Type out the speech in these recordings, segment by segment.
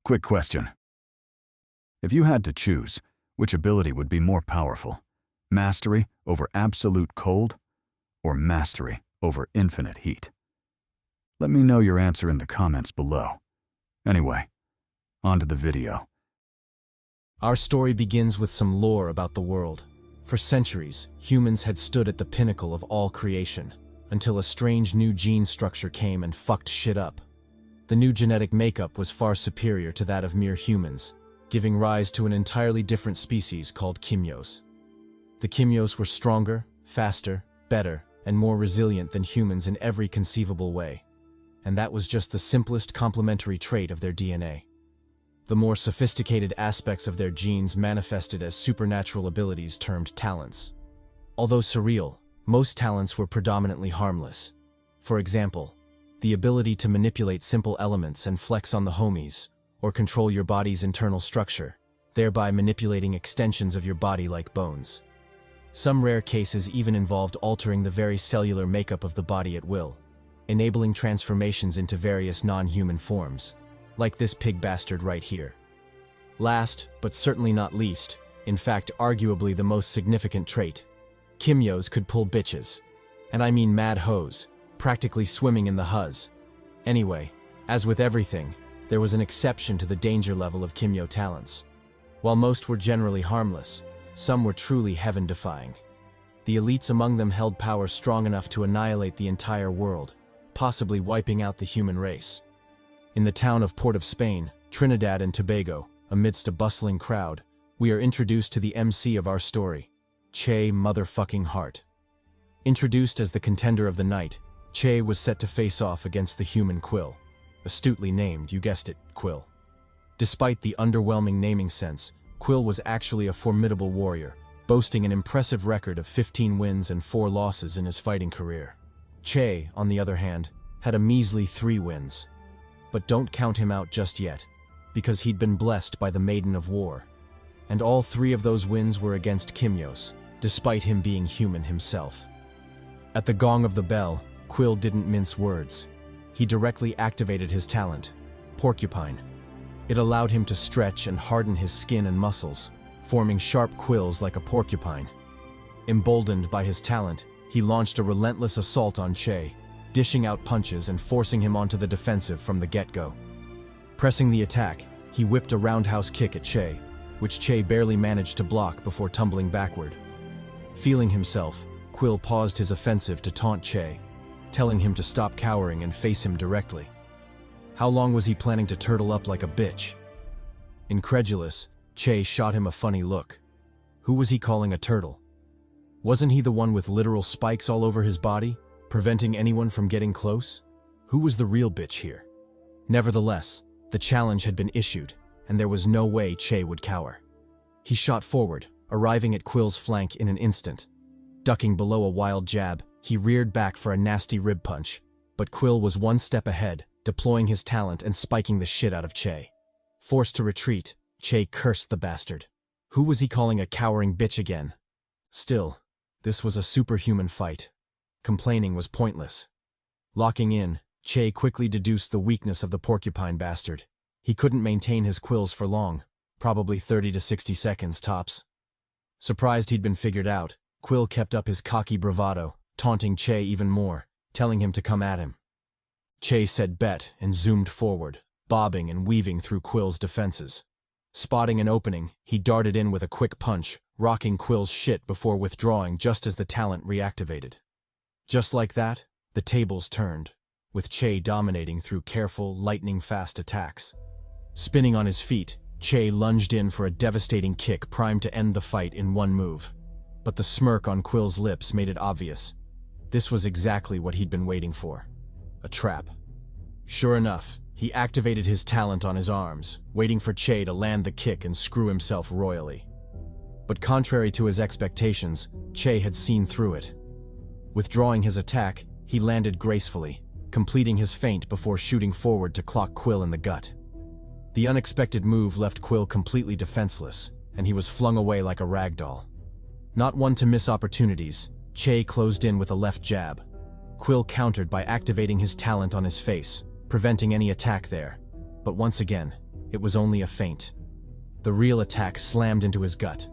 Quick question. If you had to choose, which ability would be more powerful? Mastery over absolute cold, or mastery over infinite heat? Let me know your answer in the comments below. Anyway, on to the video. Our story begins with some lore about the world. For centuries, humans had stood at the pinnacle of all creation, until a strange new gene structure came and fucked shit up. The new genetic makeup was far superior to that of mere humans, giving rise to an entirely different species called Kimyos. The Kimyos were stronger, faster, better, and more resilient than humans in every conceivable way. And that was just the simplest complementary trait of their DNA. The more sophisticated aspects of their genes manifested as supernatural abilities termed talents. Although surreal, most talents were predominantly harmless. For example, the ability to manipulate simple elements and flex on the homies, or control your body's internal structure, thereby manipulating extensions of your body like bones. Some rare cases even involved altering the very cellular makeup of the body at will, enabling transformations into various non-human forms, like this pig bastard right here. Last, but certainly not least, in fact arguably the most significant trait, Kimyos could pull bitches. And I mean mad hoes, practically swimming in the huzz. Anyway, as with everything, there was an exception to the danger level of Kimyo talents. While most were generally harmless, some were truly heaven-defying. The elites among them held power strong enough to annihilate the entire world, possibly wiping out the human race. In the town of Port of Spain, Trinidad and Tobago, amidst a bustling crowd, we are introduced to the MC of our story, Che motherfucking Hart. Introduced as the contender of the night, Che was set to face off against the human Quill. Astutely named, you guessed it, Quill. Despite the underwhelming naming sense, Quill was actually a formidable warrior, boasting an impressive record of 15 wins and 4 losses in his fighting career. Che, on the other hand, had a measly 3 wins. But don't count him out just yet, because he'd been blessed by the Maiden of War. And all 3 of those wins were against Kimyos, despite him being human himself. At the gong of the bell, Quill didn't mince words. He directly activated his talent, Porcupine. It allowed him to stretch and harden his skin and muscles, forming sharp quills like a porcupine. Emboldened by his talent, he launched a relentless assault on Che, dishing out punches and forcing him onto the defensive from the get-go. Pressing the attack, he whipped a roundhouse kick at Che, which Che barely managed to block before tumbling backward. Feeling himself, Quill paused his offensive to taunt Che, telling him to stop cowering and face him directly. How long was he planning to turtle up like a bitch? Incredulous, Che shot him a funny look. Who was he calling a turtle? Wasn't he the one with literal spikes all over his body, preventing anyone from getting close? Who was the real bitch here? Nevertheless, the challenge had been issued, and there was no way Che would cower. He shot forward, arriving at Quill's flank in an instant. Ducking below a wild jab, he reared back for a nasty rib punch, but Quill was one step ahead, deploying his talent and spiking the shit out of Che. Forced to retreat, Che cursed the bastard. Who was he calling a cowering bitch again? Still, this was a superhuman fight. Complaining was pointless. Locking in, Che quickly deduced the weakness of the porcupine bastard. He couldn't maintain his quills for long, probably 30 to 60 seconds tops. Surprised he'd been figured out, Quill kept up his cocky bravado, taunting Che even more, telling him to come at him. Che said bet and zoomed forward, bobbing and weaving through Quill's defenses. Spotting an opening, he darted in with a quick punch, rocking Quill's shit before withdrawing just as the talent reactivated. Just like that, the tables turned, with Che dominating through careful, lightning-fast attacks. Spinning on his feet, Che lunged in for a devastating kick primed to end the fight in one move. But the smirk on Quill's lips made it obvious. This was exactly what he'd been waiting for. A trap. Sure enough, he activated his talent on his arms, waiting for Che to land the kick and screw himself royally. But contrary to his expectations, Che had seen through it. Withdrawing his attack, he landed gracefully, completing his feint before shooting forward to clock Quill in the gut. The unexpected move left Quill completely defenseless, and he was flung away like a ragdoll. Not one to miss opportunities, Che closed in with a left jab. Quill countered by activating his talent on his face, preventing any attack there. But once again, it was only a feint. The real attack slammed into his gut.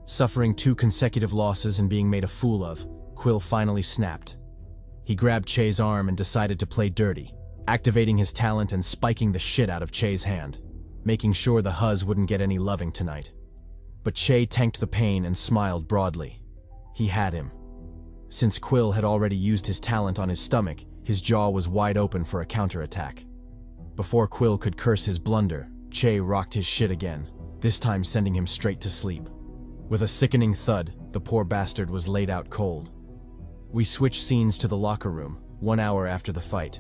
Suffering 2 consecutive losses and being made a fool of, Quill finally snapped. He grabbed Che's arm and decided to play dirty, activating his talent and spiking the shit out of Che's hand, making sure the Huz wouldn't get any loving tonight. But Che tanked the pain and smiled broadly. He had him. Since Quill had already used his talent on his stomach, his jaw was wide open for a counterattack. Before Quill could curse his blunder, Che rocked his shit again, this time sending him straight to sleep. With a sickening thud, the poor bastard was laid out cold. We switched scenes to the locker room, 1 hour after the fight.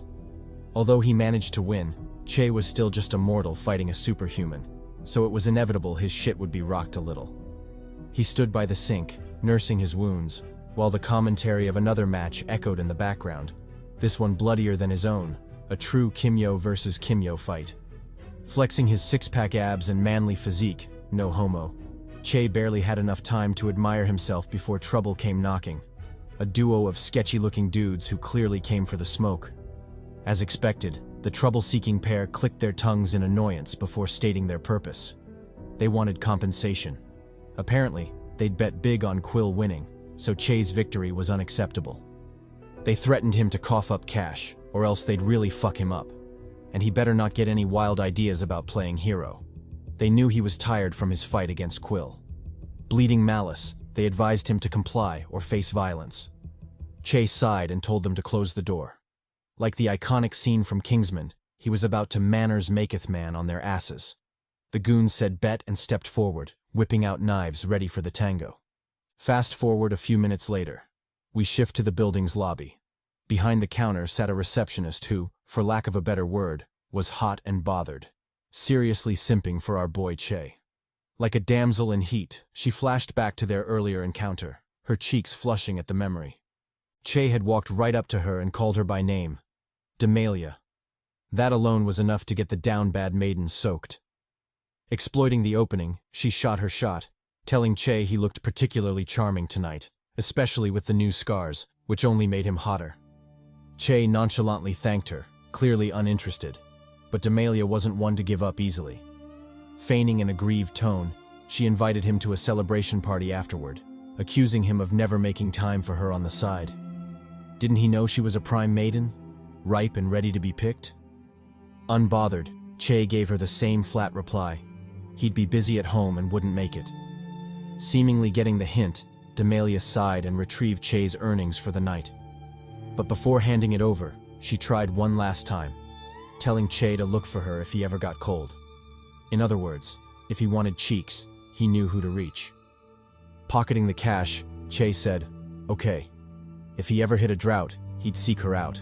Although he managed to win, Che was still just a mortal fighting a superhuman, so it was inevitable his shit would be rocked a little. He stood by the sink, nursing his wounds, while the commentary of another match echoed in the background, this one bloodier than his own, a true Kimyo versus Kimyo fight. Flexing his six-pack abs and manly physique, no homo, Che barely had enough time to admire himself before trouble came knocking. A duo of sketchy-looking dudes who clearly came for the smoke. As expected, the trouble-seeking pair clicked their tongues in annoyance before stating their purpose. They wanted compensation. Apparently, they'd bet big on Quill winning, so Che's victory was unacceptable. They threatened him to cough up cash, or else they'd really fuck him up. And he better not get any wild ideas about playing hero. They knew he was tired from his fight against Quill. Bleeding malice, they advised him to comply or face violence. Che sighed and told them to close the door. Like the iconic scene from Kingsman, he was about to manners maketh man on their asses. The goons said bet and stepped forward, whipping out knives ready for the tango. Fast forward a few minutes later. We shift to the building's lobby. Behind the counter sat a receptionist who, for lack of a better word, was hot and bothered. Seriously simping for our boy Che. Like a damsel in heat, she flashed back to their earlier encounter, her cheeks flushing at the memory. Che had walked right up to her and called her by name. Demalia. That alone was enough to get the down-bad maiden soaked. Exploiting the opening, she shot her shot, telling Che he looked particularly charming tonight, especially with the new scars, which only made him hotter. Che nonchalantly thanked her, clearly uninterested, but Demalia wasn't one to give up easily. Feigning an aggrieved tone, she invited him to a celebration party afterward, accusing him of never making time for her on the side. Didn't he know she was a prime maiden, ripe and ready to be picked? Unbothered, Che gave her the same flat reply. He'd be busy at home and wouldn't make it. Seemingly getting the hint, Demalia sighed and retrieved Che's earnings for the night. But before handing it over, she tried one last time, telling Che to look for her if he ever got cold. In other words, if he wanted cheeks, he knew who to reach. Pocketing the cash, Che said, okay. If he ever hit a drought, he'd seek her out.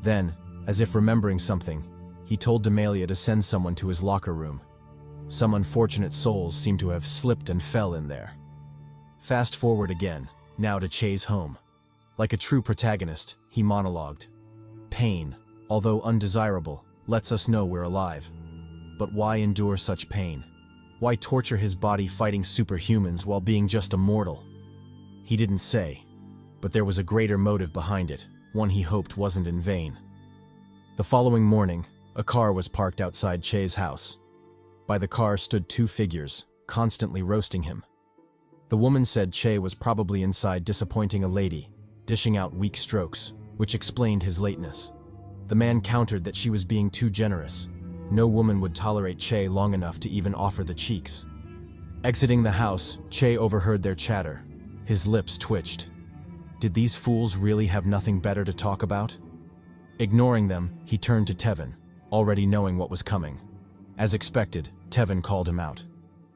Then, as if remembering something, he told Demalia to send someone to his locker room. Some unfortunate souls seemed to have slipped and fell in there. Fast forward again, now to Che's home. Like a true protagonist, he monologued. Pain, although undesirable, lets us know we're alive. But why endure such pain? Why torture his body fighting superhumans while being just a mortal? He didn't say, but there was a greater motive behind it, one he hoped wasn't in vain. The following morning, a car was parked outside Che's house. By the car stood 2 figures, constantly roasting him. The woman said Che was probably inside disappointing a lady, dishing out weak strokes, which explained his lateness. The man countered that she was being too generous. No woman would tolerate Che long enough to even offer the cheeks. Exiting the house, Che overheard their chatter. His lips twitched. Did these fools really have nothing better to talk about? Ignoring them, he turned to Tevin, already knowing what was coming. As expected, Tevin called him out.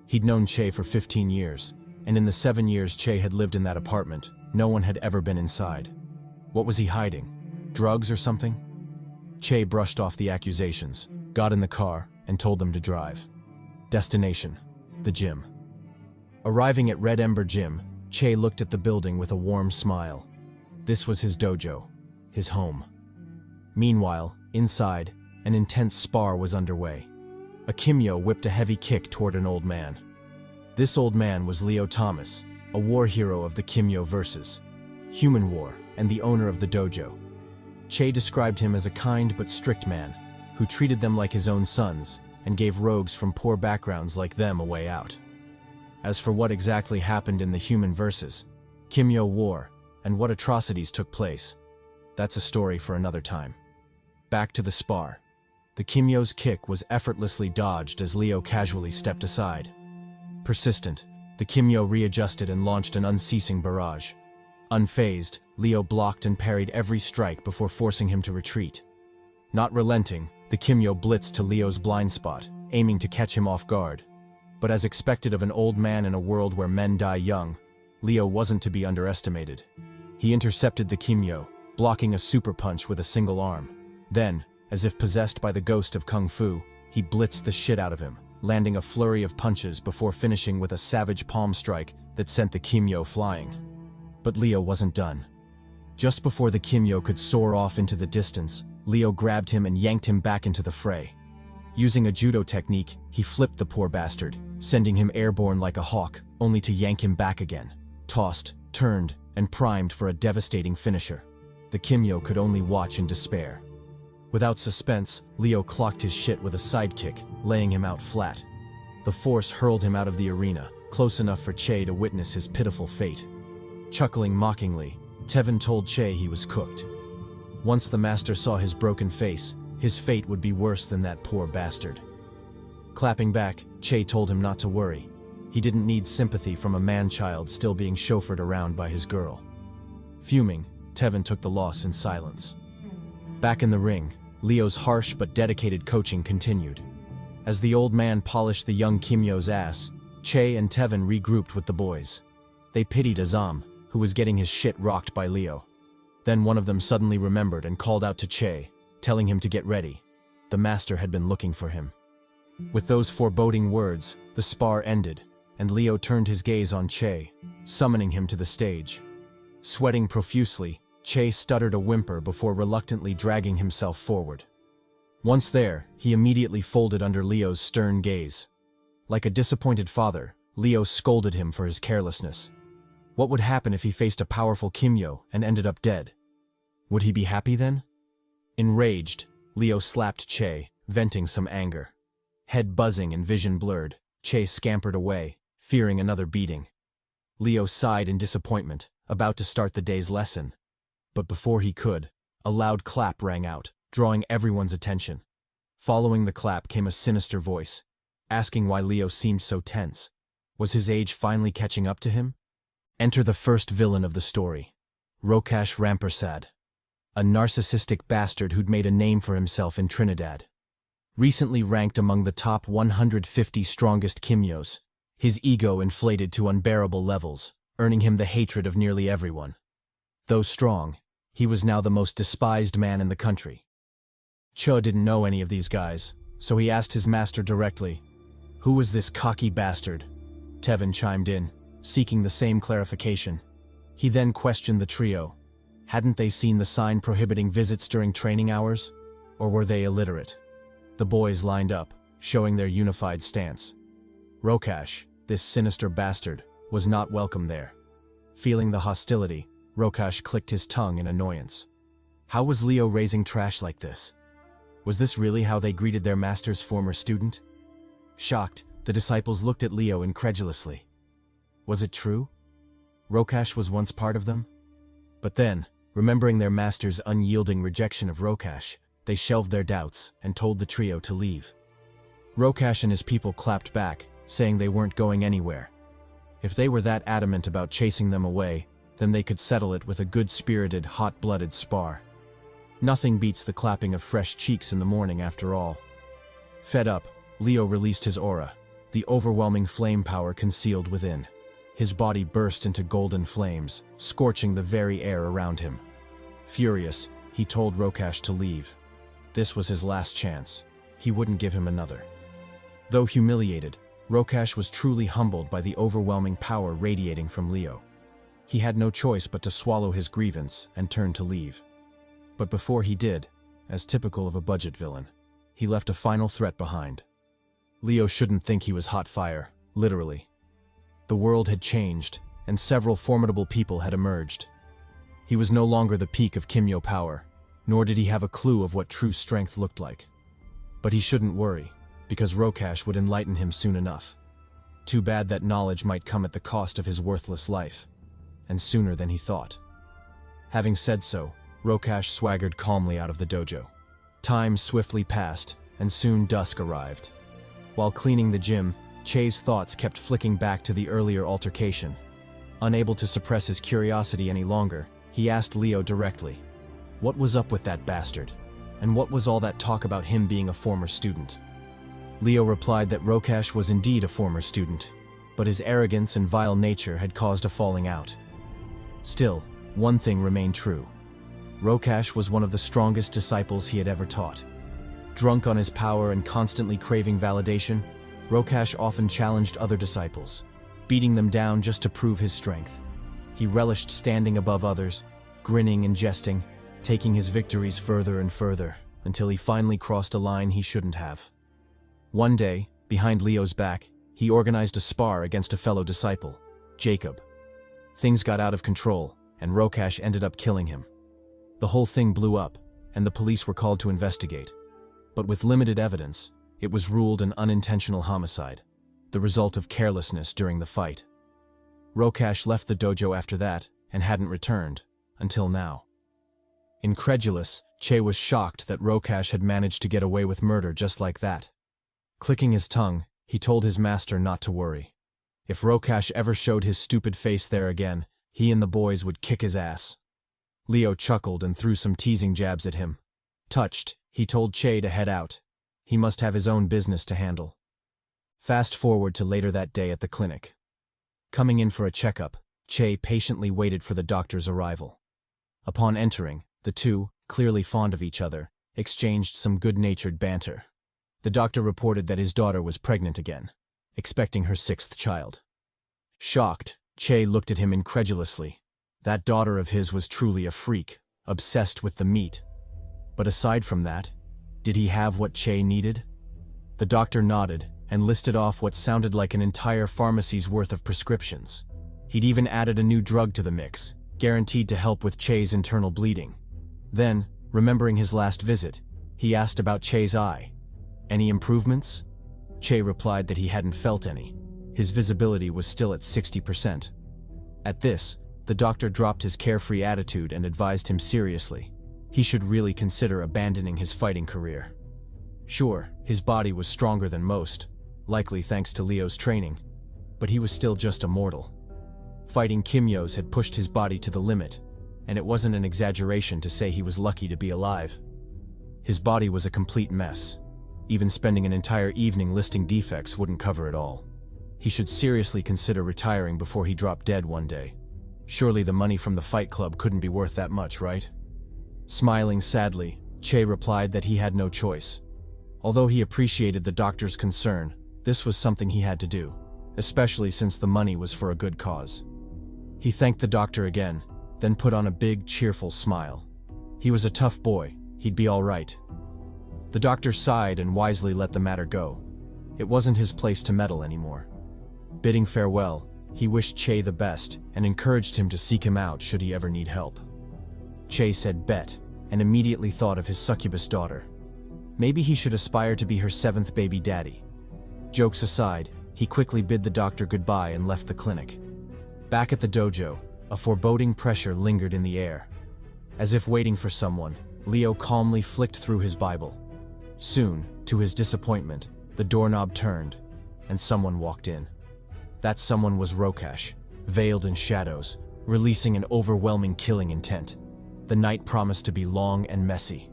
He'd known Che for 15 years, and in the 7 years Che had lived in that apartment, no one had ever been inside. What was he hiding? Drugs or something? Che brushed off the accusations, got in the car, and told them to drive. Destination: the gym. Arriving at Red Ember Gym, Che looked at the building with a warm smile. This was his dojo, his home. Meanwhile, inside, an intense spar was underway. A Kimyo whipped a heavy kick toward an old man. This old man was Leo Thomas, a war hero of the Kimyo versus Human War, and the owner of the dojo. Che described him as a kind but strict man, who treated them like his own sons, and gave rogues from poor backgrounds like them a way out. As for what exactly happened in the human versus Kimyo War and what atrocities took place, that's a story for another time. Back to the spar. The Kimyo's kick was effortlessly dodged as Leo casually stepped aside. Persistent, the Kimyo readjusted and launched an unceasing barrage. Unfazed, Leo blocked and parried every strike before forcing him to retreat. Not relenting, the Kimyo blitzed to Leo's blind spot, aiming to catch him off guard. But as expected of an old man in a world where men die young, Leo wasn't to be underestimated. He intercepted the Kimyo, blocking a super punch with a single arm. Then, as if possessed by the ghost of Kung Fu, he blitzed the shit out of him, landing a flurry of punches before finishing with a savage palm strike that sent the Kimyo flying. But Leo wasn't done. Just before the Kimyo could soar off into the distance, Leo grabbed him and yanked him back into the fray. Using a judo technique, he flipped the poor bastard, sending him airborne like a hawk, only to yank him back again. Tossed, turned, and primed for a devastating finisher. The Kimyo could only watch in despair. Without suspense, Leo clocked his shit with a sidekick, laying him out flat. The force hurled him out of the arena, close enough for Che to witness his pitiful fate. Chuckling mockingly, Tevin told Che he was cooked. Once the master saw his broken face, his fate would be worse than that poor bastard. Clapping back, Che told him not to worry. He didn't need sympathy from a man-child still being chauffeured around by his girl. Fuming, Tevin took the loss in silence. Back in the ring, Leo's harsh but dedicated coaching continued. As the old man polished the young Kimyo's ass, Che and Tevin regrouped with the boys. They pitied Azam, who was getting his shit rocked by Leo. Then one of them suddenly remembered and called out to Che, telling him to get ready. The master had been looking for him. With those foreboding words, the spar ended, and Leo turned his gaze on Che, summoning him to the stage. Sweating profusely, Che stuttered a whimper before reluctantly dragging himself forward. Once there, he immediately folded under Leo's stern gaze. Like a disappointed father, Leo scolded him for his carelessness. What would happen if he faced a powerful Kimyo and ended up dead? Would he be happy then? Enraged, Leo slapped Che, venting some anger. Head buzzing and vision blurred, Che scampered away, fearing another beating. Leo sighed in disappointment, about to start the day's lesson. But before he could, a loud clap rang out, drawing everyone's attention. Following the clap came a sinister voice, asking why Leo seemed so tense. Was his age finally catching up to him? Enter the first villain of the story, Rokash Rampersad, a narcissistic bastard who'd made a name for himself in Trinidad. Recently ranked among the top 150 strongest Kimyos, his ego inflated to unbearable levels, earning him the hatred of nearly everyone. Though strong, he was now the most despised man in the country. Cho didn't know any of these guys, so he asked his master directly, "Who was this cocky bastard?" Tevin chimed in, seeking the same clarification. He then questioned the trio. Hadn't they seen the sign prohibiting visits during training hours? Or were they illiterate? The boys lined up, showing their unified stance. Rokash, this sinister bastard, was not welcome there. Feeling the hostility, Rokash clicked his tongue in annoyance. How was Leo raising trash like this? Was this really how they greeted their master's former student? Shocked, the disciples looked at Leo incredulously. Was it true? Rokash was once part of them? But then, remembering their master's unyielding rejection of Rokash, they shelved their doubts and told the trio to leave. Rokash and his people clapped back, saying they weren't going anywhere. If they were that adamant about chasing them away, then they could settle it with a good-spirited, hot-blooded spar. Nothing beats the clapping of fresh cheeks in the morning after all. Fed up, Leo released his aura, the overwhelming flame power concealed within. His body burst into golden flames, scorching the very air around him. Furious, he told Rokash to leave. This was his last chance. He wouldn't give him another. Though humiliated, Rokash was truly humbled by the overwhelming power radiating from Leo. He had no choice but to swallow his grievance and turn to leave. But before he did, as typical of a budget villain, he left a final threat behind. Leo shouldn't think he was hot fire, literally. The world had changed, and several formidable people had emerged. He was no longer the peak of Kimyo power, nor did he have a clue of what true strength looked like. But he shouldn't worry. because Rokash would enlighten him soon enough. Too bad that knowledge might come at the cost of his worthless life, and sooner than he thought. Having said so, Rokash swaggered calmly out of the dojo. Time swiftly passed, and soon dusk arrived. While cleaning the gym, Che's thoughts kept flicking back to the earlier altercation. Unable to suppress his curiosity any longer, he asked Leo directly, what was up with that bastard? And what was all that talk about him being a former student? Leo replied that Rokash was indeed a former student, but his arrogance and vile nature had caused a falling out. Still, one thing remained true. Rokash was one of the strongest disciples he had ever taught. Drunk on his power and constantly craving validation, Rokash often challenged other disciples, beating them down just to prove his strength. He relished standing above others, grinning and jesting, taking his victories further and further, until he finally crossed a line he shouldn't have. One day, behind Leo's back, he organized a spar against a fellow disciple, Jacob. Things got out of control, and Rokash ended up killing him. The whole thing blew up, and the police were called to investigate. But with limited evidence, it was ruled an unintentional homicide, the result of carelessness during the fight. Rokash left the dojo after that and hadn't returned, until now. Incredulous, Che was shocked that Rokash had managed to get away with murder just like that. Clicking his tongue, he told his master not to worry. If Rokash ever showed his stupid face there again, he and the boys would kick his ass. Leo chuckled and threw some teasing jabs at him. Touched, he told Che to head out. He must have his own business to handle. Fast forward to later that day at the clinic. Coming in for a checkup, Che patiently waited for the doctor's arrival. Upon entering, the two, clearly fond of each other, exchanged some good-natured banter. The doctor reported that his daughter was pregnant again, expecting her 6th child. Shocked, Che looked at him incredulously. That daughter of his was truly a freak, obsessed with the meat. But aside from that, did he have what Che needed? The doctor nodded and listed off what sounded like an entire pharmacy's worth of prescriptions. He'd even added a new drug to the mix, guaranteed to help with Che's internal bleeding. Then, remembering his last visit, he asked about Che's eye. Any improvements? Che replied that he hadn't felt any. His visibility was still at 60%. At this, the doctor dropped his carefree attitude and advised him seriously. He should really consider abandoning his fighting career. Sure, his body was stronger than most, likely thanks to Leo's training, but he was still just a mortal. Fighting Kimyos had pushed his body to the limit, and it wasn't an exaggeration to say he was lucky to be alive. His body was a complete mess. Even spending an entire evening listing defects wouldn't cover it all. He should seriously consider retiring before he dropped dead one day. Surely the money from the fight club couldn't be worth that much, right? Smiling sadly, Che replied that he had no choice. Although he appreciated the doctor's concern, this was something he had to do, especially since the money was for a good cause. He thanked the doctor again, then put on a big, cheerful smile. He was a tough boy, he'd be all right. The doctor sighed and wisely let the matter go. It wasn't his place to meddle anymore. Bidding farewell, he wished Che the best and encouraged him to seek him out should he ever need help. Che said bet, and immediately thought of his succubus daughter. Maybe he should aspire to be her 7th baby daddy. Jokes aside, he quickly bid the doctor goodbye and left the clinic. Back at the dojo, a foreboding pressure lingered in the air. As if waiting for someone, Leo calmly flicked through his Bible. Soon, to his disappointment, the doorknob turned, and someone walked in. That someone was Rokash, veiled in shadows, releasing an overwhelming killing intent. The night promised to be long and messy.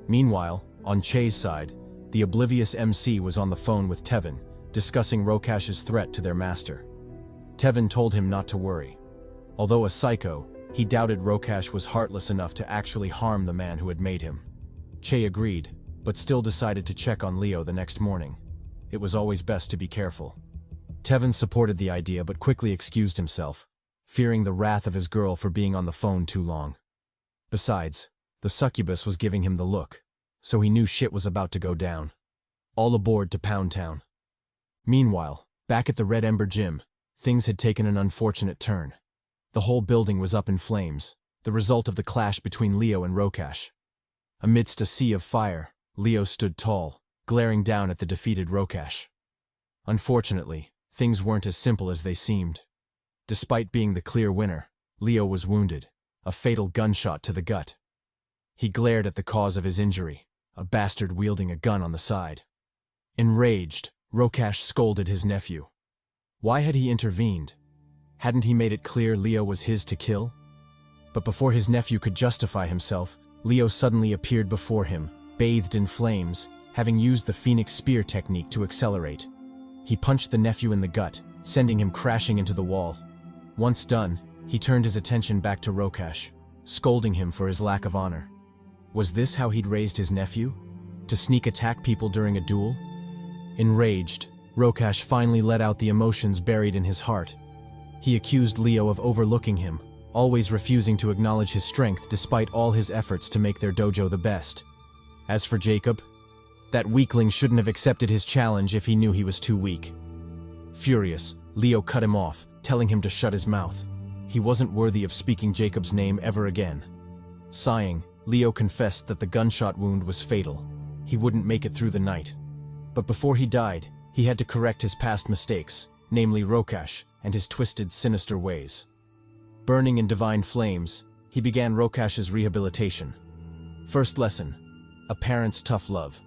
Meanwhile, on Che's side, the oblivious MC was on the phone with Tevin, discussing Rokash's threat to their master. Tevin told him not to worry. Although a psycho, he doubted Rokash was heartless enough to actually harm the man who had made him. Che agreed, but still decided to check on Leo the next morning. It was always best to be careful. Tevin supported the idea but quickly excused himself, fearing the wrath of his girl for being on the phone too long. Besides, the succubus was giving him the look, so he knew shit was about to go down. All aboard to Pound Town. Meanwhile, back at the Red Ember Gym, things had taken an unfortunate turn. The whole building was up in flames, the result of the clash between Leo and Rokash. Amidst a sea of fire, Leo stood tall, glaring down at the defeated Rokash. Unfortunately, things weren't as simple as they seemed. Despite being the clear winner, Leo was wounded, a fatal gunshot to the gut. He glared at the cause of his injury, a bastard wielding a gun on the side. Enraged, Rokash scolded his nephew. Why had he intervened? Hadn't he made it clear Leo was his to kill? But before his nephew could justify himself, Leo suddenly appeared before him, bathed in flames, having used the Phoenix Spear technique to accelerate. He punched the nephew in the gut, sending him crashing into the wall. Once done, he turned his attention back to Rokash, scolding him for his lack of honor. Was this how he'd raised his nephew? To sneak attack people during a duel? Enraged, Rokash finally let out the emotions buried in his heart. He accused Leo of overlooking him, always refusing to acknowledge his strength despite all his efforts to make their dojo the best. As for Jacob, that weakling shouldn't have accepted his challenge if he knew he was too weak. Furious, Leo cut him off, telling him to shut his mouth. He wasn't worthy of speaking Jacob's name ever again. Sighing, Leo confessed that the gunshot wound was fatal. He wouldn't make it through the night. But before he died, he had to correct his past mistakes, namely Rokash and his twisted, sinister ways. Burning in divine flames, he began Rokash's rehabilitation. First lesson: a parent's tough love.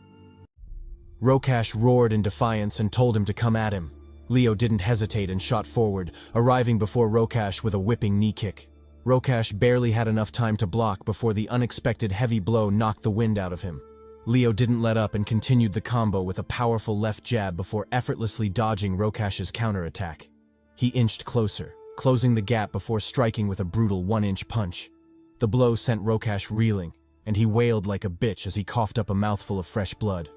Rokash roared in defiance and told him to come at him. Leo didn't hesitate and shot forward, arriving before Rokash with a whipping knee kick. Rokash barely had enough time to block before the unexpected heavy blow knocked the wind out of him. Leo didn't let up and continued the combo with a powerful left jab before effortlessly dodging Rokash's counterattack. He inched closer, closing the gap before striking with a brutal 1-inch punch. The blow sent Rokash reeling, and he wailed like a bitch as he coughed up a mouthful of fresh blood.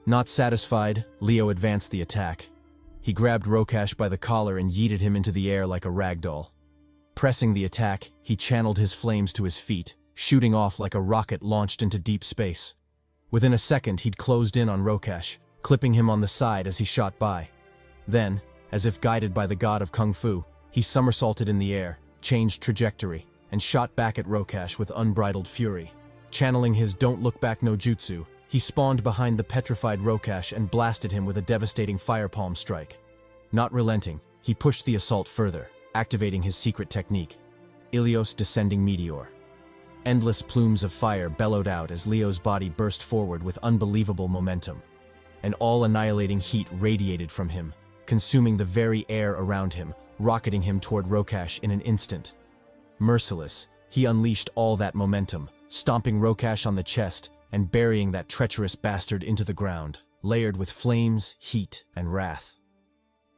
Not satisfied, Leo advanced the attack. He grabbed Rokash by the collar and yeeted him into the air like a rag doll. Pressing the attack, he channeled his flames to his feet, shooting off like a rocket launched into deep space. Within a second, he'd closed in on Rokash, clipping him on the side as he shot by. Then, as if guided by the god of Kung Fu, he somersaulted in the air, changed trajectory, and shot back at Rokash with unbridled fury. Channeling his don't look back no jutsu, he spawned behind the petrified Rokash and blasted him with a devastating firepalm strike. Not relenting, he pushed the assault further, activating his secret technique, Ilios Descending Meteor. Endless plumes of fire bellowed out as Leo's body burst forward with unbelievable momentum. An all-annihilating heat radiated from him, consuming the very air around him, rocketing him toward Rokash in an instant. Merciless, he unleashed all that momentum, stomping Rokash on the chest and burying that treacherous bastard into the ground, layered with flames, heat, and wrath.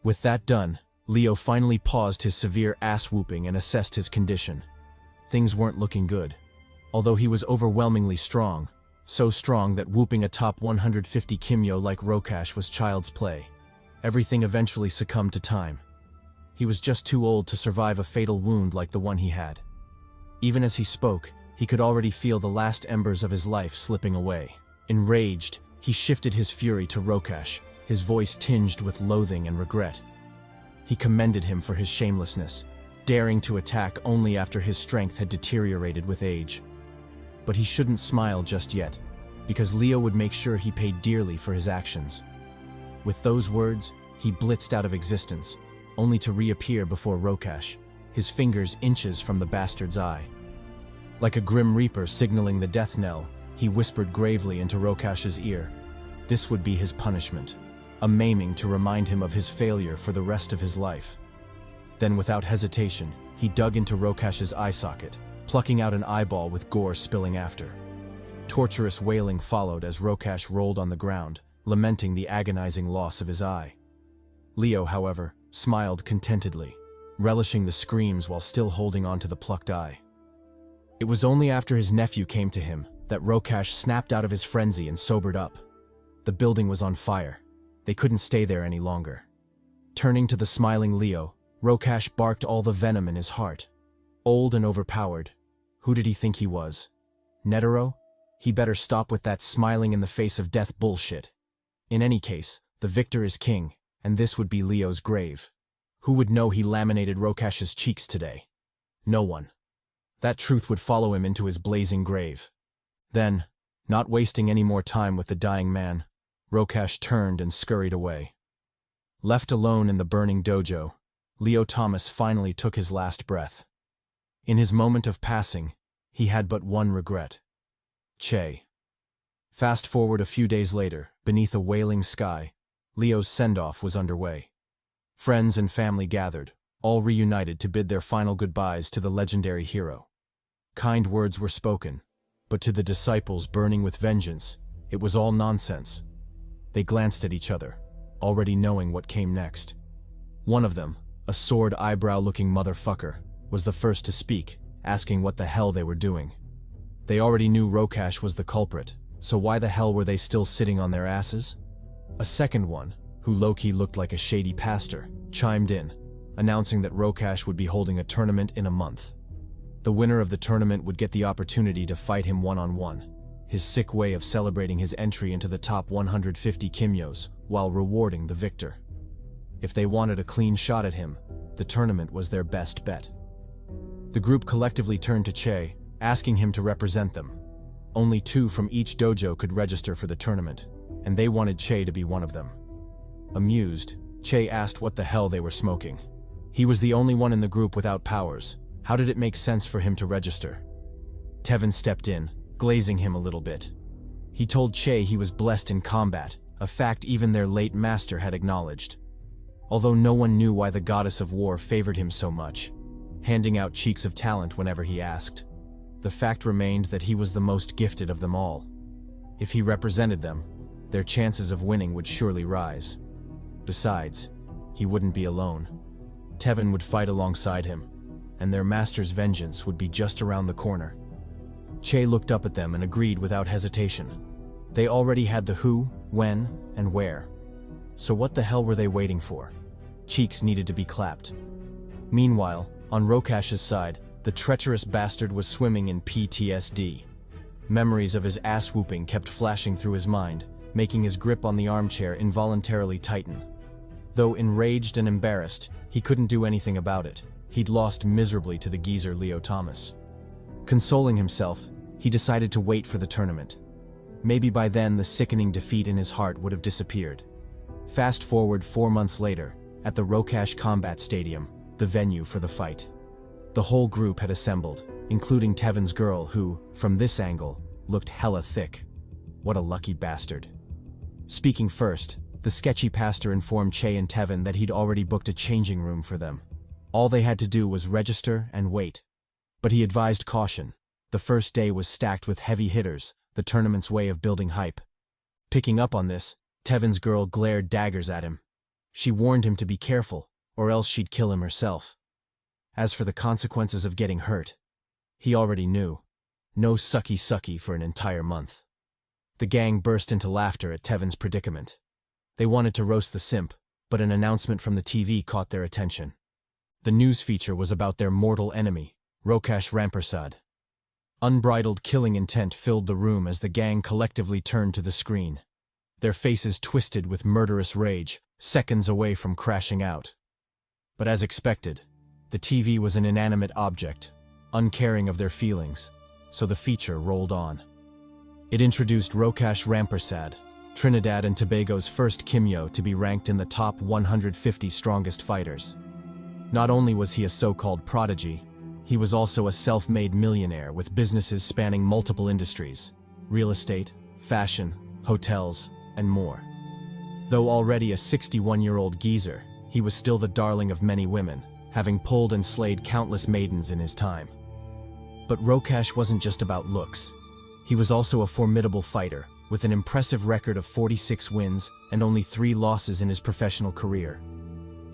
With that done, Leo finally paused his severe ass-whooping and assessed his condition. Things weren't looking good. Although he was overwhelmingly strong, so strong that whooping a top 150 Kimyo like Rokash was child's play. Everything eventually succumbed to time. He was just too old to survive a fatal wound like the one he had. Even as he spoke, he could already feel the last embers of his life slipping away. Enraged, he shifted his fury to Rokash, his voice tinged with loathing and regret. He commended him for his shamelessness, daring to attack only after his strength had deteriorated with age. But he shouldn't smile just yet, because Leo would make sure he paid dearly for his actions. With those words, he blitzed out of existence, only to reappear before Rokash, his fingers inches from the bastard's eye. Like a grim reaper signaling the death knell, he whispered gravely into Rokash's ear. This would be his punishment, a maiming to remind him of his failure for the rest of his life. Then without hesitation, he dug into Rokash's eye socket, plucking out an eyeball with gore spilling after. Torturous wailing followed as Rokash rolled on the ground, lamenting the agonizing loss of his eye. Leo, however, smiled contentedly, relishing the screams while still holding on to the plucked eye. It was only after his nephew came to him that Rokash snapped out of his frenzy and sobered up. The building was on fire. They couldn't stay there any longer. Turning to the smiling Leo, Rokash barked all the venom in his heart. Old and overpowered. Who did he think he was? Netero? He better stop with that smiling in the face of death bullshit. In any case, the victor is king, and this would be Leo's grave. Who would know he laminated Rokash's cheeks today? No one. That truth would follow him into his blazing grave. Then, not wasting any more time with the dying man, Rokash turned and scurried away. Left alone in the burning dojo, Leo Thomas finally took his last breath. In his moment of passing, he had but one regret. Che. Fast forward a few days later, beneath a wailing sky, Leo's send-off was underway. Friends and family gathered, all reunited to bid their final goodbyes to the legendary hero. Kind words were spoken, but to the disciples burning with vengeance, it was all nonsense. They glanced at each other, already knowing what came next. One of them, a sword eyebrow-looking motherfucker, was the first to speak, asking what the hell they were doing. They already knew Rokash was the culprit, so why the hell were they still sitting on their asses? A second one, who low-key looked like a shady pastor, chimed in, announcing that Rokash would be holding a tournament in a month. The winner of the tournament would get the opportunity to fight him one-on-one, his sick way of celebrating his entry into the top 150 Kimyos while rewarding the victor. If they wanted a clean shot at him, the tournament was their best bet. The group collectively turned to Che, asking him to represent them. Only 2 from each dojo could register for the tournament, and they wanted Che to be one of them. Amused, Che asked what the hell they were smoking. He was the only one in the group without powers. How did it make sense for him to register? Tevin stepped in, glazing him a little bit. He told Che he was blessed in combat, a fact even their late master had acknowledged. Although no one knew why the goddess of war favored him so much, handing out cheeks of talent whenever he asked, the fact remained that he was the most gifted of them all. If he represented them, their chances of winning would surely rise. Besides, he wouldn't be alone. Tevin would fight alongside him, and their master's vengeance would be just around the corner. Che looked up at them and agreed without hesitation. They already had the who, when, and where. So what the hell were they waiting for? Cheeks needed to be clapped. Meanwhile, on Rokash's side, the treacherous bastard was swimming in PTSD. Memories of his ass-whooping kept flashing through his mind, making his grip on the armchair involuntarily tighten. Though enraged and embarrassed, he couldn't do anything about it. He'd lost miserably to the geezer Leo Thomas. Consoling himself, he decided to wait for the tournament. Maybe by then the sickening defeat in his heart would have disappeared. Fast forward 4 months later, at the Rokash Combat Stadium, the venue for the fight. The whole group had assembled, including Tevin's girl who, from this angle, looked hella thick. What a lucky bastard. Speaking first, the sketchy pastor informed Che and Tevin that he'd already booked a changing room for them. All they had to do was register and wait. But he advised caution. The first day was stacked with heavy hitters, the tournament's way of building hype. Picking up on this, Tevin's girl glared daggers at him. She warned him to be careful, or else she'd kill him herself. As for the consequences of getting hurt, he already knew. No sucky for an entire month. The gang burst into laughter at Tevin's predicament. They wanted to roast the simp, but an announcement from the TV caught their attention. The news feature was about their mortal enemy, Rokash Rampersad. Unbridled killing intent filled the room as the gang collectively turned to the screen. Their faces twisted with murderous rage, seconds away from crashing out. But as expected, the TV was an inanimate object, uncaring of their feelings, so the feature rolled on. It introduced Rokash Rampersad, Trinidad and Tobago's first Kimyo to be ranked in the top 150 strongest fighters. Not only was he a so-called prodigy, he was also a self-made millionaire with businesses spanning multiple industries: real estate, fashion, hotels, and more. Though already a 61-year-old geezer, he was still the darling of many women, having pulled and slayed countless maidens in his time. But Rokash wasn't just about looks. He was also a formidable fighter, with an impressive record of 46 wins and only 3 losses in his professional career.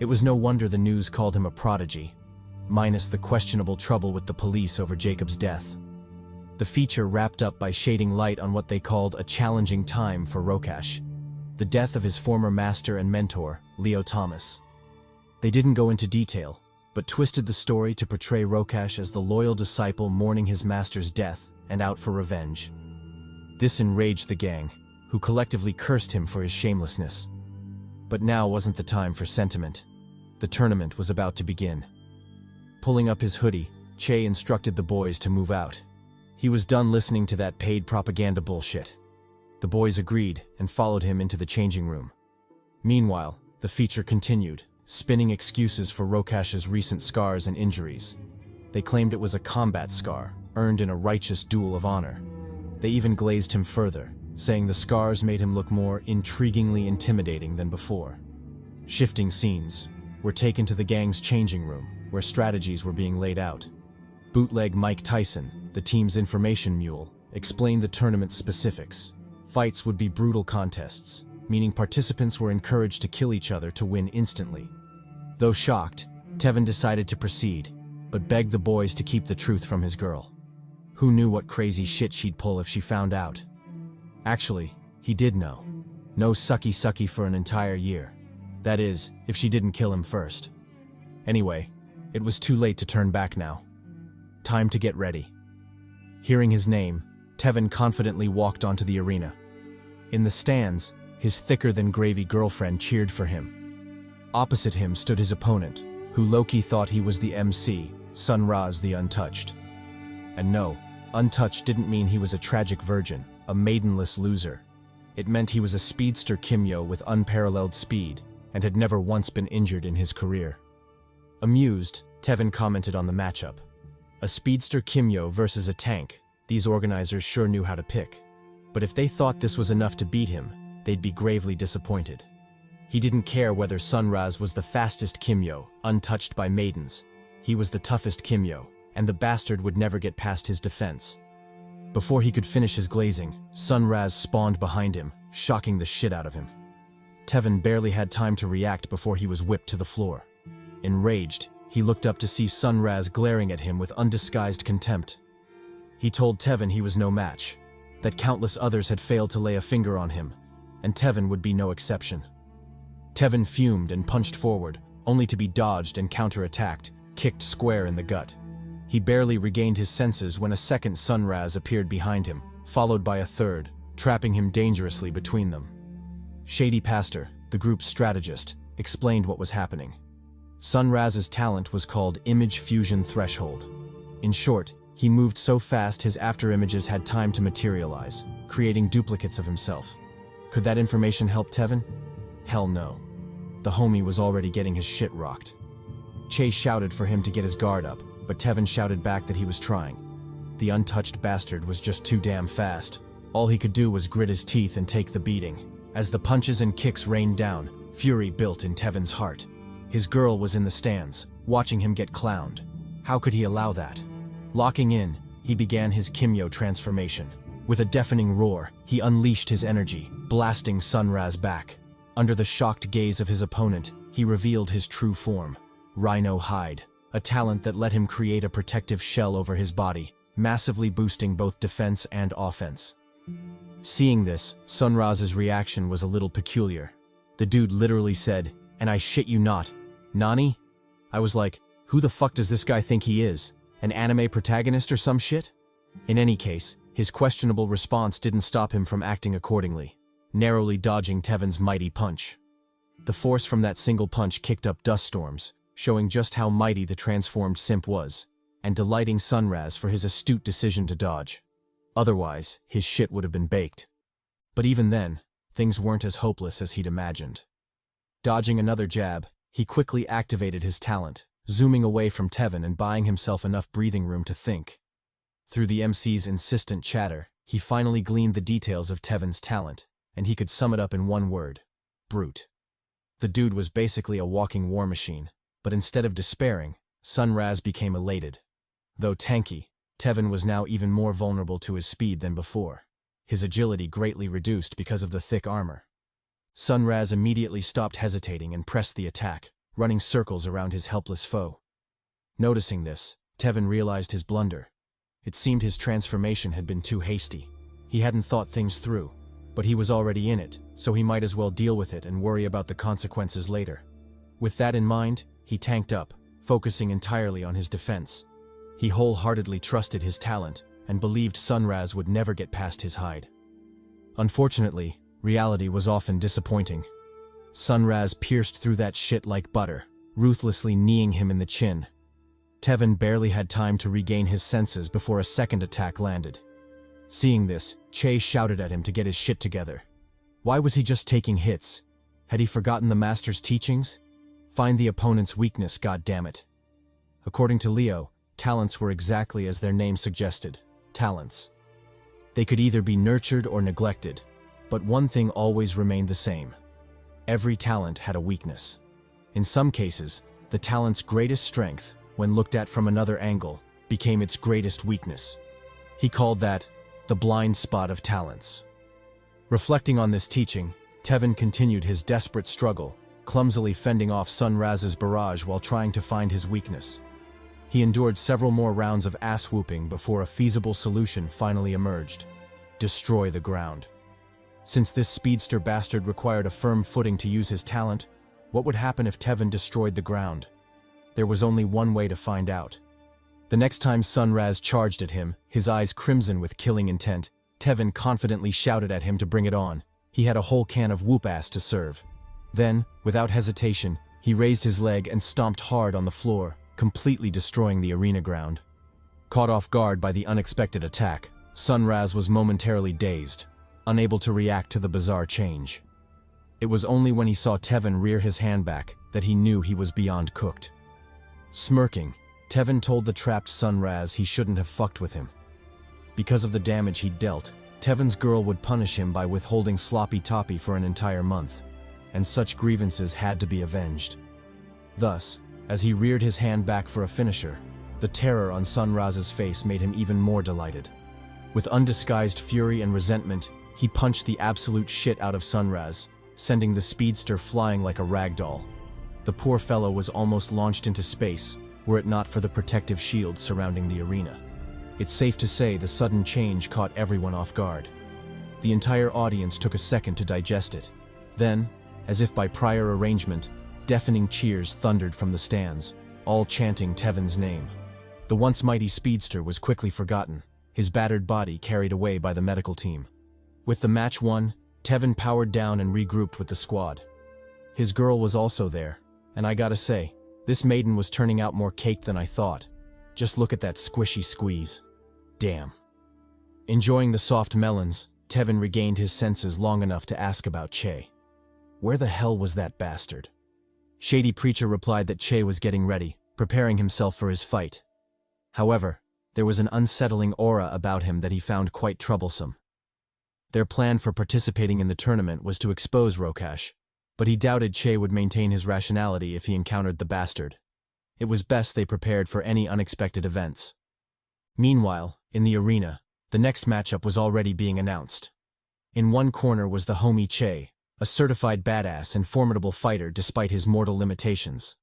It was no wonder the news called him a prodigy, minus the questionable trouble with the police over Jacob's death. The feature wrapped up by shading light on what they called a challenging time for Rokash, the death of his former master and mentor, Leo Thomas. They didn't go into detail, but twisted the story to portray Rokash as the loyal disciple mourning his master's death and out for revenge. This enraged the gang, who collectively cursed him for his shamelessness. But now wasn't the time for sentiment. The tournament was about to begin. Pulling up his hoodie, Che instructed the boys to move out. He was done listening to that paid propaganda bullshit. The boys agreed and followed him into the changing room. Meanwhile, the feature continued, spinning excuses for Rokash's recent scars and injuries. They claimed it was a combat scar, earned in a righteous duel of honor. They even glazed him further, saying the scars made him look more intriguingly intimidating than before. Shifting scenes, were taken to the gang's changing room, where strategies were being laid out. Bootleg Mike Tyson, the team's information mule, explained the tournament's specifics. Fights would be brutal contests, meaning participants were encouraged to kill each other to win instantly. Though shocked, Tevin decided to proceed, but begged the boys to keep the truth from his girl. Who knew what crazy shit she'd pull if she found out? Actually, he did know. No sucky for an entire year. That is, if she didn't kill him first. Anyway, it was too late to turn back now. Time to get ready. Hearing his name, Tevin confidently walked onto the arena. In the stands, his thicker-than-gravy girlfriend cheered for him. Opposite him stood his opponent, who Loki thought he was the MC, Sun-Raz the Untouched. And no, untouched didn't mean he was a tragic virgin, a maidenless loser. It meant he was a speedster Kimyo with unparalleled speed, and had never once been injured in his career. Amused, Tevin commented on the matchup. A speedster Kimyo versus a tank, these organizers sure knew how to pick. But if they thought this was enough to beat him, they'd be gravely disappointed. He didn't care whether Sun-Raz was the fastest Kimyo, untouched by maidens. He was the toughest Kimyo, and the bastard would never get past his defense. Before he could finish his glazing, Sun-Raz spawned behind him, shocking the shit out of him. Tevin barely had time to react before he was whipped to the floor. Enraged, he looked up to see Sun-Raz glaring at him with undisguised contempt. He told Tevin he was no match, that countless others had failed to lay a finger on him, and Tevin would be no exception. Tevin fumed and punched forward, only to be dodged and counterattacked, kicked square in the gut. He barely regained his senses when a second Sun-Raz appeared behind him, followed by a third, trapping him dangerously between them. CHADY Pastor, the group's strategist, explained what was happening. Sun-Raz's talent was called Image Fusion Threshold. In short, he moved so fast his afterimages had time to materialize, creating duplicates of himself. Could that information help Tevin? Hell no. The homie was already getting his shit rocked. Chase shouted for him to get his guard up, but Tevin shouted back that he was trying. The untouched bastard was just too damn fast. All he could do was grit his teeth and take the beating. As the punches and kicks rained down, fury built in Tevin's heart. His girl was in the stands, watching him get clowned. How could he allow that? Locking in, he began his Kimyo transformation. With a deafening roar, he unleashed his energy, blasting Sun-Raz back. Under the shocked gaze of his opponent, he revealed his true form, Rhino Hide, a talent that let him create a protective shell over his body, massively boosting both defense and offense. Seeing this, Sun-Raz's reaction was a little peculiar. The dude literally said, "And I shit you not, Nani?" I was like, who the fuck does this guy think he is? An anime protagonist or some shit? In any case, his questionable response didn't stop him from acting accordingly, narrowly dodging Tevin's mighty punch. The force from that single punch kicked up dust storms, showing just how mighty the transformed simp was, and delighting Sun-Raz for his astute decision to dodge. Otherwise, his shit would have been baked. But even then, things weren't as hopeless as he'd imagined. Dodging another jab, he quickly activated his talent, zooming away from Tevin and buying himself enough breathing room to think. Through the MC's insistent chatter, he finally gleaned the details of Tevin's talent, and he could sum it up in one word: brute. The dude was basically a walking war machine, but instead of despairing, Sun-Raz became elated. Though tanky, Tevin was now even more vulnerable to his speed than before, his agility greatly reduced because of the thick armor. Sun-Raz immediately stopped hesitating and pressed the attack, running circles around his helpless foe. Noticing this, Tevin realized his blunder. It seemed his transformation had been too hasty. He hadn't thought things through, but he was already in it, so he might as well deal with it and worry about the consequences later. With that in mind, he tanked up, focusing entirely on his defense. He wholeheartedly trusted his talent and believed Sun-Raz would never get past his hide. Unfortunately, reality was often disappointing. Sun-Raz pierced through that shit like butter, ruthlessly kneeing him in the chin. Tevin barely had time to regain his senses before a second attack landed. Seeing this, Che shouted at him to get his shit together. Why was he just taking hits? Had he forgotten the master's teachings? Find the opponent's weakness, goddammit. According to Leo, talents were exactly as their name suggested, talents. They could either be nurtured or neglected, but one thing always remained the same. Every talent had a weakness. In some cases, the talent's greatest strength, when looked at from another angle, became its greatest weakness. He called that the blind spot of talents. Reflecting on this teaching, Tevin continued his desperate struggle, clumsily fending off Sunraz's barrage while trying to find his weakness. He endured several more rounds of ass-whooping before a feasible solution finally emerged: destroy the ground. Since this speedster bastard required a firm footing to use his talent, what would happen if Tevin destroyed the ground? There was only one way to find out. The next time Sunraz charged at him, his eyes crimson with killing intent, Tevin confidently shouted at him to bring it on. He had a whole can of whoop-ass to serve. Then, without hesitation, he raised his leg and stomped hard on the floor, completely destroying the arena ground. Caught off guard by the unexpected attack, Sunraz was momentarily dazed, unable to react to the bizarre change. It was only when he saw Tevin rear his hand back that he knew he was beyond cooked. Smirking, Tevin told the trapped Sunraz he shouldn't have fucked with him. Because of the damage he'd dealt, Tevin's girl would punish him by withholding sloppy toppy for an entire month, and such grievances had to be avenged. Thus, as he reared his hand back for a finisher, the terror on Sunraz's face made him even more delighted. With undisguised fury and resentment, he punched the absolute shit out of Sunraz, sending the speedster flying like a rag doll. The poor fellow was almost launched into space, were it not for the protective shield surrounding the arena. It's safe to say the sudden change caught everyone off guard. The entire audience took a second to digest it. Then, as if by prior arrangement, deafening cheers thundered from the stands, all chanting Tevin's name. The once mighty speedster was quickly forgotten, his battered body carried away by the medical team. With the match won, Tevin powered down and regrouped with the squad. His girl was also there, and I gotta say, this maiden was turning out more cake than I thought. Just look at that squishy squeeze. Damn. Enjoying the soft melons, Tevin regained his senses long enough to ask about Che. Where the hell was that bastard? Shady Preacher replied that Che was getting ready, preparing himself for his fight. However, there was an unsettling aura about him that he found quite troublesome. Their plan for participating in the tournament was to expose Rokash, but he doubted Che would maintain his rationality if he encountered the bastard. It was best they prepared for any unexpected events. Meanwhile, in the arena, the next matchup was already being announced. In one corner was the homie Che, a certified badass and formidable fighter despite his mortal limitations.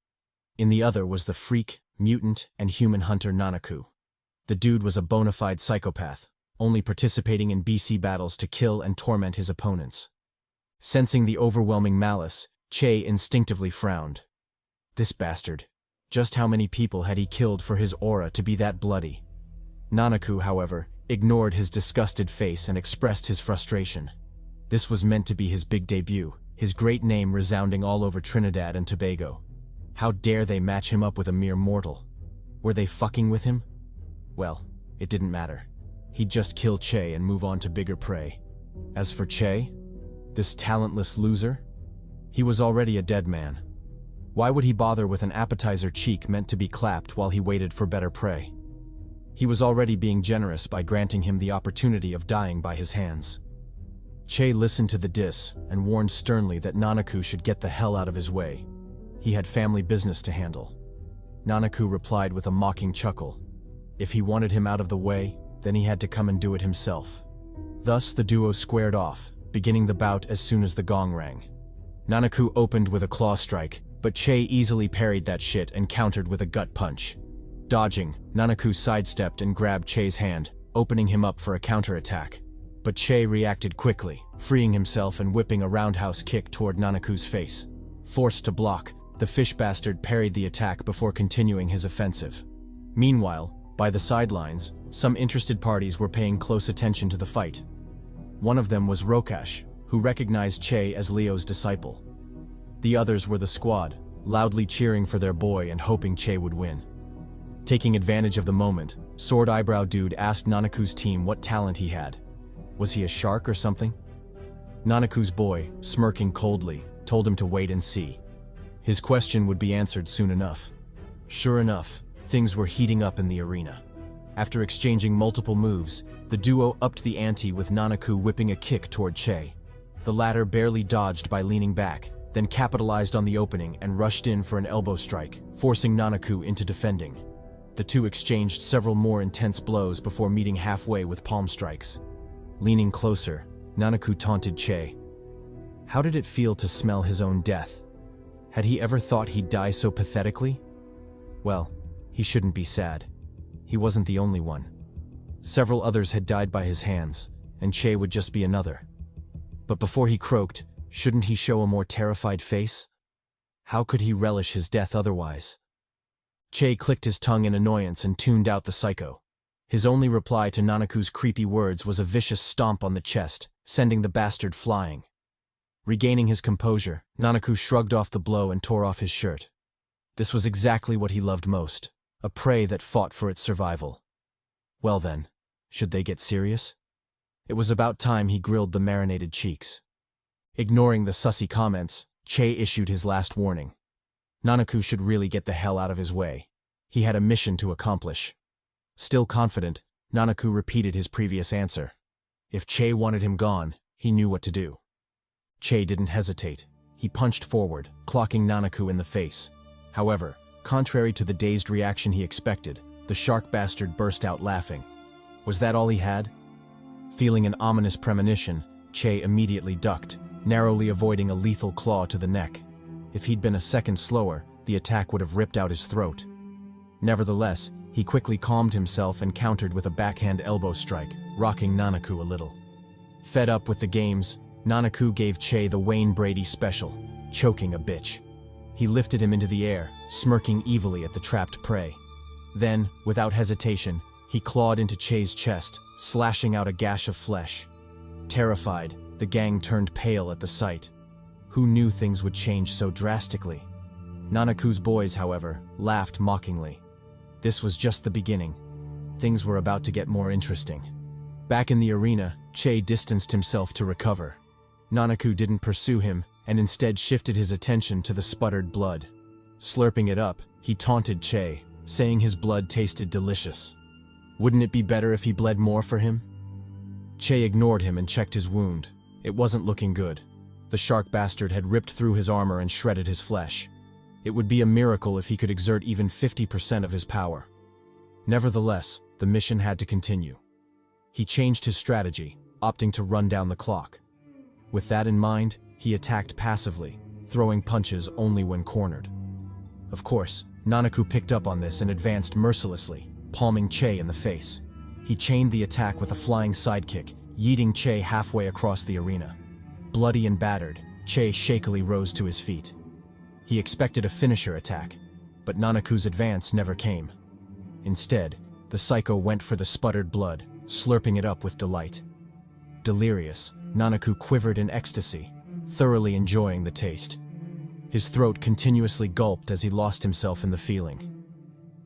In the other was the freak, mutant, and human hunter Nanaku. The dude was a bona fide psychopath, only participating in BC battles to kill and torment his opponents. Sensing the overwhelming malice, Che instinctively frowned. This bastard. Just how many people had he killed for his aura to be that bloody? Nanaku, however, ignored his disgusted face and expressed his frustration. This was meant to be his big debut, his great name resounding all over Trinidad and Tobago. How dare they match him up with a mere mortal? Were they fucking with him? Well, it didn't matter. He'd just kill Che and move on to bigger prey. As for Che, this talentless loser, he was already a dead man. Why would he bother with an appetizer cheek meant to be clapped while he waited for better prey? He was already being generous by granting him the opportunity of dying by his hands. Che listened to the diss and warned sternly that Nanaku should get the hell out of his way. He had family business to handle. Nanaku replied with a mocking chuckle. If he wanted him out of the way, then he had to come and do it himself. Thus the duo squared off, beginning the bout as soon as the gong rang. Nanaku opened with a claw strike, but Che easily parried that shit and countered with a gut punch. Dodging, Nanaku sidestepped and grabbed Che's hand, opening him up for a counterattack. But Che reacted quickly, freeing himself and whipping a roundhouse kick toward Nanaku's face. Forced to block, the fish bastard parried the attack before continuing his offensive. Meanwhile, by the sidelines, some interested parties were paying close attention to the fight. One of them was Rokash, who recognized Che as Leo's disciple. The others were the squad, loudly cheering for their boy and hoping Che would win. Taking advantage of the moment, Sword Eyebrow Dude asked Nanaku's team what talent he had. Was he a shark or something? Nanaku's boy, smirking coldly, told him to wait and see. His question would be answered soon enough. Sure enough, things were heating up in the arena. After exchanging multiple moves, the duo upped the ante with Nanaku whipping a kick toward Che. The latter barely dodged by leaning back, then capitalized on the opening and rushed in for an elbow strike, forcing Nanaku into defending. The two exchanged several more intense blows before meeting halfway with palm strikes. Leaning closer, Nanaku taunted Che. How did it feel to smell his own death? Had he ever thought he'd die so pathetically? Well, he shouldn't be sad. He wasn't the only one. Several others had died by his hands, and Che would just be another. But before he croaked, shouldn't he show a more terrified face? How could he relish his death otherwise? Che clicked his tongue in annoyance and tuned out the psycho. His only reply to Nanaku's creepy words was a vicious stomp on the chest, sending the bastard flying. Regaining his composure, Nanaku shrugged off the blow and tore off his shirt. This was exactly what he loved most, a prey that fought for its survival. Well then, should they get serious? It was about time he grilled the marinated cheeks. Ignoring the sussy comments, Che issued his last warning. Nanaku should really get the hell out of his way. He had a mission to accomplish. Still confident, Nanaku repeated his previous answer. If Che wanted him gone, he knew what to do. Che didn't hesitate. He punched forward, clocking Nanaku in the face. However, contrary to the dazed reaction he expected, the shark bastard burst out laughing. Was that all he had? Feeling an ominous premonition, Che immediately ducked, narrowly avoiding a lethal claw to the neck. If he'd been a second slower, the attack would have ripped out his throat. Nevertheless, he quickly calmed himself and countered with a backhand elbow strike, rocking Nanaku a little. Fed up with the games, Nanaku gave Che the Wayne Brady special, choking a bitch. He lifted him into the air, smirking evilly at the trapped prey. Then, without hesitation, he clawed into Che's chest, slashing out a gash of flesh. Terrified, the gang turned pale at the sight. Who knew things would change so drastically? Nanaku's boys, however, laughed mockingly. This was just the beginning. Things were about to get more interesting. Back in the arena, Che distanced himself to recover. Nanaku didn't pursue him, and instead shifted his attention to the sputtered blood. Slurping it up, he taunted Che, saying his blood tasted delicious. Wouldn't it be better if he bled more for him? Che ignored him and checked his wound. It wasn't looking good. The shark bastard had ripped through his armor and shredded his flesh. It would be a miracle if he could exert even 50% of his power. Nevertheless, the mission had to continue. He changed his strategy, opting to run down the clock. With that in mind, he attacked passively, throwing punches only when cornered. Of course, Nanaku picked up on this and advanced mercilessly, palming Che in the face. He chained the attack with a flying sidekick, yeeting Che halfway across the arena. Bloody and battered, Che shakily rose to his feet. He expected a finisher attack, but Nanaku's advance never came. Instead, the psycho went for the sputtered blood, slurping it up with delight. Delirious, Nanaku quivered in ecstasy, thoroughly enjoying the taste. His throat continuously gulped as he lost himself in the feeling.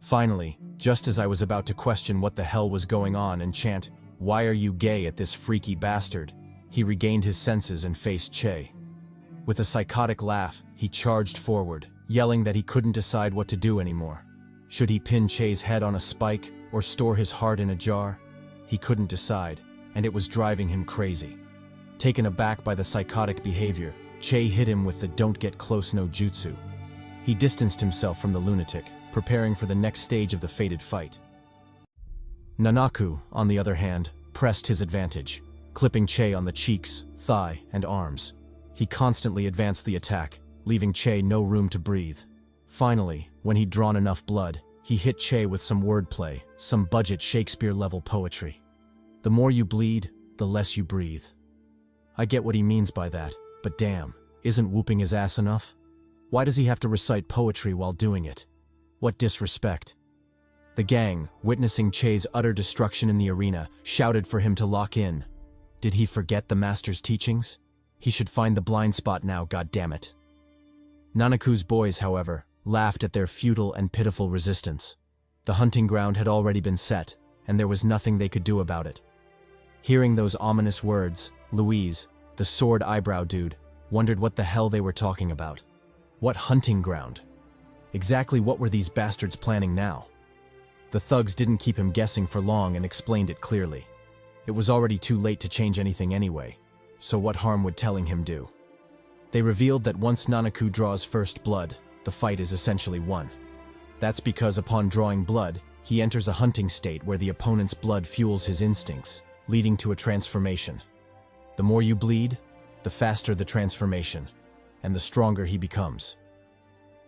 Finally, just as I was about to question what the hell was going on and chant, "Why are you gay at this freaky bastard?" he regained his senses and faced Che. With a psychotic laugh, he charged forward, yelling that he couldn't decide what to do anymore. Should he pin Che's head on a spike or store his heart in a jar? He couldn't decide, and it was driving him crazy. Taken aback by the psychotic behavior, Che hit him with the "don't get close no jutsu." He distanced himself from the lunatic, preparing for the next stage of the fated fight. Nanaku, on the other hand, pressed his advantage, clipping Che on the cheeks, thigh, and arms. He constantly advanced the attack, leaving Che no room to breathe. Finally, when he'd drawn enough blood, he hit Che with some wordplay, some budget Shakespeare-level poetry. The more you bleed, the less you breathe. I get what he means by that, but damn, isn't whooping his ass enough? Why does he have to recite poetry while doing it? What disrespect. The gang, witnessing Che's utter destruction in the arena, shouted for him to lock in. Did he forget the master's teachings? He should find the blind spot now, goddammit. Nanaku's boys, however, laughed at their futile and pitiful resistance. The hunting ground had already been set, and there was nothing they could do about it. Hearing those ominous words, Louise, the sword eyebrow dude, wondered what the hell they were talking about. What hunting ground? Exactly what were these bastards planning now? The thugs didn't keep him guessing for long and explained it clearly. It was already too late to change anything anyway, so what harm would telling him do? They revealed that once Nanaku draws first blood, the fight is essentially won. That's because upon drawing blood, he enters a hunting state where the opponent's blood fuels his instincts, leading to a transformation. The more you bleed, the faster the transformation, and the stronger he becomes.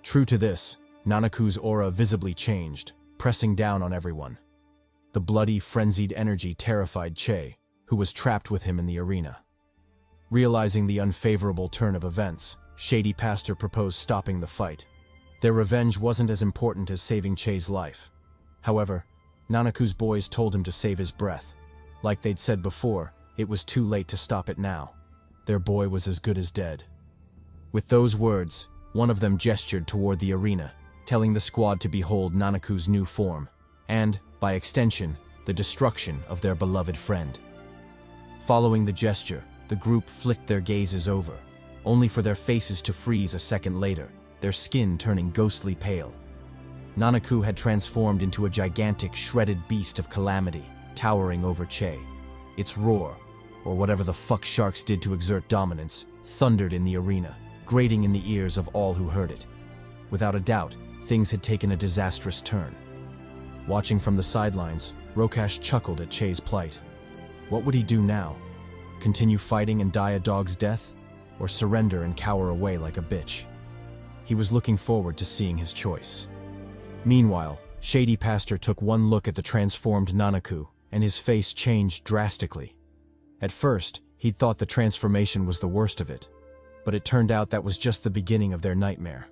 True to this, Nanaku's aura visibly changed, pressing down on everyone. The bloody, frenzied energy terrified Che, who was trapped with him in the arena. Realizing the unfavorable turn of events, Shady Pastor proposed stopping the fight. Their revenge wasn't as important as saving Che's life. However, Nanaku's boys told him to save his breath. Like they'd said before, it was too late to stop it now. Their boy was as good as dead. With those words, one of them gestured toward the arena, telling the squad to behold Nanaku's new form, and, by extension, the destruction of their beloved friend. Following the gesture, the group flicked their gazes over, only for their faces to freeze a second later, their skin turning ghostly pale. Nanaku had transformed into a gigantic, shredded beast of calamity, towering over Che. Its roar, or whatever the fuck sharks did to exert dominance, thundered in the arena, grating in the ears of all who heard it. Without a doubt, things had taken a disastrous turn. Watching from the sidelines, Rokash chuckled at Che's plight. What would he do now? Continue fighting and die a dog's death? Or surrender and cower away like a bitch? He was looking forward to seeing his choice. Meanwhile, Shady Pastor took one look at the transformed Nanaku, and his face changed drastically. At first, he'd thought the transformation was the worst of it, but it turned out that was just the beginning of their nightmare.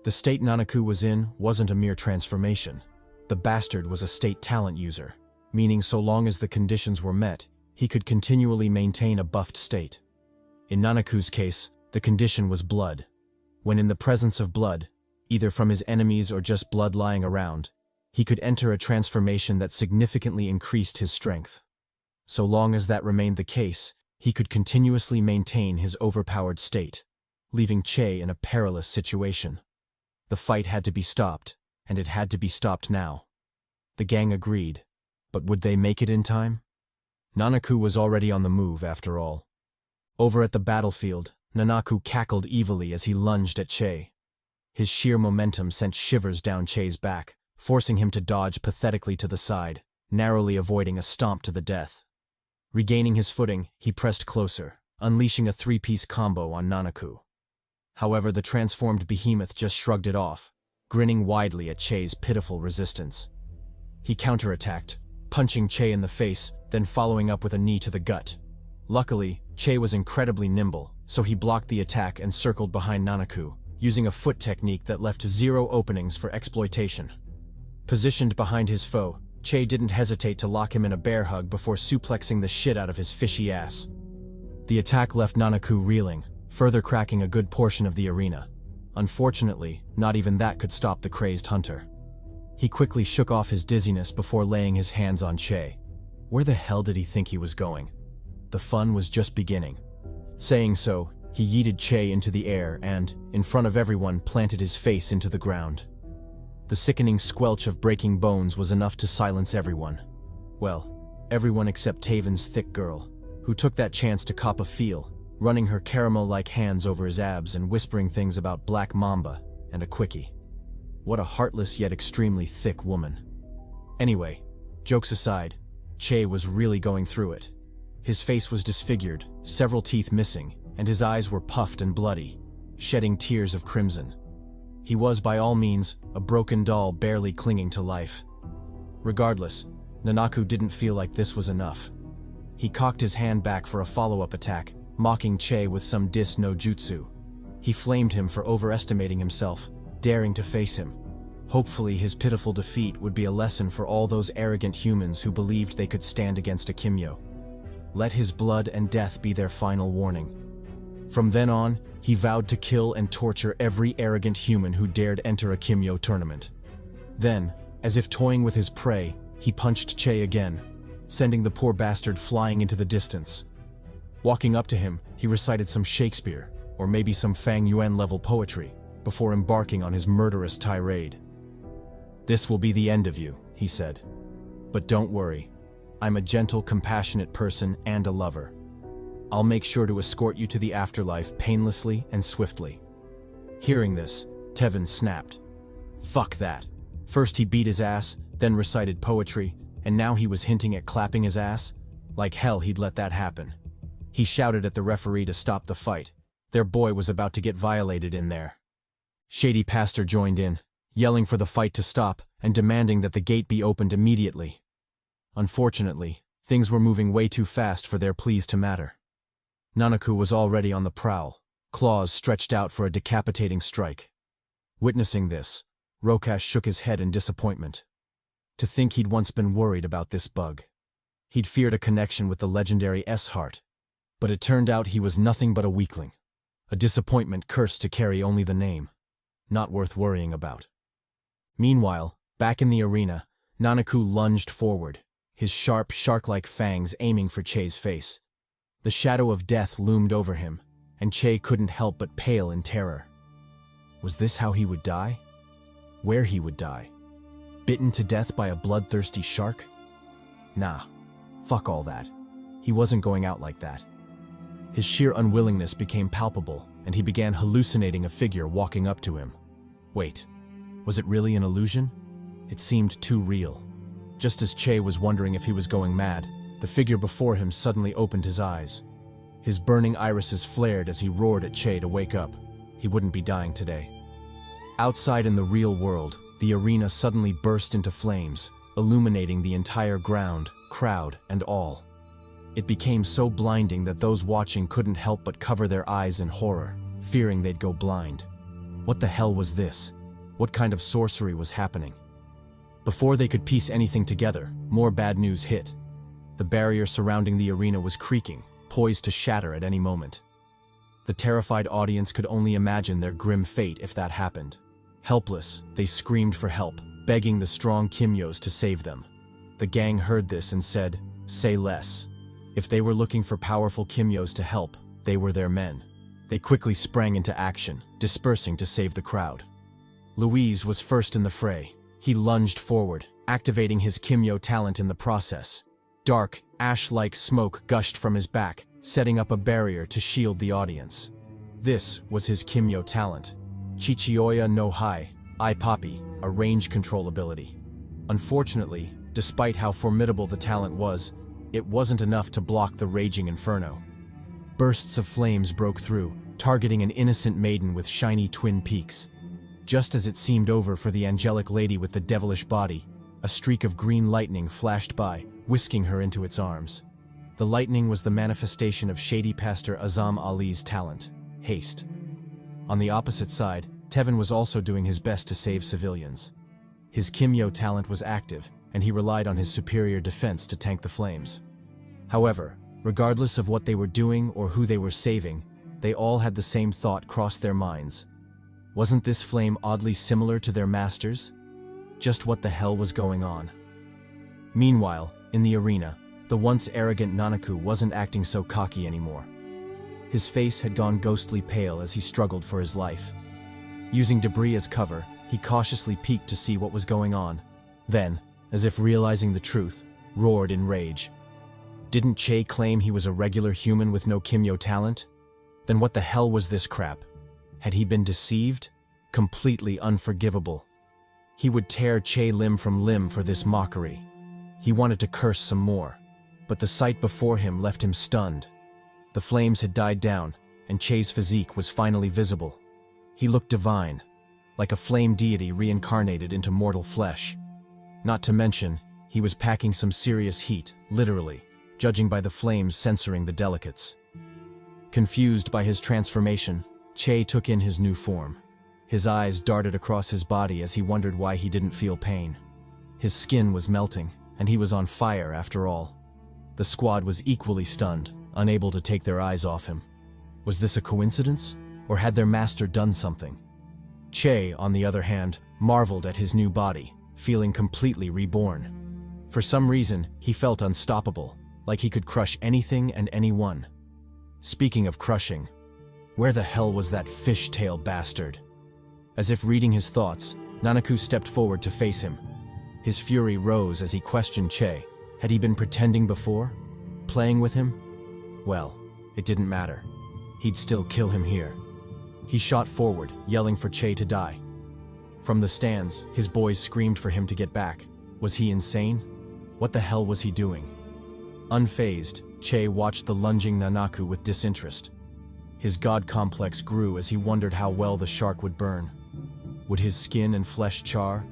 The state Nanaku was in wasn't a mere transformation. The bastard was a state talent user, meaning so long as the conditions were met, he could continually maintain a buffed state. In Nanaku's case, the condition was blood. When in the presence of blood, either from his enemies or just blood lying around, he could enter a transformation that significantly increased his strength. So long as that remained the case, he could continuously maintain his overpowered state, leaving Che in a perilous situation. The fight had to be stopped, and it had to be stopped now. The gang agreed, but would they make it in time? Nanaku was already on the move, after all. Over at the battlefield, Nanaku cackled evilly as he lunged at Che. His sheer momentum sent shivers down Che's back, forcing him to dodge pathetically to the side, narrowly avoiding a stomp to the death. Regaining his footing, he pressed closer, unleashing a three-piece combo on Nanaku. However, the transformed behemoth just shrugged it off, grinning widely at Che's pitiful resistance. He counterattacked, punching Che in the face, then following up with a knee to the gut. Luckily, Che was incredibly nimble, so he blocked the attack and circled behind Nanaku, using a foot technique that left zero openings for exploitation. Positioned behind his foe, Che didn't hesitate to lock him in a bear hug before suplexing the shit out of his fishy ass. The attack left Nanaku reeling, further cracking a good portion of the arena. Unfortunately, not even that could stop the crazed hunter. He quickly shook off his dizziness before laying his hands on Che. Where the hell did he think he was going? The fun was just beginning. Saying so, he yeeted Che into the air and, in front of everyone, planted his face into the ground. The sickening squelch of breaking bones was enough to silence everyone. Well, everyone except Taven's thick girl, who took that chance to cop a feel, running her caramel-like hands over his abs and whispering things about Black Mamba and a quickie. What a heartless yet extremely thick woman. Anyway, jokes aside, Che was really going through it. His face was disfigured, several teeth missing, and his eyes were puffed and bloody, shedding tears of crimson. He was, by all means, a broken doll barely clinging to life. Regardless, Nanaku didn't feel like this was enough. He cocked his hand back for a follow-up attack, mocking Che with some dis no jutsu. He flamed him for overestimating himself, daring to face him. Hopefully his pitiful defeat would be a lesson for all those arrogant humans who believed they could stand against a Kimyo. Let his blood and death be their final warning. From then on, he vowed to kill and torture every arrogant human who dared enter a Kimyo tournament. Then, As if toying with his prey, he punched Che again, sending the poor bastard flying into the distance. Walking up to him, he recited some Shakespeare, or maybe some Fang Yuan-level poetry, before embarking on his murderous tirade. "This will be the end of you," he said. "But don't worry. I'm a gentle, compassionate person and a lover. I'll make sure to escort you to the afterlife painlessly and swiftly." Hearing this, Tevin snapped. Fuck that. First he beat his ass, then recited poetry, and now he was hinting at clapping his ass? Like hell he'd let that happen. He shouted at the referee to stop the fight. Their boy was about to get violated in there. Shady Pastor joined in, yelling for the fight to stop and demanding that the gate be opened immediately. Unfortunately, things were moving way too fast for their pleas to matter. Nanaku was already on the prowl, claws stretched out for a decapitating strike. Witnessing this, Rokash shook his head in disappointment. To think he'd once been worried about this bug. He'd feared a connection with the legendary S-Heart. But it turned out he was nothing but a weakling. A disappointment cursed to carry only the name. Not worth worrying about. Meanwhile, back in the arena, Nanaku lunged forward, his sharp, shark-like fangs aiming for Che's face. The shadow of death loomed over him, and Che couldn't help but pale in terror. Was this how he would die? Where he would die? Bitten to death by a bloodthirsty shark? Nah, fuck all that. He wasn't going out like that. His sheer unwillingness became palpable, and he began hallucinating a figure walking up to him. Wait, was it really an illusion? It seemed too real. Just as Che was wondering if he was going mad, the figure before him suddenly opened his eyes. His burning irises flared as he roared at Che to wake up. He wouldn't be dying today. Outside in the real world, the arena suddenly burst into flames, illuminating the entire ground, crowd, and all. It became so blinding that those watching couldn't help but cover their eyes in horror, fearing they'd go blind. What the hell was this? What kind of sorcery was happening? Before they could piece anything together, more bad news hit. The barrier surrounding the arena was creaking, poised to shatter at any moment. The terrified audience could only imagine their grim fate if that happened. Helpless, they screamed for help, begging the strong Kimyos to save them. The gang heard this and said, "Say less." If they were looking for powerful Kimyos to help, they were their men. They quickly sprang into action, dispersing to save the crowd. Louise was first in the fray. He lunged forward, activating his Kimyo talent in the process. Dark, ash-like smoke gushed from his back, setting up a barrier to shield the audience. This was his Kimyo talent. Chichioya no Hai, I Poppy, a range control ability. Unfortunately, despite how formidable the talent was, it wasn't enough to block the raging inferno. Bursts of flames broke through, targeting an innocent maiden with shiny twin peaks. Just as it seemed over for the angelic lady with the devilish body, a streak of green lightning flashed by, whisking her into its arms. The lightning was the manifestation of Shady Pastor Azam Ali's talent, haste. On the opposite side, Tevin was also doing his best to save civilians. His Kimyo talent was active, and he relied on his superior defense to tank the flames. However, regardless of what they were doing or who they were saving, they all had the same thought cross their minds. Wasn't this flame oddly similar to their masters? Just what the hell was going on? Meanwhile, in the arena, the once arrogant Nanaku wasn't acting so cocky anymore. His face had gone ghostly pale as he struggled for his life. Using debris as cover, he cautiously peeked to see what was going on. Then, as if realizing the truth, roared in rage. Didn't Che claim he was a regular human with no Kimyo talent? Then what the hell was this crap? Had he been deceived? Completely unforgivable. He would tear Che limb from limb for this mockery. He wanted to curse some more, but the sight before him left him stunned. The flames had died down, and Che's physique was finally visible. He looked divine, like a flame deity reincarnated into mortal flesh. Not to mention, he was packing some serious heat, literally, judging by the flames censoring the delicates. Confused by his transformation, Che took in his new form. His eyes darted across his body as he wondered why he didn't feel pain. His skin was melting, and he was on fire after all. The squad was equally stunned, unable to take their eyes off him. Was this a coincidence, or had their master done something? Che, on the other hand, marveled at his new body, feeling completely reborn. For some reason, he felt unstoppable, like he could crush anything and anyone. Speaking of crushing, where the hell was that fishtail bastard? As if reading his thoughts, Nanaku stepped forward to face him. His fury rose as he questioned Che. Had he been pretending before? Playing with him? Well, it didn't matter. He'd still kill him here. He shot forward, yelling for Che to die. From the stands, his boys screamed for him to get back. Was he insane? What the hell was he doing? Unfazed, Che watched the lunging Nanaku with disinterest. His god complex grew as he wondered how well the shark would burn. Would his skin and flesh char?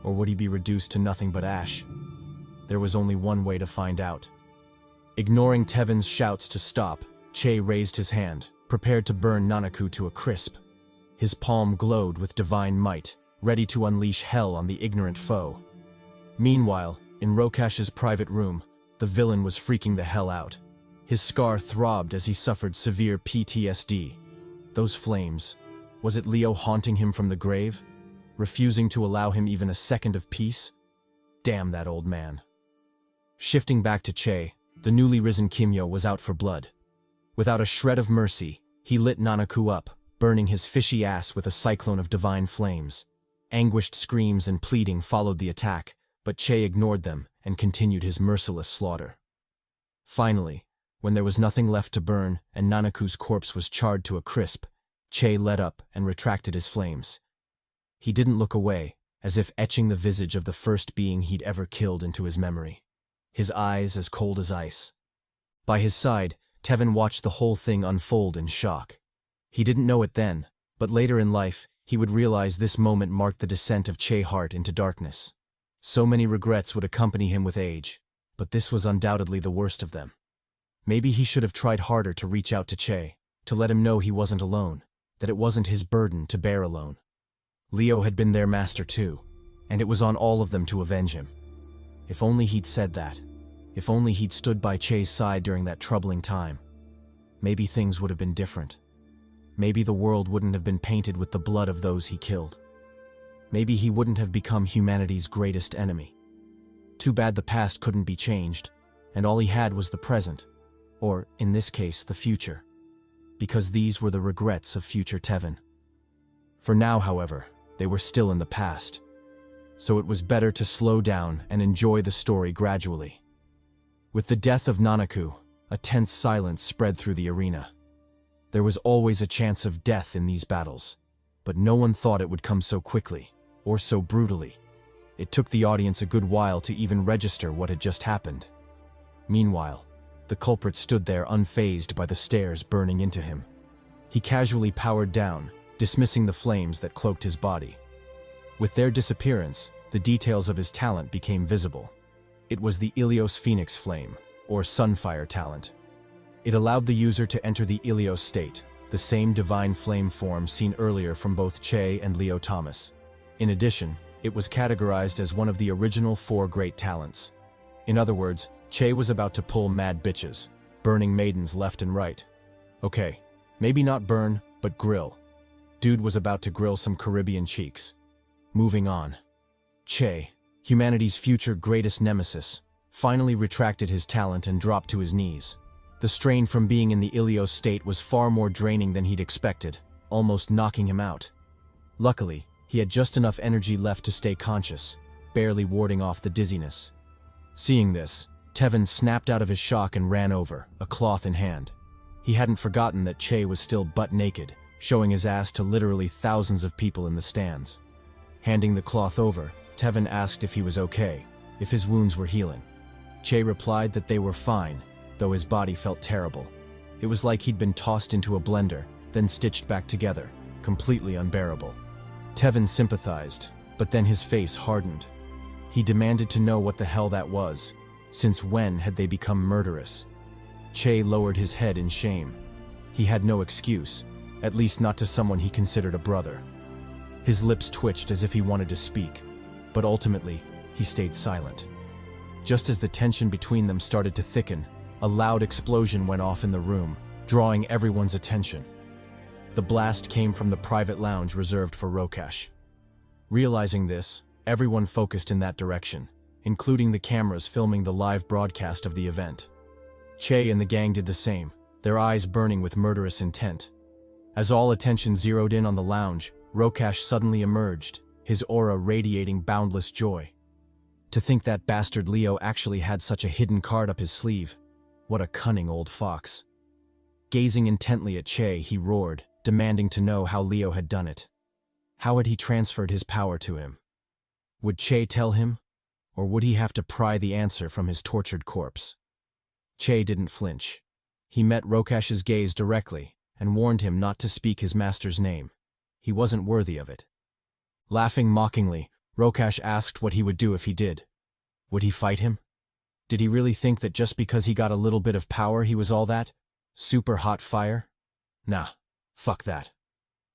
Or would he be reduced to nothing but ash? There was only one way to find out. Ignoring Tevin's shouts to stop, Che raised his hand, prepared to burn Nanaku to a crisp. His palm glowed with divine might, ready to unleash hell on the ignorant foe. Meanwhile, in Rokash's private room, the villain was freaking the hell out. His scar throbbed as he suffered severe PTSD. Those flames. Was it Leo haunting him from the grave? Refusing to allow him even a second of peace? Damn that old man. Shifting back to Che, the newly risen Kimyo was out for blood. Without a shred of mercy, he lit Nanaku up, burning his fishy ass with a cyclone of divine flames. Anguished screams and pleading followed the attack, but Che ignored them and continued his merciless slaughter. Finally, when there was nothing left to burn and Nanaku's corpse was charred to a crisp, Che let up and retracted his flames. He didn't look away, as if etching the visage of the first being he'd ever killed into his memory. His eyes as cold as ice. By his side, Tevin watched the whole thing unfold in shock. He didn't know it then, but later in life, he would realize this moment marked the descent of Che Hart into darkness. So many regrets would accompany him with age, but this was undoubtedly the worst of them. Maybe he should have tried harder to reach out to Che, to let him know he wasn't alone, that it wasn't his burden to bear alone. Leo had been their master too, and it was on all of them to avenge him. If only he'd said that. If only he'd stood by Che's side during that troubling time. Maybe things would have been different. Maybe the world wouldn't have been painted with the blood of those he killed. Maybe he wouldn't have become humanity's greatest enemy. Too bad the past couldn't be changed, and all he had was the present, or, in this case, the future. Because these were the regrets of future Tevin. For now, however, they were still in the past. So it was better to slow down and enjoy the story gradually. With the death of Nanaku, a tense silence spread through the arena. There was always a chance of death in these battles, but no one thought it would come so quickly, or so brutally. It took the audience a good while to even register what had just happened. Meanwhile, the culprit stood there unfazed by the stares burning into him. He casually powered down, dismissing the flames that cloaked his body. With their disappearance, the details of his talent became visible. It was the Ilios Phoenix Flame, or Sunfire talent. It allowed the user to enter the Ilios state, the same divine flame form seen earlier from both Che and Leo Thomas. In addition, it was categorized as one of the original 4 great talents. In other words, Che was about to pull mad bitches, burning maidens left and right. Okay, maybe not burn, but grill. Dude was about to grill some Caribbean cheeks. Moving on. Che, humanity's future greatest nemesis, finally retracted his talent and dropped to his knees. The strain from being in the Ilios state was far more draining than he'd expected, almost knocking him out. Luckily, he had just enough energy left to stay conscious, barely warding off the dizziness. Seeing this, Tevin snapped out of his shock and ran over, a cloth in hand. He hadn't forgotten that Che was still butt naked, showing his ass to literally thousands of people in the stands. Handing the cloth over, Tevin asked if he was okay, if his wounds were healing. Che replied that they were fine, though his body felt terrible. It was like he'd been tossed into a blender, then stitched back together, completely unbearable. Tevin sympathized, but then his face hardened. He demanded to know what the hell that was. Since when had they become murderous? Che lowered his head in shame. He had no excuse, at least not to someone he considered a brother. His lips twitched as if he wanted to speak, but ultimately, he stayed silent. Just as the tension between them started to thicken, a loud explosion went off in the room, drawing everyone's attention. The blast came from the private lounge reserved for Rokash. Realizing this, Everyone focused in that direction, including the cameras filming the live broadcast of the event. Che and the gang did the same, their eyes burning with murderous intent. As all attention zeroed in on the lounge, Rokash suddenly emerged, his aura radiating boundless joy. To think that bastard Leo actually had such a hidden card up his sleeve. What a cunning old fox. Gazing intently at Che, he roared, demanding to know how Leo had done it. How had he transferred his power to him? Would Che tell him, or would he have to pry the answer from his tortured corpse? Che didn't flinch. He met Rokash's gaze directly and warned him not to speak his master's name. He wasn't worthy of it. Laughing mockingly, Rokash asked what he would do if he did. Would he fight him? Did he really think that just because he got a little bit of power he was all that? Super hot fire? Nah, fuck that.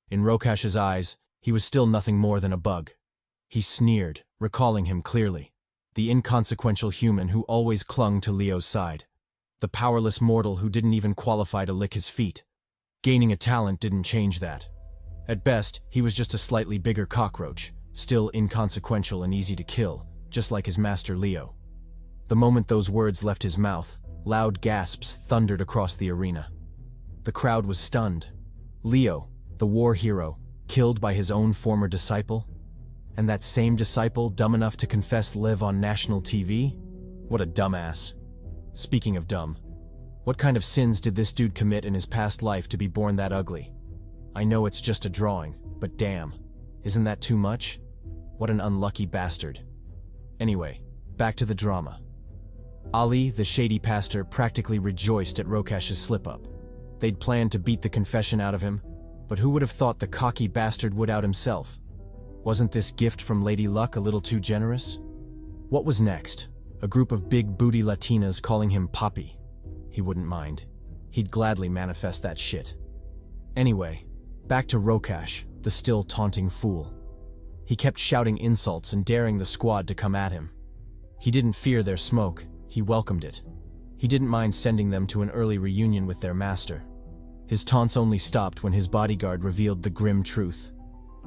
In Rokash's eyes, he was still nothing more than a bug. He sneered, recalling him clearly. The inconsequential human who always clung to Leo's side. The powerless mortal who didn't even qualify to lick his feet. Gaining a talent didn't change that. At best, he was just a slightly bigger cockroach, still inconsequential and easy to kill, just like his master Leo. The moment those words left his mouth, loud gasps thundered across the arena. The crowd was stunned. Leo, the war hero, killed by his own former disciple? And that same disciple dumb enough to confess live on national TV? What a dumbass. Speaking of dumb, what kind of sins did this dude commit in his past life to be born that ugly? I know it's just a drawing, but damn, isn't that too much? What an unlucky bastard. Anyway, back to the drama. Ali, the shady pastor, practically rejoiced at Rokash's slip-up. They'd planned to beat the confession out of him, but who would have thought the cocky bastard would out himself? Wasn't this gift from Lady Luck a little too generous? What was next? A group of big booty Latinas calling him Papi. He wouldn't mind. He'd gladly manifest that shit. Anyway, back to Rokash, the still taunting fool. He kept shouting insults and daring the squad to come at him. He didn't fear their smoke, he welcomed it. He didn't mind sending them to an early reunion with their master. His taunts only stopped when his bodyguard revealed the grim truth.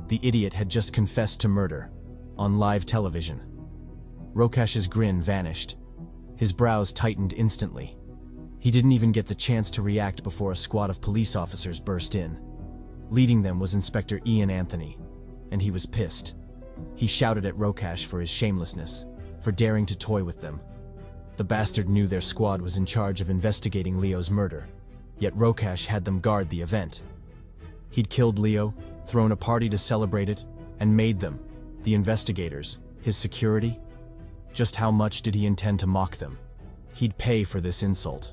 The idiot had just confessed to murder, on live television. Rokash's grin vanished. His brows tightened instantly. He didn't even get the chance to react before a squad of police officers burst in. Leading them was Inspector Ian Anthony, and he was pissed. He shouted at Rokash for his shamelessness, for daring to toy with them. The bastard knew their squad was in charge of investigating Leo's murder, yet Rokash had them guard the event. He'd killed Leo, thrown a party to celebrate it, and made them, the investigators, his security. Just how much did he intend to mock them? He'd pay for this insult.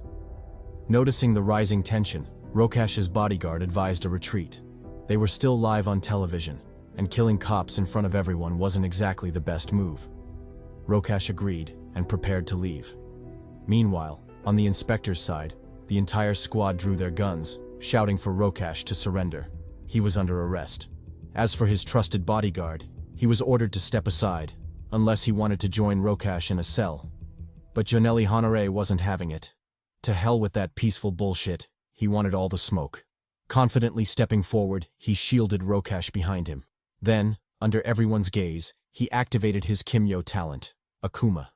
Noticing the rising tension, Rokash's bodyguard advised a retreat. They were still live on television, and killing cops in front of everyone wasn't exactly the best move. Rokash agreed and prepared to leave. Meanwhile, on the inspector's side, the entire squad drew their guns, shouting for Rokash to surrender. He was under arrest. As for his trusted bodyguard, he was ordered to step aside, unless he wanted to join Rokash in a cell. But Janelli Honore wasn't having it. To hell with that peaceful bullshit, he wanted all the smoke. Confidently stepping forward, he shielded Rokash behind him. Then, under everyone's gaze, he activated his Kimyo talent, Akuma.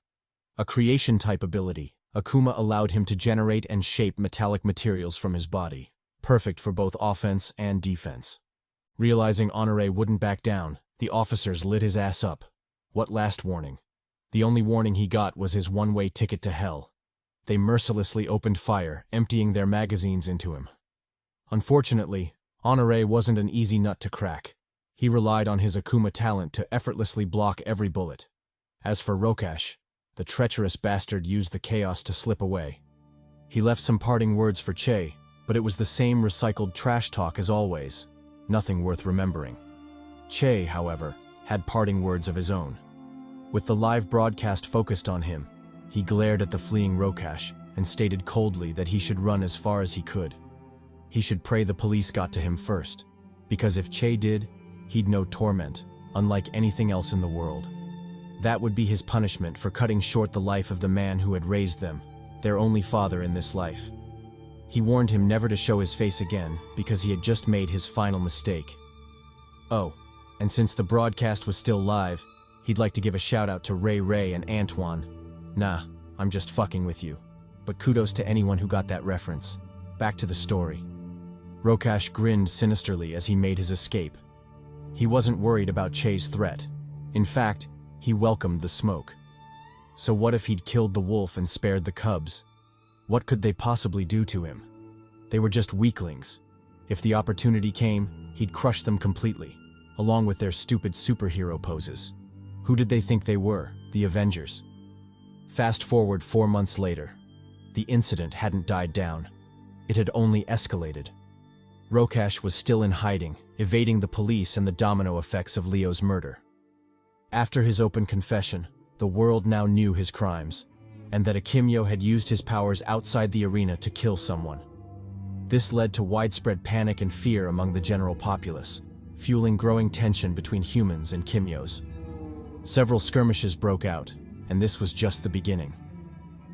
A creation-type ability, Akuma allowed him to generate and shape metallic materials from his body, perfect for both offense and defense. Realizing Honore wouldn't back down, the officers lit his ass up. What last warning? The only warning he got was his one-way ticket to hell. They mercilessly opened fire, emptying their magazines into him. Unfortunately, Honore wasn't an easy nut to crack. He relied on his Akuma talent to effortlessly block every bullet. As for Rokash, the treacherous bastard used the chaos to slip away. He left some parting words for Che, but it was the same recycled trash talk as always. Nothing worth remembering. Che, however, had parting words of his own. With the live broadcast focused on him, he glared at the fleeing Rokash and stated coldly that he should run as far as he could. He should pray the police got to him first, because if Che did, he'd know torment, unlike anything else in the world. That would be his punishment for cutting short the life of the man who had raised them, their only father in this life. He warned him never to show his face again because he had just made his final mistake. Oh, and since the broadcast was still live, He'd like to give a shout out to Ray and Antoine. Nah, I'm just fucking with you. But kudos to anyone who got that reference. Back to the story. Rokash grinned sinisterly as he made his escape. He wasn't worried about Che's threat. In fact, he welcomed the smoke. So what if he'd killed the wolf and spared the cubs? What could they possibly do to him? They were just weaklings. If the opportunity came, he'd crush them completely, along with their stupid superhero poses. Who did they think they were? The Avengers. Fast forward 4 months later. The incident hadn't died down. It had only escalated. Rokash was still in hiding, evading the police and the domino effects of Leo's murder. After his open confession, the world now knew his crimes, and that a Kimyo had used his powers outside the arena to kill someone. This led to widespread panic and fear among the general populace, fueling growing tension between humans and Kimyos. Several skirmishes broke out, and this was just the beginning.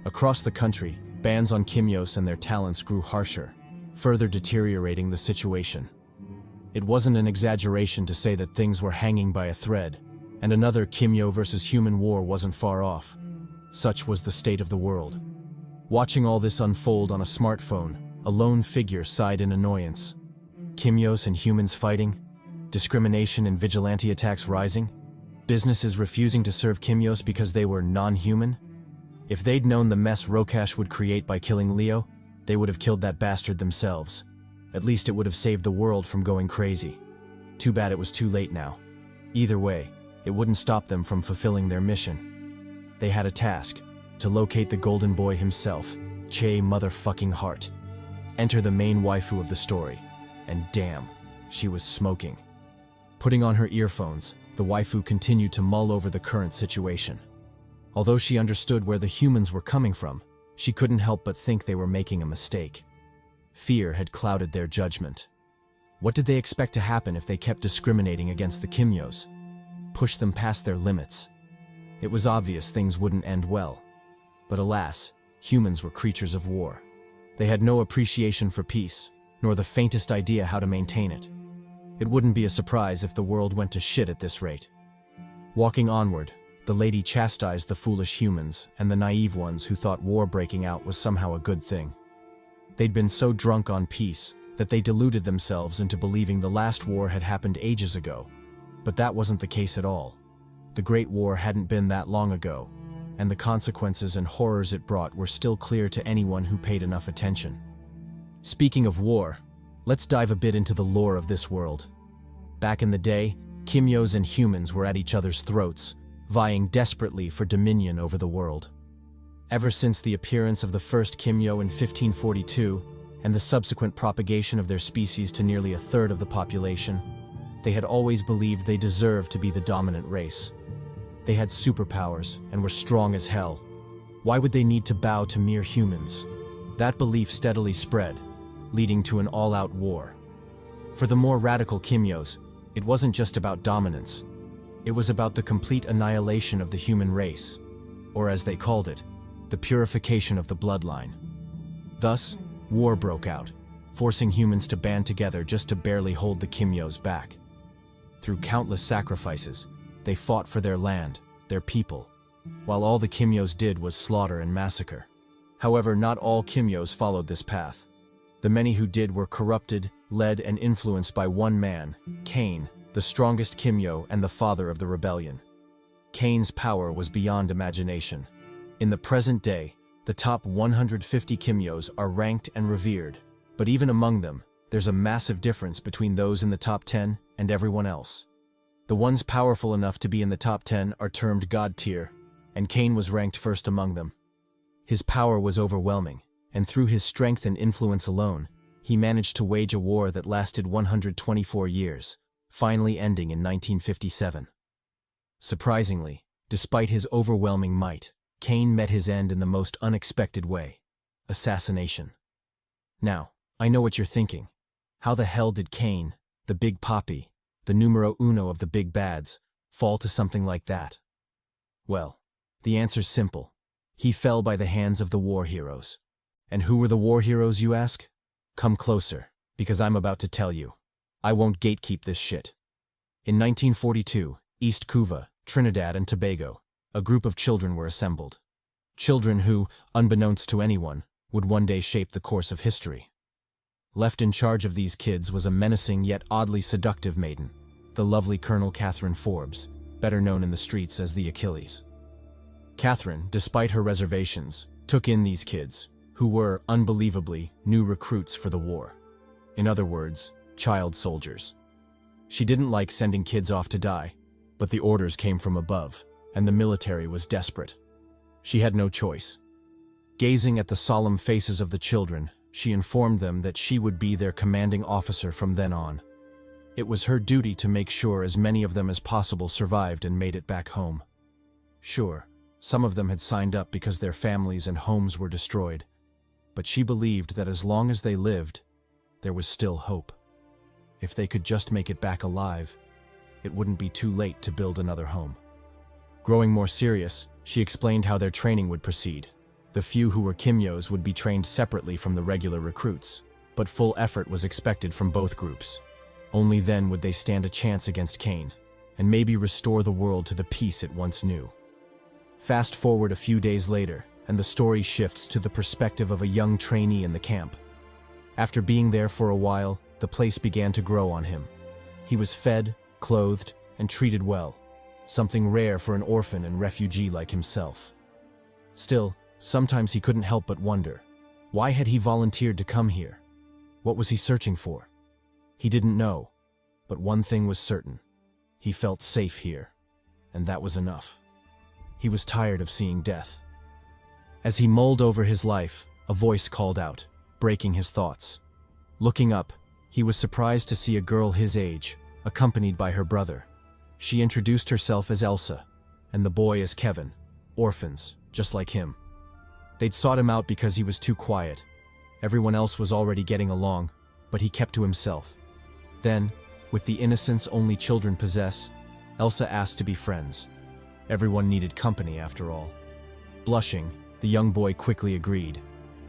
Across the country, bans on Kimyos and their talents grew harsher, further deteriorating the situation. It wasn't an exaggeration to say that things were hanging by a thread, and another Kimyo versus human war wasn't far off. Such was the state of the world. Watching all this unfold on a smartphone, a lone figure sighed in annoyance. Kimyos and humans fighting? Discrimination and vigilante attacks rising? Businesses refusing to serve Kimyos because they were non-human? If they'd known the mess Rokash would create by killing Leo, they would have killed that bastard themselves. At least it would have saved the world from going crazy. Too bad it was too late now. Either way, it wouldn't stop them from fulfilling their mission. They had a task, to locate the golden boy himself, Che motherfucking Hart. Enter the main waifu of the story, and damn, she was smoking. Putting on her earphones, the waifu continued to mull over the current situation. Although she understood where the humans were coming from, she couldn't help but think they were making a mistake. Fear had clouded their judgment. What did they expect to happen if they kept discriminating against the Kimyos? Push them past their limits? It was obvious things wouldn't end well. But alas, humans were creatures of war. They had no appreciation for peace, nor the faintest idea how to maintain it. It wouldn't be a surprise if the world went to shit at this rate. Walking onward, the lady chastised the foolish humans and the naive ones who thought war breaking out was somehow a good thing. They'd been so drunk on peace that they deluded themselves into believing the last war had happened ages ago. But that wasn't the case at all. The Great War hadn't been that long ago, and the consequences and horrors it brought were still clear to anyone who paid enough attention. Speaking of war, let's dive a bit into the lore of this world. Back in the day, Kimyos and humans were at each other's throats, vying desperately for dominion over the world. Ever since the appearance of the first Kimyo in 1542, and the subsequent propagation of their species to nearly a third of the population, they had always believed they deserved to be the dominant race. They had superpowers and were strong as hell. Why would they need to bow to mere humans? That belief steadily spread, leading to an all-out war. For the more radical Kimyos, it wasn't just about dominance. It was about the complete annihilation of the human race, or as they called it, the purification of the bloodline. Thus, war broke out, forcing humans to band together just to barely hold the Kimyos back. Through countless sacrifices, they fought for their land, their people, while all the Kimyos did was slaughter and massacre. However, not all Kimyos followed this path. The many who did were corrupted, led, and influenced by one man, Cain, the strongest Kimyo and the father of the rebellion. Cain's power was beyond imagination. In the present day, the top 150 Kimyos are ranked and revered, but even among them, there's a massive difference between those in the top 10 and everyone else. The ones powerful enough to be in the top 10 are termed God tier, and Cain was ranked first among them. His power was overwhelming, and through his strength and influence alone, he managed to wage a war that lasted 124 years, finally ending in 1957. Surprisingly, despite his overwhelming might, Cain met his end in the most unexpected way: assassination. Now, I know what you're thinking. How the hell did Cain, the Big Papi, the numero uno of the big bads, fall to something like that? Well, the answer's simple. He fell by the hands of the war heroes. And who were the war heroes, you ask? Come closer, because I'm about to tell you. I won't gatekeep this shit. In 1942, East Kuva, Trinidad and Tobago, a group of children were assembled. Children who, unbeknownst to anyone, would one day shape the course of history. Left in charge of these kids was a menacing yet oddly seductive maiden, the lovely Colonel Catherine Forbes, better known in the streets as the Achilles. Catherine, despite her reservations, took in these kids, who were, unbelievably, new recruits for the war. In other words, child soldiers. She didn't like sending kids off to die, but the orders came from above, and the military was desperate. She had no choice. Gazing at the solemn faces of the children, she informed them that she would be their commanding officer from then on. It was her duty to make sure as many of them as possible survived and made it back home. Sure, some of them had signed up because their families and homes were destroyed, but she believed that as long as they lived, there was still hope. If they could just make it back alive, it wouldn't be too late to build another home. Growing more serious, she explained how their training would proceed. The few who were Kimyos would be trained separately from the regular recruits, but full effort was expected from both groups. Only then would they stand a chance against Cain, and maybe restore the world to the peace it once knew. Fast forward a few days later, and the story shifts to the perspective of a young trainee in the camp. After being there for a while, the place began to grow on him. He was fed, clothed, and treated well, something rare for an orphan and refugee like himself. Still, sometimes he couldn't help but wonder, why had he volunteered to come here? What was he searching for? He didn't know, but one thing was certain. He felt safe here, and that was enough. He was tired of seeing death. As he mulled over his life, a voice called out, breaking his thoughts. Looking up, he was surprised to see a girl his age, accompanied by her brother. She introduced herself as Elsa, and the boy as Kevin, orphans, just like him. They'd sought him out because he was too quiet. Everyone else was already getting along, but he kept to himself. Then, with the innocence only children possess, Elsa asked to be friends. Everyone needed company, after all. Blushing, the young boy quickly agreed,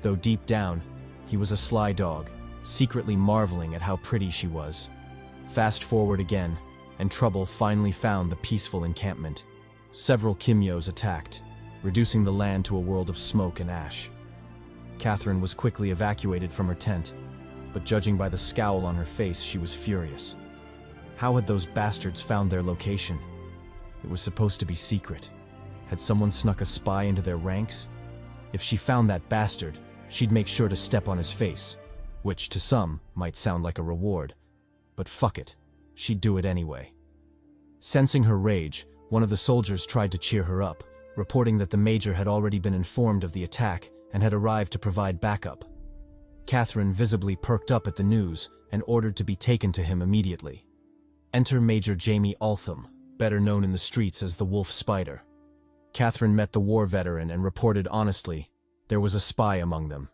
though deep down, he was a sly dog, secretly marveling at how pretty she was. Fast forward again, and trouble finally found the peaceful encampment. Several Kimyos attacked, reducing the land to a world of smoke and ash. Catherine was quickly evacuated from her tent, but judging by the scowl on her face, she was furious. How had those bastards found their location? It was supposed to be secret. Had someone snuck a spy into their ranks? If she found that bastard, she'd make sure to step on his face, which to some might sound like a reward. But fuck it, she'd do it anyway. Sensing her rage, one of the soldiers tried to cheer her up, reporting that the major had already been informed of the attack and had arrived to provide backup. Catherine visibly perked up at the news and ordered to be taken to him immediately. Enter Major Jamie Altham, better known in the streets as the Wolf Spider. Catherine met the war veteran and reported honestly, there was a spy among them.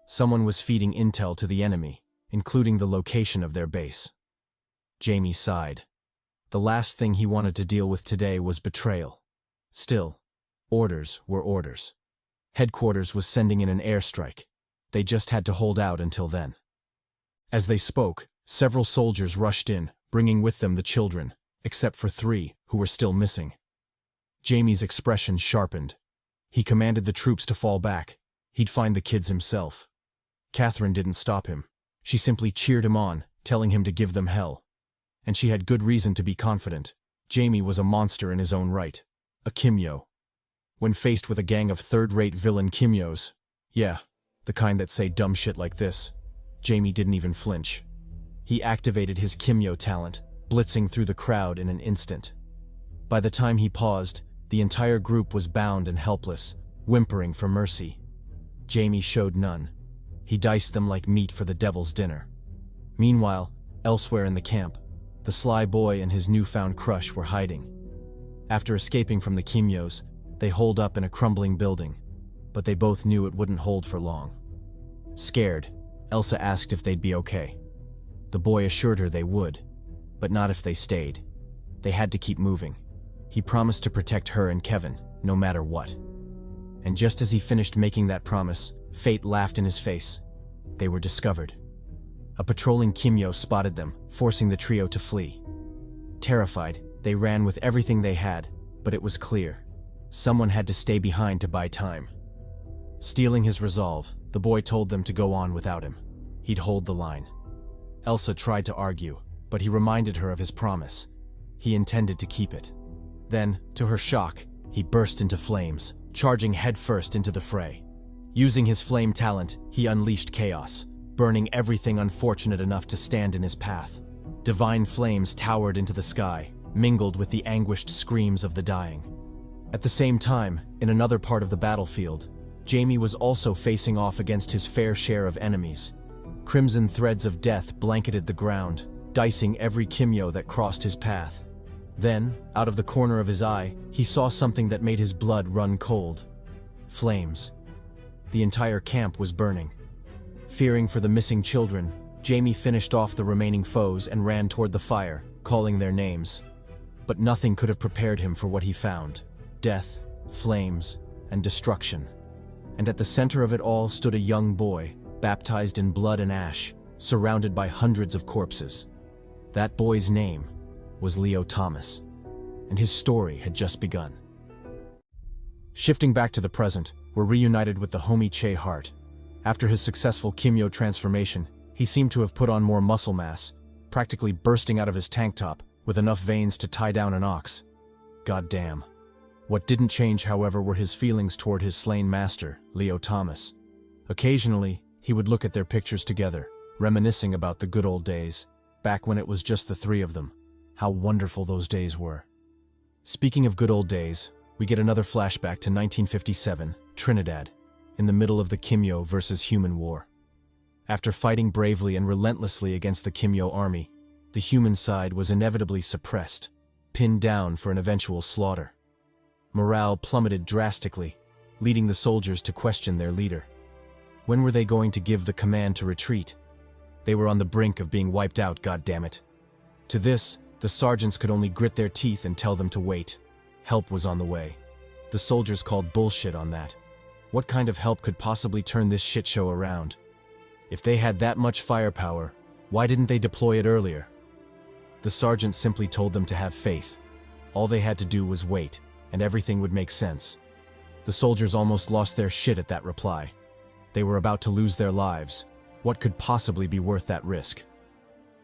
Someone was feeding intel to the enemy, including the location of their base. Jamie sighed. The last thing he wanted to deal with today was betrayal. Still, orders were orders. Headquarters was sending in an airstrike. They just had to hold out until then. As they spoke, several soldiers rushed in, bringing with them the children, except for 3, who were still missing. Jamie's expression sharpened. He commanded the troops to fall back. He'd find the kids himself. Catherine didn't stop him. She simply cheered him on, telling him to give them hell. And she had good reason to be confident. Jamie was a monster in his own right. A Kimyo. When faced with a gang of third-rate villain Kimyos, yeah, the kind that say dumb shit like this, Jamie didn't even flinch. He activated his Kimyo talent, blitzing through the crowd in an instant. By the time he paused, the entire group was bound and helpless, whimpering for mercy. Jamie showed none. He diced them like meat for the devil's dinner. Meanwhile, elsewhere in the camp, the sly boy and his newfound crush were hiding. After escaping from the Kimyos, they holed up in a crumbling building, but they both knew it wouldn't hold for long. Scared, Elsa asked if they'd be okay. The boy assured her they would, but not if they stayed. They had to keep moving. He promised to protect her and Kevin, no matter what. And just as he finished making that promise, fate laughed in his face. They were discovered. A patrolling Kimyo spotted them, forcing the trio to flee. Terrified, they ran with everything they had, But it was clear. Someone had to stay behind to buy time. Stealing his resolve, the boy told them to go on without him. He'd hold the line. Elsa tried to argue, but he reminded her of his promise. He intended to keep it. Then, to her shock, he burst into flames, charging headfirst into the fray. Using his flame talent, he unleashed chaos, burning everything unfortunate enough to stand in his path. Divine flames towered into the sky, mingled with the anguished screams of the dying. At the same time, in another part of the battlefield, Jamie was also facing off against his fair share of enemies. Crimson threads of death blanketed the ground, dicing every Kimyo that crossed his path. Then, out of the corner of his eye, he saw something that made his blood run cold. Flames. The entire camp was burning. Fearing for the missing children, Jamie finished off the remaining foes and ran toward the fire, calling their names. But nothing could have prepared him for what he found: death, flames, and destruction. And at the center of it all stood a young boy, baptized in blood and ash, surrounded by hundreds of corpses. That boy's name was Leo Thomas, and his story had just begun. Shifting back to the present, we're reunited with the homie Che Hart. After his successful Kimyo transformation, he seemed to have put on more muscle mass, practically bursting out of his tank top, with enough veins to tie down an ox. Goddamn. What didn't change, however, were his feelings toward his slain master, Leo Thomas. Occasionally, he would look at their pictures together, reminiscing about the good old days, back when it was just the three of them. How wonderful those days were. Speaking of good old days, we get another flashback to 1957, Trinidad, in the middle of the Kimyo versus human war. After fighting bravely and relentlessly against the Kimyo army, the human side was inevitably suppressed, pinned down for an eventual slaughter. Morale plummeted drastically, leading the soldiers to question their leader. When were they going to give the command to retreat? They were on the brink of being wiped out, goddammit. To this, the sergeants could only grit their teeth and tell them to wait. Help was on the way. The soldiers called bullshit on that. What kind of help could possibly turn this shitshow around? If they had that much firepower, why didn't they deploy it earlier? The sergeant simply told them to have faith. All they had to do was wait, and everything would make sense. The soldiers almost lost their shit at that reply. They were about to lose their lives. What could possibly be worth that risk?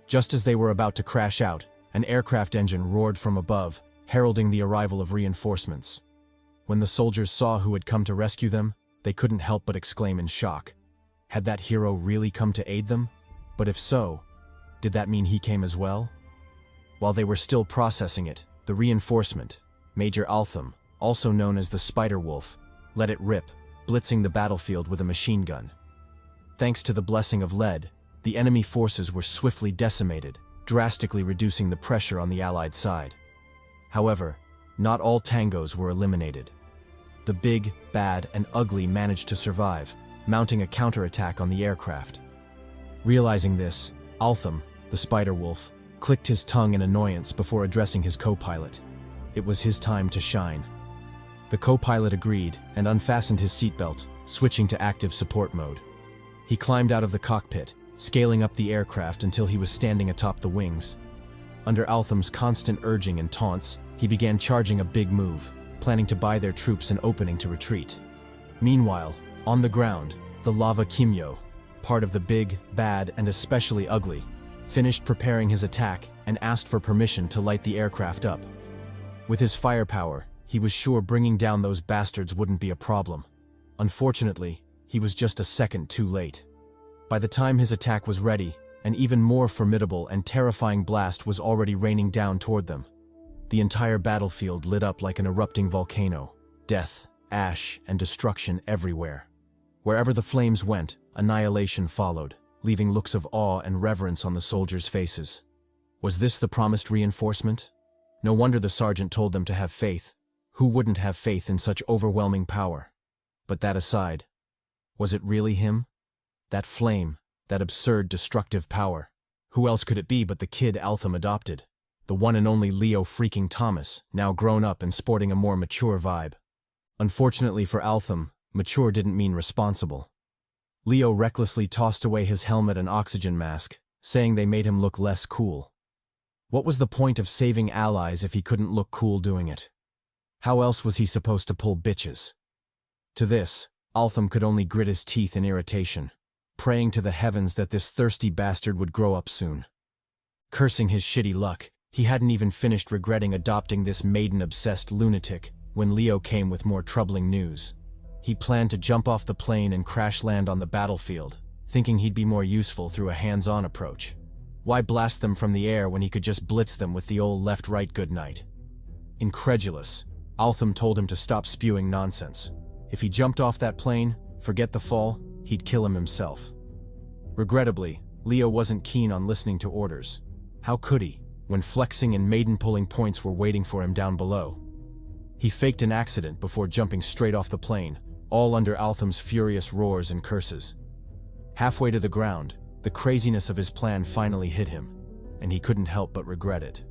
Just as they were about to crash out, an aircraft engine roared from above, heralding the arrival of reinforcements. When the soldiers saw who had come to rescue them, they couldn't help but exclaim in shock. Had that hero really come to aid them? But if so, did that mean he came as well? While they were still processing it, the reinforcement, Major Altham, also known as the Spider Wolf, let it rip, blitzing the battlefield with a machine gun. Thanks to the blessing of lead, the enemy forces were swiftly decimated, drastically reducing the pressure on the Allied side. However, not all tangos were eliminated. The big, bad, and ugly managed to survive, mounting a counterattack on the aircraft. Realizing this, Altham, the Spider Wolf, clicked his tongue in annoyance before addressing his co-pilot. It was his time to shine. The co-pilot agreed and unfastened his seatbelt, switching to active support mode. He climbed out of the cockpit, scaling up the aircraft until he was standing atop the wings. Under Altham's constant urging and taunts, he began charging a big move, planning to buy their troops an opening to retreat. Meanwhile, on the ground, the Lava Kimyo, part of the big, bad, and especially ugly, finished preparing his attack and asked for permission to light the aircraft up. With his firepower, he was sure bringing down those bastards wouldn't be a problem. Unfortunately, he was just a second too late. By the time his attack was ready, an even more formidable and terrifying blast was already raining down toward them. The entire battlefield lit up like an erupting volcano, death, ash, and destruction everywhere. Wherever the flames went, annihilation followed, leaving looks of awe and reverence on the soldiers' faces. Was this the promised reinforcement? No wonder the sergeant told them to have faith. Who wouldn't have faith in such overwhelming power? But that aside, was it really him? That flame, that absurd destructive power. Who else could it be but the kid Altham adopted? The one and only Leo freaking Thomas, now grown up and sporting a more mature vibe. Unfortunately for Altham, mature didn't mean responsible. Leo recklessly tossed away his helmet and oxygen mask, saying they made him look less cool. What was the point of saving allies if he couldn't look cool doing it? How else was he supposed to pull bitches? To this, Altham could only grit his teeth in irritation, praying to the heavens that this thirsty bastard would grow up soon. Cursing his shitty luck, he hadn't even finished regretting adopting this maiden-obsessed lunatic when Leo came with more troubling news. He planned to jump off the plane and crash land on the battlefield, thinking he'd be more useful through a hands-on approach. Why blast them from the air when he could just blitz them with the old left-right goodnight? Incredulous, Altham told him to stop spewing nonsense. If he jumped off that plane, forget the fall, he'd kill him himself. Regrettably, Leo wasn't keen on listening to orders. How could he, when flexing and maiden-pulling points were waiting for him down below? He faked an accident before jumping straight off the plane, all under Altham's furious roars and curses. Halfway to the ground, the craziness of his plan finally hit him, and he couldn't help but regret it.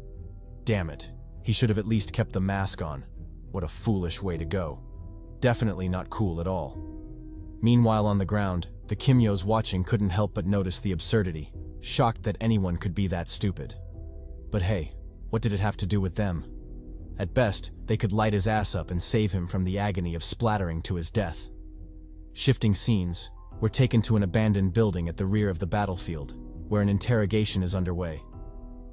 Damn it, he should have at least kept the mask on. What a foolish way to go. Definitely not cool at all. Meanwhile on the ground, the Kimyos watching couldn't help but notice the absurdity, shocked that anyone could be that stupid. But hey, what did it have to do with them? At best, they could light his ass up and save him from the agony of splattering to his death. Shifting scenes, we're taken to an abandoned building at the rear of the battlefield, where an interrogation is underway.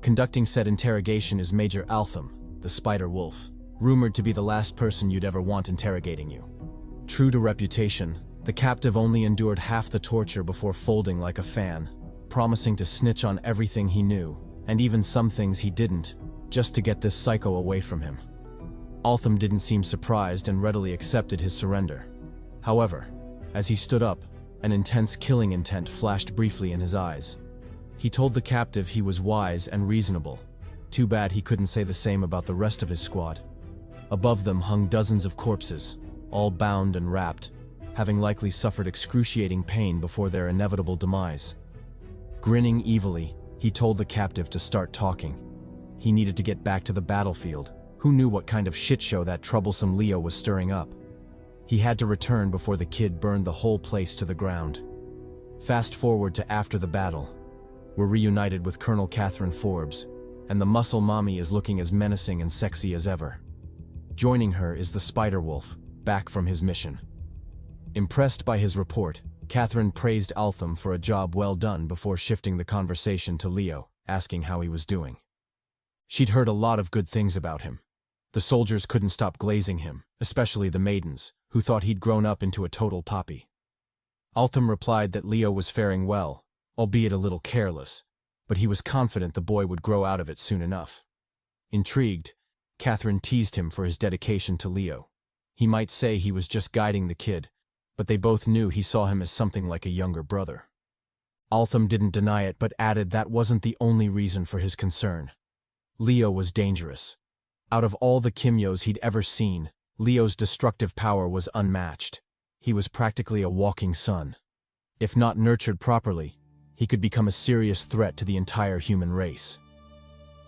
Conducting said interrogation is Major Altham, the Spider Wolf, rumored to be the last person you'd ever want interrogating you. True to reputation, the captive only endured half the torture before folding like a fan, promising to snitch on everything he knew, and even some things he didn't, just to get this psycho away from him. Altham didn't seem surprised and readily accepted his surrender. However, as he stood up, an intense killing intent flashed briefly in his eyes. He told the captive he was wise and reasonable. Too bad he couldn't say the same about the rest of his squad. Above them hung dozens of corpses, all bound and wrapped, having likely suffered excruciating pain before their inevitable demise. Grinning evilly, he told the captive to start talking. He needed to get back to the battlefield. Who knew what kind of shit show that troublesome Leo was stirring up? He had to return before the kid burned the whole place to the ground. Fast forward to after the battle. We're reunited with Colonel Catherine Forbes, and the muscle mommy is looking as menacing and sexy as ever. Joining her is the Spider Wolf, back from his mission. Impressed by his report, Catherine praised Altham for a job well done before shifting the conversation to Leo, asking how he was doing. She'd heard a lot of good things about him. The soldiers couldn't stop glazing him, especially the maidens, who thought he'd grown up into a total poppy. Altham replied that Leo was faring well, albeit a little careless, but he was confident the boy would grow out of it soon enough. Intrigued, Catherine teased him for his dedication to Leo. He might say he was just guiding the kid, but they both knew he saw him as something like a younger brother. Altham didn't deny it but added that wasn't the only reason for his concern. Leo was dangerous. Out of all the Kimyos he'd ever seen, Leo's destructive power was unmatched. He was practically a walking sun. If not nurtured properly, he could become a serious threat to the entire human race.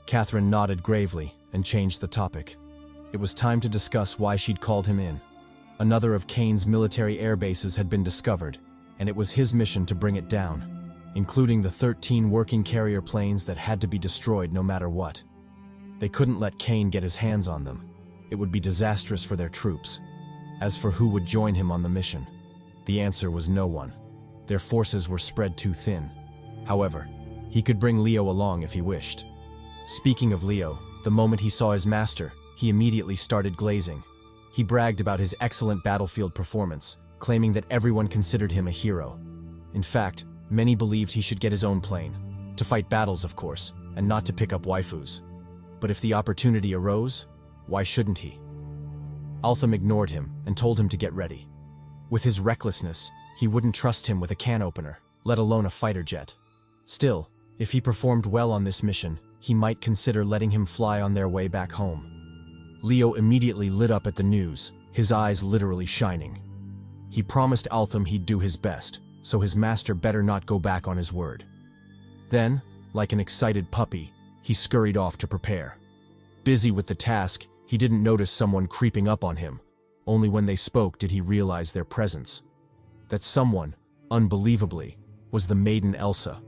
Catherine nodded gravely and changed the topic. It was time to discuss why she'd called him in. Another of Kane's military air bases had been discovered, and it was his mission to bring it down, including the 13 working carrier planes that had to be destroyed no matter what. They couldn't let Kane get his hands on them. It would be disastrous for their troops. As for who would join him on the mission, the answer was no one. Their forces were spread too thin. However, he could bring Leo along if he wished. Speaking of Leo, the moment he saw his master, he immediately started glazing. He bragged about his excellent battlefield performance, claiming that everyone considered him a hero. In fact, many believed he should get his own plane. To fight battles, of course, and not to pick up waifus. But if the opportunity arose, why shouldn't he? Altham ignored him and told him to get ready. With his recklessness, he wouldn't trust him with a can opener, let alone a fighter jet. Still, if he performed well on this mission, he might consider letting him fly on their way back home. Leo immediately lit up at the news, his eyes literally shining. He promised Altham he'd do his best, so his master better not go back on his word. Then, like an excited puppy, he scurried off to prepare. Busy with the task, he didn't notice someone creeping up on him. Only when they spoke did he realize their presence. That someone, unbelievably, was the maiden Elsa,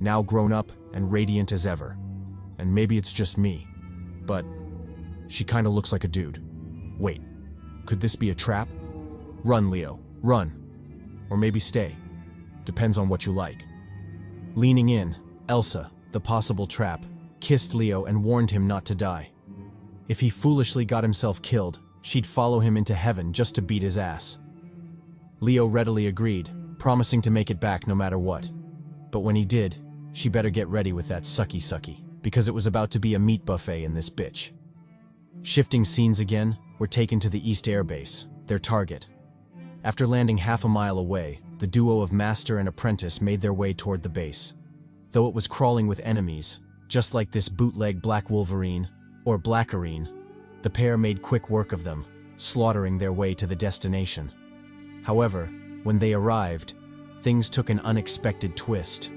now grown up and radiant as ever. And maybe it's just me, but she kinda looks like a dude. Wait, could this be a trap? Run, Leo, run. Or maybe stay. Depends on what you like. Leaning in, Elsa, the possible trap, kissed Leo and warned him not to die. If he foolishly got himself killed, she'd follow him into heaven just to beat his ass. Leo readily agreed, promising to make it back no matter what. But when he did, she better get ready with that sucky, because it was about to be a meat buffet in this bitch. Shifting scenes again, we're taken to the East Air Base, their target. After landing half a mile away, the duo of master and apprentice made their way toward the base. Though it was crawling with enemies, just like this bootleg Black Wolverine, or Blackarine, the pair made quick work of them, slaughtering their way to the destination. However, when they arrived, things took an unexpected twist.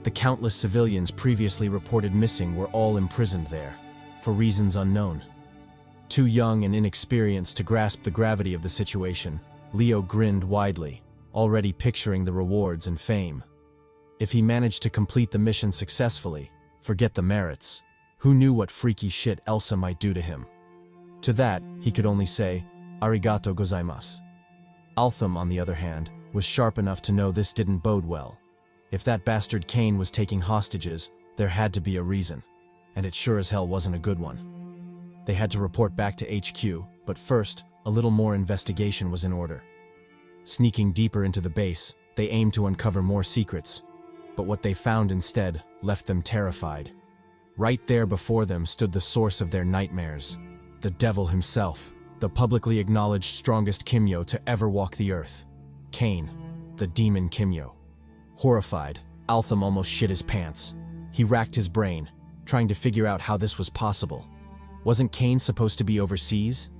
The countless civilians previously reported missing were all imprisoned there, for reasons unknown. Too young and inexperienced to grasp the gravity of the situation, Leo grinned widely, already picturing the rewards and fame. If he managed to complete the mission successfully, forget the merits. Who knew what freaky shit Elsa might do to him? To that, he could only say, "Arigato gozaimasu." Altham, on the other hand, was sharp enough to know this didn't bode well. If that bastard Kane was taking hostages, there had to be a reason, and it sure as hell wasn't a good one. They had to report back to HQ, but first, a little more investigation was in order. Sneaking deeper into the base, they aimed to uncover more secrets, but what they found instead left them terrified. Right there before them stood the source of their nightmares, the devil himself, the publicly acknowledged strongest Kimyo to ever walk the earth. Kane, the demon Kimyo. Horrified, Altham almost shit his pants. He racked his brain, trying to figure out how this was possible. Wasn't Kane supposed to be overseas?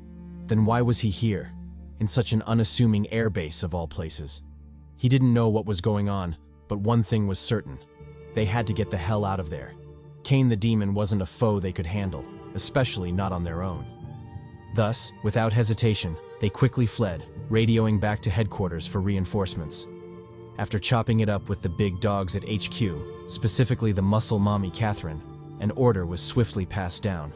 Then why was he here, in such an unassuming airbase of all places? He didn't know what was going on, but one thing was certain. They had to get the hell out of there. Kane the demon wasn't a foe they could handle, especially not on their own. Thus, without hesitation, they quickly fled, radioing back to headquarters for reinforcements. After chopping it up with the big dogs at HQ, specifically the muscle mommy Catherine, an order was swiftly passed down.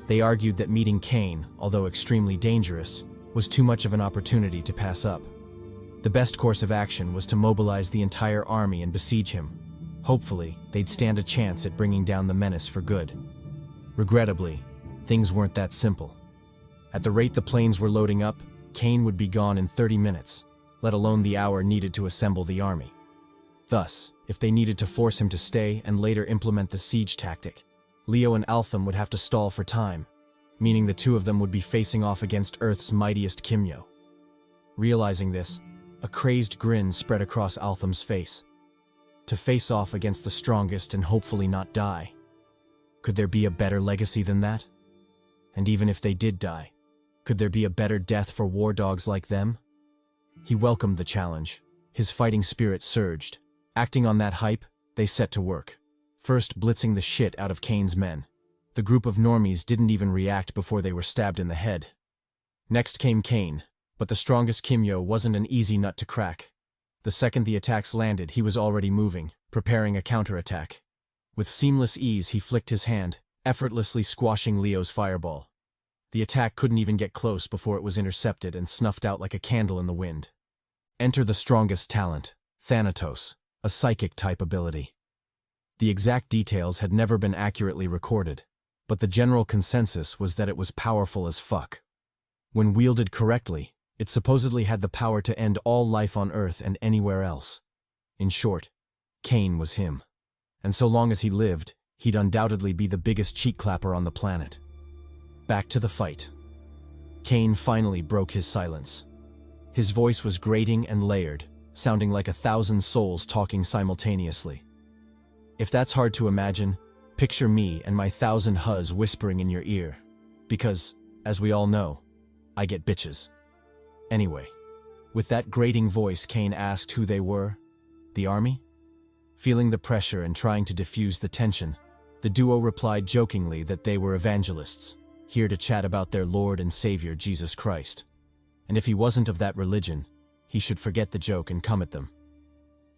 They argued that meeting Kane, although extremely dangerous, was too much of an opportunity to pass up. The best course of action was to mobilize the entire army and besiege him. Hopefully, they'd stand a chance at bringing down the menace for good. Regrettably, things weren't that simple. At the rate the planes were loading up, Kane would be gone in 30 minutes, let alone the hour needed to assemble the army. Thus, if they needed to force him to stay and later implement the siege tactic, Leo and Altham would have to stall for time, meaning the two of them would be facing off against Earth's mightiest Kimyo. Realizing this, a crazed grin spread across Altham's face. To face off against the strongest and hopefully not die. Could there be a better legacy than that? And even if they did die, could there be a better death for war dogs like them? He welcomed the challenge. His fighting spirit surged. Acting on that hype, they set to work. First blitzing the shit out of Kane's men. The group of normies didn't even react before they were stabbed in the head. Next came Kane, but the strongest Kimyo wasn't an easy nut to crack. The second the attacks landed, he was already moving, preparing a counterattack. With seamless ease, he flicked his hand, effortlessly squashing Leo's fireball. The attack couldn't even get close before it was intercepted and snuffed out like a candle in the wind. Enter the strongest talent, Thanatos, a psychic-type ability. The exact details had never been accurately recorded, but the general consensus was that it was powerful as fuck. When wielded correctly, it supposedly had the power to end all life on Earth and anywhere else. In short, Kane was him. And so long as he lived, he'd undoubtedly be the biggest cheek clapper on the planet. Back to the fight. Kane finally broke his silence. His voice was grating and layered, sounding like 1,000 souls talking simultaneously. If that's hard to imagine, picture me and my 1,000 huzz whispering in your ear. Because, as we all know, I get bitches. Anyway, with that grating voice, Kane asked who they were. The army? Feeling the pressure and trying to diffuse the tension, the duo replied jokingly that they were evangelists, here to chat about their Lord and Savior Jesus Christ. And if he wasn't of that religion, he should forget the joke and come at them.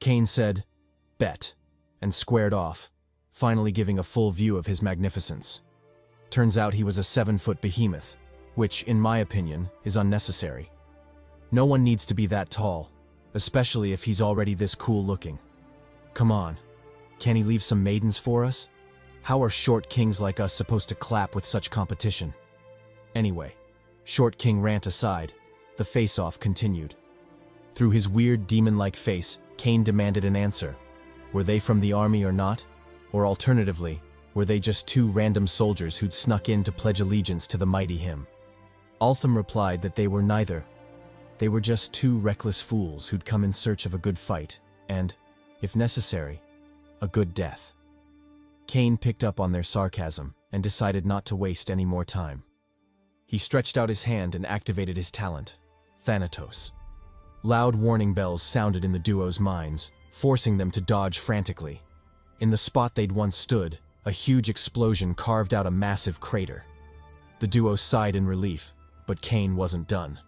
Kane said, "Bet," and squared off, finally giving a full view of his magnificence. Turns out he was a 7-foot behemoth, which, in my opinion, is unnecessary. No one needs to be that tall, especially if he's already this cool looking. Come on, can he leave some maidens for us? How are short kings like us supposed to clap with such competition? Anyway, Short King rant aside, the face-off continued. Through his weird demon-like face, Cain demanded an answer. Were they from the army or not? Or alternatively, were they just two random soldiers who'd snuck in to pledge allegiance to the mighty him? Altham replied that they were neither. They were just two reckless fools who'd come in search of a good fight, and, if necessary, a good death. Cain picked up on their sarcasm and decided not to waste any more time. He stretched out his hand and activated his talent, Thanatos. Loud warning bells sounded in the duo's minds, forcing them to dodge frantically. In the spot they'd once stood, a huge explosion carved out a massive crater. The duo sighed in relief, but Cain wasn't done.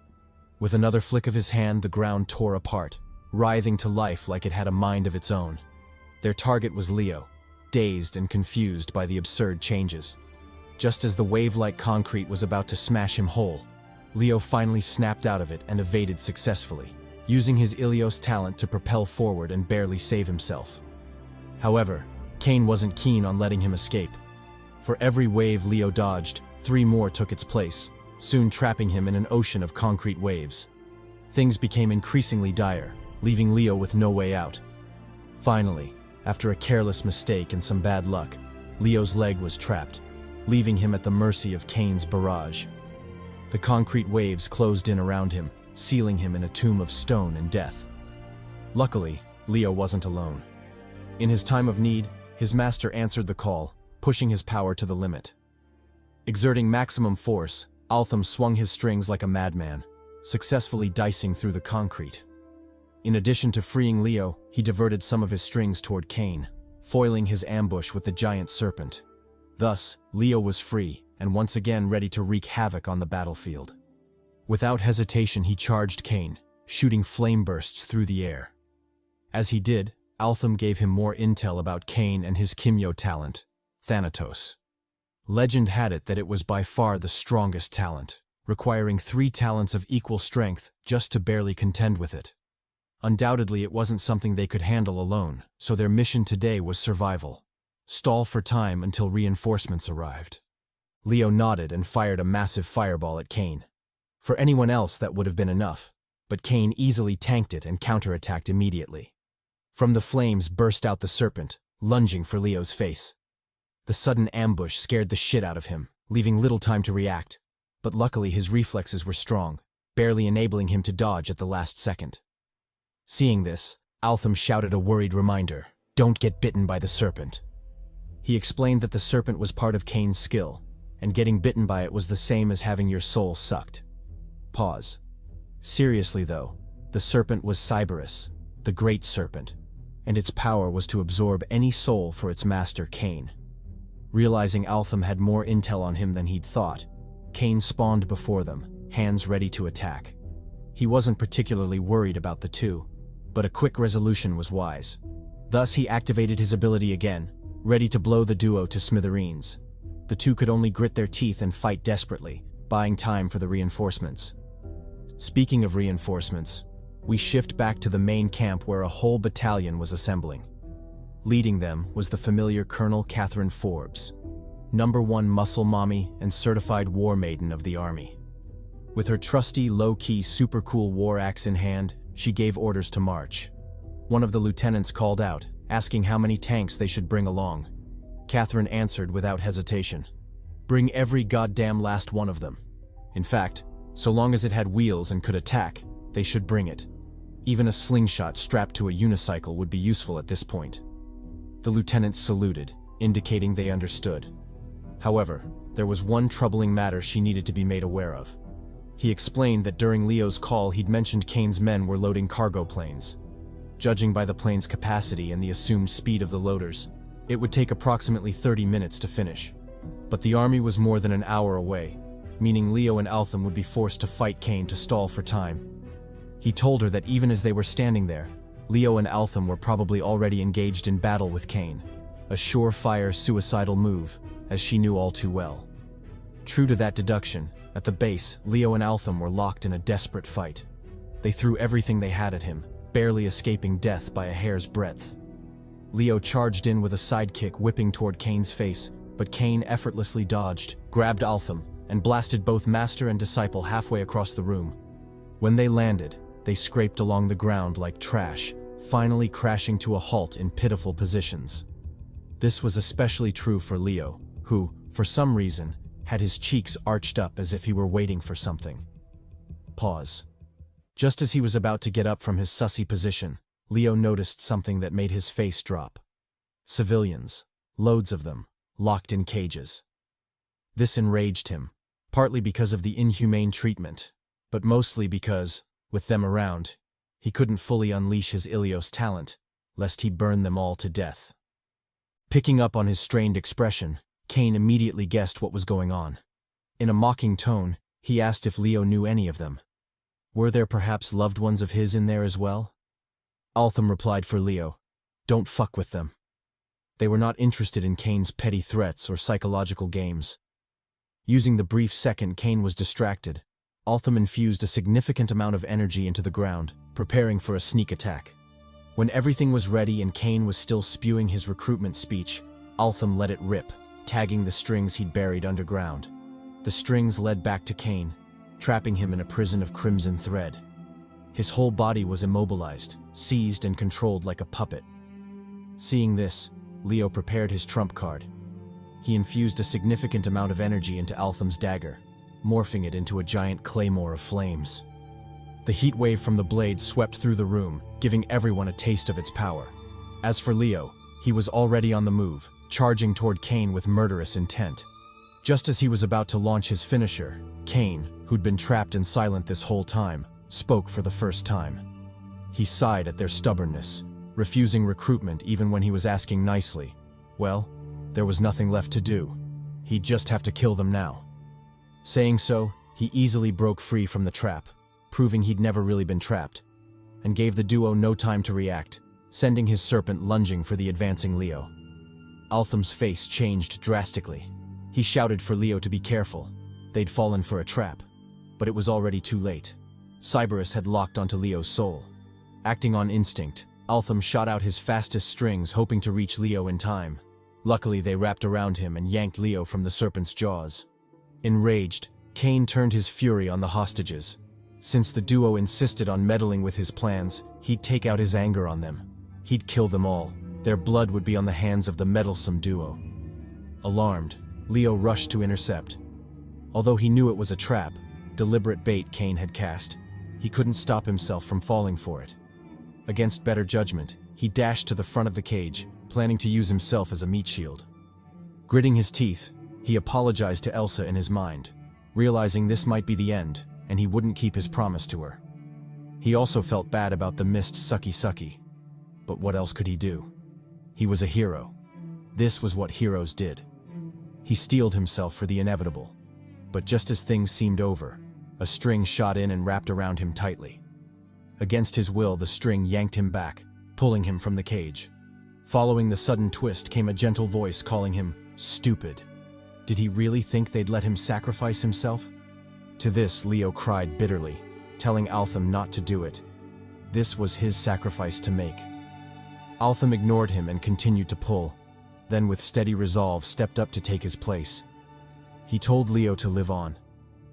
With another flick of his hand, the ground tore apart, writhing to life like it had a mind of its own. Their target was Leo, dazed and confused by the absurd changes. Just as the wave-like concrete was about to smash him whole, Leo finally snapped out of it and evaded successfully, using his Ilios talent to propel forward and barely save himself. However, Cain wasn't keen on letting him escape. For every wave Leo dodged, 3 more took its place, soon trapping him in an ocean of concrete waves. Things became increasingly dire, leaving Leo with no way out. Finally, after a careless mistake and some bad luck, Leo's leg was trapped, leaving him at the mercy of Cain's barrage. The concrete waves closed in around him, sealing him in a tomb of stone and death. Luckily, Leo wasn't alone. In his time of need, his master answered the call, pushing his power to the limit. Exerting maximum force, Altham swung his strings like a madman, successfully dicing through the concrete. In addition to freeing Leo, he diverted some of his strings toward Cain, foiling his ambush with the giant serpent. Thus, Leo was free, and once again ready to wreak havoc on the battlefield. Without hesitation, he charged Cain, shooting flame bursts through the air. As he did, Altham gave him more intel about Cain and his Kimyo talent, Thanatos. Legend had it that it was by far the strongest talent, requiring 3 talents of equal strength just to barely contend with it. Undoubtedly, it wasn't something they could handle alone, so their mission today was survival. Stall for time until reinforcements arrived. Leo nodded and fired a massive fireball at Cain. For anyone else, that would have been enough, but Cain easily tanked it and counterattacked immediately. From the flames burst out the serpent, lunging for Leo's face. The sudden ambush scared the shit out of him, leaving little time to react, but luckily his reflexes were strong, barely enabling him to dodge at the last second. Seeing this, Altham shouted a worried reminder, "Don't get bitten by the serpent." He explained that the serpent was part of Cain's skill, and getting bitten by it was the same as having your soul sucked. Pause. Seriously though, the serpent was Cyberus, the Great Serpent, and its power was to absorb any soul for its master Cain. Realizing Altham had more intel on him than he'd thought, Cain spawned before them, hands ready to attack. He wasn't particularly worried about the two, but a quick resolution was wise. Thus he activated his ability again, ready to blow the duo to smithereens. The two could only grit their teeth and fight desperately, buying time for the reinforcements. Speaking of reinforcements, we shift back to the main camp where a whole battalion was assembling. Leading them was the familiar Colonel Catherine Forbes, #1 muscle mommy and certified war maiden of the army. With her trusty, low-key, super cool war axe in hand, she gave orders to march. One of the lieutenants called out, asking how many tanks they should bring along. Catherine answered without hesitation, "Bring every goddamn last one of them. In fact, so long as it had wheels and could attack, they should bring it. Even a slingshot strapped to a unicycle would be useful at this point." The lieutenants saluted, indicating they understood. However, there was one troubling matter she needed to be made aware of. He explained that during Leo's call he'd mentioned Cain's men were loading cargo planes. Judging by the plane's capacity and the assumed speed of the loaders, it would take approximately 30 minutes to finish. But the army was more than an hour away, meaning Leo and Altham would be forced to fight Cain to stall for time. He told her that even as they were standing there, Leo and Altham were probably already engaged in battle with Cain, a surefire suicidal move, as she knew all too well. True to that deduction, At the base, Leo and Altham were locked in a desperate fight. They threw everything they had at him, barely escaping death by a hair's breadth. Leo charged in with a sidekick whipping toward Kane's face, but Kane effortlessly dodged, grabbed Altham, and blasted both master and disciple halfway across the room. When they landed, they scraped along the ground like trash, finally crashing to a halt in pitiful positions. This was especially true for Leo, who, for some reason, had his cheeks arched up as if he were waiting for something. Pause. Just as he was about to get up from his sussy position, Leo noticed something that made his face drop. Civilians, loads of them, locked in cages. This enraged him, partly because of the inhumane treatment, but mostly because, with them around, he couldn't fully unleash his Ilios talent, lest he burn them all to death. Picking up on his strained expression, Kane immediately guessed what was going on. In a mocking tone, he asked if Leo knew any of them. Were there perhaps loved ones of his in there as well? Altham replied for Leo, "Don't fuck with them." They were not interested in Kane's petty threats or psychological games. Using the brief second Kane was distracted, Altham infused a significant amount of energy into the ground, preparing for a sneak attack. When everything was ready and Kane was still spewing his recruitment speech, Altham let it rip, tagging the strings he'd buried underground. The strings led back to Kane, trapping him in a prison of crimson thread. His whole body was immobilized, seized and controlled like a puppet. Seeing this, Leo prepared his trump card. He infused a significant amount of energy into Altham's dagger, morphing it into a giant claymore of flames. The heat wave from the blade swept through the room, giving everyone a taste of its power. As for Leo, he was already on the move, charging toward Kane with murderous intent. Just as he was about to launch his finisher, Kane, who'd been trapped and silent this whole time, spoke for the first time. He sighed at their stubbornness, refusing recruitment even when he was asking nicely. Well, there was nothing left to do. He'd just have to kill them now. Saying so, he easily broke free from the trap, proving he'd never really been trapped, and gave the duo no time to react, sending his serpent lunging for the advancing Leo. Altham's face changed drastically. He shouted for Leo to be careful. They'd fallen for a trap, but it was already too late. Cyberus had locked onto Leo's soul. Acting on instinct, Altham shot out his fastest strings, hoping to reach Leo in time. Luckily, they wrapped around him and yanked Leo from the serpent's jaws. Enraged, Kane turned his fury on the hostages. Since the duo insisted on meddling with his plans, he'd take out his anger on them. He'd kill them all. Their blood would be on the hands of the meddlesome duo. Alarmed, Leo rushed to intercept. Although he knew it was a trap, deliberate bait Kane had cast, he couldn't stop himself from falling for it. Against better judgment, he dashed to the front of the cage, planning to use himself as a meat shield. Gritting his teeth, he apologized to Elsa in his mind, realizing this might be the end, and he wouldn't keep his promise to her. He also felt bad about the missed sucky-sucky. But what else could he do? He was a hero. This was what heroes did. He steeled himself for the inevitable. But just as things seemed over, a string shot in and wrapped around him tightly. Against his will, the string yanked him back, pulling him from the cage. Following the sudden twist came a gentle voice calling him stupid. Did he really think they'd let him sacrifice himself? To this, Leo cried bitterly, telling Altham not to do it. This was his sacrifice to make. Altham ignored him and continued to pull, then with steady resolve stepped up to take his place. He told Leo to live on.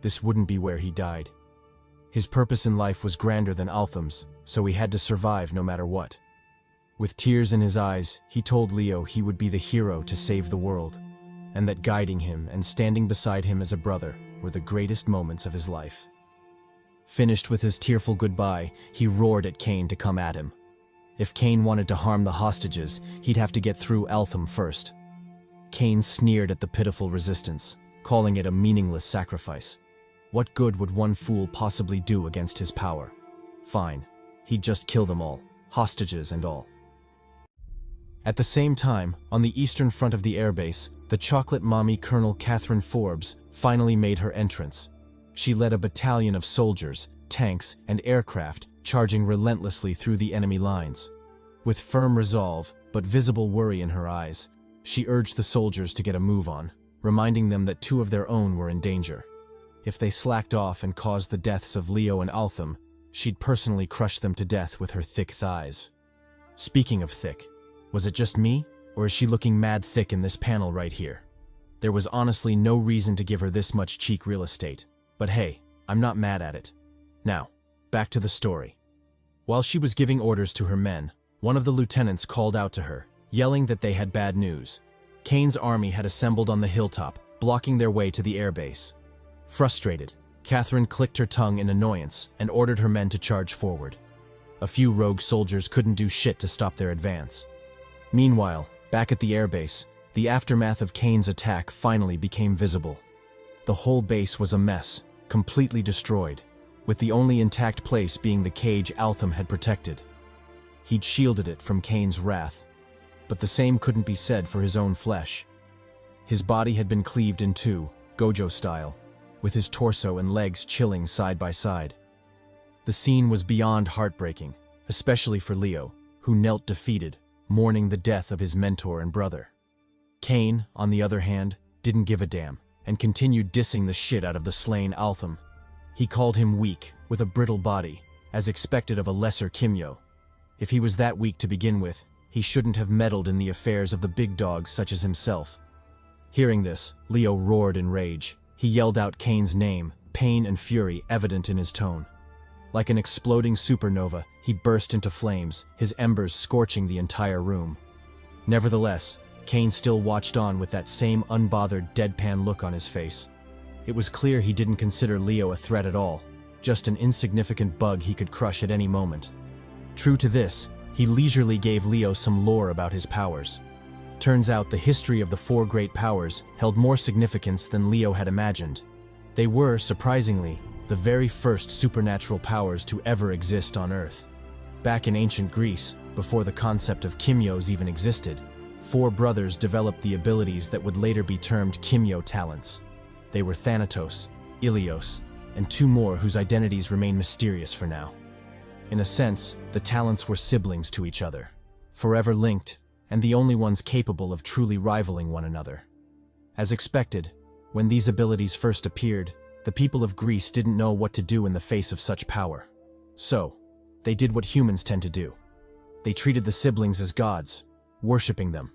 This wouldn't be where he died. His purpose in life was grander than Altham's, so he had to survive no matter what. With tears in his eyes, he told Leo he would be the hero to save the world, and that guiding him and standing beside him as a brother were the greatest moments of his life. Finished with his tearful goodbye, he roared at Kane to come at him. If Kane wanted to harm the hostages, he'd have to get through Altham first. Kane sneered at the pitiful resistance, calling it a meaningless sacrifice. What good would one fool possibly do against his power? Fine, he'd just kill them all, hostages and all. At the same time, on the eastern front of the airbase, the chocolate mommy Colonel Catherine Forbes finally made her entrance. She led a battalion of soldiers, tanks, and aircraft, charging relentlessly through the enemy lines. With firm resolve, but visible worry in her eyes, she urged the soldiers to get a move on, reminding them that two of their own were in danger. If they slacked off and caused the deaths of Leo and Altham, she'd personally crush them to death with her thick thighs. Speaking of thick, was it just me, or is she looking mad thick in this panel right here? There was honestly no reason to give her this much cheek real estate, but hey, I'm not mad at it. Now, back to the story. While she was giving orders to her men, one of the lieutenants called out to her, yelling that they had bad news. Kane's army had assembled on the hilltop, blocking their way to the airbase. Frustrated, Catherine clicked her tongue in annoyance and ordered her men to charge forward. A few rogue soldiers couldn't do shit to stop their advance. Meanwhile, back at the airbase, the aftermath of Kane's attack finally became visible. The whole base was a mess, completely destroyed, with the only intact place being the cage Altham had protected. He'd shielded it from Kane's wrath, but the same couldn't be said for his own flesh. His body had been cleaved in two, Gojo style, with his torso and legs chilling side by side. The scene was beyond heartbreaking, especially for Leo, who knelt defeated, mourning the death of his mentor and brother. Kane, on the other hand, didn't give a damn, and continued dissing the shit out of the slain Altham. He called him weak, with a brittle body, as expected of a lesser Kimyo. If he was that weak to begin with, he shouldn't have meddled in the affairs of the big dogs such as himself. Hearing this, Leo roared in rage. He yelled out Kane's name, pain and fury evident in his tone. Like an exploding supernova, he burst into flames, his embers scorching the entire room. Nevertheless, Kane still watched on with that same unbothered, deadpan look on his face. It was clear he didn't consider Leo a threat at all, just an insignificant bug he could crush at any moment. True to this, he leisurely gave Leo some lore about his powers. Turns out the history of the four great powers held more significance than Leo had imagined. They were, surprisingly, the very first supernatural powers to ever exist on Earth. Back in ancient Greece, before the concept of Kimyos even existed, four brothers developed the abilities that would later be termed Kimyo talents. They were Thanatos, Ilios, and two more whose identities remain mysterious for now. In a sense, the talents were siblings to each other, forever linked, and the only ones capable of truly rivaling one another. As expected, when these abilities first appeared, the people of Greece didn't know what to do in the face of such power. So, they did what humans tend to do. They treated the siblings as gods, worshipping them.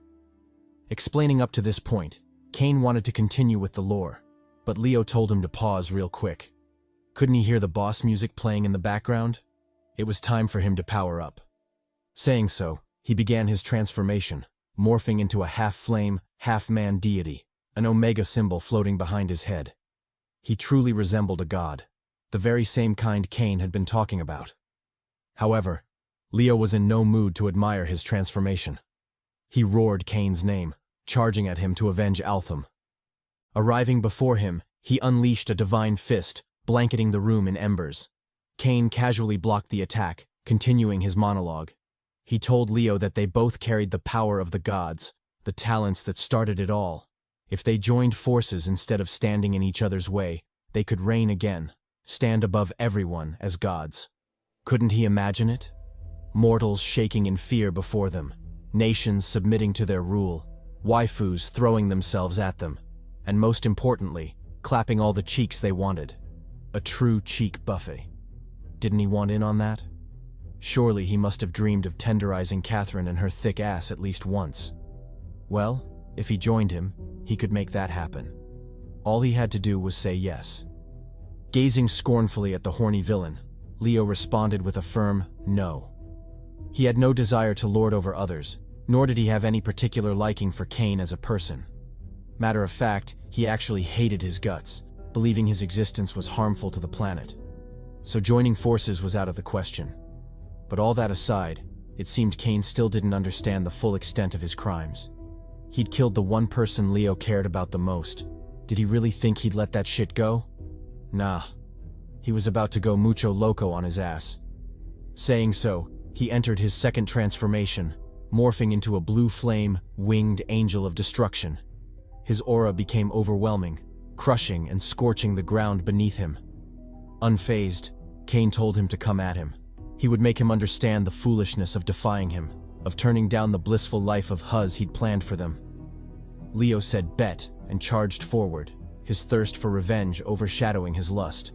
Explaining up to this point, Kane wanted to continue with the lore, but Leo told him to pause real quick. Couldn't he hear the boss music playing in the background? It was time for him to power up. Saying so, he began his transformation, morphing into a half-flame, half-man deity, an omega symbol floating behind his head. He truly resembled a god, the very same kind Kane had been talking about. However, Leo was in no mood to admire his transformation. He roared Kane's name, charging at him to avenge Altham. Arriving before him, he unleashed a divine fist, blanketing the room in embers. Kane casually blocked the attack, continuing his monologue. He told Leo that they both carried the power of the gods, the talents that started it all. If they joined forces instead of standing in each other's way, they could reign again, stand above everyone as gods. Couldn't he imagine it? Mortals shaking in fear before them, nations submitting to their rule, waifus throwing themselves at them, and most importantly, clapping all the cheeks they wanted. A true cheek buffet. Didn't he want in on that? Surely he must have dreamed of tenderizing Catherine and her thick ass at least once. Well, if he joined him, he could make that happen. All he had to do was say yes. Gazing scornfully at the horny villain, Leo responded with a firm no. He had no desire to lord over others, nor did he have any particular liking for Kane as a person. Matter of fact, he actually hated his guts, believing his existence was harmful to the planet. So joining forces was out of the question. But all that aside, it seemed Kane still didn't understand the full extent of his crimes. He'd killed the one person Leo cared about the most. Did he really think he'd let that shit go? Nah. He was about to go mucho loco on his ass. Saying so, he entered his second transformation, morphing into a blue flame, winged angel of destruction. His aura became overwhelming, crushing and scorching the ground beneath him. Unfazed, Kane told him to come at him. He would make him understand the foolishness of defying him, of turning down the blissful life of Huz he'd planned for them. Leo said bet and charged forward, his thirst for revenge overshadowing his lust.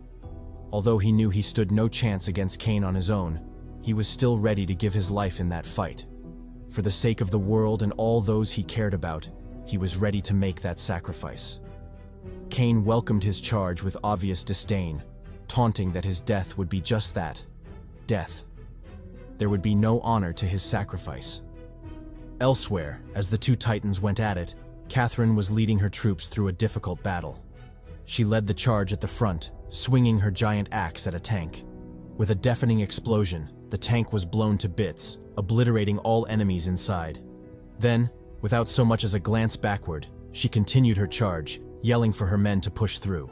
Although he knew he stood no chance against Cain on his own, he was still ready to give his life in that fight. For the sake of the world and all those he cared about, he was ready to make that sacrifice. Cain welcomed his charge with obvious disdain, taunting that his death would be just that, death. There would be no honor to his sacrifice. Elsewhere, as the two titans went at it, Catherine was leading her troops through a difficult battle. She led the charge at the front, swinging her giant axe at a tank. With a deafening explosion, the tank was blown to bits, obliterating all enemies inside. Then, without so much as a glance backward, she continued her charge, yelling for her men to push through.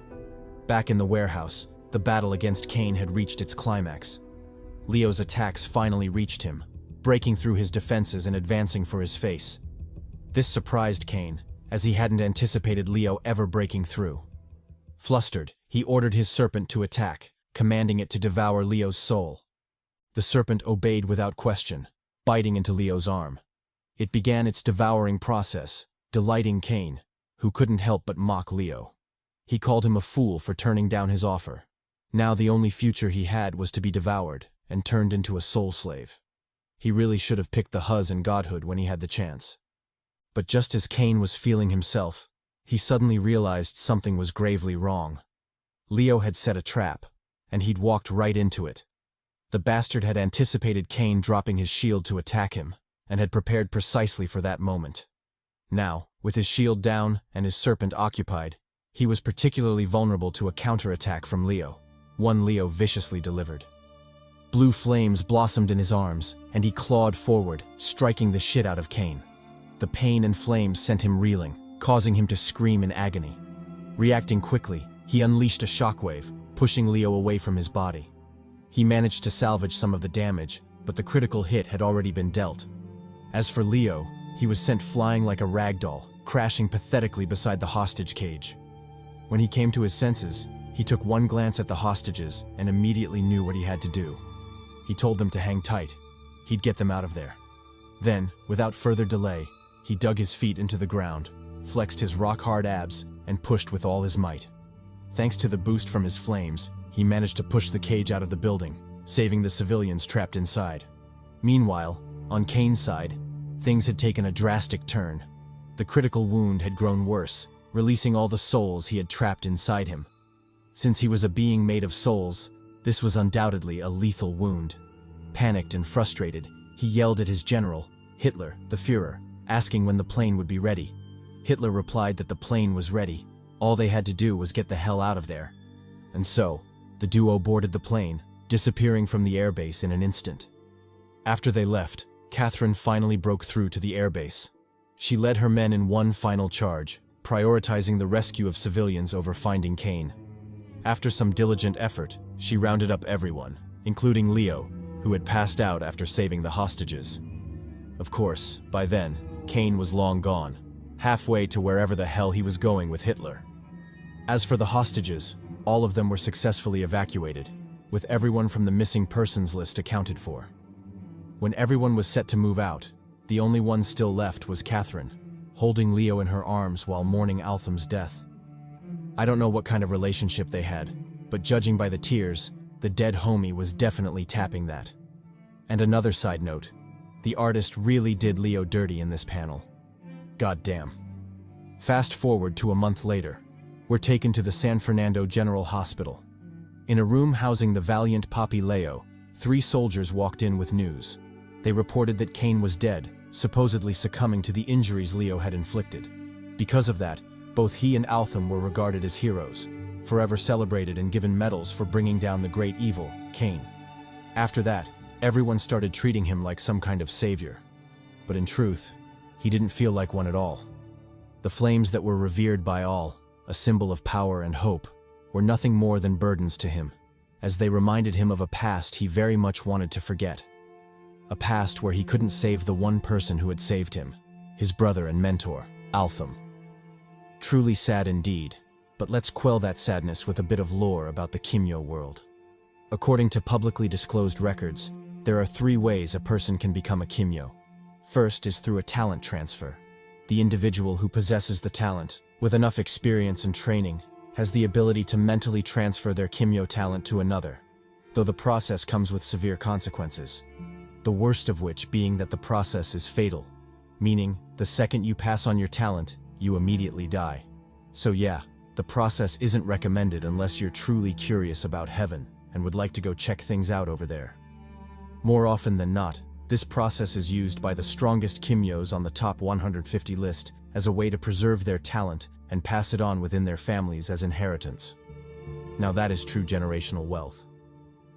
Back in the warehouse, the battle against Cain had reached its climax. Leo's attacks finally reached him, breaking through his defenses and advancing for his face. This surprised Cain, as he hadn't anticipated Leo ever breaking through. Flustered, he ordered his serpent to attack, commanding it to devour Leo's soul. The serpent obeyed without question, biting into Leo's arm. It began its devouring process, delighting Cain, who couldn't help but mock Leo. He called him a fool for turning down his offer. Now the only future he had was to be devoured and turned into a soul slave. He really should have picked the huzz and godhood when he had the chance. But just as Cain was feeling himself, he suddenly realized something was gravely wrong. Leo had set a trap, and he'd walked right into it. The bastard had anticipated Cain dropping his shield to attack him, and had prepared precisely for that moment. Now, with his shield down and his serpent occupied, he was particularly vulnerable to a counterattack from Leo, one Leo viciously delivered. Blue flames blossomed in his arms, and he clawed forward, striking the shit out of Cain. The pain and flames sent him reeling, causing him to scream in agony. Reacting quickly, he unleashed a shockwave, pushing Leo away from his body. He managed to salvage some of the damage, but the critical hit had already been dealt. As for Leo, he was sent flying like a rag doll, crashing pathetically beside the hostage cage. When he came to his senses, he took one glance at the hostages and immediately knew what he had to do. He told them to hang tight. He'd get them out of there. Then, without further delay, he dug his feet into the ground, flexed his rock-hard abs, and pushed with all his might. Thanks to the boost from his flames, he managed to push the cage out of the building, saving the civilians trapped inside. Meanwhile, on Cain's side, things had taken a drastic turn. The critical wound had grown worse, releasing all the souls he had trapped inside him. Since he was a being made of souls, this was undoubtedly a lethal wound. Panicked and frustrated, he yelled at his general, Hitler, the Führer, asking when the plane would be ready. Hitler replied that the plane was ready. All they had to do was get the hell out of there. And so, the duo boarded the plane, disappearing from the airbase in an instant. After they left, Catherine finally broke through to the airbase. She led her men in one final charge, prioritizing the rescue of civilians over finding Cain. After some diligent effort, she rounded up everyone, including Leo, who had passed out after saving the hostages. Of course, by then, Cain was long gone, halfway to wherever the hell he was going with Hitler. As for the hostages, all of them were successfully evacuated, with everyone from the missing persons list accounted for. When everyone was set to move out, the only one still left was Catherine, holding Leo in her arms while mourning Altham's death. I don't know what kind of relationship they had, but judging by the tears, the dead homie was definitely tapping that. And another side note, the artist really did Leo dirty in this panel. Goddamn. Fast forward to a month later, we're taken to the San Fernando General Hospital. In a room housing the valiant Papi Leo, 3 soldiers walked in with news. They reported that Cain was dead, supposedly succumbing to the injuries Leo had inflicted. Because of that, both he and Altham were regarded as heroes, forever celebrated and given medals for bringing down the great evil, Cain. After that, everyone started treating him like some kind of savior. But in truth, he didn't feel like one at all. The flames that were revered by all, a symbol of power and hope, were nothing more than burdens to him, as they reminded him of a past he very much wanted to forget. A past where he couldn't save the one person who had saved him, his brother and mentor, Altham. Truly sad indeed, but let's quell that sadness with a bit of lore about the Kimyo world. According to publicly disclosed records, there are 3 ways a person can become a Kimyo. First is through a talent transfer. The individual who possesses the talent, with enough experience and training, has the ability to mentally transfer their Kimyo talent to another, though the process comes with severe consequences. The worst of which being that the process is fatal, meaning the second you pass on your talent, you immediately die. So yeah, the process isn't recommended unless you're truly curious about heaven and would like to go check things out over there. More often than not, this process is used by the strongest Kimyos on the top 150 list as a way to preserve their talent and pass it on within their families as inheritance. Now that is true generational wealth.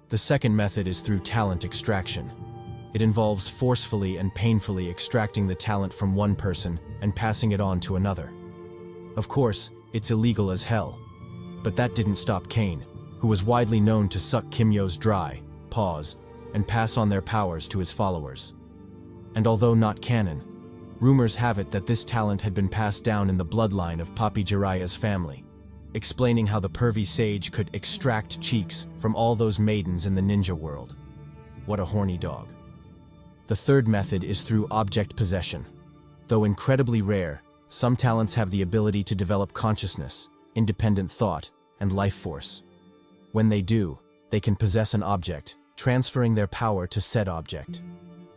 The second method is through talent extraction. It involves forcefully and painfully extracting the talent from one person and passing it on to another. Of course, it's illegal as hell. But that didn't stop Cain, who was widely known to suck Kimyos dry, pause, and pass on their powers to his followers. And although not canon, rumors have it that this talent had been passed down in the bloodline of Papi Jiraiya's family, explaining how the pervy sage could extract cheeks from all those maidens in the ninja world. What a horny dog. The third method is through object possession. Though incredibly rare, some talents have the ability to develop consciousness, independent thought, and life force. When they do, they can possess an object, transferring their power to said object.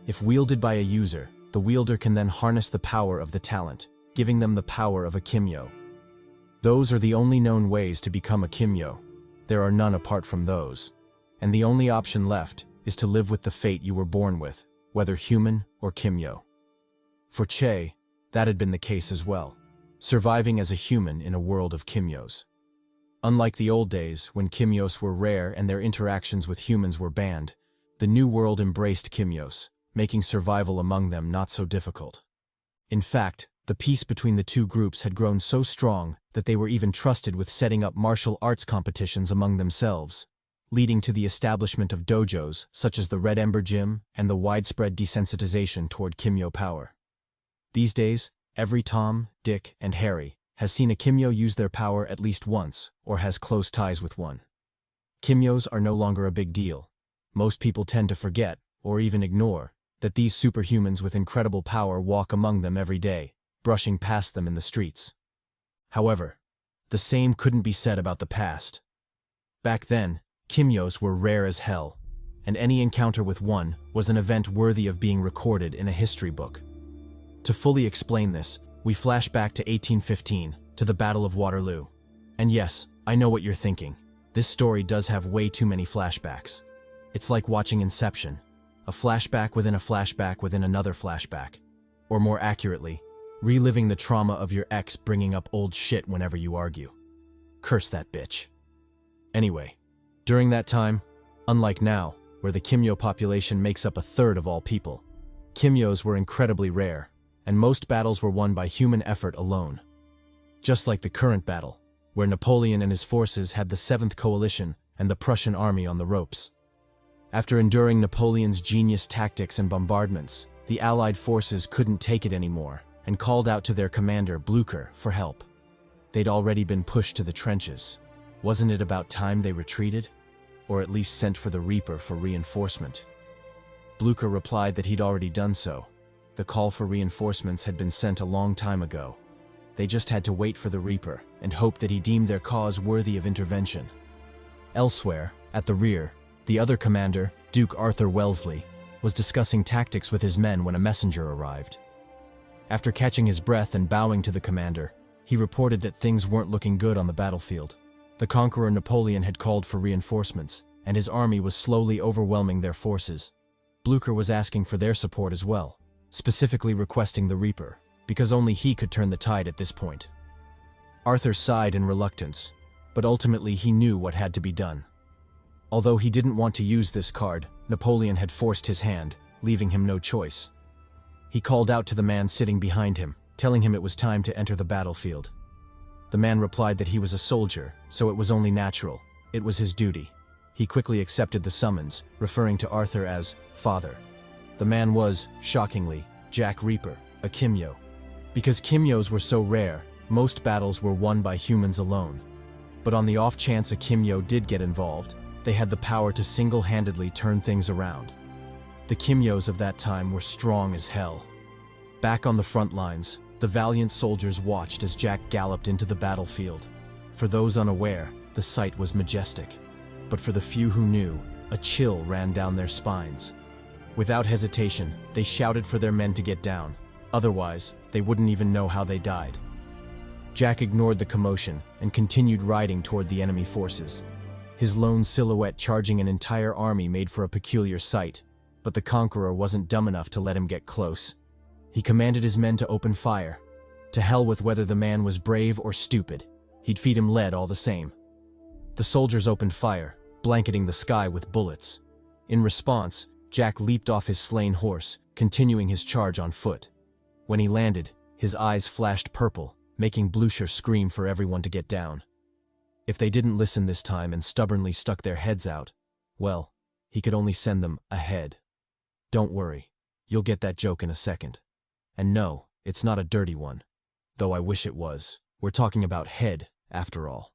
If wielded by a user, the wielder can then harness the power of the talent, giving them the power of a Kimyo. Those are the only known ways to become a Kimyo. There are none apart from those. And the only option left is to live with the fate you were born with, whether human or Kimyo. For Che, that had been the case as well, surviving as a human in a world of Kimyos. Unlike the old days, when Kimyos were rare and their interactions with humans were banned, the new world embraced Kimyos, making survival among them not so difficult. In fact, the peace between the two groups had grown so strong that they were even trusted with setting up martial arts competitions among themselves, leading to the establishment of dojos such as the Red Ember Gym and the widespread desensitization toward Kimyo power. These days, every Tom, Dick, and Harry has seen a Kimyo use their power at least once or has close ties with one. Kimyos are no longer a big deal. Most people tend to forget, or even ignore, that these superhumans with incredible power walk among them every day, brushing past them in the streets. However, the same couldn't be said about the past. Back then, Kimyos were rare as hell, and any encounter with one was an event worthy of being recorded in a history book. To fully explain this, we flash back to 1815, to the Battle of Waterloo. And yes, I know what you're thinking. This story does have way too many flashbacks. It's like watching Inception, a flashback within a flashback within another flashback. Or more accurately, reliving the trauma of your ex bringing up old shit whenever you argue. Curse that bitch. Anyway, during that time, unlike now, where the Kimyo population makes up a third of all people, Kimyos were incredibly rare, and most battles were won by human effort alone. Just like the current battle, where Napoleon and his forces had the 7th Coalition and the Prussian army on the ropes. After enduring Napoleon's genius tactics and bombardments, the Allied forces couldn't take it anymore and called out to their commander, Blücher, for help. They'd already been pushed to the trenches. Wasn't it about time they retreated? Or at least sent for the Reaper for reinforcement? Blücher replied that he'd already done so. The call for reinforcements had been sent a long time ago. They just had to wait for the Reaper and hope that he deemed their cause worthy of intervention. Elsewhere, at the rear, the other commander, Duke Arthur Wellesley, was discussing tactics with his men when a messenger arrived. After catching his breath and bowing to the commander, he reported that things weren't looking good on the battlefield. The conqueror Napoleon had called for reinforcements, and his army was slowly overwhelming their forces. Blücher was asking for their support as well, specifically requesting the Reaper, because only he could turn the tide at this point. Arthur sighed in reluctance, but ultimately he knew what had to be done. Although he didn't want to use this card, Napoleon had forced his hand, leaving him no choice. He called out to the man sitting behind him, telling him it was time to enter the battlefield. The man replied that he was a soldier, so it was only natural. It was his duty. He quickly accepted the summons, referring to Arthur as father. The man was, shockingly, Jack Reaper, a Kimyo. Because Kimyos were so rare, most battles were won by humans alone. But on the off chance a Kimyo did get involved, they had the power to single-handedly turn things around. The Kimyos of that time were strong as hell. Back on the front lines, The valiant soldiers watched as Jack galloped into the battlefield. For those unaware, the sight was majestic. But for the few who knew, a chill ran down their spines. Without hesitation, they shouted for their men to get down. Otherwise, they wouldn't even know how they died. Jack ignored the commotion and continued riding toward the enemy forces. His lone silhouette charging an entire army made for a peculiar sight, but the conqueror wasn't dumb enough to let him get close. He commanded his men to open fire. To hell with whether the man was brave or stupid. He'd feed him lead all the same. The soldiers opened fire, blanketing the sky with bullets. In response, Jack leaped off his slain horse, continuing his charge on foot. When he landed, his eyes flashed purple, making Blucher scream for everyone to get down. If they didn't listen this time and stubbornly stuck their heads out, well, he could only send them ahead. Don't worry, you'll get that joke in a second. And no, it's not a dirty one. Though I wish it was. We're talking about head, after all.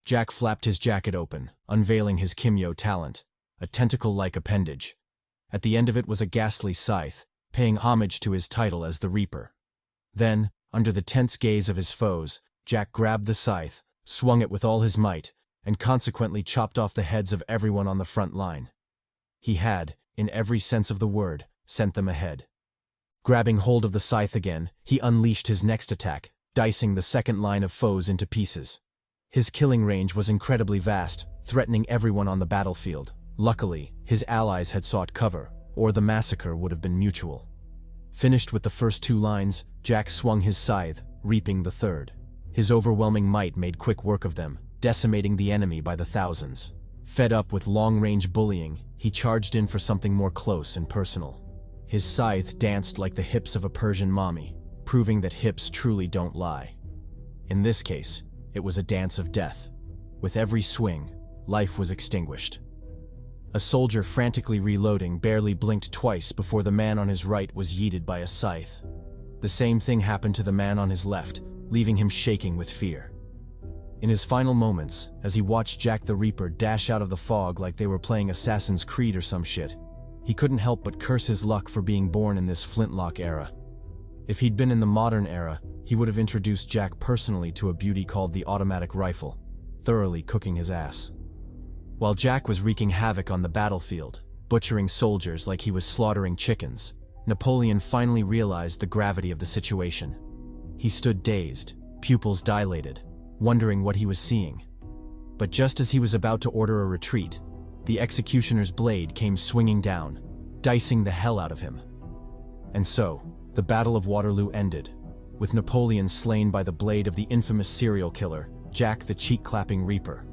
Jack flapped his jacket open, unveiling his Kimyo talent, a tentacle-like appendage. At the end of it was a ghastly scythe, paying homage to his title as the Reaper. Then, under the tense gaze of his foes, Jack grabbed the scythe, swung it with all his might, and consequently chopped off the heads of everyone on the front line. He had, in every sense of the word, sent them ahead. Grabbing hold of the scythe again, he unleashed his next attack, dicing the second line of foes into pieces. His killing range was incredibly vast, threatening everyone on the battlefield. Luckily, his allies had sought cover, or the massacre would have been mutual. Finished with the first two lines, Jack swung his scythe, reaping the third. His overwhelming might made quick work of them, decimating the enemy by the thousands. Fed up with long-range bullying, he charged in for something more close and personal. His scythe danced like the hips of a Persian mommy, proving that hips truly don't lie. In this case, it was a dance of death. With every swing, life was extinguished. A soldier frantically reloading barely blinked twice before the man on his right was yeeted by a scythe. The same thing happened to the man on his left, leaving him shaking with fear. In his final moments, as he watched Jack the Reaper dash out of the fog like they were playing Assassin's Creed or some shit, he couldn't help but curse his luck for being born in this flintlock era. If he'd been in the modern era, he would have introduced Jack personally to a beauty called the automatic rifle, thoroughly cooking his ass. While Jack was wreaking havoc on the battlefield, butchering soldiers like he was slaughtering chickens, Napoleon finally realized the gravity of the situation. He stood dazed, pupils dilated, wondering what he was seeing. But just as he was about to order a retreat, the executioner's blade came swinging down, dicing the hell out of him. And so, the Battle of Waterloo ended, with Napoleon slain by the blade of the infamous serial killer, Jack the cheek-clapping Reaper.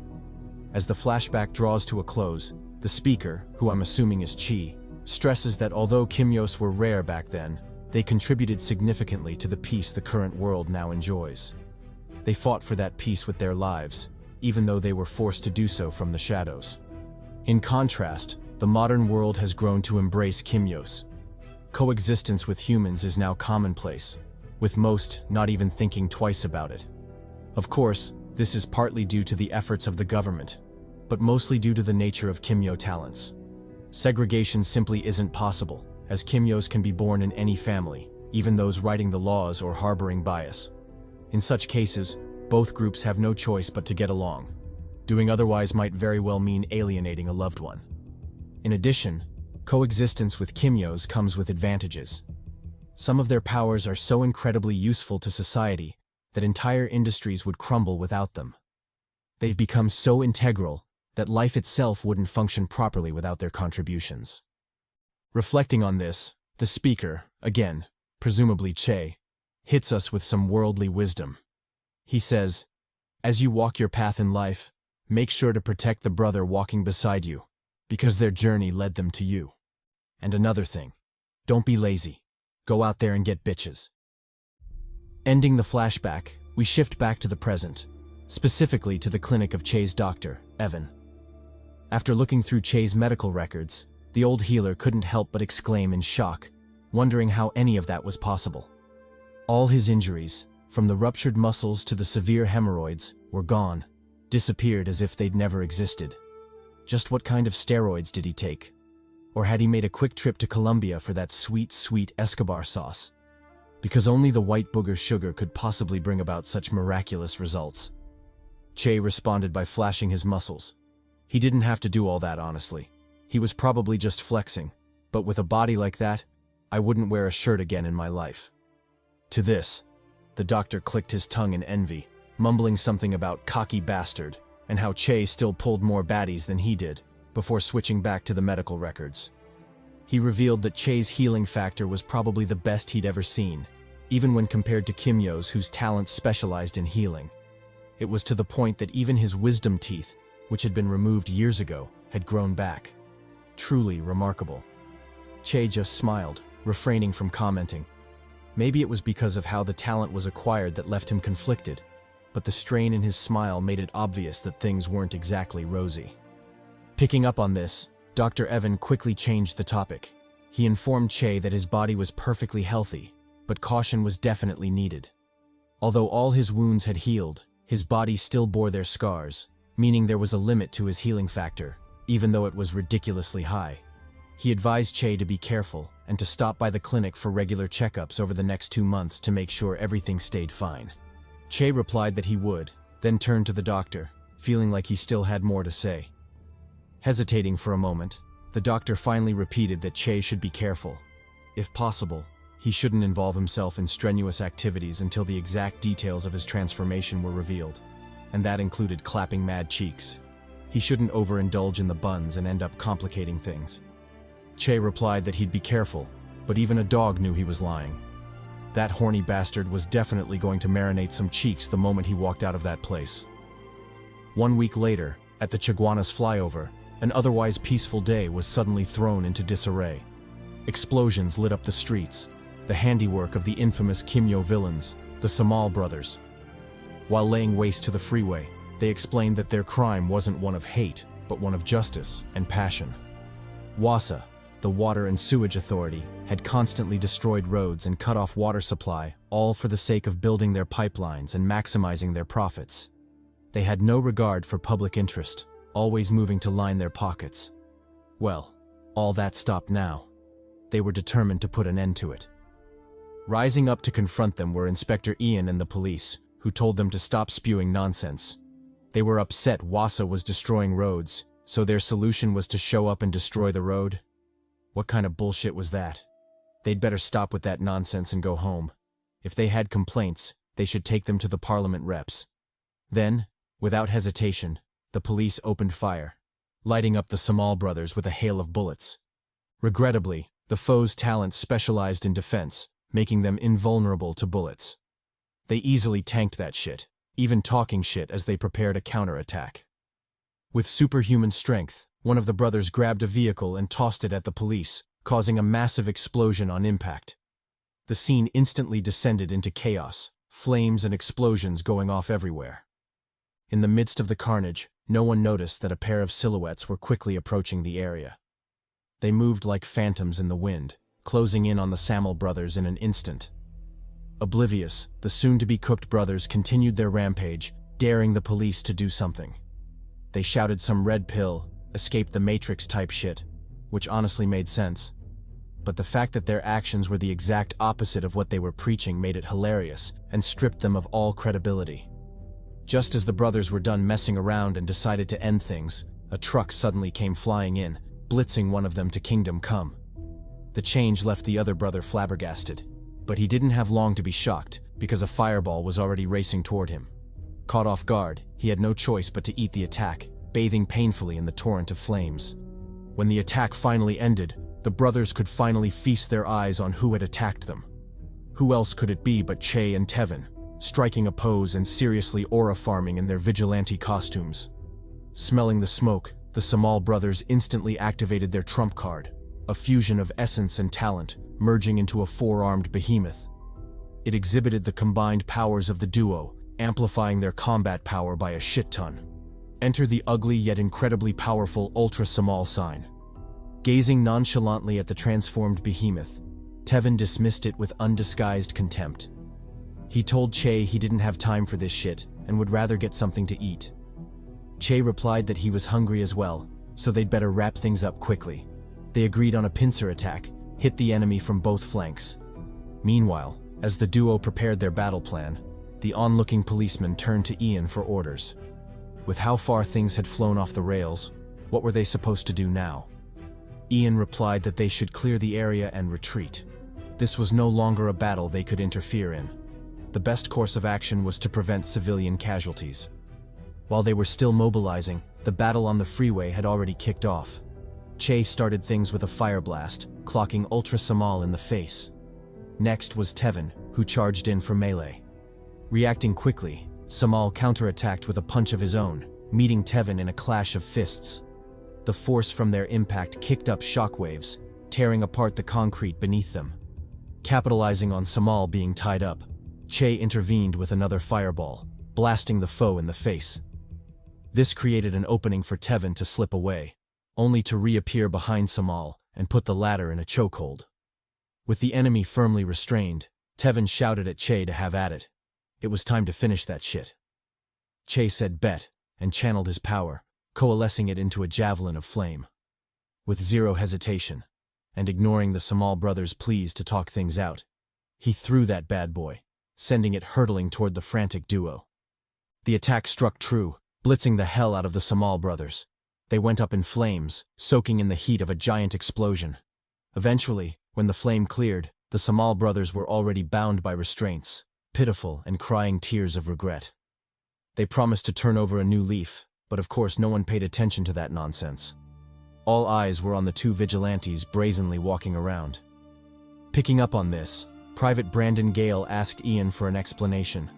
As the flashback draws to a close, the speaker, who I'm assuming is Chi, stresses that although Kimyos were rare back then, they contributed significantly to the peace the current world now enjoys. They fought for that peace with their lives, even though they were forced to do so from the shadows. In contrast, the modern world has grown to embrace Kimyos. Coexistence with humans is now commonplace, with most not even thinking twice about it. Of course, this is partly due to the efforts of the government, but mostly due to the nature of Kimyo talents. Segregation simply isn't possible, as Kimyos can be born in any family, even those writing the laws or harboring bias. In such cases, both groups have no choice but to get along. Doing otherwise might very well mean alienating a loved one. In addition, coexistence with Kimyos comes with advantages. Some of their powers are so incredibly useful to society that entire industries would crumble without them. They've become so integral that life itself wouldn't function properly without their contributions. Reflecting on this, the speaker, again, presumably Che, hits us with some worldly wisdom. He says, "As you walk your path in life, make sure to protect the brother walking beside you, because their journey led them to you. And another thing, don't be lazy. Go out there and get bitches." Ending the flashback, we shift back to the present, specifically to the clinic of Che's doctor, Evan. After looking through Che's medical records, the old healer couldn't help but exclaim in shock, wondering how any of that was possible. All his injuries, from the ruptured muscles to the severe hemorrhoids, were gone, disappeared as if they'd never existed. Just what kind of steroids did he take? Or had he made a quick trip to Colombia for that sweet, sweet Escobar sauce? because only the white booger sugar could possibly bring about such miraculous results. Che responded by flashing his muscles. He didn't have to do all that, honestly. He was probably just flexing, but with a body like that, I wouldn't wear a shirt again in my life. To this, the doctor clicked his tongue in envy, mumbling something about cocky bastard and how Che still pulled more baddies than he did, before switching back to the medical records. He revealed that Che's healing factor was probably the best he'd ever seen, even when compared to Kimyo's, whose talents specialized in healing. It was to the point that even his wisdom teeth, which had been removed years ago, had grown back. Truly remarkable. Che just smiled, refraining from commenting. Maybe it was because of how the talent was acquired that left him conflicted, but the strain in his smile made it obvious that things weren't exactly rosy. Picking up on this, Dr. Evan quickly changed the topic. He informed Che that his body was perfectly healthy, but caution was definitely needed. Although all his wounds had healed, his body still bore their scars, meaning there was a limit to his healing factor, even though it was ridiculously high. He advised Che to be careful and to stop by the clinic for regular checkups over the next 2 months to make sure everything stayed fine. Che replied that he would, then turned to the doctor, feeling like he still had more to say. Hesitating for a moment, the doctor finally repeated that Che should be careful. If possible, he shouldn't involve himself in strenuous activities until the exact details of his transformation were revealed, and that included clapping mad cheeks. He shouldn't overindulge in the buns and end up complicating things. Che replied that he'd be careful, but even a dog knew he was lying. That horny bastard was definitely going to marinate some cheeks the moment he walked out of that place. 1 week later, at the Chaguanas flyover, an otherwise peaceful day was suddenly thrown into disarray. Explosions lit up the streets, the handiwork of the infamous Kimyo villains, the Samal brothers. While laying waste to the freeway, they explained that their crime wasn't one of hate, but one of justice and passion. WASA, the Water and Sewage Authority, had constantly destroyed roads and cut off water supply, all for the sake of building their pipelines and maximizing their profits. They had no regard for public interest, always moving to line their pockets. Well, all that stopped now. They were determined to put an end to it. Rising up to confront them were Inspector Ian and the police, who told them to stop spewing nonsense. They were upset WASA was destroying roads, so their solution was to show up and destroy the road. What kind of bullshit was that? They'd better stop with that nonsense and go home. If they had complaints, they should take them to the Parliament reps. Then, without hesitation, the police opened fire, lighting up the Samal brothers with a hail of bullets. Regrettably, the foe's talents specialized in defense, making them invulnerable to bullets. They easily tanked that shit, even talking shit as they prepared a counterattack. With superhuman strength, one of the brothers grabbed a vehicle and tossed it at the police, causing a massive explosion on impact. The scene instantly descended into chaos, flames and explosions going off everywhere. In the midst of the carnage, no one noticed that a pair of silhouettes were quickly approaching the area. They moved like phantoms in the wind, closing in on the Samal brothers in an instant. Oblivious, the soon-to-be-cooked brothers continued their rampage, daring the police to do something. They shouted some red pill, escaped the Matrix type shit, which honestly made sense. But the fact that their actions were the exact opposite of what they were preaching made it hilarious and stripped them of all credibility. Just as the brothers were done messing around and decided to end things, a truck suddenly came flying in, blitzing one of them to Kingdom Come. The change left the other brother flabbergasted, but he didn't have long to be shocked because a fireball was already racing toward him. Caught off guard, he had no choice but to eat the attack, bathing painfully in the torrent of flames. When the attack finally ended, the brothers could finally feast their eyes on who had attacked them. Who else could it be but Che and Tevin, striking a pose and seriously aura farming in their vigilante costumes. Smelling the smoke, the Samal brothers instantly activated their trump card, a fusion of essence and talent, merging into a four-armed behemoth. It exhibited the combined powers of the duo, amplifying their combat power by a shit-ton. Enter the ugly yet incredibly powerful Ultra Samal sign. Gazing nonchalantly at the transformed behemoth, Tevin dismissed it with undisguised contempt. He told Che he didn't have time for this shit and would rather get something to eat. Che replied that he was hungry as well, so they'd better wrap things up quickly. They agreed on a pincer attack, hit the enemy from both flanks. Meanwhile, As the duo prepared their battle plan, the onlooking policeman turned to Ian for orders. With how far things had flown off the rails, what were they supposed to do now? Ian replied that they should clear the area and retreat. This was no longer a battle they could interfere in. The best course of action was to prevent civilian casualties. While they were still mobilizing, the battle on the freeway had already kicked off. Che started things with a fire blast, clocking Ultra Samal in the face. Next was Tevin, who charged in for melee. Reacting quickly, Samal counterattacked with a punch of his own, meeting Tevin in a clash of fists. The force from their impact kicked up shockwaves, tearing apart the concrete beneath them. Capitalizing on Samal being tied up, Che intervened with another fireball, blasting the foe in the face. This created an opening for Tevin to slip away, only to reappear behind Samal and put the latter in a chokehold. With the enemy firmly restrained, Tevin shouted at Che to have at it. It was time to finish that shit. Che said bet, and channeled his power, coalescing it into a javelin of flame. With zero hesitation, and ignoring the Samal brothers' pleas to talk things out, he threw that bad boy, sending it hurtling toward the frantic duo. The attack struck true, blitzing the hell out of the Samal brothers. They went up in flames, soaking in the heat of a giant explosion. Eventually, when the flame cleared, the Samal brothers were already bound by restraints, pitiful and crying tears of regret. They promised to turn over a new leaf, but of course no one paid attention to that nonsense. All eyes were on the two vigilantes brazenly walking around. Picking up on this, Private Brandon Gale asked Ian for an explanation.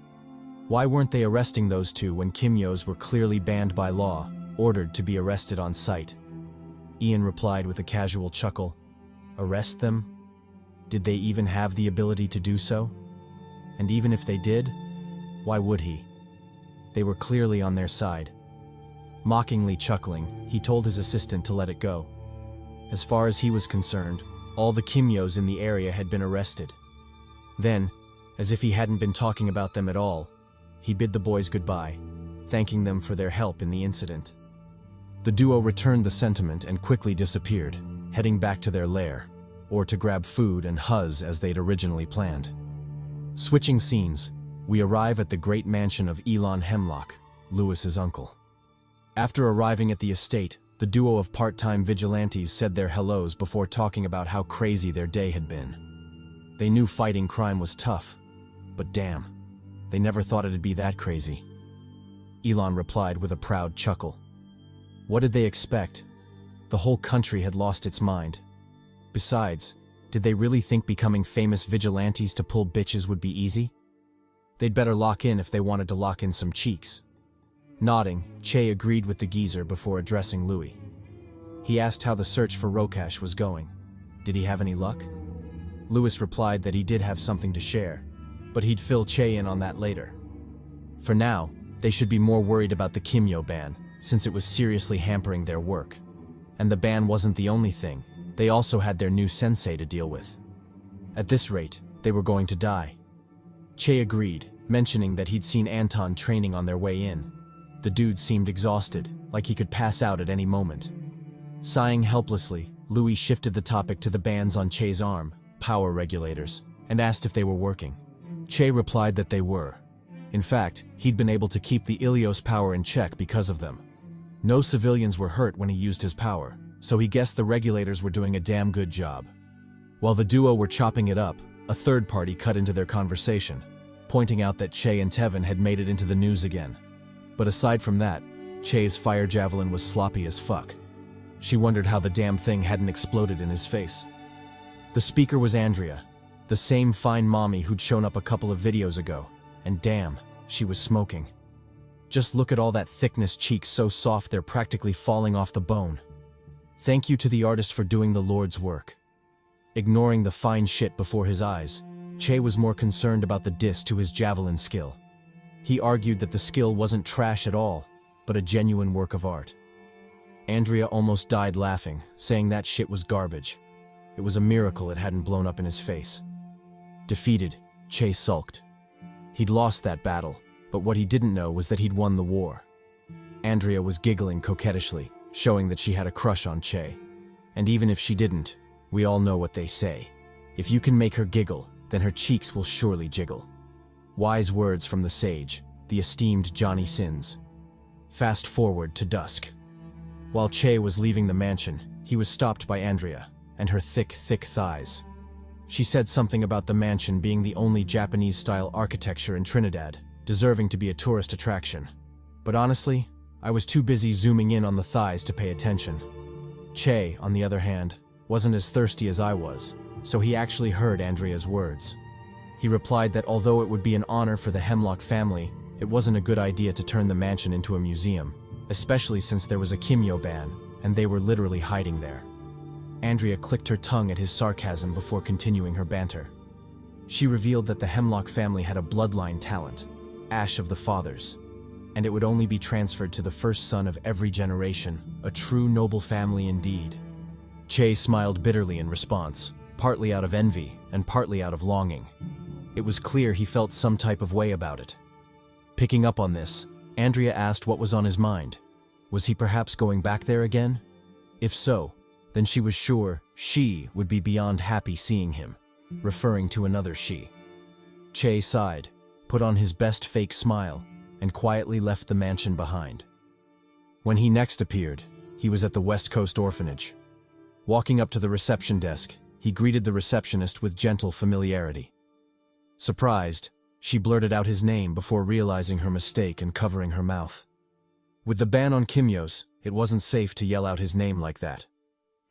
Why weren't they arresting those two when Kimyos were clearly banned by law, ordered to be arrested on sight? Ian replied with a casual chuckle, "Arrest them? Did they even have the ability to do so? And even if they did, why would he? They were clearly on their side." Mockingly chuckling, he told his assistant to let it go. As far as he was concerned, all the Kimyos in the area had been arrested. Then, as if he hadn't been talking about them at all, he bid the boys goodbye, thanking them for their help in the incident. The duo returned the sentiment and quickly disappeared, heading back to their lair, or to grab food and huzz as they'd originally planned. Switching scenes, we arrive at the great mansion of Elon Hemlock, Lewis's uncle. After arriving at the estate, the duo of part-time vigilantes said their hellos before talking about how crazy their day had been. They knew fighting crime was tough, but damn, they never thought it'd be that crazy. Elon replied with a proud chuckle. What did they expect? The whole country had lost its mind. Besides, did they really think becoming famous vigilantes to pull bitches would be easy? They'd better lock in if they wanted to lock in some cheeks. Nodding, Che agreed with the geezer before addressing Louis. He asked how the search for Rokash was going. Did he have any luck? Louis replied that he did have something to share, but he'd fill Che in on that later. For now, they should be more worried about the Kimyo ban, since it was seriously hampering their work. And the ban wasn't the only thing, they also had their new sensei to deal with. At this rate, they were going to die. Che agreed, mentioning that he'd seen Anton training on their way in. The dude seemed exhausted, like he could pass out at any moment. Sighing helplessly, Louis shifted the topic to the bands on Che's arm, power regulators, and asked if they were working. Che replied that they were. In fact, he'd been able to keep the Ilios power in check because of them. No civilians were hurt when he used his power, so he guessed the regulators were doing a damn good job. While the duo were chopping it up, a third party cut into their conversation, pointing out that Che and Tevin had made it into the news again. But aside from that, Che's fire javelin was sloppy as fuck. She wondered how the damn thing hadn't exploded in his face. The speaker was Andrea, the same fine mommy who'd shown up a couple of videos ago, and damn, she was smoking. Just look at all that thickness, cheeks so soft they're practically falling off the bone. Thank you to the artist for doing the Lord's work. Ignoring the fine shit before his eyes, Che was more concerned about the diss to his javelin skill. He argued that the skill wasn't trash at all, but a genuine work of art. Andrea almost died laughing, saying that shit was garbage. It was a miracle it hadn't blown up in his face. Defeated, Che sulked. He'd lost that battle, but what he didn't know was that he'd won the war. Andrea was giggling coquettishly, showing that she had a crush on Che. And even if she didn't, we all know what they say. If you can make her giggle, then then her cheeks will surely jiggle. Wise words from the sage, the esteemed Johnny Sins. Fast forward to dusk. While Che was leaving the mansion, he was stopped by Andrea and her thick thighs. She said something about the mansion being the only Japanese-style architecture in Trinidad, deserving to be a tourist attraction. But honestly, I was too busy zooming in on the thighs to pay attention. Che, on the other hand, wasn't as thirsty as I was, so he actually heard Andrea's words. He replied that although it would be an honor for the Hemlock family, it wasn't a good idea to turn the mansion into a museum, especially since there was a Kimyo ban, and they were literally hiding there. Andrea clicked her tongue at his sarcasm before continuing her banter. She revealed that the Hemlock family had a bloodline talent, Ash of the Fathers, and it would only be transferred to the first son of every generation, a true noble family indeed. Che smiled bitterly in response, partly out of envy and partly out of longing. It was clear he felt some type of way about it. Picking up on this, Andrea asked what was on his mind. Was he perhaps going back there again? If so, then she was sure she would be beyond happy seeing him, referring to another she. Che sighed, put on his best fake smile, and quietly left the mansion behind. When he next appeared, he was at the West Coast Orphanage. Walking up to the reception desk, he greeted the receptionist with gentle familiarity. Surprised, she blurted out his name before realizing her mistake and covering her mouth. With the ban on Kimyos, it wasn't safe to yell out his name like that.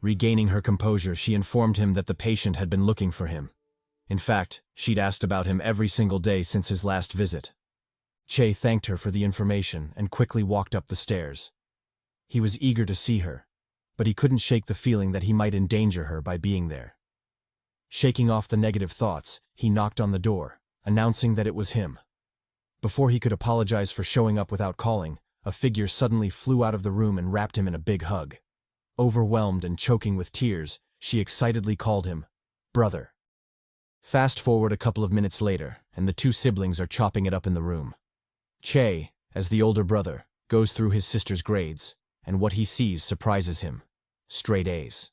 Regaining her composure, she informed him that the patient had been looking for him. In fact, she'd asked about him every single day since his last visit. Che thanked her for the information and quickly walked up the stairs. He was eager to see her, but he couldn't shake the feeling that he might endanger her by being there. Shaking off the negative thoughts, he knocked on the door, announcing that it was him. Before he could apologize for showing up without calling, a figure suddenly flew out of the room and wrapped him in a big hug. Overwhelmed and choking with tears, she excitedly called him, "Brother." Fast forward a couple of minutes later, and the two siblings are chopping it up in the room. Che, as the older brother, goes through his sister's grades, and what he sees surprises him. Straight A's.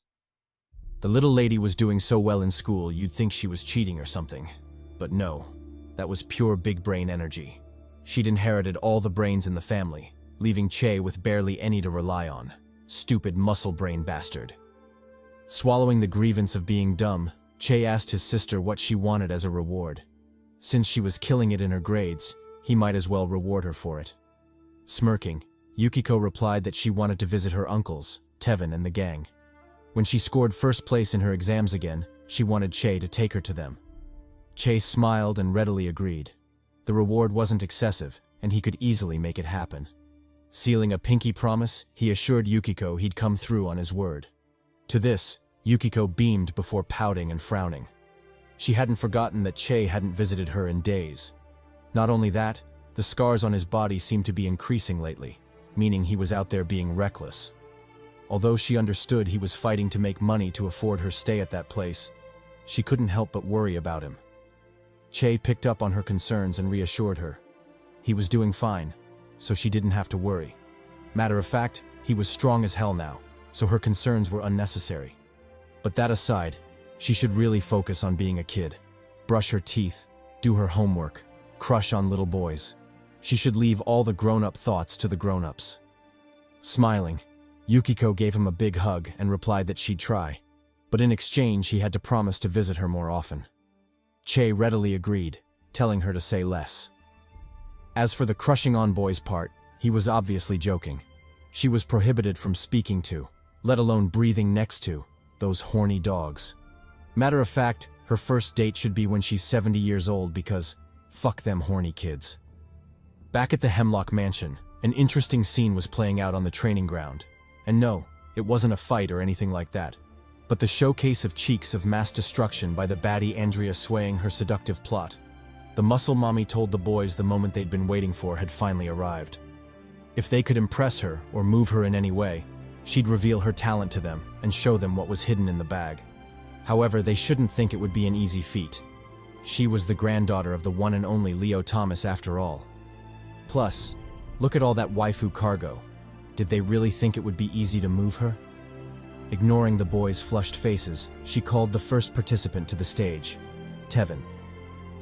The little lady was doing so well in school you'd think she was cheating or something. But no, that was pure big brain energy. She'd inherited all the brains in the family, leaving Che with barely any to rely on. Stupid muscle brain bastard. Swallowing the grievance of being dumb, Che asked his sister what she wanted as a reward. Since she was killing it in her grades, he might as well reward her for it. Smirking, Yukiko replied that she wanted to visit her uncles, Tevin and the gang. When she scored first place in her exams again, she wanted Che to take her to them. Che smiled and readily agreed. The reward wasn't excessive, and he could easily make it happen. Sealing a pinky promise, he assured Yukiko he'd come through on his word. To this, Yukiko beamed before pouting and frowning. She hadn't forgotten that Che hadn't visited her in days. Not only that, the scars on his body seemed to be increasing lately, meaning he was out there being reckless. Although she understood he was fighting to make money to afford her stay at that place, she couldn't help but worry about him. Che picked up on her concerns and reassured her. He was doing fine, so she didn't have to worry. Matter of fact, he was strong as hell now, so her concerns were unnecessary. But that aside, she should really focus on being a kid. Brush her teeth, do her homework, crush on little boys. She should leave all the grown-up thoughts to the grown-ups. Smiling, Yukiko gave him a big hug and replied that she'd try, but in exchange he had to promise to visit her more often. Che readily agreed, telling her to say less. As for the crushing on boys part, he was obviously joking. She was prohibited from speaking to, let alone breathing next to, those horny dogs. Matter of fact, her first date should be when she's 70 years old because, fuck them horny kids. Back at the Hemlock Mansion, an interesting scene was playing out on the training ground. And no, it wasn't a fight or anything like that, but the showcase of cheeks of mass destruction by the baddie Andrea swaying her seductive plot. The muscle mommy told the boys the moment they'd been waiting for had finally arrived. If they could impress her or move her in any way, she'd reveal her talent to them and show them what was hidden in the bag. However, they shouldn't think it would be an easy feat. She was the granddaughter of the one and only Leo Thomas after all. Plus, look at all that waifu cargo. Did they really think it would be easy to move her? Ignoring the boys' flushed faces, she called the first participant to the stage, Tevin.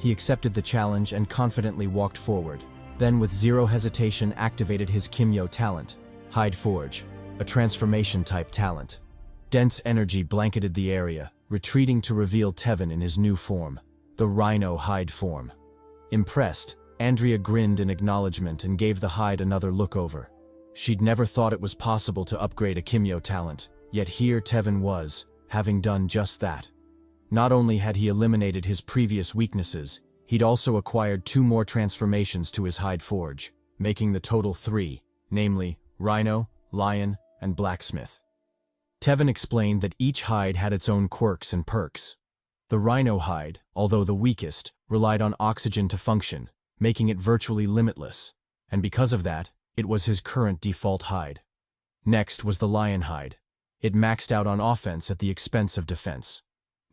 He accepted the challenge and confidently walked forward. Then, with zero hesitation, activated his Kimyo talent, Hide Forge, a transformation-type talent. Dense energy blanketed the area, retreating to reveal Tevin in his new form, the Rhino Hide form. Impressed, Andrea grinned in acknowledgement and gave the hide another look over. She'd never thought it was possible to upgrade a Kimyo talent, yet here Tevin was, having done just that. Not only had he eliminated his previous weaknesses, he'd also acquired 2 more transformations to his Hide Forge, making the total 3, namely Rhino, Lion, and Blacksmith. Tevin explained that each hide had its own quirks and perks. The Rhino hide, although the weakest, relied on oxygen to function, making it virtually limitless, and because of that, it was his current default hide. Next was the Lion hide. It maxed out on offense at the expense of defense,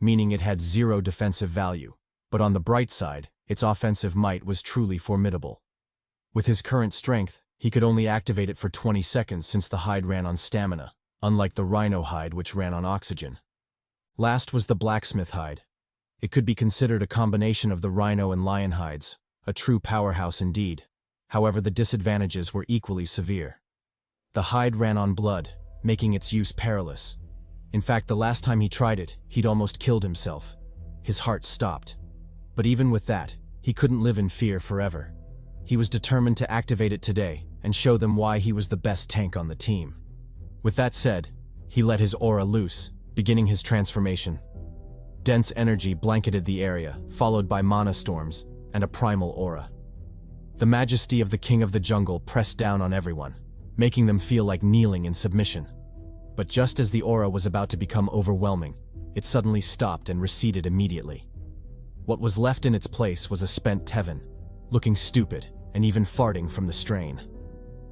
meaning it had 0 defensive value, but on the bright side, its offensive might was truly formidable. With his current strength, he could only activate it for 20 seconds since the hide ran on stamina, unlike the Rhino hide which ran on oxygen. Last was the Blacksmith hide. It could be considered a combination of the Rhino and Lion hides, a true powerhouse indeed. However, the disadvantages were equally severe. The hide ran on blood, making its use perilous. In fact, the last time he tried it, he'd almost killed himself. His heart stopped. But even with that, he couldn't live in fear forever. He was determined to activate it today and show them why he was the best tank on the team. With that said, he let his aura loose, beginning his transformation. Dense energy blanketed the area, followed by mana storms and a primal aura. The majesty of the King of the Jungle pressed down on everyone, making them feel like kneeling in submission. But just as the aura was about to become overwhelming, it suddenly stopped and receded immediately. What was left in its place was a spent Tevin, looking stupid and even farting from the strain.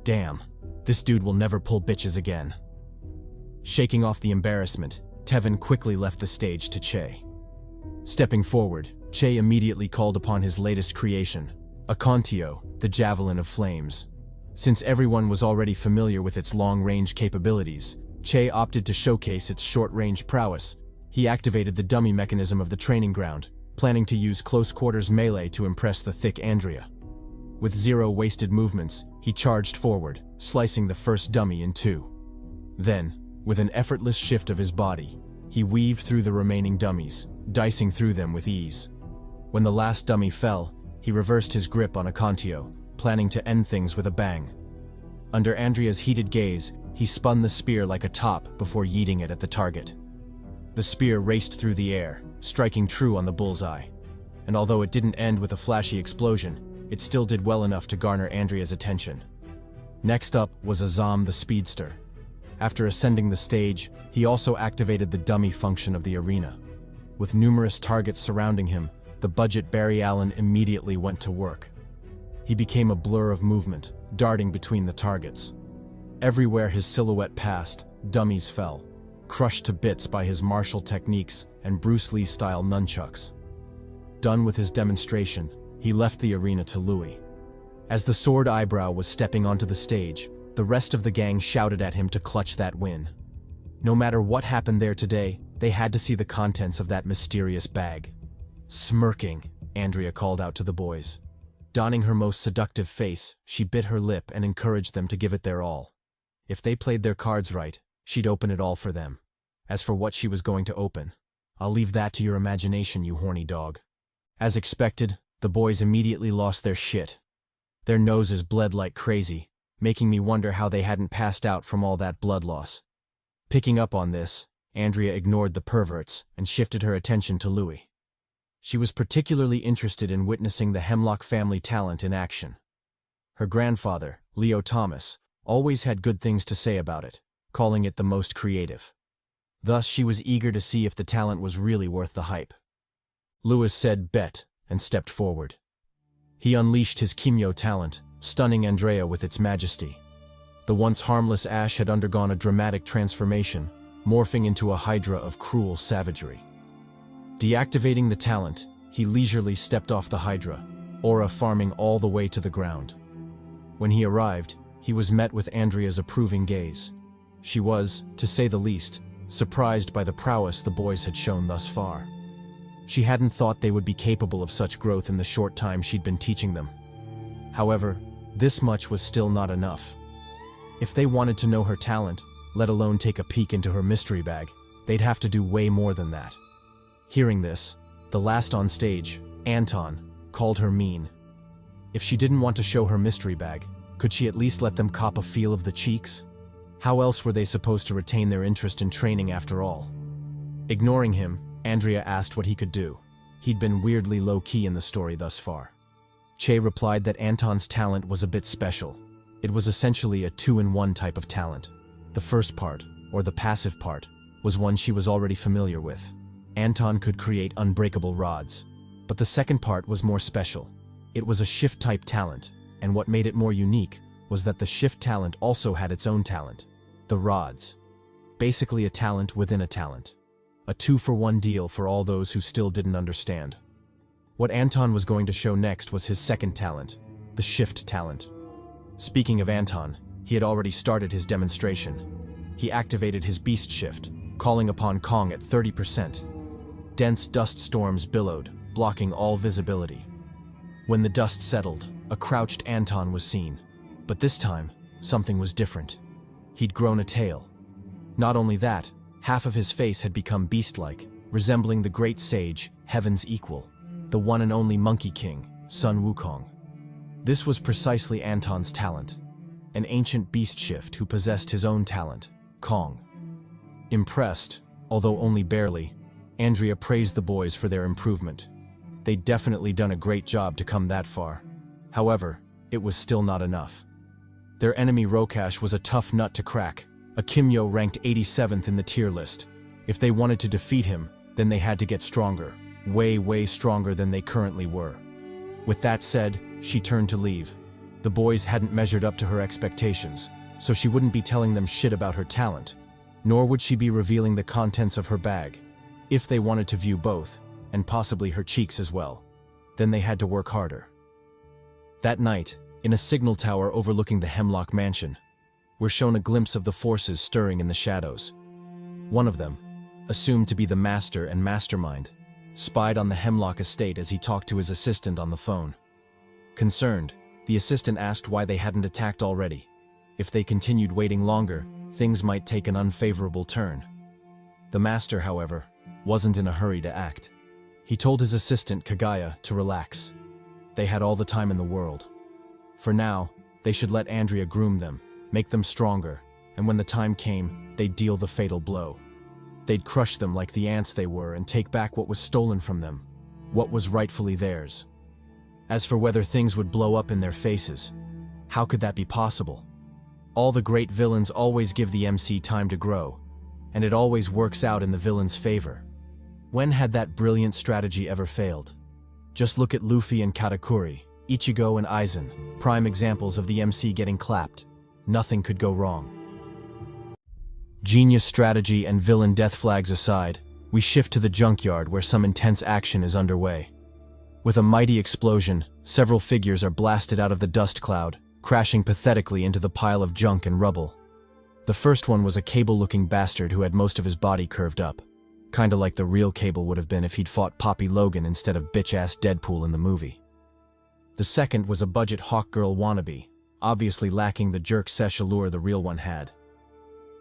Damn, this dude will never pull bitches again. Shaking off the embarrassment, Tevin quickly left the stage to Che. Stepping forward, Che immediately called upon his latest creation, Kimyo, the Javelin of Flames. Since everyone was already familiar with its long-range capabilities, Che opted to showcase its short-range prowess. He activated the dummy mechanism of the training ground, planning to use close-quarters melee to impress the thick Andrea. With 0 wasted movements, he charged forward, slicing the first dummy in 2. Then, with an effortless shift of his body, he weaved through the remaining dummies, dicing through them with ease. When the last dummy fell, he reversed his grip on Kimyo, planning to end things with a bang. Under Andrea's heated gaze, he spun the spear like a top before yeeting it at the target. The spear raced through the air, striking true on the bullseye. And although it didn't end with a flashy explosion, it still did well enough to garner Andrea's attention. Next up was Azam the Speedster. After ascending the stage, he also activated the dummy function of the arena. With numerous targets surrounding him, the budget Barry Allen immediately went to work. He became a blur of movement, darting between the targets. Everywhere his silhouette passed, dummies fell, crushed to bits by his martial techniques and Bruce Lee-style nunchucks. Done with his demonstration, he left the arena to Louis. As the Sword Eyebrow was stepping onto the stage, the rest of the gang shouted at him to clutch that win. No matter what happened there today, they had to see the contents of that mysterious bag. Smirking, Andrea called out to the boys. Donning her most seductive face, she bit her lip and encouraged them to give it their all. If they played their cards right, she'd open it all for them. As for what she was going to open, I'll leave that to your imagination, you horny dog. As expected, the boys immediately lost their shit. Their noses bled like crazy, making me wonder how they hadn't passed out from all that blood loss. Picking up on this, Andrea ignored the perverts and shifted her attention to Louis. She was particularly interested in witnessing the Hemlock family talent in action. Her grandfather, Leo Thomas, always had good things to say about it, calling it the most creative. Thus, she was eager to see if the talent was really worth the hype. Louis said bet and stepped forward. He unleashed his Kimyo talent, stunning Andrea with its majesty. The once harmless Ash had undergone a dramatic transformation, morphing into a hydra of cruel savagery. Deactivating the talent, he leisurely stepped off the hydra, aura farming all the way to the ground. When he arrived, he was met with Andrea's approving gaze. She was, to say the least, surprised by the prowess the boys had shown thus far. She hadn't thought they would be capable of such growth in the short time she'd been teaching them. However, this much was still not enough. If they wanted to know her talent, let alone take a peek into her mystery bag, they'd have to do way more than that. Hearing this, the last on stage, Anton, called her mean. If she didn't want to show her mystery bag, could she at least let them cop a feel of the cheeks? How else were they supposed to retain their interest in training after all? Ignoring him, Andrea asked what he could do. He'd been weirdly low-key in the story thus far. Che replied that Anton's talent was a bit special. It was essentially a two-in-one type of talent. The first part, or the passive part, was one she was already familiar with. Anton could create unbreakable rods. But the second part was more special. It was a shift-type talent, and what made it more unique was that the shift talent also had its own talent, the rods. Basically a talent within a talent. A two-for-one deal for all those who still didn't understand. What Anton was going to show next was his second talent, the shift talent. Speaking of Anton, he had already started his demonstration. He activated his beast shift, calling upon Kong at 30%. Dense dust storms billowed, blocking all visibility. When the dust settled, a crouched Anton was seen. But this time, something was different. He'd grown a tail. Not only that, half of his face had become beast-like, resembling the great sage, Heaven's equal, the one and only Monkey King, Sun Wukong. This was precisely Anton's talent, an ancient beast shift who possessed his own talent, Kong. Impressed, although only barely, Andrea praised the boys for their improvement. They'd definitely done a great job to come that far. However, it was still not enough. Their enemy Rokash was a tough nut to crack, a Kimyo ranked 87th in the tier list. If they wanted to defeat him, then they had to get stronger, way stronger than they currently were. With that said, she turned to leave. The boys hadn't measured up to her expectations, so she wouldn't be telling them shit about her talent, nor would she be revealing the contents of her bag. If they wanted to view both, and possibly her cheeks as well, then they had to work harder. That night, in a signal tower overlooking the Hemlock Mansion, we're shown a glimpse of the forces stirring in the shadows. One of them, assumed to be the master and mastermind, spied on the Hemlock estate as he talked to his assistant on the phone. Concerned, the assistant asked why they hadn't attacked already. If they continued waiting longer, things might take an unfavorable turn. The master, however, wasn't in a hurry to act. He told his assistant, Kagaya, to relax. They had all the time in the world. For now, they should let Andrea groom them, make them stronger, and when the time came, they'd deal the fatal blow. They'd crush them like the ants they were and take back what was stolen from them, what was rightfully theirs. As for whether things would blow up in their faces, how could that be possible? All the great villains always give the MC time to grow, and it always works out in the villain's favor. When had that brilliant strategy ever failed? Just look at Luffy and Katakuri, Ichigo and Aizen, prime examples of the MC getting clapped. Nothing could go wrong. Genius strategy and villain death flags aside, we shift to the junkyard where some intense action is underway. With a mighty explosion, several figures are blasted out of the dust cloud, crashing pathetically into the pile of junk and rubble. The first one was a Cable-looking bastard who had most of his body curved up. Kinda like the real Cable would have been if he'd fought Poppy Logan instead of bitch-ass Deadpool in the movie. The second was a budget Hawkgirl wannabe, obviously lacking the jerk-sesh allure the real one had.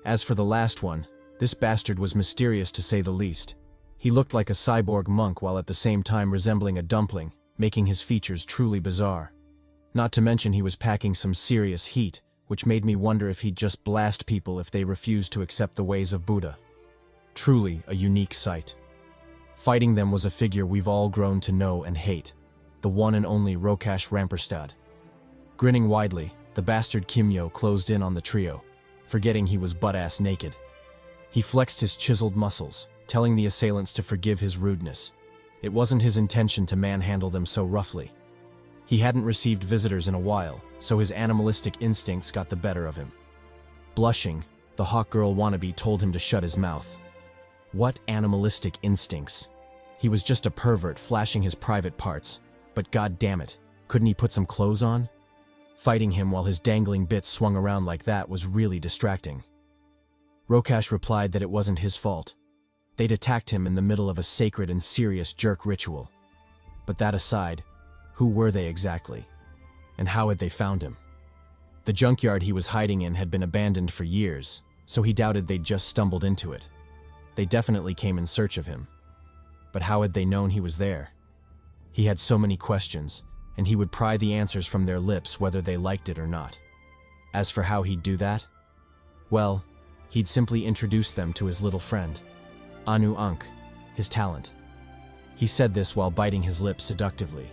As for the last one, this bastard was mysterious to say the least. He looked like a cyborg monk while at the same time resembling a dumpling, making his features truly bizarre. Not to mention he was packing some serious heat, which made me wonder if he'd just blast people if they refused to accept the ways of Buddha. Truly a unique sight. Fighting them was a figure we've all grown to know and hate, the one and only Rokash Ramperstad. Grinning widely, the bastard Kimyo closed in on the trio, forgetting he was butt-ass naked. He flexed his chiseled muscles, telling the assailants to forgive his rudeness. It wasn't his intention to manhandle them so roughly. He hadn't received visitors in a while, so his animalistic instincts got the better of him. Blushing, the Hawkgirl wannabe told him to shut his mouth. What animalistic instincts? He was just a pervert flashing his private parts, but god damn it, couldn't he put some clothes on? Fighting him while his dangling bits swung around like that was really distracting. Rokash replied that it wasn't his fault. They'd attacked him in the middle of a sacred and serious jerk ritual. But that aside, who were they exactly? And how had they found him? The junkyard he was hiding in had been abandoned for years, so he doubted they'd just stumbled into it. They definitely came in search of him. But how had they known he was there? He had so many questions, and he would pry the answers from their lips whether they liked it or not. As for how he'd do that, well, he'd simply introduce them to his little friend, Anu Ankh, his talent. He said this while biting his lips seductively,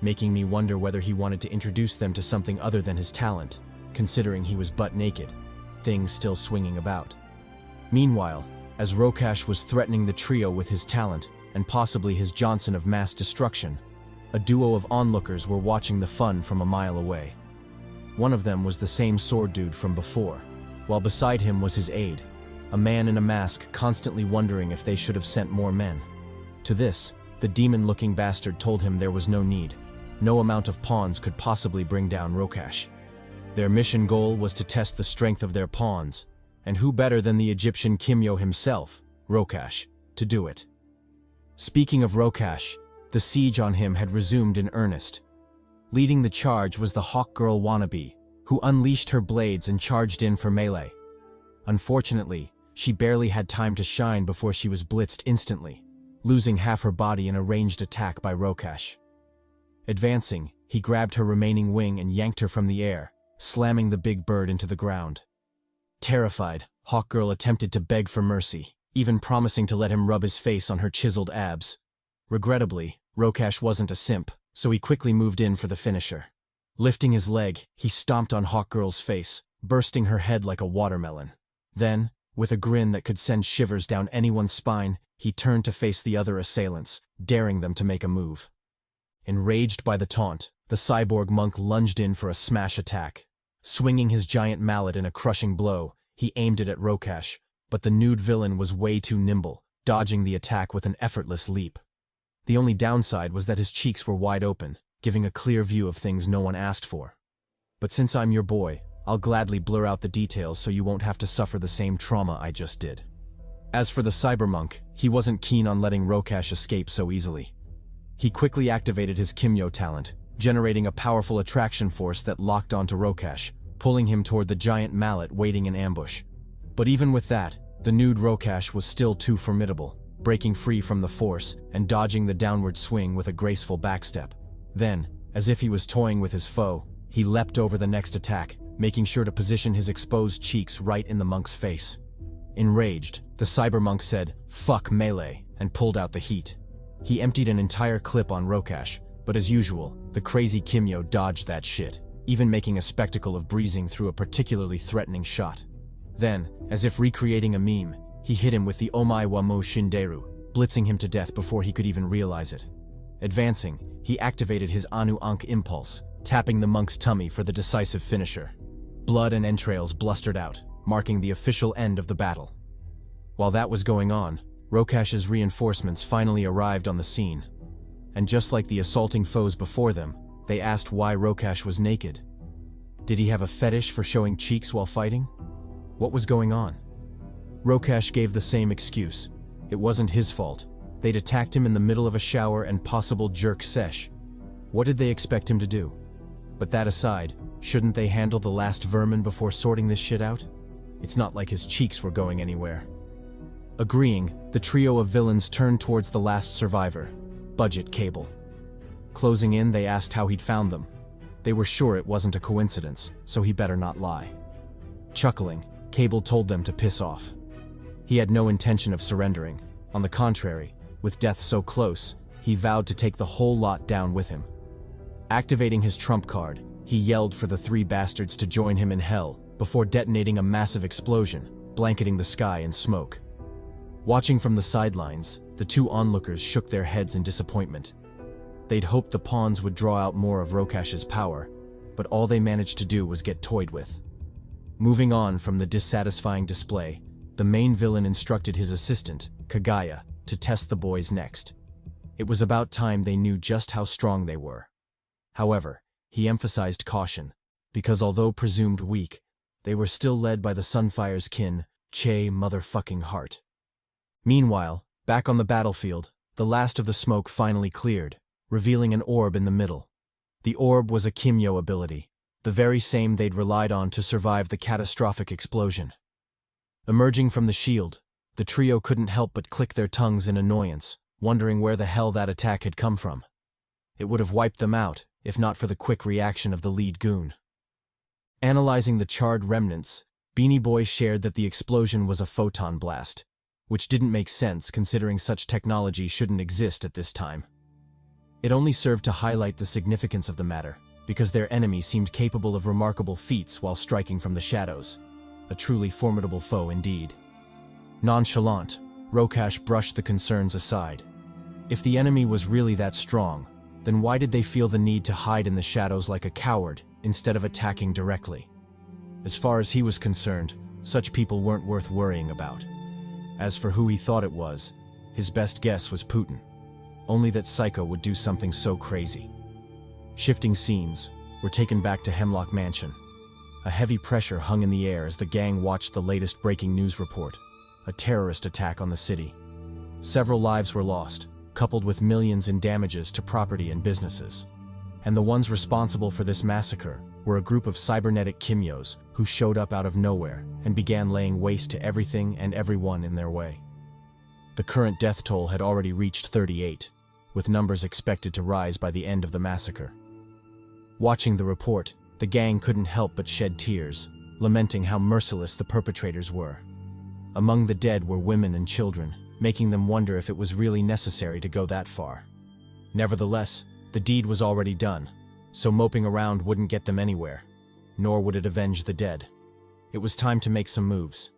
making me wonder whether he wanted to introduce them to something other than his talent, considering he was butt naked, things still swinging about. Meanwhile, as Rokash was threatening the trio with his talent and possibly his Johnson of mass destruction, a duo of onlookers were watching the fun from a mile away. One of them was the same sword dude from before, while beside him was his aide, a man in a mask constantly wondering if they should have sent more men. To this, the demon-looking bastard told him there was no need. No amount of pawns could possibly bring down Rokash. Their mission goal was to test the strength of their pawns, and who better than the Egyptian Kimyo himself, Rokash, to do it. Speaking of Rokash, the siege on him had resumed in earnest. Leading the charge was the Hawk Girl wannabe, who unleashed her blades and charged in for melee. Unfortunately, she barely had time to shine before she was blitzed instantly, losing half her body in a ranged attack by Rokash. Advancing, he grabbed her remaining wing and yanked her from the air, slamming the big bird into the ground. Terrified, Hawkgirl attempted to beg for mercy, even promising to let him rub his face on her chiseled abs. Regrettably, Rokash wasn't a simp, so he quickly moved in for the finisher. Lifting his leg, he stomped on Hawkgirl's face, bursting her head like a watermelon. Then, with a grin that could send shivers down anyone's spine, he turned to face the other assailants, daring them to make a move. Enraged by the taunt, the cyborg monk lunged in for a smash attack. Swinging his giant mallet in a crushing blow, he aimed it at Rokash, but the nude villain was way too nimble, dodging the attack with an effortless leap. The only downside was that his cheeks were wide open, giving a clear view of things no one asked for. But since I'm your boy, I'll gladly blur out the details so you won't have to suffer the same trauma I just did. As for the cybermonk, he wasn't keen on letting Rokash escape so easily. He quickly activated his Kimyo talent, generating a powerful attraction force that locked onto Rokash, pulling him toward the giant mallet waiting in ambush. But even with that, the nude Rokash was still too formidable, breaking free from the force and dodging the downward swing with a graceful backstep. Then, as if he was toying with his foe, he leapt over the next attack, making sure to position his exposed cheeks right in the monk's face. Enraged, the cybermonk said, "Fuck melee," and pulled out the heat. He emptied an entire clip on Rokash, but as usual, the crazy Kimyo dodged that shit, even making a spectacle of breezing through a particularly threatening shot. Then, as if recreating a meme, he hit him with the Omai wa mo Shinderu, blitzing him to death before he could even realize it. Advancing, he activated his Anu Ankh impulse, tapping the monk's tummy for the decisive finisher. Blood and entrails blustered out, marking the official end of the battle. While that was going on, Rokash's reinforcements finally arrived on the scene. And just like the assaulting foes before them, they asked why Rokash was naked. Did he have a fetish for showing cheeks while fighting? What was going on? Rokash gave the same excuse. It wasn't his fault. They'd attacked him in the middle of a shower and possible jerk sesh. What did they expect him to do? But that aside, shouldn't they handle the last vermin before sorting this shit out? It's not like his cheeks were going anywhere. Agreeing, the trio of villains turned towards the last survivor, Budget Cable. Closing in, they asked how he'd found them. They were sure it wasn't a coincidence, so he better not lie. Chuckling, Cable told them to piss off. He had no intention of surrendering. On the contrary, with death so close, he vowed to take the whole lot down with him. Activating his trump card, he yelled for the three bastards to join him in hell before detonating a massive explosion, blanketing the sky in smoke. Watching from the sidelines, the two onlookers shook their heads in disappointment. They'd hoped the pawns would draw out more of Rokash's power, but all they managed to do was get toyed with. Moving on from the dissatisfying display, the main villain instructed his assistant, Kagaya, to test the boys next. It was about time they knew just how strong they were. However, he emphasized caution, because although presumed weak, they were still led by the Sunfire's kin, Che motherfucking Heart. Meanwhile, back on the battlefield, the last of the smoke finally cleared, revealing an orb in the middle. The orb was a Kimyo ability, the very same they'd relied on to survive the catastrophic explosion. Emerging from the shield, the trio couldn't help but click their tongues in annoyance, wondering where the hell that attack had come from. It would have wiped them out, if not for the quick reaction of the lead goon. Analyzing the charred remnants, Beanie Boy shared that the explosion was a photon blast, which didn't make sense considering such technology shouldn't exist at this time. It only served to highlight the significance of the matter, because their enemy seemed capable of remarkable feats while striking from the shadows. A truly formidable foe indeed. Nonchalant, Rokash brushed the concerns aside. If the enemy was really that strong, then why did they feel the need to hide in the shadows like a coward instead of attacking directly? As far as he was concerned, such people weren't worth worrying about. As for who he thought it was, his best guess was Putin. Only that Psycho would do something so crazy. Shifting scenes, were taken back to Hemlock Mansion. A heavy pressure hung in the air as the gang watched the latest breaking news report, a terrorist attack on the city. Several lives were lost, coupled with millions in damages to property and businesses. And the ones responsible for this massacre were a group of cybernetic Kimyos who showed up out of nowhere and began laying waste to everything and everyone in their way. The current death toll had already reached 38, with numbers expected to rise by the end of the massacre. Watching the report, the gang couldn't help but shed tears, lamenting how merciless the perpetrators were. Among the dead were women and children, making them wonder if it was really necessary to go that far. Nevertheless, the deed was already done, so moping around wouldn't get them anywhere, nor would it avenge the dead. It was time to make some moves.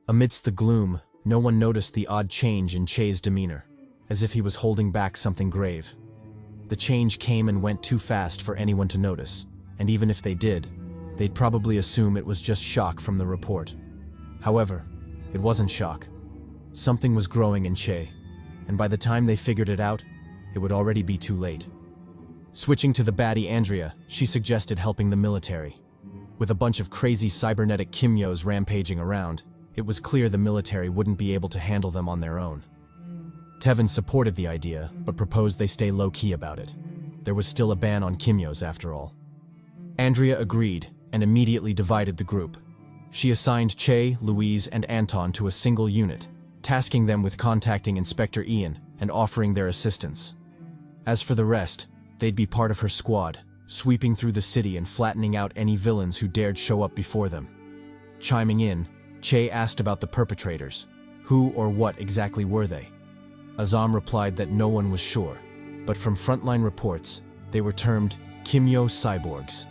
Amidst the gloom, no one noticed the odd change in Che's demeanor, as if he was holding back something grave. The change came and went too fast for anyone to notice, and even if they did, they'd probably assume it was just shock from the report. However, it wasn't shock. Something was growing in Che, and by the time they figured it out, it would already be too late. Switching to the baddie Andrea, she suggested helping the military. With a bunch of crazy cybernetic Kimyos rampaging around, it was clear the military wouldn't be able to handle them on their own. Tevin supported the idea, but proposed they stay low-key about it. There was still a ban on Kimyos after all. Andrea agreed, and immediately divided the group. She assigned Che, Louise, and Anton to a single unit, tasking them with contacting Inspector Ian and offering their assistance. As for the rest, they'd be part of her squad, sweeping through the city and flattening out any villains who dared show up before them. Chiming in, Che asked about the perpetrators. Who or what exactly were they? Azam replied that no one was sure, but from frontline reports, they were termed Kimyo cyborgs.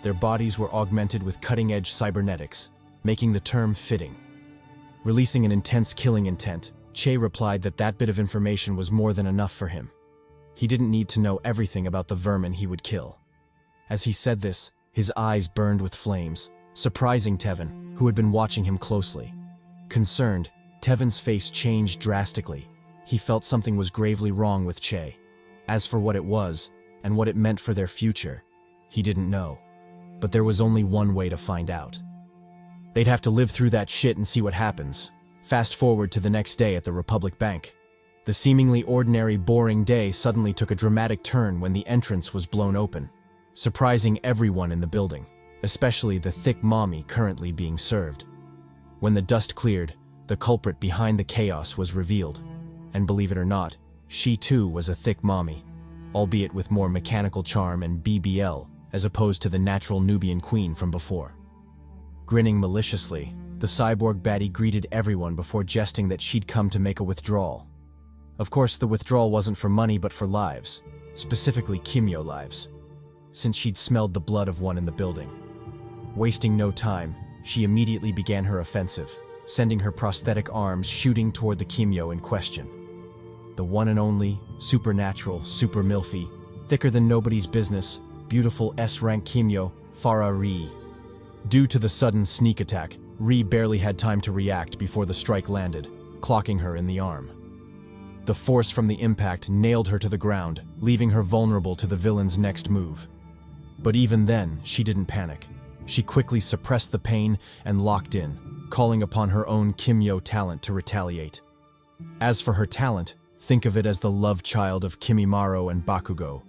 Their bodies were augmented with cutting-edge cybernetics, making the term fitting. Releasing an intense killing intent, Che replied that that bit of information was more than enough for him. He didn't need to know everything about the vermin he would kill. As he said this, his eyes burned with flames, surprising Tevin, who had been watching him closely. Concerned, Tevin's face changed drastically. He felt something was gravely wrong with Che. As for what it was, and what it meant for their future, he didn't know. But there was only one way to find out. They'd have to live through that shit and see what happens. Fast forward to the next day at the Republic Bank. The seemingly ordinary, boring day suddenly took a dramatic turn when the entrance was blown open, surprising everyone in the building, especially the thick mommy currently being served. When the dust cleared, the culprit behind the chaos was revealed. And believe it or not, she too was a thick mommy, albeit with more mechanical charm and BBL as opposed to the natural Nubian queen from before. Grinning maliciously, the cyborg baddie greeted everyone before jesting that she'd come to make a withdrawal. Of course, the withdrawal wasn't for money but for lives, specifically Kimyo lives, since she'd smelled the blood of one in the building. Wasting no time, she immediately began her offensive, sending her prosthetic arms shooting toward the Kimyo in question. The one and only, supernatural, super milfy, thicker than nobody's business, beautiful S-rank Kimyo, Farah Ree. Due to the sudden sneak attack, Ree barely had time to react before the strike landed, clocking her in the arm. The force from the impact nailed her to the ground, leaving her vulnerable to the villain's next move. But even then, she didn't panic. She quickly suppressed the pain and locked in, calling upon her own Kimyo talent to retaliate. As for her talent, think of it as the love child of Kimimaro and Bakugo.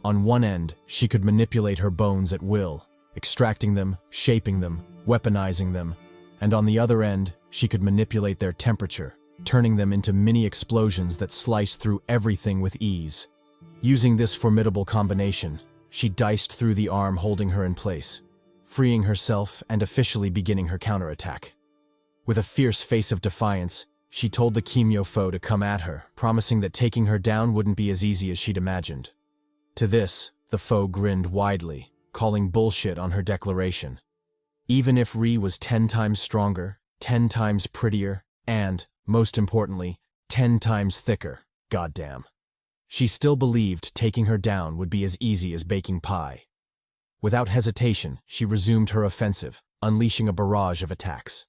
On one end, she could manipulate her bones at will, extracting them, shaping them, weaponizing them, and on the other end, she could manipulate their temperature, turning them into mini explosions that slice through everything with ease. Using this formidable combination, she diced through the arm holding her in place, freeing herself and officially beginning her counterattack. With a fierce face of defiance, she told the Kimyo foe to come at her, promising that taking her down wouldn't be as easy as she'd imagined. To this, the foe grinned widely, calling bullshit on her declaration. Even if Ri was 10 times stronger, 10 times prettier, and, most importantly, 10 times thicker, goddamn. She still believed taking her down would be as easy as baking pie. Without hesitation, she resumed her offensive, unleashing a barrage of attacks.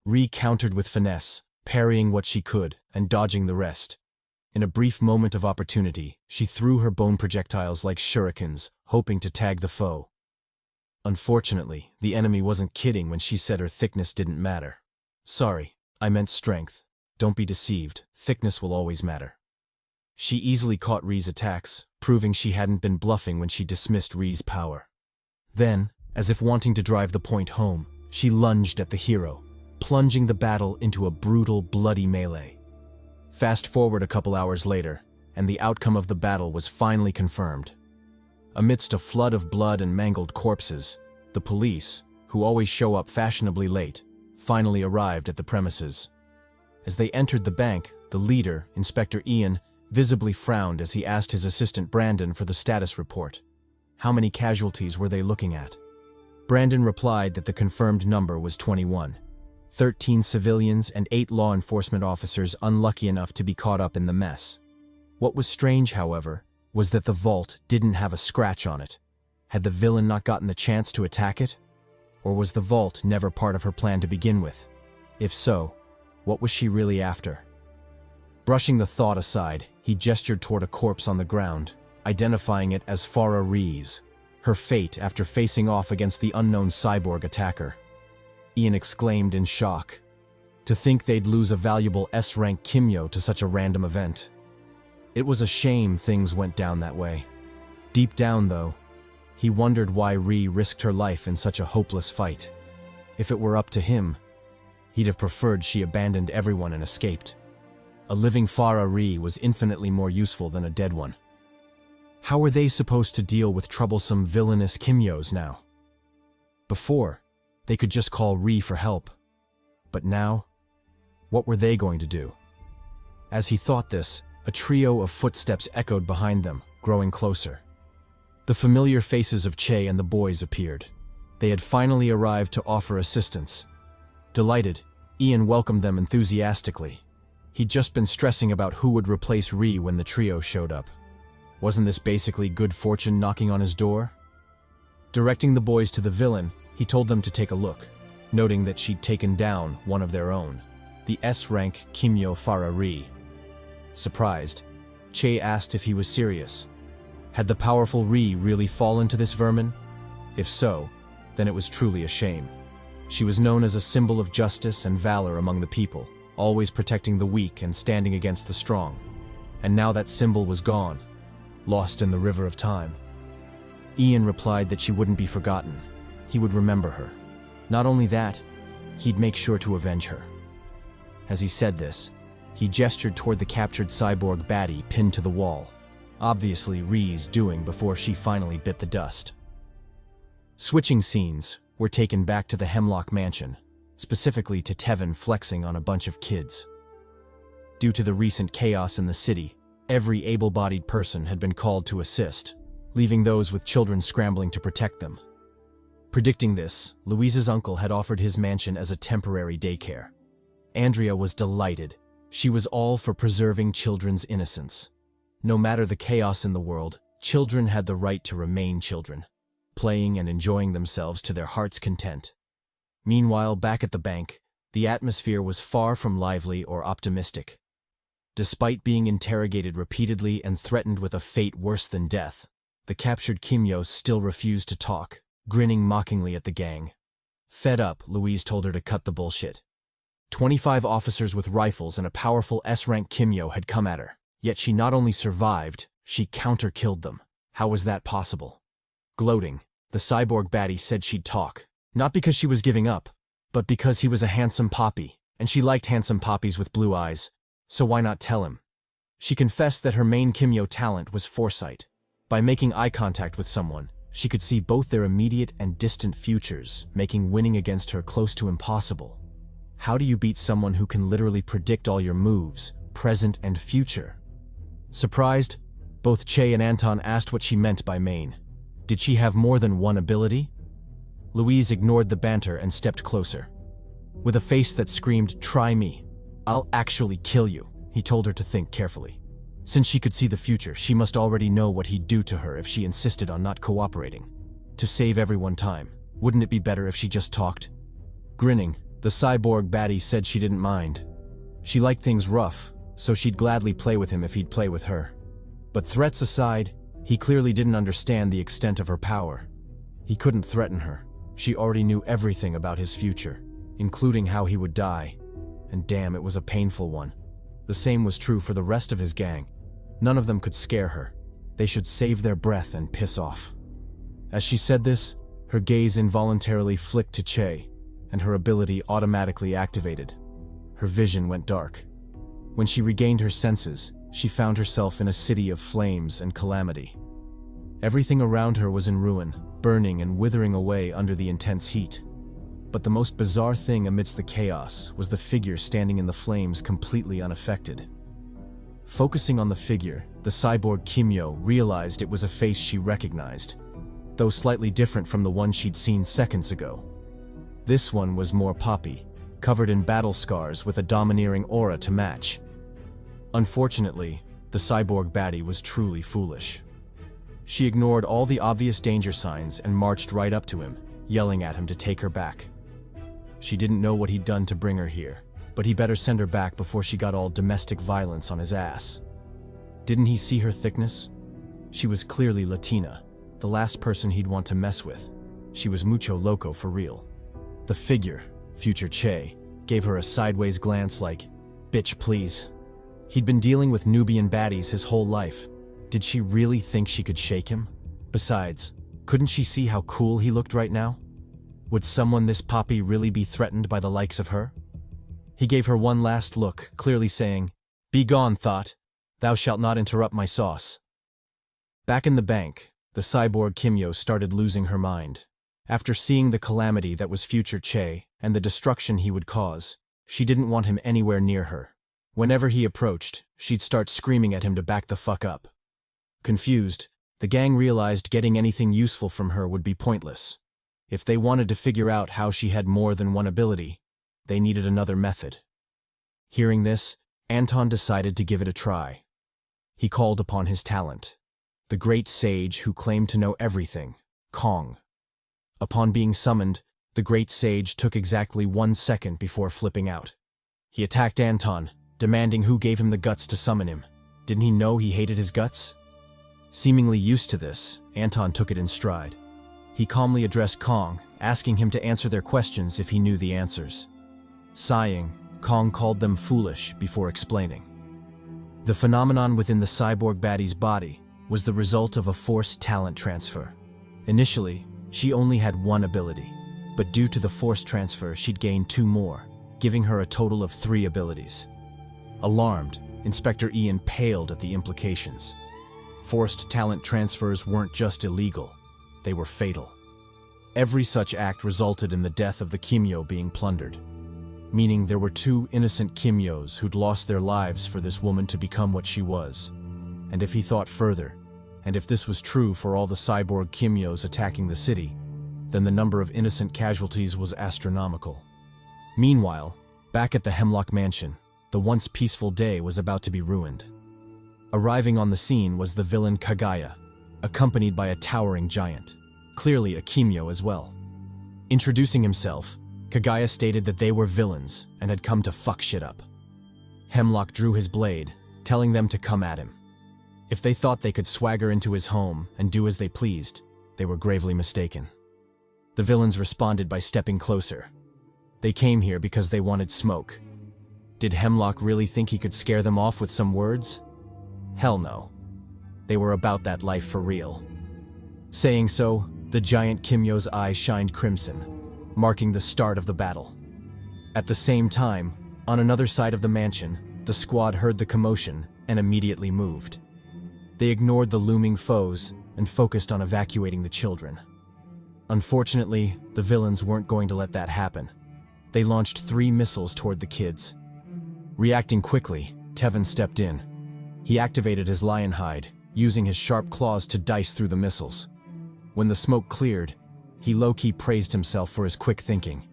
Ri countered with finesse, parrying what she could and dodging the rest. In a brief moment of opportunity, she threw her bone projectiles like shurikens, hoping to tag the foe. Unfortunately, the enemy wasn't kidding when she said her thickness didn't matter. Sorry, I meant strength. Don't be deceived, thickness will always matter. She easily caught Ri's attacks, proving she hadn't been bluffing when she dismissed Ri's power. Then, as if wanting to drive the point home, she lunged at the hero, plunging the battle into a brutal, bloody melee. Fast forward a couple hours later, and the outcome of the battle was finally confirmed. Amidst a flood of blood and mangled corpses, the police, who always show up fashionably late, finally arrived at the premises. As they entered the bank, the leader, Inspector Ian, visibly frowned as he asked his assistant Brandon for the status report. How many casualties were they looking at? Brandon replied that the confirmed number was 21. 13 civilians and 8 law enforcement officers unlucky enough to be caught up in the mess. What was strange, however, was that the vault didn't have a scratch on it. Had the villain not gotten the chance to attack it? Or was the vault never part of her plan to begin with? If so, what was she really after? Brushing the thought aside, he gestured toward a corpse on the ground, identifying it as Farah Rees, her fate after facing off against the unknown cyborg attacker. Ian exclaimed in shock. To think they'd lose a valuable S-rank Kimyo to such a random event. It was a shame things went down that way. Deep down, though, he wondered why Ri risked her life in such a hopeless fight. If it were up to him, he'd have preferred she abandoned everyone and escaped. A living Farah Ri was infinitely more useful than a dead one. How were they supposed to deal with troublesome villainous Kimyos now? Before, they could just call Ri for help. But now, what were they going to do? As he thought this, a trio of footsteps echoed behind them, growing closer. The familiar faces of Che and the boys appeared. They had finally arrived to offer assistance. Delighted, Ian welcomed them enthusiastically. He'd just been stressing about who would replace Ri when the trio showed up. Wasn't this basically good fortune knocking on his door? Directing the boys to the villain, he told them to take a look, noting that she'd taken down one of their own, the S-rank Kimyo Farah Ri. Surprised, Che asked if he was serious. Had the powerful Ri really fallen to this vermin? If so, then it was truly a shame. She was known as a symbol of justice and valor among the people, always protecting the weak and standing against the strong. And now that symbol was gone, lost in the river of time. Ian replied that she wouldn't be forgotten. He would remember her. Not only that, he'd make sure to avenge her. As he said this, he gestured toward the captured cyborg baddie pinned to the wall, obviously Ri's doing before she finally bit the dust. Switching scenes, were taken back to the Hemlock Mansion, specifically to Tevin flexing on a bunch of kids. Due to the recent chaos in the city, every able-bodied person had been called to assist, leaving those with children scrambling to protect them. Predicting this, Louise's uncle had offered his mansion as a temporary daycare. Andrea was delighted. She was all for preserving children's innocence. No matter the chaos in the world, children had the right to remain children, playing and enjoying themselves to their heart's content. Meanwhile, back at the bank, the atmosphere was far from lively or optimistic. Despite being interrogated repeatedly and threatened with a fate worse than death, the captured Kimyos still refused to talk, grinning mockingly at the gang. Fed up, Louise told her to cut the bullshit. 25 officers with rifles and a powerful S-rank Kimyo had come at her. Yet she not only survived, she counter-killed them. How was that possible? Gloating, the cyborg baddie said she'd talk. Not because she was giving up, but because he was a handsome poppy, and she liked handsome poppies with blue eyes, so why not tell him? She confessed that her main Kimyo talent was foresight. By making eye contact with someone, she could see both their immediate and distant futures, making winning against her close to impossible. How do you beat someone who can literally predict all your moves, present and future? Surprised, both Che and Anton asked what she meant by main. Did she have more than one ability? Louise ignored the banter and stepped closer. With a face that screamed, "Try me. I'll actually kill you," he told her to think carefully. Since she could see the future, she must already know what he'd do to her if she insisted on not cooperating. To save everyone time, wouldn't it be better if she just talked? Grinning, the cyborg baddie said she didn't mind. She liked things rough, so she'd gladly play with him if he'd play with her. But threats aside, he clearly didn't understand the extent of her power. He couldn't threaten her. She already knew everything about his future, including how he would die. And damn, it was a painful one. The same was true for the rest of his gang. None of them could scare her. They should save their breath and piss off. As she said this, her gaze involuntarily flicked to Che, and her ability automatically activated. Her vision went dark. When she regained her senses, she found herself in a city of flames and calamity. Everything around her was in ruin, burning and withering away under the intense heat. But the most bizarre thing amidst the chaos was the figure standing in the flames completely unaffected. Focusing on the figure, the cyborg Kimyo realized it was a face she recognized, though slightly different from the one she'd seen seconds ago. This one was more poppy, covered in battle scars with a domineering aura to match. Unfortunately, the cyborg baddie was truly foolish. She ignored all the obvious danger signs and marched right up to him, yelling at him to take her back. She didn't know what he'd done to bring her here, but he better send her back before she got all domestic violence on his ass. Didn't he see her thickness? She was clearly Latina, the last person he'd want to mess with. She was mucho loco for real. The figure, future Che, gave her a sideways glance like, "Bitch, please." He'd been dealing with Nubian baddies his whole life. Did she really think she could shake him? Besides, couldn't she see how cool he looked right now? Would someone this poppy really be threatened by the likes of her? He gave her one last look, clearly saying, "Be gone, thought. Thou shalt not interrupt my sauce." Back in the bank, the cyborg Kimyo started losing her mind. After seeing the calamity that was future Che and the destruction he would cause, she didn't want him anywhere near her. Whenever he approached, she'd start screaming at him to back the fuck up. Confused, the gang realized getting anything useful from her would be pointless. If they wanted to figure out how she had more than one ability, they needed another method. Hearing this, Anton decided to give it a try. He called upon his talent, the great sage who claimed to know everything, Kong. Upon being summoned, the great sage took exactly 1 second before flipping out. He attacked Anton, demanding who gave him the guts to summon him. Didn't he know he hated his guts? Seemingly used to this, Anton took it in stride. He calmly addressed Kong, asking him to answer their questions if he knew the answers. Sighing, Kong called them foolish before explaining. The phenomenon within the cyborg baddie's body was the result of a forced talent transfer. Initially, she only had one ability, but due to the forced transfer, she'd gained 2 more, giving her a total of 3 abilities. Alarmed, Inspector Ian paled at the implications. Forced talent transfers weren't just illegal, they were fatal. Every such act resulted in the death of the Kimyo being plundered, meaning there were 2 innocent Kimyos who'd lost their lives for this woman to become what she was. And if he thought further, and if this was true for all the cyborg Kimyos attacking the city, then the number of innocent casualties was astronomical. Meanwhile, back at the Hemlock Mansion, the once peaceful day was about to be ruined. Arriving on the scene was the villain Kagaya, accompanied by a towering giant, clearly a Kimyo as well. Introducing himself, Kagaya stated that they were villains and had come to fuck shit up. Hemlock drew his blade, telling them to come at him. If they thought they could swagger into his home and do as they pleased, they were gravely mistaken. The villains responded by stepping closer. They came here because they wanted smoke. Did Hemlock really think he could scare them off with some words? Hell no. They were about that life for real. Saying so, the giant Kimyo's eyes shined crimson, marking the start of the battle. At the same time, on another side of the mansion, the squad heard the commotion and immediately moved. They ignored the looming foes and focused on evacuating the children. Unfortunately, the villains weren't going to let that happen. They launched 3 missiles toward the kids. Reacting quickly, Tevin stepped in. He activated his lion hide, using his sharp claws to dice through the missiles. When the smoke cleared, he low-key praised himself for his quick thinking.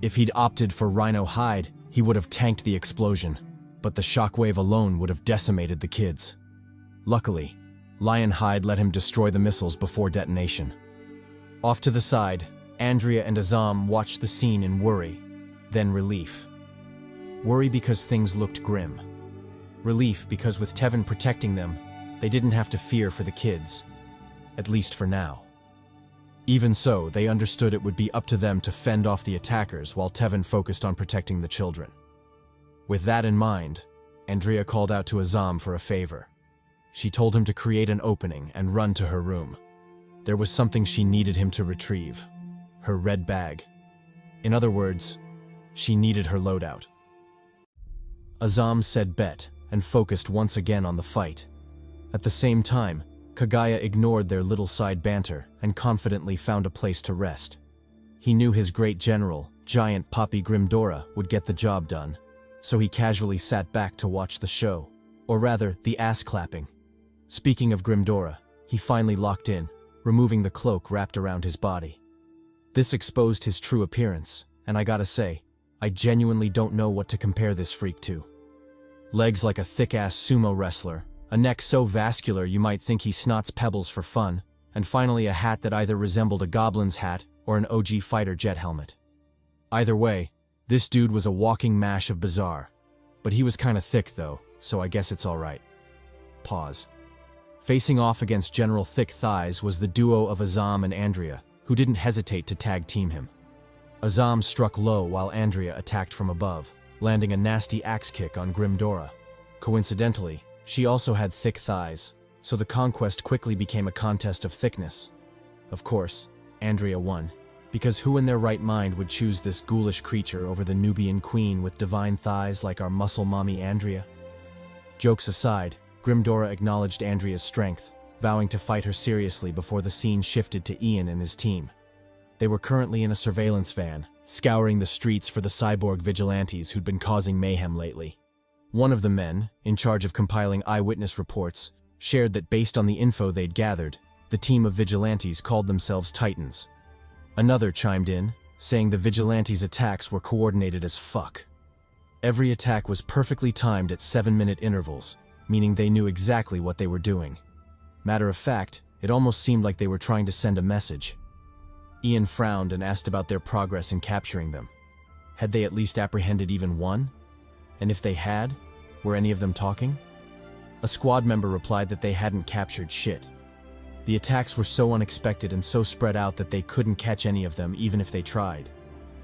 If he'd opted for rhino hide, he would have tanked the explosion, but the shockwave alone would have decimated the kids. Luckily, lion hide let him destroy the missiles before detonation. Off to the side, Andrea and Azam watched the scene in worry, then relief. Worry because things looked grim. Relief because with Tevin protecting them, they didn't have to fear for the kids. At least for now. Even so, they understood it would be up to them to fend off the attackers while Tevin focused on protecting the children. With that in mind, Andrea called out to Azam for a favor. She told him to create an opening and run to her room. There was something she needed him to retrieve. Her red bag. In other words, she needed her loadout. Azam said bet and focused once again on the fight. At the same time, Kagaya ignored their little side banter and confidently found a place to rest. He knew his great general, giant Papi Grimdora, would get the job done, so he casually sat back to watch the show, or rather, the ass-clapping. Speaking of Grimdora, he finally locked in, removing the cloak wrapped around his body. This exposed his true appearance, and I gotta say, I genuinely don't know what to compare this freak to. Legs like a thick-ass sumo wrestler, a neck so vascular you might think he snots pebbles for fun, and finally a hat that either resembled a goblin's hat or an OG fighter jet helmet. Either way, this dude was a walking mash of bizarre. But he was kinda thick though, so I guess it's alright. Pause. Facing off against General Thick Thighs was the duo of Azam and Andrea, who didn't hesitate to tag team him. Azam struck low while Andrea attacked from above, landing a nasty axe kick on Grimdora. Coincidentally, she also had thick thighs, so the conquest quickly became a contest of thickness. Of course, Andrea won, because who in their right mind would choose this ghoulish creature over the Nubian queen with divine thighs like our muscle mommy Andrea? Jokes aside, Grimdora acknowledged Andrea's strength, vowing to fight her seriously before the scene shifted to Ian and his team. They were currently in a surveillance van, scouring the streets for the cyborg vigilantes who'd been causing mayhem lately. One of the men, in charge of compiling eyewitness reports, shared that based on the info they'd gathered, the team of vigilantes called themselves Titans. Another chimed in, saying the vigilantes' attacks were coordinated as fuck. Every attack was perfectly timed at 7-minute intervals, meaning they knew exactly what they were doing. Matter of fact, it almost seemed like they were trying to send a message. Ian frowned and asked about their progress in capturing them. Had they at least apprehended even one? And if they had, were any of them talking? A squad member replied that they hadn't captured shit. The attacks were so unexpected and so spread out that they couldn't catch any of them even if they tried.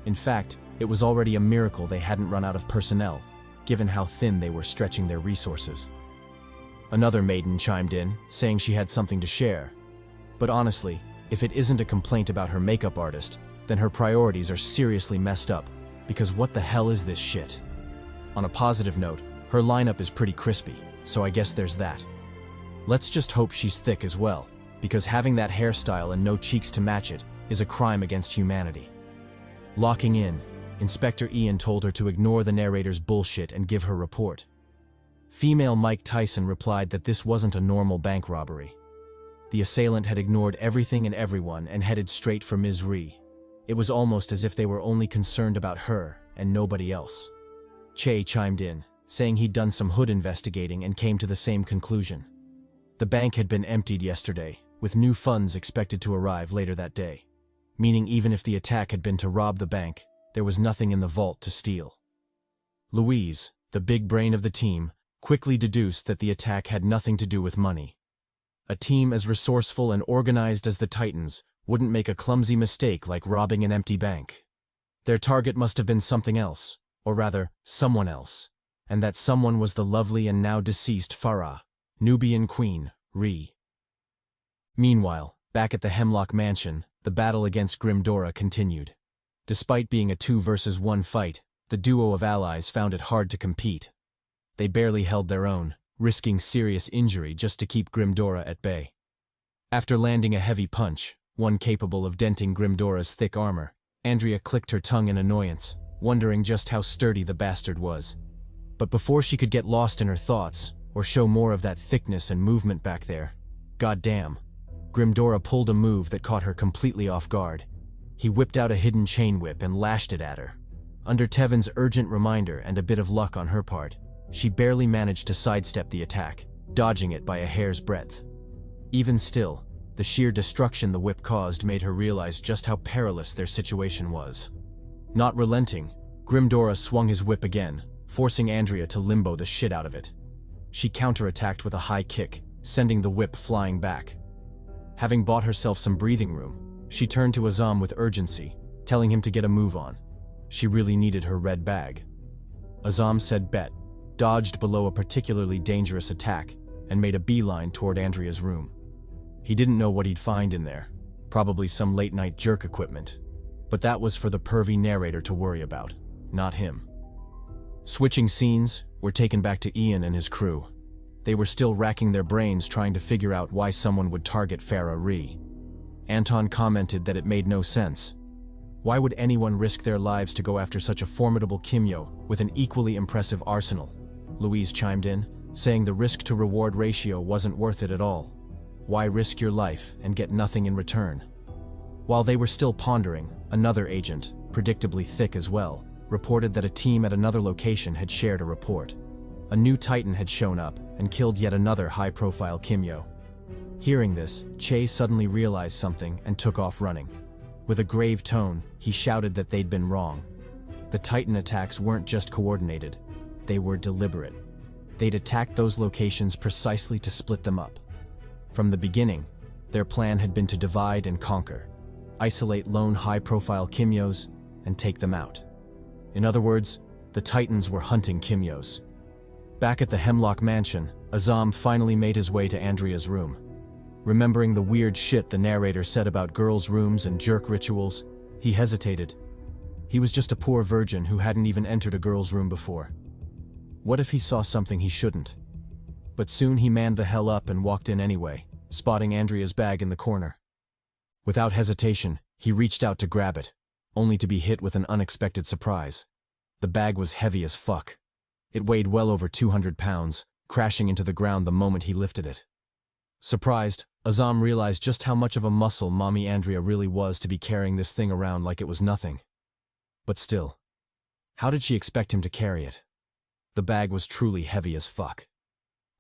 In fact, it was already a miracle they hadn't run out of personnel, given how thin they were stretching their resources. Another maiden chimed in, saying she had something to share. But honestly, if it isn't a complaint about her makeup artist, then her priorities are seriously messed up, because what the hell is this shit? On a positive note, her lineup is pretty crispy, so I guess there's that. Let's just hope she's thick as well, because having that hairstyle and no cheeks to match it is a crime against humanity. Locking in, Inspector Ian told her to ignore the narrator's bullshit and give her report. Female Mike Tyson replied that this wasn't a normal bank robbery. The assailant had ignored everything and everyone and headed straight for Ms. Ree. It was almost as if they were only concerned about her and nobody else. Che chimed in, saying he'd done some hood investigating and came to the same conclusion. The bank had been emptied yesterday, with new funds expected to arrive later that day, meaning even if the attack had been to rob the bank, there was nothing in the vault to steal. Louise, the big brain of the team, quickly deduced that the attack had nothing to do with money. A team as resourceful and organized as the Titans wouldn't make a clumsy mistake like robbing an empty bank. Their target must have been something else, or rather, someone else. And that someone was the lovely and now deceased Farah, Nubian queen, Re. Meanwhile, back at the Hemlock Mansion, the battle against Grimdora continued. Despite being a 2-versus-1 fight, the duo of allies found it hard to compete. They barely held their own, risking serious injury just to keep Grimdora at bay. After landing a heavy punch, one capable of denting Grimdora's thick armor, Andrea clicked her tongue in annoyance, wondering just how sturdy the bastard was. But before she could get lost in her thoughts, or show more of that thickness and movement back there, goddamn, Grimdora pulled a move that caught her completely off guard. He whipped out a hidden chain whip and lashed it at her. Under Tevin's urgent reminder and a bit of luck on her part, she barely managed to sidestep the attack, dodging it by a hair's breadth. Even still, the sheer destruction the whip caused made her realize just how perilous their situation was. Not relenting, Grimdora swung his whip again, forcing Andrea to limbo the shit out of it. She counterattacked with a high kick, sending the whip flying back. Having bought herself some breathing room, she turned to Azam with urgency, telling him to get a move on. She really needed her red bag. Azam said bet, dodged below a particularly dangerous attack, and made a beeline toward Andrea's room. He didn't know what he'd find in there, probably some late-night jerk equipment. But that was for the pervy narrator to worry about, not him. Switching scenes, we're taken back to Ian and his crew. They were still racking their brains trying to figure out why someone would target Farah Ree. Anton commented that it made no sense. Why would anyone risk their lives to go after such a formidable Kimyo with an equally impressive arsenal? Louise chimed in, saying the risk-to-reward ratio wasn't worth it at all. Why risk your life and get nothing in return? While they were still pondering, another agent, predictably thick as well, reported that a team at another location had shared a report. A new Titan had shown up and killed yet another high-profile Kimyo. Hearing this, Che suddenly realized something and took off running. With a grave tone, he shouted that they'd been wrong. The Titan attacks weren't just coordinated, they were deliberate. They'd attacked those locations precisely to split them up. From the beginning, their plan had been to divide and conquer, isolate lone high-profile Kimyos, and take them out. In other words, the Titans were hunting Kimyos. Back at the Hemlock Mansion, Azam finally made his way to Andrea's room. Remembering the weird shit the narrator said about girls' rooms and jerk rituals, he hesitated. He was just a poor virgin who hadn't even entered a girl's room before. What if he saw something he shouldn't? But soon he manned the hell up and walked in anyway, spotting Andrea's bag in the corner. Without hesitation, he reached out to grab it, only to be hit with an unexpected surprise. The bag was heavy as fuck. It weighed well over 200 pounds, crashing into the ground the moment he lifted it. Surprised, Azam realized just how much of a muscle Mommy Andrea really was to be carrying this thing around like it was nothing. But still, how did she expect him to carry it? The bag was truly heavy as fuck.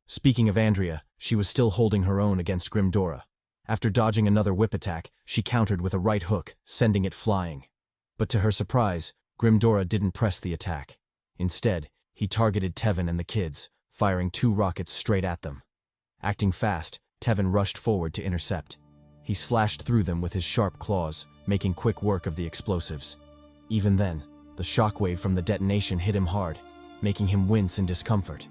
Speaking of Andrea, she was still holding her own against Grimdora. After dodging another whip attack, she countered with a right hook, sending it flying. But to her surprise, Grimdora didn't press the attack. Instead, he targeted Tevin and the kids, firing 2 rockets straight at them. Acting fast, Tevin rushed forward to intercept. He slashed through them with his sharp claws, making quick work of the explosives. Even then, the shockwave from the detonation hit him hard, making him wince in discomfort.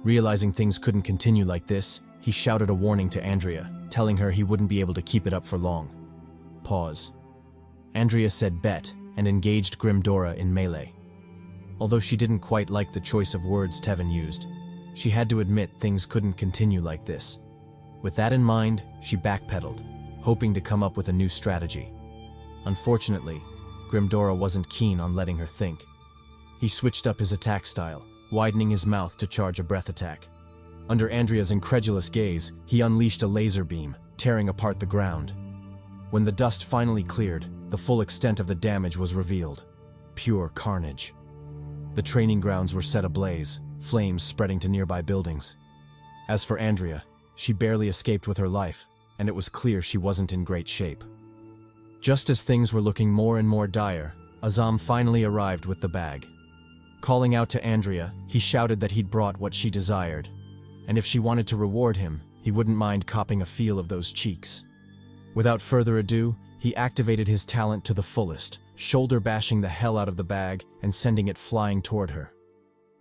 Realizing things couldn't continue like this, he shouted a warning to Andrea, telling her he wouldn't be able to keep it up for long. Pause. Andrea said bet and engaged Grimdora in melee. Although she didn't quite like the choice of words Tevin used, she had to admit things couldn't continue like this. With that in mind, she backpedaled, hoping to come up with a new strategy. Unfortunately, Grimdora wasn't keen on letting her think. He switched up his attack style, widening his mouth to charge a breath attack. Under Andrea's incredulous gaze, he unleashed a laser beam, tearing apart the ground. When the dust finally cleared, the full extent of the damage was revealed. Pure carnage. The training grounds were set ablaze, flames spreading to nearby buildings. As for Andrea, she barely escaped with her life, and it was clear she wasn't in great shape. Just as things were looking more and more dire, Azam finally arrived with the bag. Calling out to Andrea, he shouted that he'd brought what she desired, and if she wanted to reward him, he wouldn't mind copping a feel of those cheeks. Without further ado, He activated his talent to the fullest, shoulder-bashing the hell out of the bag and sending it flying toward her.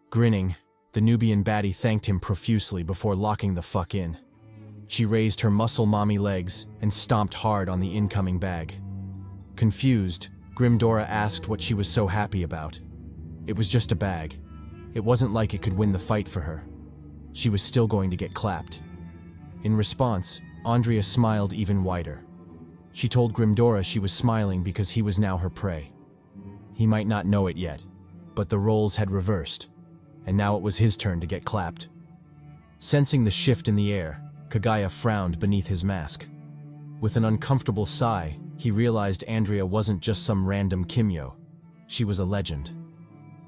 Grinning, the Nubian baddie thanked him profusely before locking the fuck in. She raised her muscle mommy legs and stomped hard on the incoming bag. Confused, Grimdora asked what she was so happy about. It was just a bag. It wasn't like it could win the fight for her. She was still going to get clapped. In response, Andrea smiled even wider. She told Grimdora she was smiling because he was now her prey. He might not know it yet, but the roles had reversed, and now it was his turn to get clapped. Sensing the shift in the air, Kaguya frowned beneath his mask. With an uncomfortable sigh, he realized Andrea wasn't just some random Kimyo. She was a legend.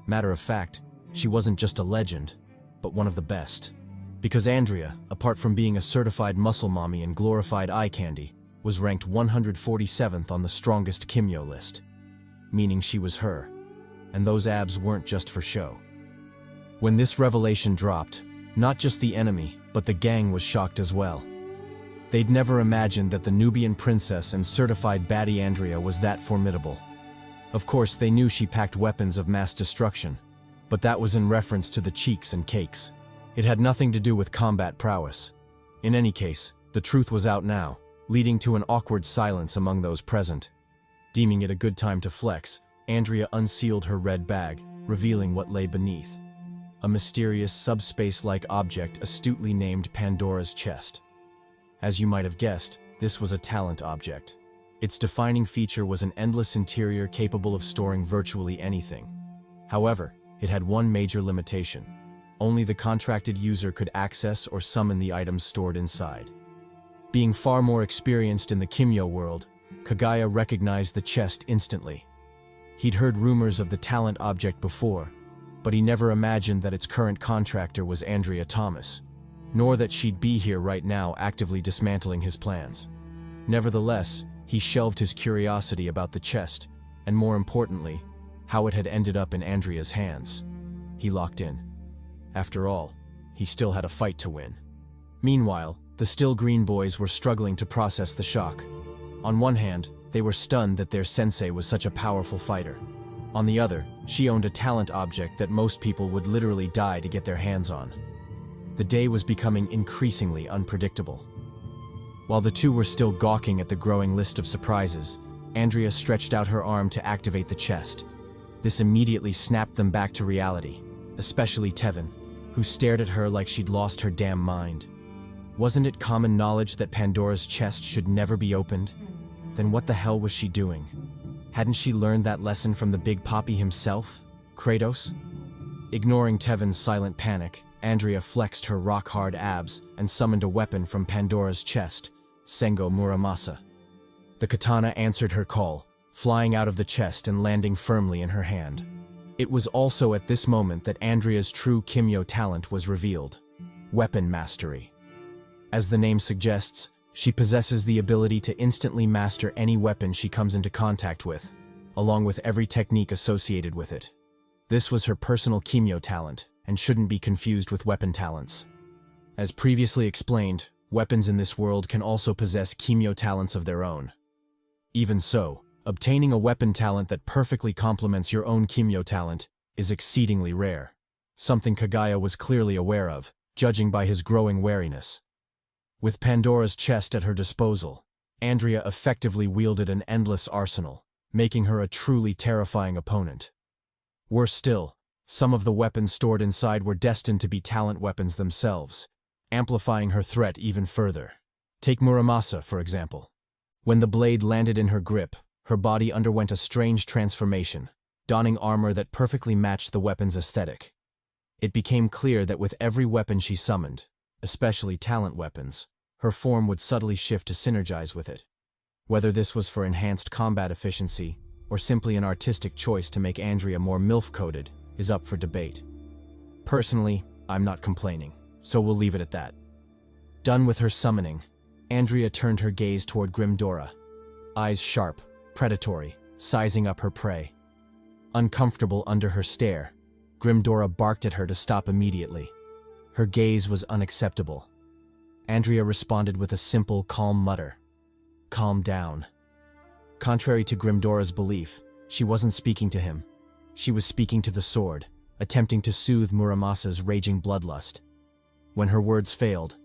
Matter of fact, she wasn't just a legend, but one of the best. Because Andrea, apart from being a certified muscle mommy and glorified eye candy, was ranked 147th on the strongest Kimyo list. Meaning she was her. And those abs weren't just for show. When this revelation dropped, not just the enemy, but the gang was shocked as well. They'd never imagined that the Nubian princess and certified baddie Andrea was that formidable. Of course, they knew she packed weapons of mass destruction, but that was in reference to the cheeks and cakes. It had nothing to do with combat prowess. In any case, the truth was out now, leading to an awkward silence among those present. Deeming it a good time to flex, Andrea unsealed her red bag, revealing what lay beneath. A mysterious subspace-like object astutely named Pandora's chest. As you might have guessed, this was a talent object. Its defining feature was an endless interior capable of storing virtually anything. However, it had one major limitation. Only the contracted user could access or summon the items stored inside. Being far more experienced in the Kimyo world, Kaguya recognized the chest instantly. He'd heard rumors of the talent object before, but he never imagined that its current contractor was Andrea Thomas, nor that she'd be here right now actively dismantling his plans. Nevertheless, he shelved his curiosity about the chest, and more importantly, how it had ended up in Andrea's hands. He locked in. After all, he still had a fight to win. Meanwhile, the still green boys were struggling to process the shock. On one hand, they were stunned that their sensei was such a powerful fighter. On the other, she owned a talent object that most people would literally die to get their hands on. The day was becoming increasingly unpredictable. While the two were still gawking at the growing list of surprises, Andrea stretched out her arm to activate the chest. This immediately snapped them back to reality, especially Tevin, who stared at her like she'd lost her damn mind. Wasn't it common knowledge that Pandora's chest should never be opened? Then what the hell was she doing? Hadn't she learned that lesson from the Big Papi himself, Kratos? Ignoring Tevin's silent panic, Andrea flexed her rock-hard abs and summoned a weapon from Pandora's chest, Sengo Muramasa. The katana answered her call, flying out of the chest and landing firmly in her hand. It was also at this moment that Andrea's true Kimyo talent was revealed: weapon mastery. As the name suggests, she possesses the ability to instantly master any weapon she comes into contact with, along with every technique associated with it. This was her personal Kimyo talent, and shouldn't be confused with weapon talents. As previously explained, weapons in this world can also possess Kimyo talents of their own. Even so, obtaining a weapon talent that perfectly complements your own Kimyo talent is exceedingly rare, something Kaguya was clearly aware of, judging by his growing wariness. With Pandora's chest at her disposal, Andrea effectively wielded an endless arsenal, making her a truly terrifying opponent. Worse still, some of the weapons stored inside were destined to be talent weapons themselves, amplifying her threat even further. Take Muramasa, for example. When the blade landed in her grip, her body underwent a strange transformation, donning armor that perfectly matched the weapon's aesthetic. It became clear that with every weapon she summoned, especially talent weapons, her form would subtly shift to synergize with it. Whether this was for enhanced combat efficiency, or simply an artistic choice to make Andrea more MILF-coded, is up for debate. Personally, I'm not complaining, so we'll leave it at that. Done with her summoning, Andrea turned her gaze toward Grimdora, eyes sharp, predatory, sizing up her prey. Uncomfortable under her stare, Grimdora barked at her to stop immediately. Her gaze was unacceptable. Andrea responded with a simple, calm mutter. "Calm down." Contrary to Grimdora's belief, she wasn't speaking to him. She was speaking to the sword, attempting to soothe Muramasa's raging bloodlust. When her words failed,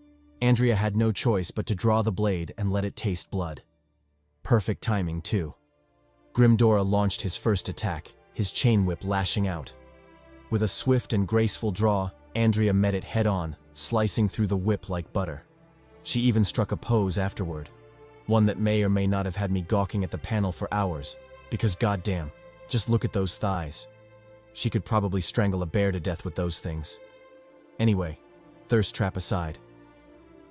Andrea had no choice but to draw the blade and let it taste blood. Perfect timing, too. Grimdora launched his first attack, his chain whip lashing out. With a swift and graceful draw, Andrea met it head-on, slicing through the whip like butter. She even struck a pose afterward, one that may or may not have had me gawking at the panel for hours, because goddamn, just look at those thighs. She could probably strangle a bear to death with those things. Anyway, thirst trap aside,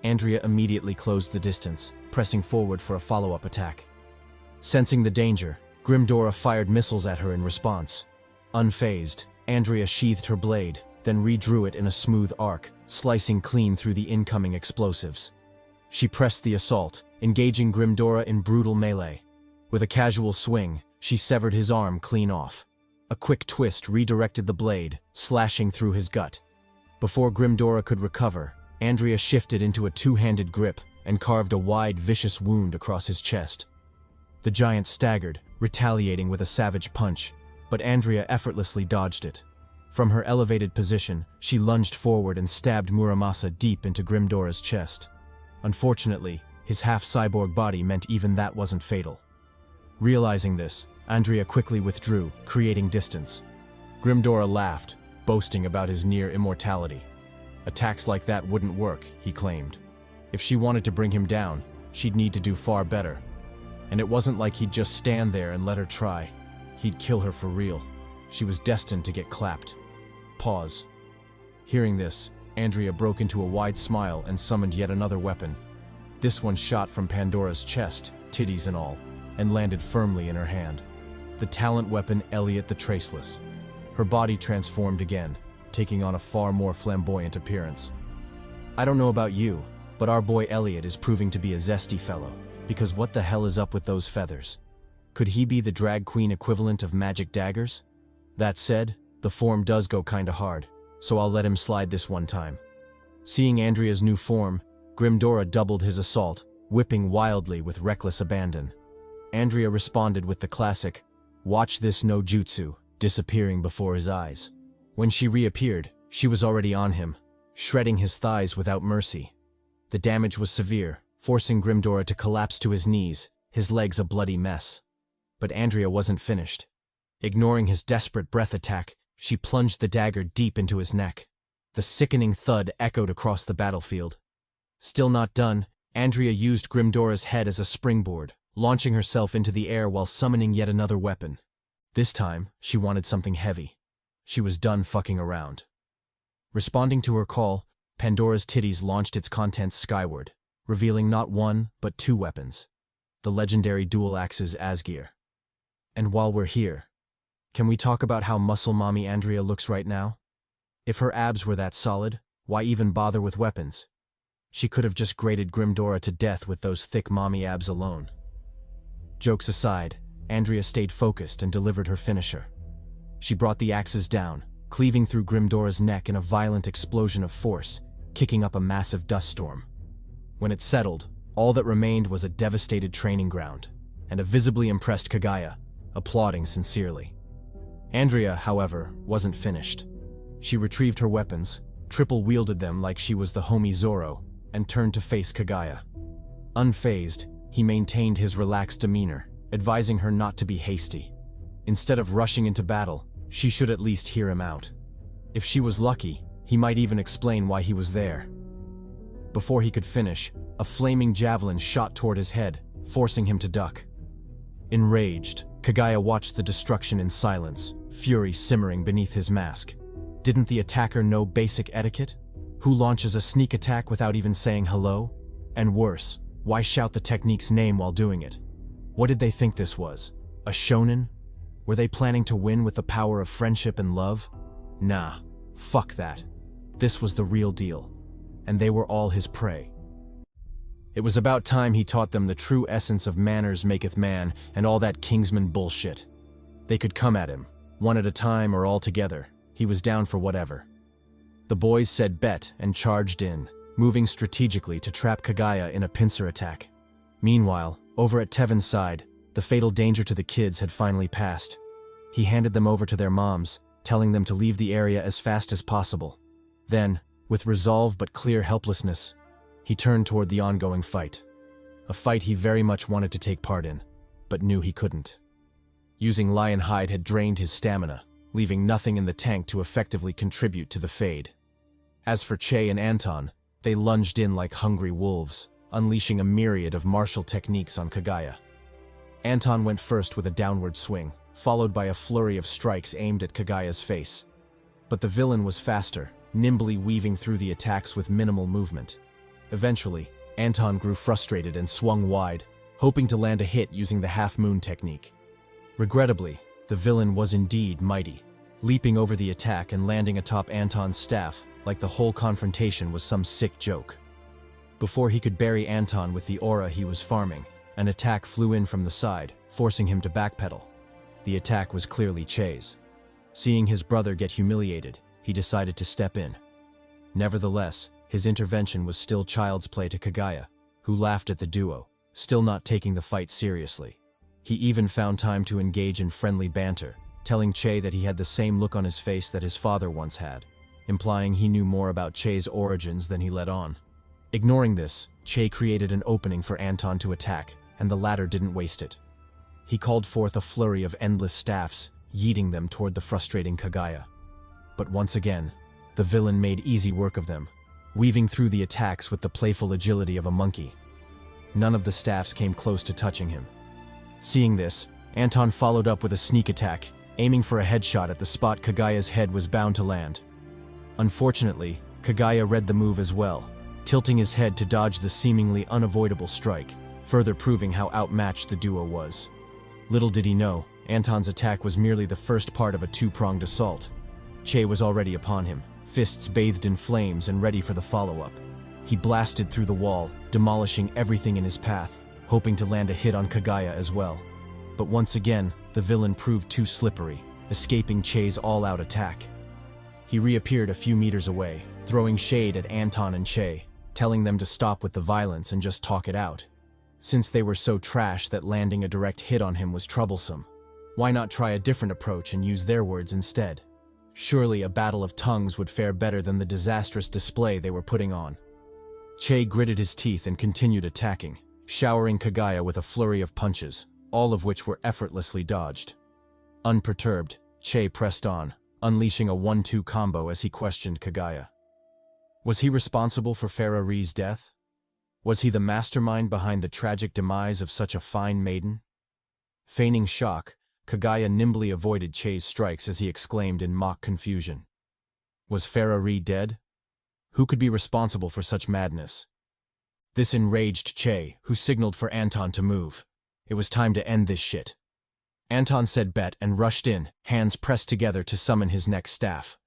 Andrea immediately closed the distance, pressing forward for a follow-up attack. Sensing the danger, Grimdora fired missiles at her in response. Unfazed, Andrea sheathed her blade, then redrew it in a smooth arc, slicing clean through the incoming explosives. She pressed the assault, engaging Grimdora in brutal melee. With a casual swing, she severed his arm clean off. A quick twist redirected the blade, slashing through his gut. Before Grimdora could recover, Andrea shifted into a two-handed grip and carved a wide, vicious wound across his chest. The giant staggered, retaliating with a savage punch, but Andrea effortlessly dodged it. From her elevated position, she lunged forward and stabbed Muramasa deep into Grimdora's chest. Unfortunately, his half-cyborg body meant even that wasn't fatal. Realizing this, Andrea quickly withdrew, creating distance. Grimdora laughed, boasting about his near immortality. Attacks like that wouldn't work, he claimed. If she wanted to bring him down, she'd need to do far better. And it wasn't like he'd just stand there and let her try. He'd kill her for real. She was destined to get clapped. Pause. Hearing this, Andrea broke into a wide smile and summoned yet another weapon. This one shot from Pandora's chest, titties and all, and landed firmly in her hand. The talent weapon Elliot the Traceless. Her body transformed again, taking on a far more flamboyant appearance. I don't know about you, but our boy Elliot is proving to be a zesty fellow, because what the hell is up with those feathers? Could he be the drag queen equivalent of magic daggers? That said, the form does go kinda hard, so I'll let him slide this one time. Seeing Andrea's new form, Grimdora doubled his assault, whipping wildly with reckless abandon. Andrea responded with the classic, "Watch this no jutsu," disappearing before his eyes. When she reappeared, she was already on him, shredding his thighs without mercy. The damage was severe, forcing Grimdora to collapse to his knees, his legs a bloody mess. But Andrea wasn't finished. Ignoring his desperate breath attack, she plunged the dagger deep into his neck. The sickening thud echoed across the battlefield. Still not done, Andrea used Grimdora's head as a springboard, launching herself into the air while summoning yet another weapon. This time, she wanted something heavy. She was done fucking around. Responding to her call, Pandora's titties launched its contents skyward, revealing not one, but two weapons. The legendary dual axes Asgear. And while we're here, can we talk about how muscle mommy Andrea looks right now? If her abs were that solid, why even bother with weapons? She could have just grated Grimdora to death with those thick mommy abs alone. Jokes aside, Andrea stayed focused and delivered her finisher. She brought the axes down, cleaving through Grimdora's neck in a violent explosion of force, kicking up a massive dust storm. When it settled, all that remained was a devastated training ground, and a visibly impressed Kaguya, applauding sincerely. Andrea, however, wasn't finished. She retrieved her weapons, triple-wielded them like she was the homie Zoro, and turned to face Kaguya. Unfazed, he maintained his relaxed demeanor, advising her not to be hasty. Instead of rushing into battle, she should at least hear him out. If she was lucky, he might even explain why he was there. Before he could finish, a flaming javelin shot toward his head, forcing him to duck. Enraged, Kaguya watched the destruction in silence, fury simmering beneath his mask. Didn't the attacker know basic etiquette? Who launches a sneak attack without even saying hello? And worse, why shout the technique's name while doing it? What did they think this was? A shonen? Were they planning to win with the power of friendship and love? Nah, fuck that. This was the real deal. And they were all his prey. It was about time he taught them the true essence of manners maketh man and all that Kingsman bullshit. They could come at him, one at a time or all together. He was down for whatever. The boys said bet and charged in, moving strategically to trap Kaguya in a pincer attack. Meanwhile, over at Tevin's side, The fatal danger to the kids had finally passed. He handed them over to their moms, telling them to leave the area as fast as possible. Then, with resolve but clear helplessness, he turned toward the ongoing fight. A fight he very much wanted to take part in, but knew he couldn't. Using lion hide had drained his stamina, leaving nothing in the tank to effectively contribute to the fade. As for Che and Anton, they lunged in like hungry wolves, unleashing a myriad of martial techniques on Kaguya. Anton went first with a downward swing, followed by a flurry of strikes aimed at Kaguya's face. But the villain was faster, nimbly weaving through the attacks with minimal movement. Eventually, Anton grew frustrated and swung wide, hoping to land a hit using the half-moon technique. Regrettably, the villain was indeed mighty, leaping over the attack and landing atop Anton's staff like the whole confrontation was some sick joke. Before he could bury Anton with the aura he was farming, an attack flew in from the side, forcing him to backpedal. The attack was clearly Che's. Seeing his brother get humiliated, he decided to step in. Nevertheless, his intervention was still child's play to Kaguya, who laughed at the duo, still not taking the fight seriously. He even found time to engage in friendly banter, telling Che that he had the same look on his face that his father once had, implying he knew more about Che's origins than he let on. Ignoring this, Che created an opening for Anton to attack, and the latter didn't waste it. He called forth a flurry of endless staffs, yeeting them toward the frustrating Kaguya. But once again, the villain made easy work of them, weaving through the attacks with the playful agility of a monkey. None of the staffs came close to touching him. Seeing this, Anton followed up with a sneak attack, aiming for a headshot at the spot Kaguya's head was bound to land. Unfortunately, Kaguya read the move as well, tilting his head to dodge the seemingly unavoidable strike, further proving how outmatched the duo was. Little did he know, Anton's attack was merely the first part of a two-pronged assault. Che was already upon him, fists bathed in flames and ready for the follow-up. He blasted through the wall, demolishing everything in his path, hoping to land a hit on Kaguya as well. But once again, the villain proved too slippery, escaping Che's all-out attack. He reappeared a few meters away, throwing shade at Anton and Che, telling them to stop with the violence and just talk it out. Since they were so trash that landing a direct hit on him was troublesome, why not try a different approach and use their words instead? Surely a battle of tongues would fare better than the disastrous display they were putting on. Che gritted his teeth and continued attacking, showering Kaguya with a flurry of punches, all of which were effortlessly dodged. Unperturbed, Che pressed on, unleashing a 1-2 combo as he questioned Kaguya. Was he responsible for Farah Ree's death? Was he the mastermind behind the tragic demise of such a fine maiden? Feigning shock, Kaguya nimbly avoided Che's strikes as he exclaimed in mock confusion. Was Farah Ree dead? Who could be responsible for such madness? This enraged Che, who signaled for Anton to move. It was time to end this shit. Anton said bet and rushed in, hands pressed together to summon his next staff.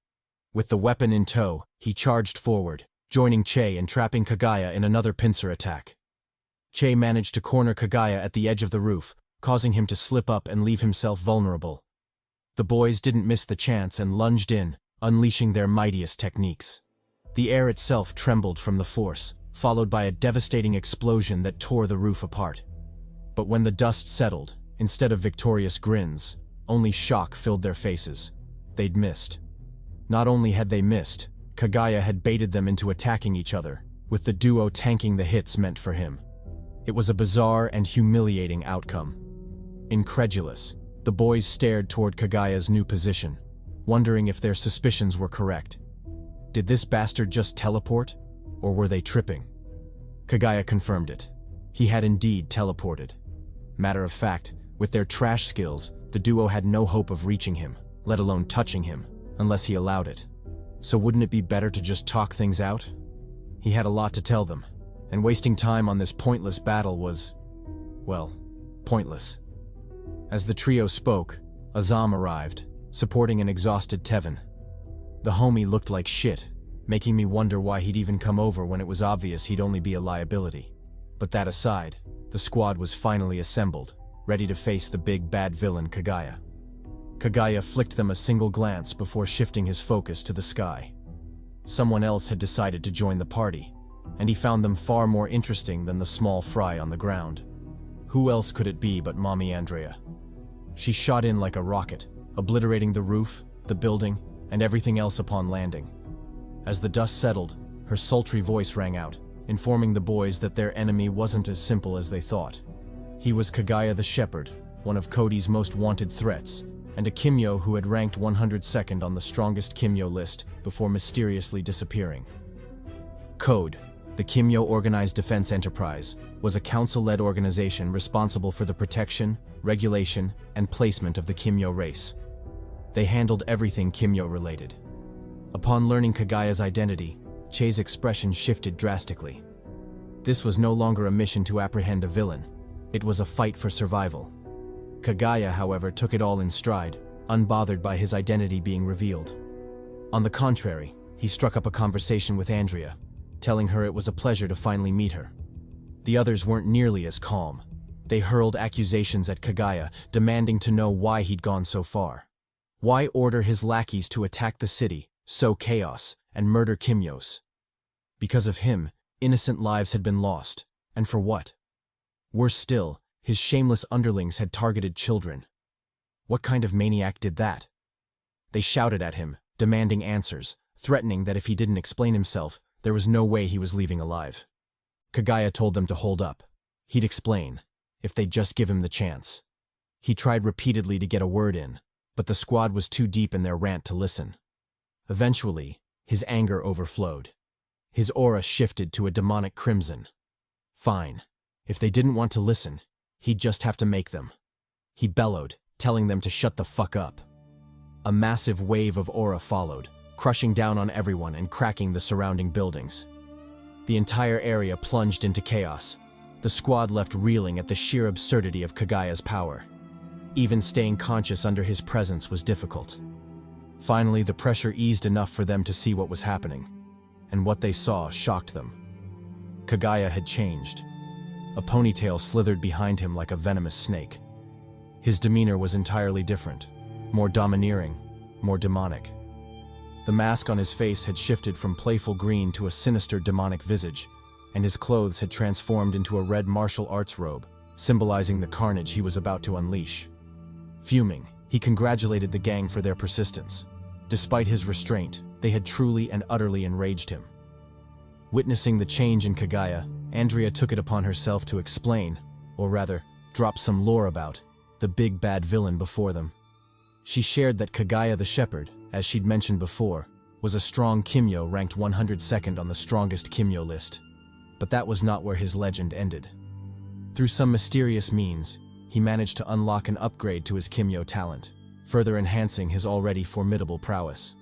With the weapon in tow, he charged forward, joining Che and trapping Kaguya in another pincer attack. Che managed to corner Kaguya at the edge of the roof, causing him to slip up and leave himself vulnerable. The boys didn't miss the chance and lunged in, unleashing their mightiest techniques. The air itself trembled from the force, followed by a devastating explosion that tore the roof apart. But when the dust settled, instead of victorious grins, only shock filled their faces. They'd missed. Not only had they missed, Kaguya had baited them into attacking each other, with the duo tanking the hits meant for him. It was a bizarre and humiliating outcome. Incredulous, the boys stared toward Kaguya's new position, wondering if their suspicions were correct. Did this bastard just teleport, or were they tripping? Kaguya confirmed it. He had indeed teleported. Matter of fact, with their trash skills, the duo had no hope of reaching him, let alone touching him, unless he allowed it. So wouldn't it be better to just talk things out? He had a lot to tell them, and wasting time on this pointless battle was, well, pointless. As the trio spoke, Azam arrived, supporting an exhausted Tevin. The homie looked like shit, making me wonder why he'd even come over when it was obvious he'd only be a liability. But that aside, the squad was finally assembled, ready to face the big bad villain Kaguya. Kaguya flicked them a single glance before shifting his focus to the sky. Someone else had decided to join the party, and he found them far more interesting than the small fry on the ground. Who else could it be but Mommy Andrea? She shot in like a rocket, obliterating the roof, the building, and everything else upon landing. As the dust settled, her sultry voice rang out, informing the boys that their enemy wasn't as simple as they thought. He was Kaguya the Shepherd, one of Cody's most wanted threats, and a Kimyo who had ranked 102nd on the strongest Kimyo list before mysteriously disappearing. Code, the Kimyo Organized Defense Enterprise, was a council-led organization responsible for the protection, regulation, and placement of the Kimyo race. They handled everything Kimyo-related. Upon learning Kaguya's identity, Che's expression shifted drastically. This was no longer a mission to apprehend a villain. It was a fight for survival. Kaguya, however, took it all in stride, unbothered by his identity being revealed. On the contrary, he struck up a conversation with Andrea, telling her it was a pleasure to finally meet her. The others weren't nearly as calm. They hurled accusations at Kaguya, demanding to know why he'd gone so far. Why order his lackeys to attack the city, sow chaos, and murder Kimyos? Because of him, innocent lives had been lost. And for what? Worse still, his shameless underlings had targeted children. What kind of maniac did that? They shouted at him, demanding answers, threatening that if he didn't explain himself, there was no way he was leaving alive. Kaguya told them to hold up. He'd explain, if they'd just give him the chance. He tried repeatedly to get a word in, but the squad was too deep in their rant to listen. Eventually, his anger overflowed. His aura shifted to a demonic crimson. Fine. If they didn't want to listen, he'd just have to make them. He bellowed, telling them to shut the fuck up. A massive wave of aura followed, crushing down on everyone and cracking the surrounding buildings. The entire area plunged into chaos. The squad left reeling at the sheer absurdity of Kaguya's power. Even staying conscious under his presence was difficult. Finally, the pressure eased enough for them to see what was happening, and what they saw shocked them. Kaguya had changed. A ponytail slithered behind him like a venomous snake. His demeanor was entirely different, more domineering, more demonic. The mask on his face had shifted from playful green to a sinister demonic visage, and his clothes had transformed into a red martial arts robe, symbolizing the carnage he was about to unleash. Fuming, he congratulated the gang for their persistence. Despite his restraint, they had truly and utterly enraged him. Witnessing the change in Kaguya, Andrea took it upon herself to explain, or rather, drop some lore about, the big bad villain before them. She shared that Kaguya the Shepherd, as she'd mentioned before, was a strong Kimyo ranked 102nd on the strongest Kimyo list. But that was not where his legend ended. Through some mysterious means, he managed to unlock an upgrade to his Kimyo talent, further enhancing his already formidable prowess.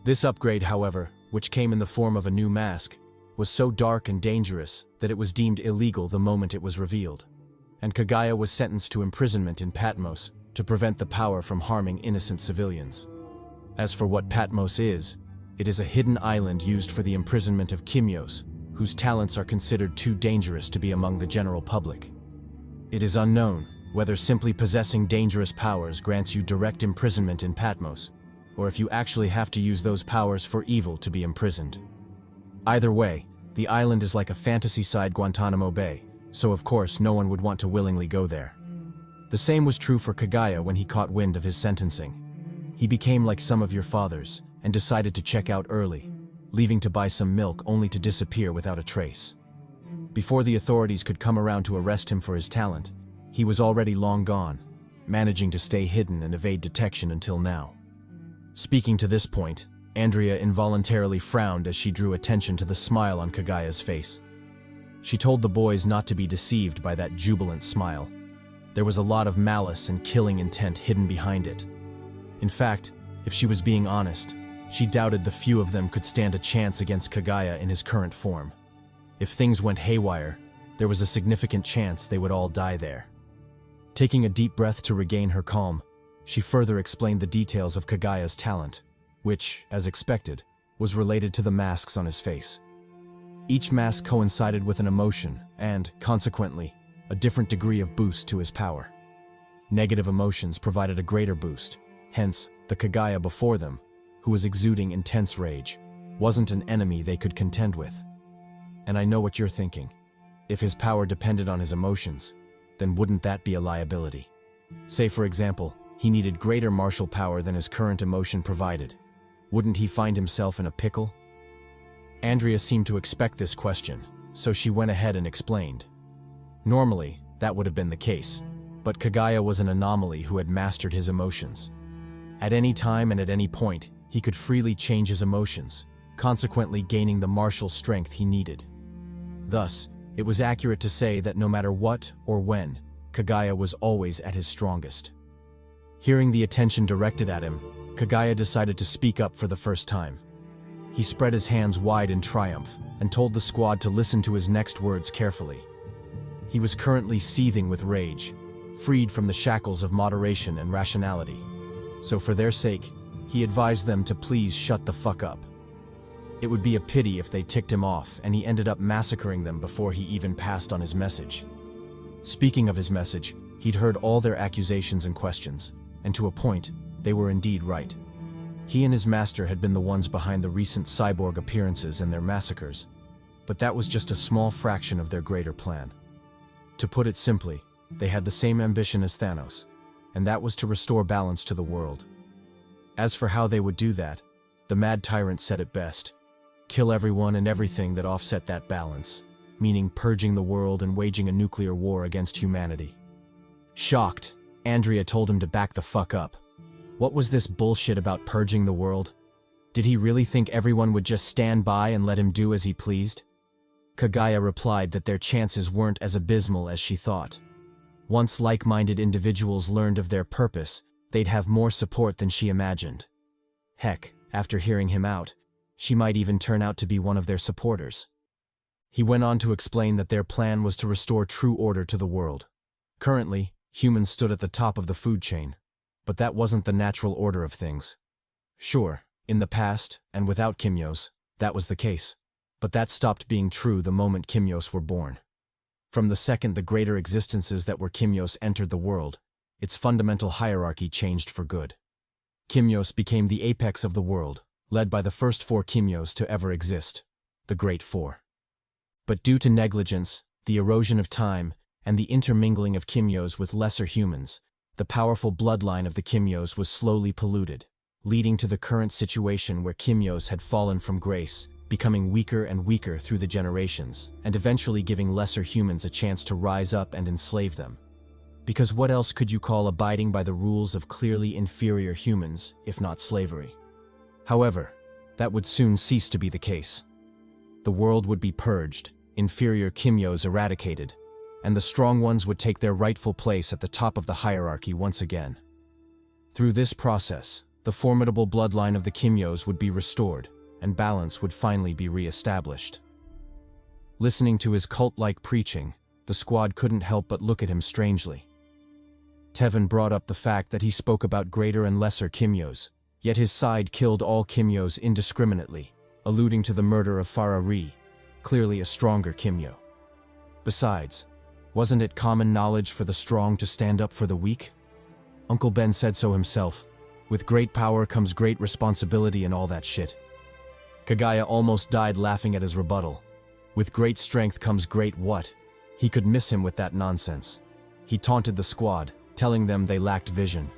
This upgrade, however, which came in the form of a new mask, was so dark and dangerous that it was deemed illegal the moment it was revealed, and Kaguya was sentenced to imprisonment in Patmos to prevent the power from harming innocent civilians. As for what Patmos is, it is a hidden island used for the imprisonment of Kimyos, whose talents are considered too dangerous to be among the general public. It is unknown whether simply possessing dangerous powers grants you direct imprisonment in Patmos, or if you actually have to use those powers for evil to be imprisoned. Either way, the island is like a fantasy-side Guantanamo Bay, so of course no one would want to willingly go there. The same was true for Kaguya when he caught wind of his sentencing. He became like some of your fathers and decided to check out early, leaving to buy some milk only to disappear without a trace. Before the authorities could come around to arrest him for his talent, he was already long gone, managing to stay hidden and evade detection until now. Speaking to this point, Andrea involuntarily frowned as she drew attention to the smile on Kaguya's face. She told the boys not to be deceived by that jubilant smile. There was a lot of malice and killing intent hidden behind it. In fact, if she was being honest, she doubted the few of them could stand a chance against Kaguya in his current form. If things went haywire, there was a significant chance they would all die there. Taking a deep breath to regain her calm, she further explained the details of Kaguya's talent, which, as expected, was related to the masks on his face. Each mask coincided with an emotion and, consequently, a different degree of boost to his power. Negative emotions provided a greater boost, hence, the Kaguya before them, who was exuding intense rage, wasn't an enemy they could contend with. And I know what you're thinking. If his power depended on his emotions, then wouldn't that be a liability? Say, for example, he needed greater martial power than his current emotion provided. Wouldn't he find himself in a pickle? Andrea seemed to expect this question, so she went ahead and explained. Normally, that would have been the case, but Kaguya was an anomaly who had mastered his emotions. At any time and at any point, he could freely change his emotions, consequently gaining the martial strength he needed. Thus, it was accurate to say that no matter what or when, Kaguya was always at his strongest. Hearing the attention directed at him, Kaguya decided to speak up for the first time. He spread his hands wide in triumph and told the squad to listen to his next words carefully. He was currently seething with rage, freed from the shackles of moderation and rationality. So for their sake, he advised them to please shut the fuck up. It would be a pity if they ticked him off and he ended up massacring them before he even passed on his message. Speaking of his message, he'd heard all their accusations and questions, and to a point, they were indeed right. He and his master had been the ones behind the recent cyborg appearances and their massacres, but that was just a small fraction of their greater plan. To put it simply, they had the same ambition as Thanos, and that was to restore balance to the world. As for how they would do that, the Mad Tyrant said it best: kill everyone and everything that offset that balance, meaning purging the world and waging a nuclear war against humanity. Shocked, Andrea told him to back the fuck up. What was this bullshit about purging the world? Did he really think everyone would just stand by and let him do as he pleased? Kaguya replied that their chances weren't as abysmal as she thought. Once like-minded individuals learned of their purpose, they'd have more support than she imagined. Heck, after hearing him out, she might even turn out to be one of their supporters. He went on to explain that their plan was to restore true order to the world. Currently, humans stood at the top of the food chain, but that wasn't the natural order of things. Sure, in the past, and without Kimyos, that was the case, but that stopped being true the moment Kimyos were born. From the second the greater existences that were Kimyos entered the world, its fundamental hierarchy changed for good. Kimyos became the apex of the world, led by the first 4 Kimyos to ever exist, the Great Four. But due to negligence, the erosion of time, and the intermingling of Kimyos with lesser humans, the powerful bloodline of the Kimyos was slowly polluted, leading to the current situation where Kimyos had fallen from grace, becoming weaker and weaker through the generations, and eventually giving lesser humans a chance to rise up and enslave them. Because what else could you call abiding by the rules of clearly inferior humans, if not slavery? However, that would soon cease to be the case. The world would be purged, inferior Kimyos eradicated, and the strong ones would take their rightful place at the top of the hierarchy once again. Through this process, the formidable bloodline of the Kimyos would be restored, and balance would finally be re-established. Listening to his cult-like preaching, the squad couldn't help but look at him strangely. Tevin brought up the fact that he spoke about greater and lesser Kimyos, yet his side killed all Kimyos indiscriminately, alluding to the murder of Farah, clearly a stronger Kimyo. Besides, wasn't it common knowledge for the strong to stand up for the weak? Uncle Ben said so himself. With great power comes great responsibility and all that shit. Kaguya almost died laughing at his rebuttal. With great strength comes great what? He could miss him with that nonsense. He taunted the squad, telling them they lacked vision.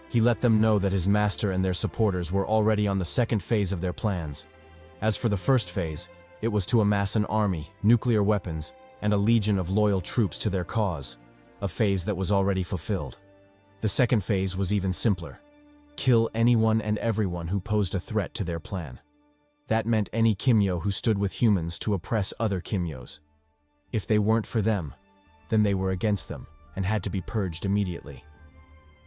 He let them know that his master and their supporters were already on the second phase of their plans. As for the first phase, it was to amass an army, nuclear weapons, and a legion of loyal troops to their cause, a phase that was already fulfilled. The second phase was even simpler. Kill anyone and everyone who posed a threat to their plan. That meant any Kimyo who stood with humans to oppress other Kimyos. If they weren't for them, then they were against them and had to be purged immediately.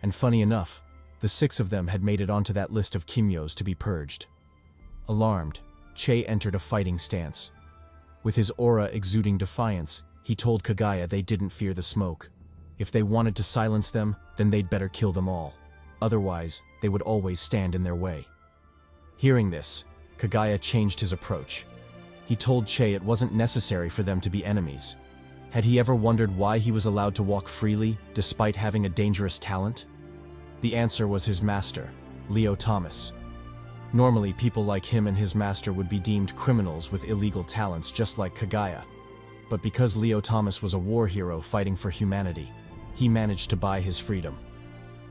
And funny enough, the 6 of them had made it onto that list of Kimyos to be purged. Alarmed, Che entered a fighting stance. With his aura exuding defiance, he told Kaguya they didn't fear the smoke. If they wanted to silence them, then they'd better kill them all. Otherwise, they would always stand in their way. Hearing this, Kaguya changed his approach. He told Che it wasn't necessary for them to be enemies. Had he ever wondered why he was allowed to walk freely, despite having a dangerous talent? The answer was his master, Leo Thomas. Normally, people like him and his master would be deemed criminals with illegal talents just like Kaguya. But because Leo Thomas was a war hero fighting for humanity, he managed to buy his freedom.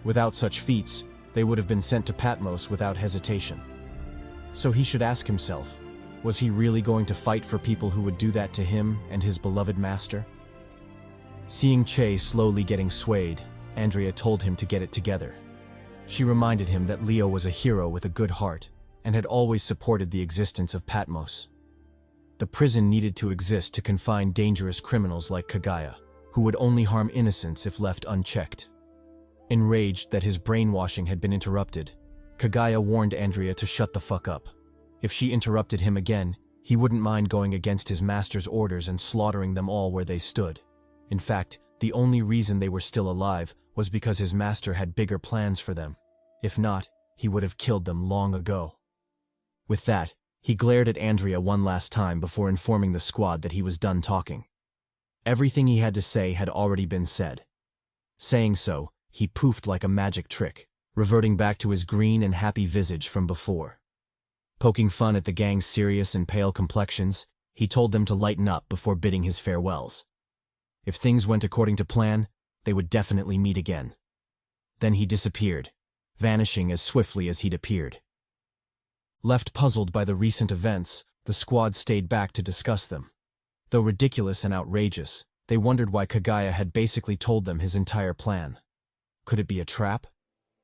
Without such feats, they would have been sent to Patmos without hesitation. So he should ask himself, was he really going to fight for people who would do that to him and his beloved master? Seeing Che slowly getting swayed, Andrea told him to get it together. She reminded him that Leo was a hero with a good heart and had always supported the existence of Patmos. The prison needed to exist to confine dangerous criminals like Kaguya, who would only harm innocents if left unchecked. Enraged that his brainwashing had been interrupted, Kaguya warned Andrea to shut the fuck up. If she interrupted him again, he wouldn't mind going against his master's orders and slaughtering them all where they stood. In fact, the only reason they were still alive was because his master had bigger plans for them. If not, he would have killed them long ago. With that, he glared at Andrea one last time before informing the squad that he was done talking. Everything he had to say had already been said. Saying so, he poofed like a magic trick, reverting back to his green and happy visage from before. Poking fun at the gang's serious and pale complexions, he told them to lighten up before bidding his farewells. If things went according to plan, they would definitely meet again. Then he disappeared, vanishing as swiftly as he'd appeared. Left puzzled by the recent events, the squad stayed back to discuss them. Though ridiculous and outrageous, they wondered why Kaguya had basically told them his entire plan. Could it be a trap?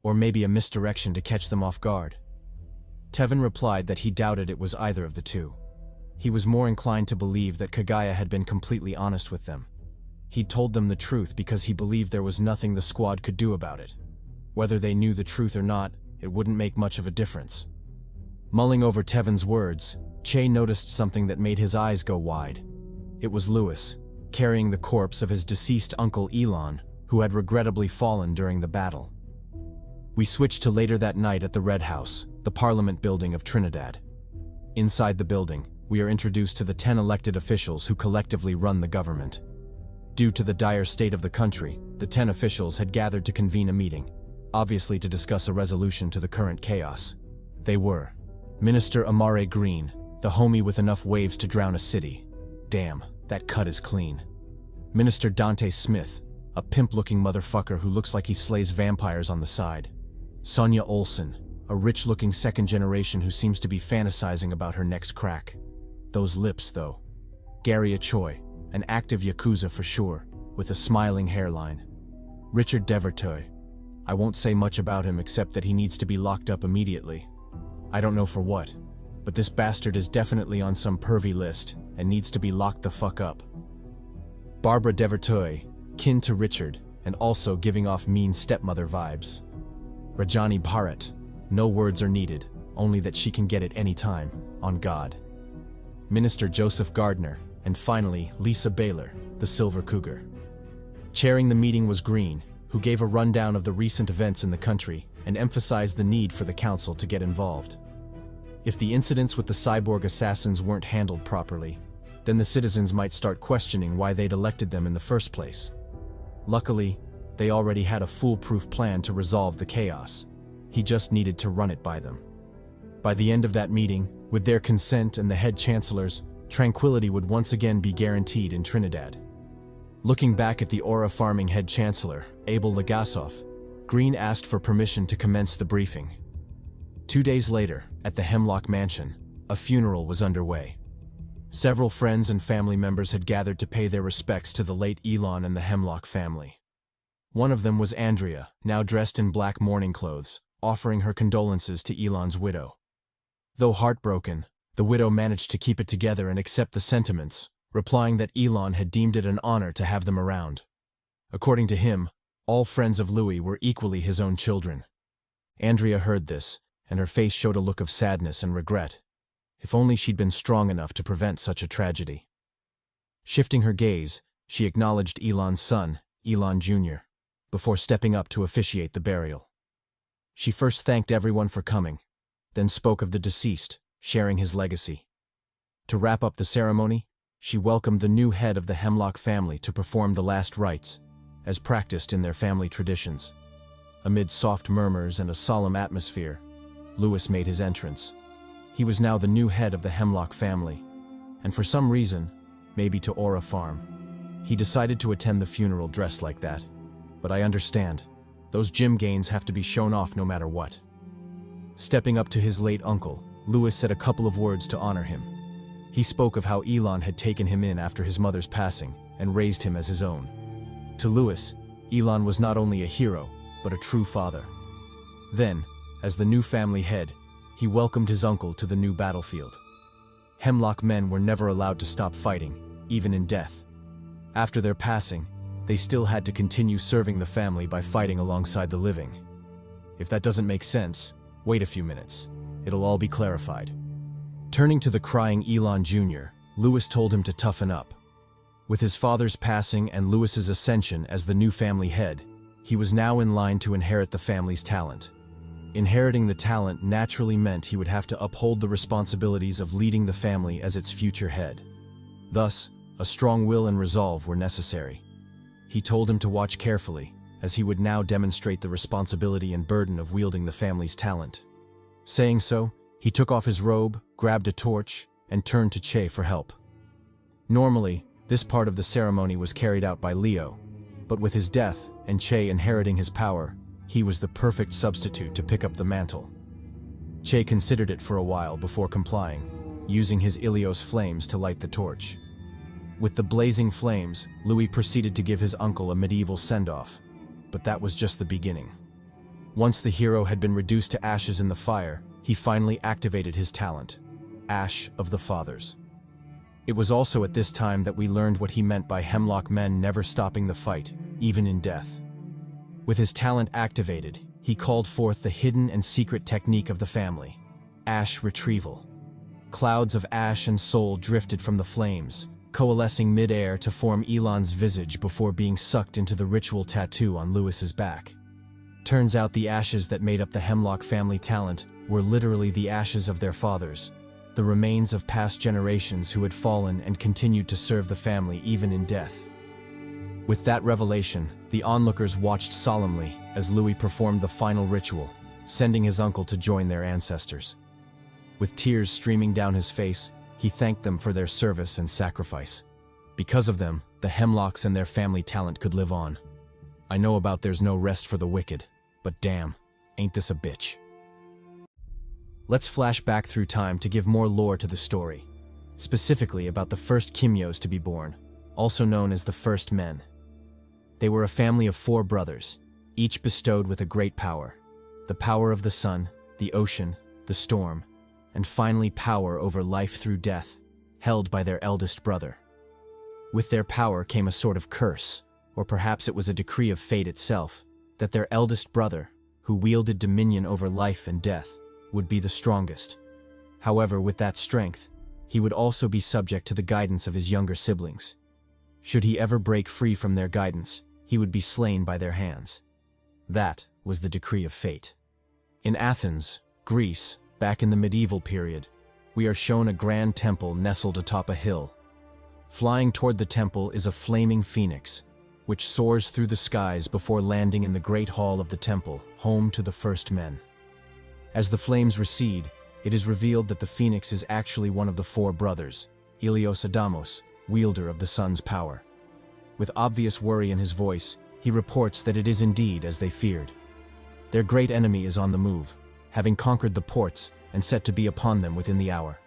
Or maybe a misdirection to catch them off guard? Tevin replied that he doubted it was either of the two. He was more inclined to believe that Kaguya had been completely honest with them. He'd told them the truth because he believed there was nothing the squad could do about it. Whether they knew the truth or not, it wouldn't make much of a difference. Mulling over Tevin's words, Che noticed something that made his eyes go wide. It was Lewis, carrying the corpse of his deceased uncle Elon, who had regrettably fallen during the battle. We switched to later that night at the Red House, the Parliament building of Trinidad. Inside the building, we are introduced to the 10 elected officials who collectively run the government. Due to the dire state of the country, the 10 officials had gathered to convene a meeting, obviously to discuss a resolution to the current chaos. They were Minister Amare Green, the homie with enough waves to drown a city. Damn, that cut is clean. Minister Dante Smith, a pimp-looking motherfucker who looks like he slays vampires on the side. Sonia Olsen, a rich-looking second generation who seems to be fantasizing about her next crack. Those lips, though. Gary Choi, an active Yakuza for sure, with a smiling hairline. Richard Devertoy. I won't say much about him except that he needs to be locked up immediately. I don't know for what, but this bastard is definitely on some pervy list and needs to be locked the fuck up. Barbara Devertoy, kin to Richard, and also giving off mean stepmother vibes. Rajani Bharat, no words are needed, only that she can get it any time, on God. Minister Joseph Gardner, and finally Lisa Baylor, the Silver Cougar. Chairing the meeting was Green, who gave a rundown of the recent events in the country and emphasized the need for the council to get involved. If the incidents with the cyborg assassins weren't handled properly, then the citizens might start questioning why they'd elected them in the first place. Luckily, they already had a foolproof plan to resolve the chaos. He just needed to run it by them. By the end of that meeting, with their consent and the head chancellor's, tranquility would once again be guaranteed in Trinidad. Looking back at the aura farming head chancellor, Abel Legasov, Green asked for permission to commence the briefing. 2 days later, at the Hemlock Mansion, a funeral was underway. Several friends and family members had gathered to pay their respects to the late Elon and the Hemlock family. One of them was Andrea, now dressed in black mourning clothes, offering her condolences to Elon's widow. Though heartbroken, the widow managed to keep it together and accept the sentiments, replying that Elon had deemed it an honor to have them around. According to him, all friends of Louis were equally his own children. Andrea heard this, and her face showed a look of sadness and regret. If only she'd been strong enough to prevent such a tragedy. Shifting her gaze, she acknowledged Elon's son, Elon Jr., before stepping up to officiate the burial. She first thanked everyone for coming, then spoke of the deceased, sharing his legacy. To wrap up the ceremony, she welcomed the new head of the Hemlock family to perform the last rites, as practiced in their family traditions. Amid soft murmurs and a solemn atmosphere, Lewis made his entrance. He was now the new head of the Hemlock family, and for some reason, maybe to Aura Farm, he decided to attend the funeral dressed like that. but I understand. Those gym gains have to be shown off no matter what. Stepping up to his late uncle, Lewis said a couple of words to honor him. He spoke of how Elon had taken him in after his mother's passing and raised him as his own. To Lewis, Elon was not only a hero, but a true father. Then, as the new family head, he welcomed his uncle to the new battlefield. Hemlock men were never allowed to stop fighting, even in death. After their passing, they still had to continue serving the family by fighting alongside the living. If that doesn't make sense, wait a few minutes. It'll all be clarified. Turning to the crying Elon Jr., Lewis told him to toughen up. With his father's passing and Lewis's ascension as the new family head, he was now in line to inherit the family's talent. Inheriting the talent naturally meant he would have to uphold the responsibilities of leading the family as its future head. Thus, a strong will and resolve were necessary. He told him to watch carefully, as he would now demonstrate the responsibility and burden of wielding the family's talent. Saying so, he took off his robe, grabbed a torch, and turned to Che for help. Normally, this part of the ceremony was carried out by Leo, but with his death and Che inheriting his power, he was the perfect substitute to pick up the mantle. Che considered it for a while before complying, using his Ilios flames to light the torch. With the blazing flames, Louis proceeded to give his uncle a medieval send-off, but that was just the beginning. Once the hero had been reduced to ashes in the fire, he finally activated his talent, Ash of the Fathers. It was also at this time that we learned what he meant by Hemlock men never stopping the fight, even in death. With his talent activated, he called forth the hidden and secret technique of the family, Ash Retrieval. Clouds of ash and soul drifted from the flames, coalescing mid-air to form Elon's visage before being sucked into the ritual tattoo on Lewis's back. Turns out the ashes that made up the Hemlock family talent were literally the ashes of their fathers, the remains of past generations who had fallen and continued to serve the family even in death. With that revelation, the onlookers watched solemnly as Louis performed the final ritual, sending his uncle to join their ancestors. With tears streaming down his face, he thanked them for their service and sacrifice. Because of them, the Hemlocks and their family talent could live on. I know about there's no rest for the wicked, but damn, ain't this a bitch. Let's flash back through time to give more lore to the story, specifically about the first Kimyos to be born, also known as the First Men. They were a family of 4 brothers, each bestowed with a great power: the power of the sun, the ocean, the storm, and finally power over life through death, held by their eldest brother. With their power came a sort of curse, or perhaps it was a decree of fate itself, that their eldest brother, who wielded dominion over life and death, would be the strongest. However, with that strength, he would also be subject to the guidance of his younger siblings. Should he ever break free from their guidance, he would be slain by their hands. That was the decree of fate. In Athens, Greece, back in the medieval period, we are shown a grand temple nestled atop a hill. Flying toward the temple is a flaming phoenix, which soars through the skies before landing in the great hall of the temple, home to the first men. As the flames recede, it is revealed that the phoenix is actually one of the 4 brothers, Ilios Adamos, wielder of the sun's power. With obvious worry in his voice, he reports that it is indeed as they feared. Their great enemy is on the move, having conquered the ports and set to be upon them within the hour.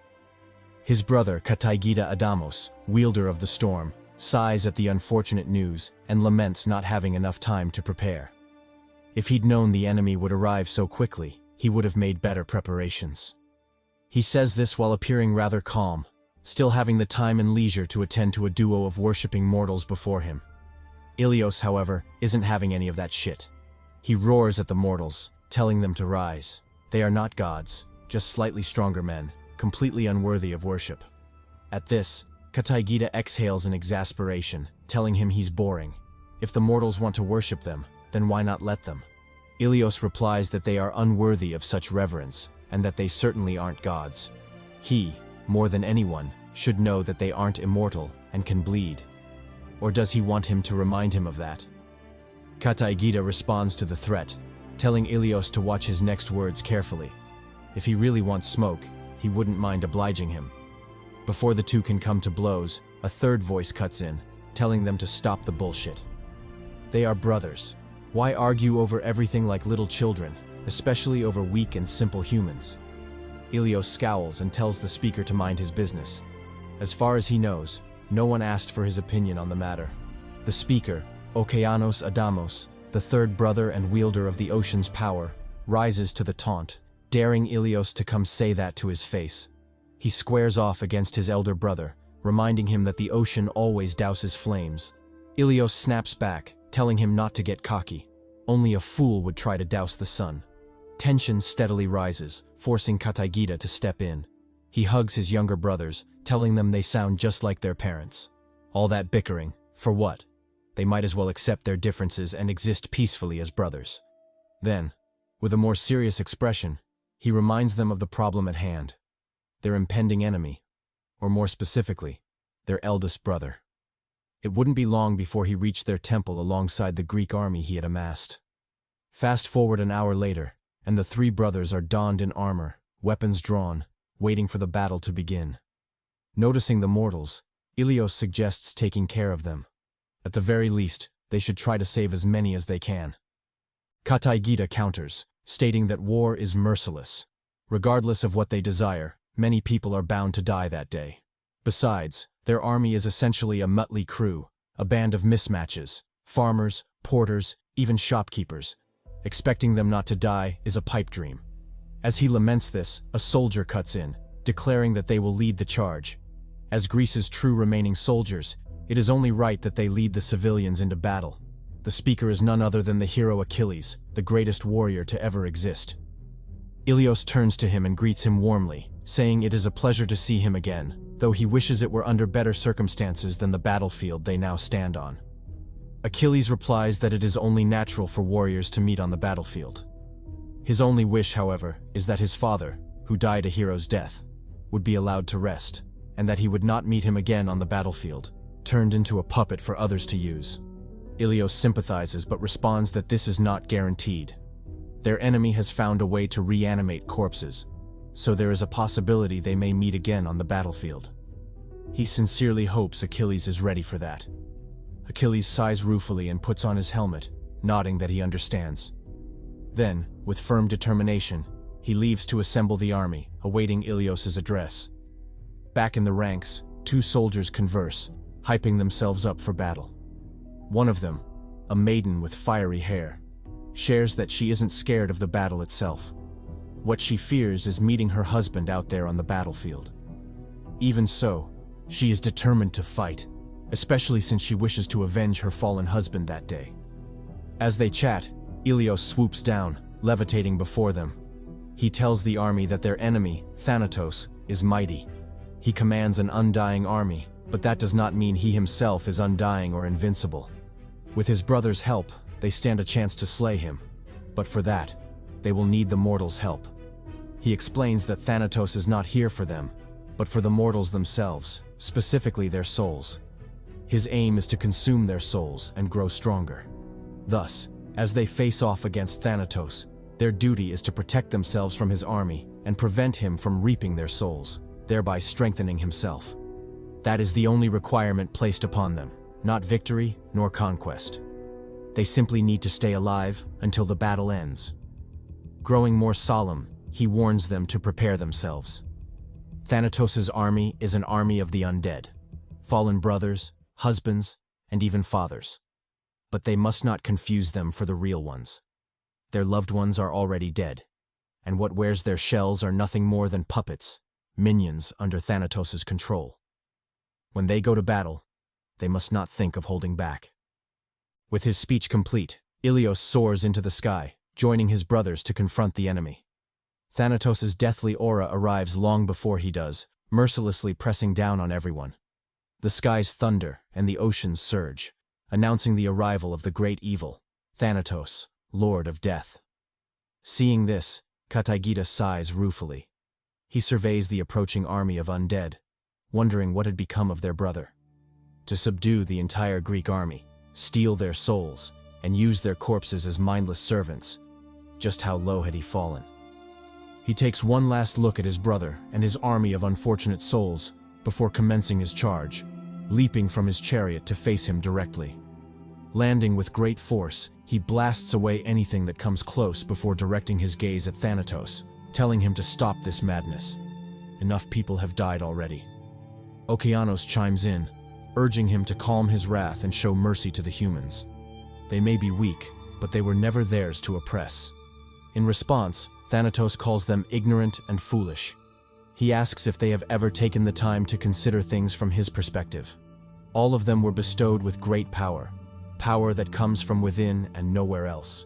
His brother Kataygida Adamos, wielder of the storm, sighs at the unfortunate news and laments not having enough time to prepare. If he'd known the enemy would arrive so quickly, he would have made better preparations. He says this while appearing rather calm, still having the time and leisure to attend to a duo of worshipping mortals before him. Ilios, however, isn't having any of that shit. He roars at the mortals, telling them to rise. They are not gods, just slightly stronger men, completely unworthy of worship. At this, Kataygida exhales in exasperation, telling him he's boring. If the mortals want to worship them, then why not let them? Ilios replies that they are unworthy of such reverence, and that they certainly aren't gods. He, more than anyone, should know that they aren't immortal and can bleed. Or does he want him to remind him of that? Kataygida responds to the threat, telling Ilios to watch his next words carefully. If he really wants smoke, he wouldn't mind obliging him. Before the two can come to blows, a third voice cuts in, telling them to stop the bullshit. They are brothers, Why argue over everything like little children, especially over weak and simple humans? Ilios scowls and tells the speaker to mind his business. As far as he knows, no one asked for his opinion on the matter. The speaker, Okeanos Adamos, the third brother and wielder of the ocean's power, rises to the taunt, daring Ilios to come say that to his face. He squares off against his elder brother, reminding him that the ocean always douses flames. Ilios snaps back, telling him not to get cocky. Only a fool would try to douse the sun. Tension steadily rises, forcing Kataigita to step in. He hugs his younger brothers, telling them they sound just like their parents. All that bickering, for what? They might as well accept their differences and exist peacefully as brothers. Then, with a more serious expression, he reminds them of the problem at hand. Their impending enemy, or more specifically, their eldest brother. It wouldn't be long before he reached their temple alongside the Greek army he had amassed. Fast forward an hour later, and the three brothers are donned in armor, weapons drawn, waiting for the battle to begin. Noticing the mortals, Ilios suggests taking care of them. At the very least, they should try to save as many as they can. Kataigita counters, stating that war is merciless. Regardless of what they desire, many people are bound to die that day. Besides, their army is essentially a motley crew, a band of mismatches, farmers, porters, even shopkeepers. Expecting them not to die is a pipe dream. As he laments this, a soldier cuts in, declaring that they will lead the charge. As Greece's true remaining soldiers, it is only right that they lead the civilians into battle. The speaker is none other than the hero Achilles, the greatest warrior to ever exist. Ilios turns to him and greets him warmly, saying it is a pleasure to see him again, though he wishes it were under better circumstances than the battlefield they now stand on. Achilles replies that it is only natural for warriors to meet on the battlefield. His only wish, however, is that his father, who died a hero's death, would be allowed to rest, and that he would not meet him again on the battlefield, turned into a puppet for others to use. Ilios sympathizes but responds that this is not guaranteed. Their enemy has found a way to reanimate corpses, so there is a possibility they may meet again on the battlefield. He sincerely hopes Achilles is ready for that. Achilles sighs ruefully and puts on his helmet, nodding that he understands. Then, with firm determination, he leaves to assemble the army, awaiting Ilios's address. Back in the ranks, two soldiers converse, hyping themselves up for battle. One of them, a maiden with fiery hair, shares that she isn't scared of the battle itself. What she fears is meeting her husband out there on the battlefield. Even so, she is determined to fight, especially since she wishes to avenge her fallen husband that day. As they chat, Ilios swoops down, levitating before them. He tells the army that their enemy, Thanatos, is mighty. He commands an undying army, but that does not mean he himself is undying or invincible. With his brother's help, they stand a chance to slay him, but for that, they will need the mortals' help. He explains that Thanatos is not here for them, but for the mortals themselves, specifically their souls. His aim is to consume their souls and grow stronger. Thus, as they face off against Thanatos, their duty is to protect themselves from his army and prevent him from reaping their souls, thereby strengthening himself. That is the only requirement placed upon them, not victory nor conquest. They simply need to stay alive until the battle ends. Growing more solemn, he warns them to prepare themselves. Thanatos' army is an army of the undead, fallen brothers, husbands, and even fathers. But they must not confuse them for the real ones. Their loved ones are already dead, and what wears their shells are nothing more than puppets, minions under Thanatos' control. When they go to battle, they must not think of holding back. With his speech complete, Ilios soars into the sky, joining his brothers to confront the enemy. Thanatos' deathly aura arrives long before he does, mercilessly pressing down on everyone. The skies thunder and the oceans surge, announcing the arrival of the great evil, Thanatos, Lord of Death. Seeing this, Kataigita sighs ruefully. He surveys the approaching army of undead, wondering what had become of their brother. To subdue the entire Greek army, steal their souls, and use their corpses as mindless servants, just how low had he fallen? He takes one last look at his brother and his army of unfortunate souls before commencing his charge, leaping from his chariot to face him directly. Landing with great force, he blasts away anything that comes close before directing his gaze at Thanatos, telling him to stop this madness. Enough people have died already. Okeanos chimes in, urging him to calm his wrath and show mercy to the humans. They may be weak, but they were never theirs to oppress. In response, Thanatos calls them ignorant and foolish. He asks if they have ever taken the time to consider things from his perspective. All of them were bestowed with great power, power that comes from within and nowhere else.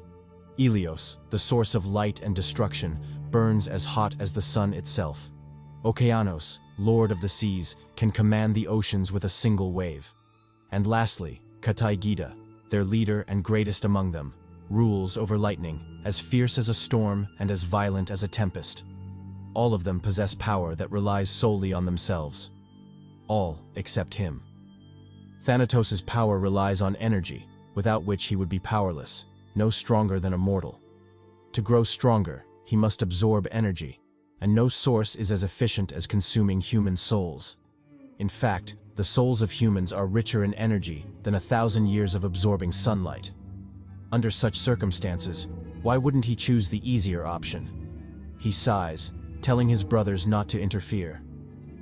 Ilios, the source of light and destruction, burns as hot as the sun itself. Okeanos, lord of the seas, can command the oceans with a single wave. And lastly, Kataygida, their leader and greatest among them, rules over lightning, as fierce as a storm and as violent as a tempest. All of them possess power that relies solely on themselves. All except him. Thanatos' power relies on energy, without which he would be powerless, no stronger than a mortal. To grow stronger, he must absorb energy, and no source is as efficient as consuming human souls. In fact, the souls of humans are richer in energy than 1,000 years of absorbing sunlight. Under such circumstances, why wouldn't he choose the easier option? He sighs, telling his brothers not to interfere.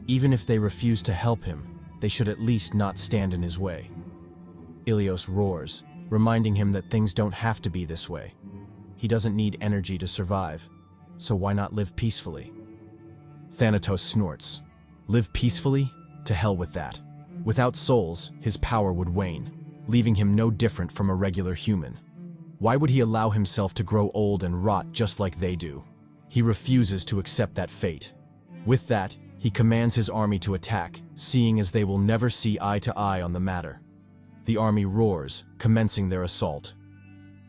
Even if they refuse to help him, they should at least not stand in his way. Ilios roars, reminding him that things don't have to be this way. He doesn't need energy to survive, so why not live peacefully? Thanatos snorts. Live peacefully? To hell with that. Without souls, his power would wane, leaving him no different from a regular human. Why would he allow himself to grow old and rot just like they do? He refuses to accept that fate. With that, he commands his army to attack, seeing as they will never see eye to eye on the matter. The army roars, commencing their assault.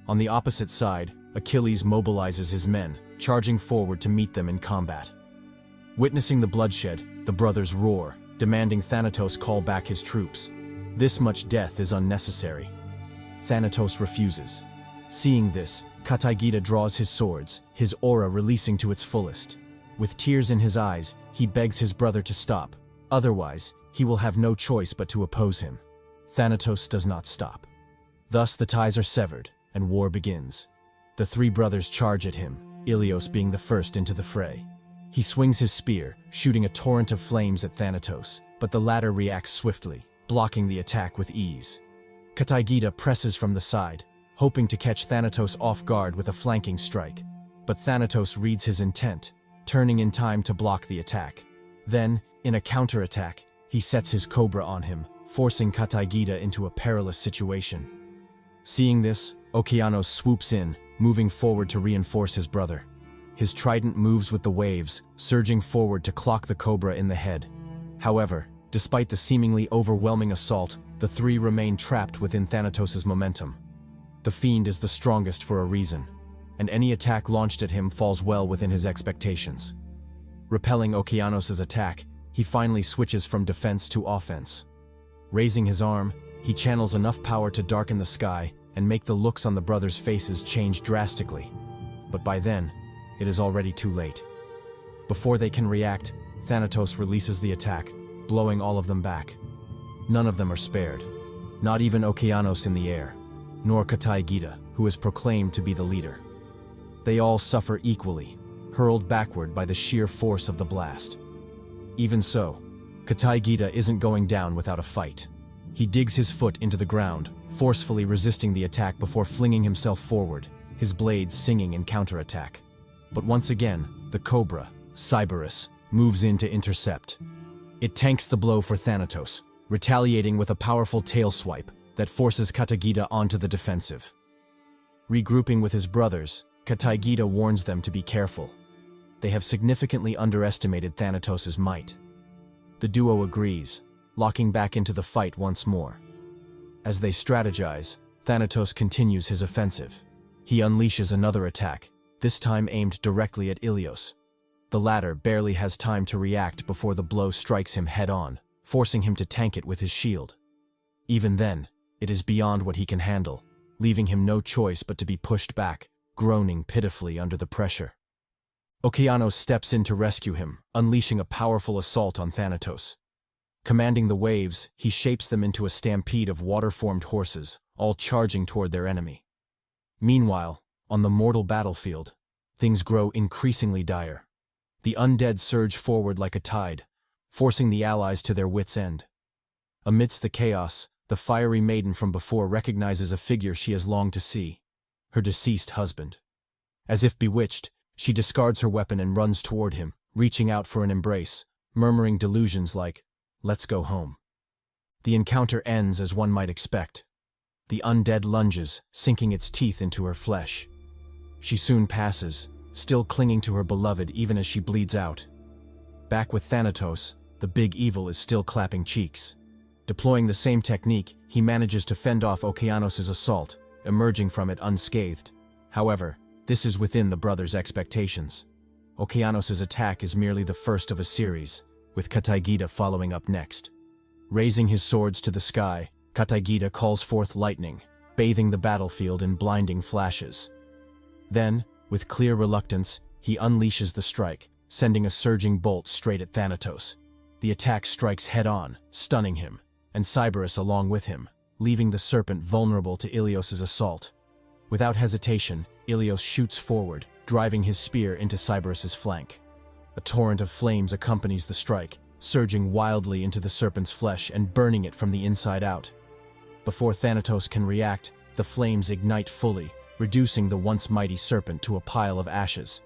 On the opposite side, Achilles mobilizes his men, charging forward to meet them in combat. Witnessing the bloodshed, the brothers roar, demanding Thanatos call back his troops. This much death is unnecessary. Thanatos refuses. Seeing this, Kataygida draws his swords, his aura releasing to its fullest. With tears in his eyes, he begs his brother to stop. Otherwise, he will have no choice but to oppose him. Thanatos does not stop. Thus the ties are severed, and war begins. The three brothers charge at him, Ilios being the first into the fray. He swings his spear, shooting a torrent of flames at Thanatos, but the latter reacts swiftly, blocking the attack with ease. Kataygida presses from the side, hoping to catch Thanatos off guard with a flanking strike. But Thanatos reads his intent, turning in time to block the attack. Then, in a counterattack, he sets his cobra on him, forcing Kataygida into a perilous situation. Seeing this, Okeanos swoops in, moving forward to reinforce his brother. His trident moves with the waves, surging forward to clock the cobra in the head. However, despite the seemingly overwhelming assault, the three remain trapped within Thanatos' momentum. The fiend is the strongest for a reason, and any attack launched at him falls well within his expectations. Repelling Okeanos' attack, he finally switches from defense to offense. Raising his arm, he channels enough power to darken the sky and make the looks on the brothers' faces change drastically. But by then, it is already too late. Before they can react, Thanatos releases the attack, blowing all of them back. None of them are spared, not even Okeanos in the air, nor Kataygida, who is proclaimed to be the leader. They all suffer equally, hurled backward by the sheer force of the blast. Even so, Kataygida isn't going down without a fight. He digs his foot into the ground, forcefully resisting the attack before flinging himself forward, his blades singing in counterattack. But once again, the cobra, Cyberus, moves in to intercept. It tanks the blow for Thanatos, retaliating with a powerful tail swipe that forces Kataygida onto the defensive. Regrouping with his brothers, Kataygida warns them to be careful. They have significantly underestimated Thanatos' might. The duo agrees, locking back into the fight once more. As they strategize, Thanatos continues his offensive. He unleashes another attack, this time aimed directly at Ilios. The latter barely has time to react before the blow strikes him head-on, forcing him to tank it with his shield. Even then, it is beyond what he can handle, leaving him no choice but to be pushed back, groaning pitifully under the pressure. Okeanos steps in to rescue him, unleashing a powerful assault on Thanatos. Commanding the waves, he shapes them into a stampede of water-formed horses, all charging toward their enemy. Meanwhile, on the mortal battlefield, things grow increasingly dire. The undead surge forward like a tide, forcing the allies to their wits' end. Amidst the chaos, the fiery maiden from before recognizes a figure she has longed to see, her deceased husband. As if bewitched, she discards her weapon and runs toward him, reaching out for an embrace, murmuring delusions like, "Let's go home." The encounter ends as one might expect. The undead lunges, sinking its teeth into her flesh. She soon passes, still clinging to her beloved even as she bleeds out. Back with Thanatos, the big evil is still clapping cheeks. Deploying the same technique, he manages to fend off Okeanos' assault, emerging from it unscathed. However, this is within the brothers' expectations. Okeanos' attack is merely the first of a series, with Kataigita following up next. Raising his swords to the sky, Kataigita calls forth lightning, bathing the battlefield in blinding flashes. Then, with clear reluctance, he unleashes the strike, sending a surging bolt straight at Thanatos. The attack strikes head-on, stunning him, and Cerberus along with him, leaving the serpent vulnerable to Ilios' assault. Without hesitation, Ilios shoots forward, driving his spear into Cerberus' flank. A torrent of flames accompanies the strike, surging wildly into the serpent's flesh and burning it from the inside out. Before Thanatos can react, the flames ignite fully, reducing the once mighty serpent to a pile of ashes.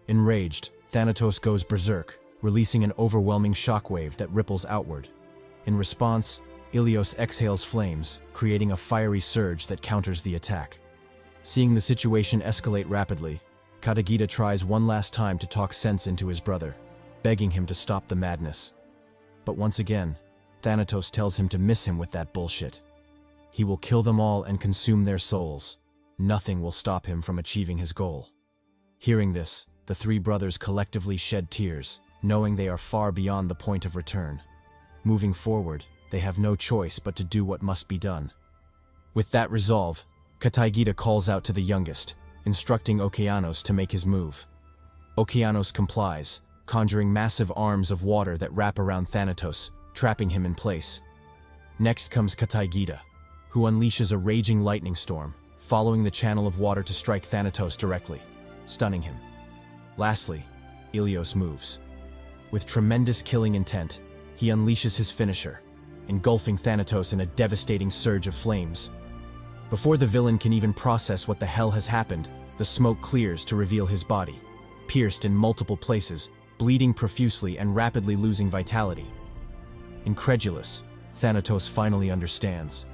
Enraged, Thanatos goes berserk, releasing an overwhelming shockwave that ripples outward. In response, Ilios exhales flames, creating a fiery surge that counters the attack. Seeing the situation escalate rapidly, Kataigita tries one last time to talk sense into his brother, begging him to stop the madness. But once again, Thanatos tells him to miss him with that bullshit. He will kill them all and consume their souls. Nothing will stop him from achieving his goal. Hearing this, the three brothers collectively shed tears, knowing they are far beyond the point of return. Moving forward, they have no choice but to do what must be done. With that resolve, Kataigita calls out to the youngest, instructing Okeanos to make his move. Okeanos complies, conjuring massive arms of water that wrap around Thanatos, trapping him in place. Next comes Kataigita, who unleashes a raging lightning storm, following the channel of water to strike Thanatos directly, stunning him. Lastly, Ilios moves. With tremendous killing intent, he unleashes his finisher, engulfing Thanatos in a devastating surge of flames. Before the villain can even process what the hell has happened, the smoke clears to reveal his body, pierced in multiple places, bleeding profusely and rapidly losing vitality. Incredulous, Thanatos finally understands.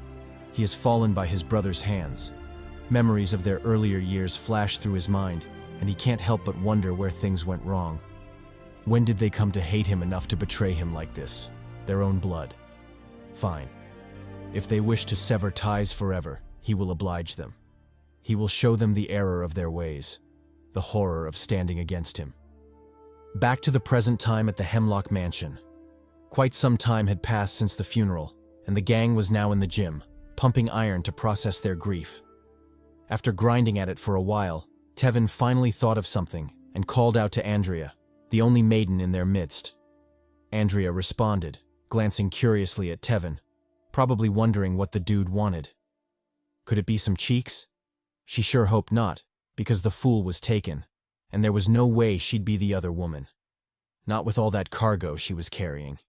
He has fallen by his brother's hands. Memories of their earlier years flash through his mind, and he can't help but wonder where things went wrong. When did they come to hate him enough to betray him like this? Their own blood. Fine. If they wish to sever ties forever, he will oblige them. He will show them the error of their ways, the horror of standing against him. Back to the present time at the Hemlock Mansion. Quite some time had passed since the funeral, and the gang was now in the gym, pumping iron to process their grief. After grinding at it for a while, Tevin finally thought of something and called out to Andrea, the only maiden in their midst. Andrea responded, glancing curiously at Tevin, probably wondering what the dude wanted. Could it be some cheeks? She sure hoped not, because the fool was taken, and there was no way she'd be the other woman. Not with all that cargo she was carrying.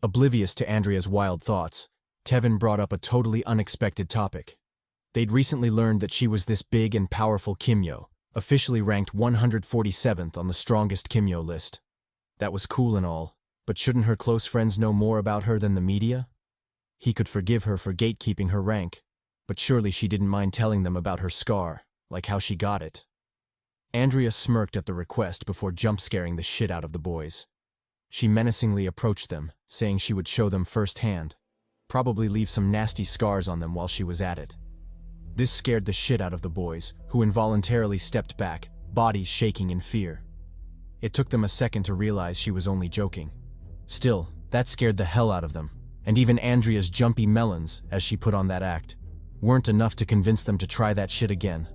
Oblivious to Andrea's wild thoughts, Tevin brought up a totally unexpected topic. They'd recently learned that she was this big and powerful Kimyo, officially ranked 147th on the strongest Kimyo list. That was cool and all, but shouldn't her close friends know more about her than the media? He could forgive her for gatekeeping her rank, but surely she didn't mind telling them about her scar, like how she got it. Andrea smirked at the request before jump-scaring the shit out of the boys. She menacingly approached them, saying she would show them firsthand, probably leave some nasty scars on them while she was at it. This scared the shit out of the boys, who involuntarily stepped back, bodies shaking in fear. It took them a second to realize she was only joking. Still, that scared the hell out of them, and even Andrea's jumpy melons, as she put on that act, weren't enough to convince them to try that shit again.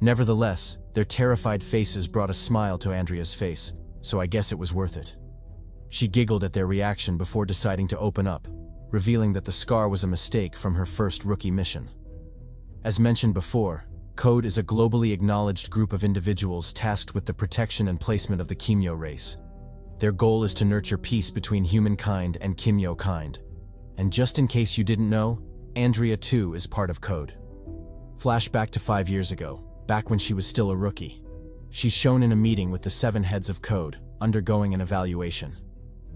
Nevertheless, their terrified faces brought a smile to Andrea's face, so I guess it was worth it. She giggled at their reaction before deciding to open up, revealing that the scar was a mistake from her first rookie mission. As mentioned before, CHADY is a globally acknowledged group of individuals tasked with the protection and placement of the Kimyo race. Their goal is to nurture peace between humankind and Kimyo kind. And just in case you didn't know, Andrea too is part of CHADY. Flashback to 5 years ago, back when she was still a rookie. She's shown in a meeting with the 7 heads of CHADY, undergoing an evaluation.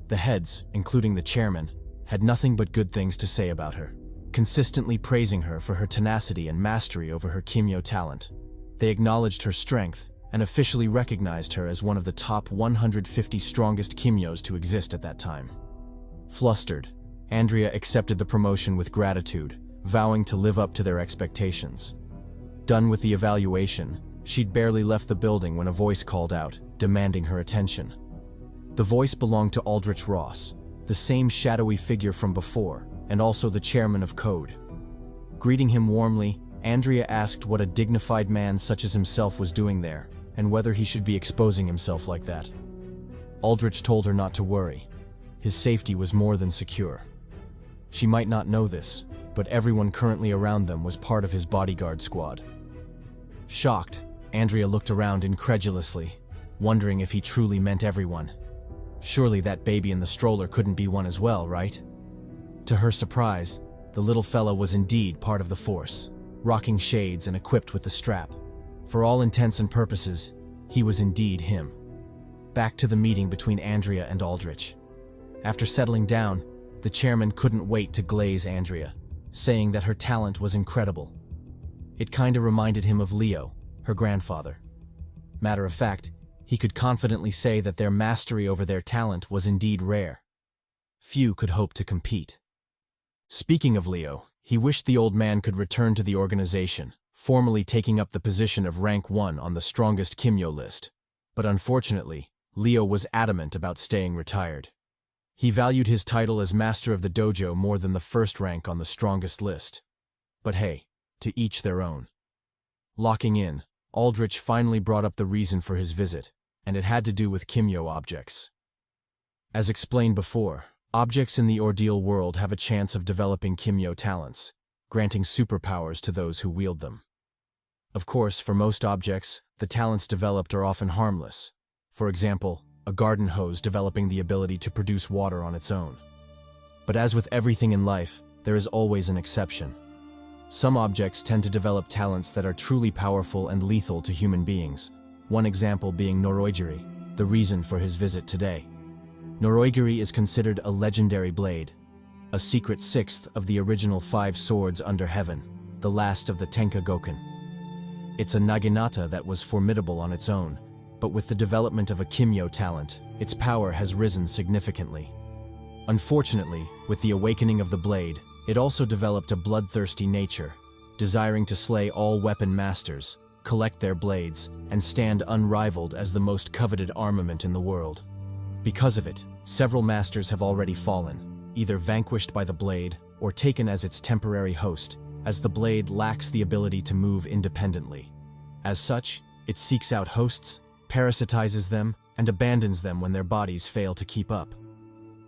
The heads, including the chairman, had nothing but good things to say about her, consistently praising her for her tenacity and mastery over her Kimyo talent. They acknowledged her strength and officially recognized her as one of the top 150 strongest Kimyos to exist at that time. Flustered, Andrea accepted the promotion with gratitude, vowing to live up to their expectations. Done with the evaluation, she'd barely left the building when a voice called out, demanding her attention. The voice belonged to Aldrich Ross, the same shadowy figure from before, and also the chairman of CHADY. Greeting him warmly, Andrea asked what a dignified man such as himself was doing there, and whether he should be exposing himself like that. Aldrich told her not to worry. His safety was more than secure. She might not know this, but everyone currently around them was part of his bodyguard squad. Shocked, Andrea looked around incredulously, wondering if he truly meant everyone. Surely that baby in the stroller couldn't be one as well, right? To her surprise, the little fella was indeed part of the force, rocking shades and equipped with the strap. For all intents and purposes, he was indeed him. Back to the meeting between Andrea and Aldrich. After settling down, the chairman couldn't wait to glaze Andrea, saying that her talent was incredible. It kinda reminded him of Leo, her grandfather. Matter of fact, he could confidently say that their mastery over their talent was indeed rare. Few could hope to compete. Speaking of Leo, he wished the old man could return to the organization, formally taking up the position of rank 1 on the strongest Kimyo list. But unfortunately, Leo was adamant about staying retired. He valued his title as master of the dojo more than the first rank on the strongest list. But hey, to each their own. Locking in, Aldrich finally brought up the reason for his visit, and it had to do with Kimyo objects. As explained before, objects in the Ordeal world have a chance of developing Kimyo talents, granting superpowers to those who wield them. Of course, for most objects, the talents developed are often harmless. For example, a garden hose developing the ability to produce water on its own. But as with everything in life, there is always an exception. Some objects tend to develop talents that are truly powerful and lethal to human beings, one example being Noroigiri, the reason for his visit today. Noroigiri is considered a legendary blade, a secret 6th of the original 5 swords under heaven, the last of the Tenka Goken. It's a naginata that was formidable on its own, but with the development of a Kimyo talent, its power has risen significantly. Unfortunately, with the awakening of the blade, it also developed a bloodthirsty nature, desiring to slay all weapon masters, collect their blades, and stand unrivaled as the most coveted armament in the world. Because of it, several masters have already fallen, either vanquished by the blade or taken as its temporary host, as the blade lacks the ability to move independently. As such, it seeks out hosts, parasitizes them, and abandons them when their bodies fail to keep up.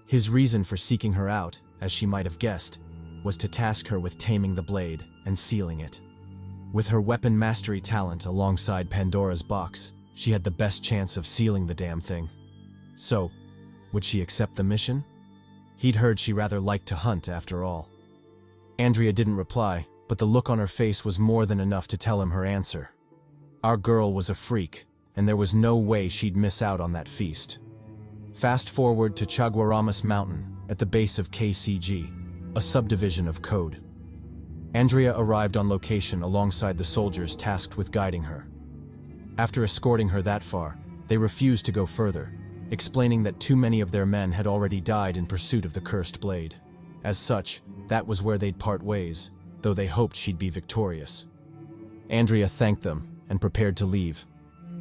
His reason for seeking her out, as she might have guessed, was to task her with taming the blade and sealing it. With her weapon mastery talent alongside Pandora's box, she had the best chance of sealing the damn thing. So, would she accept the mission? He'd heard she rather liked to hunt after all. Andrea didn't reply, but the look on her face was more than enough to tell him her answer. Our girl was a freak, and there was no way she'd miss out on that feast. Fast forward to Chaguaramas Mountain, at the base of KCG, a subdivision of CHADY. Andrea arrived on location alongside the soldiers tasked with guiding her. After escorting her that far, they refused to go further, explaining that too many of their men had already died in pursuit of the cursed blade. As such, that was where they'd part ways, though they hoped she'd be victorious. Andrea thanked them and prepared to leave.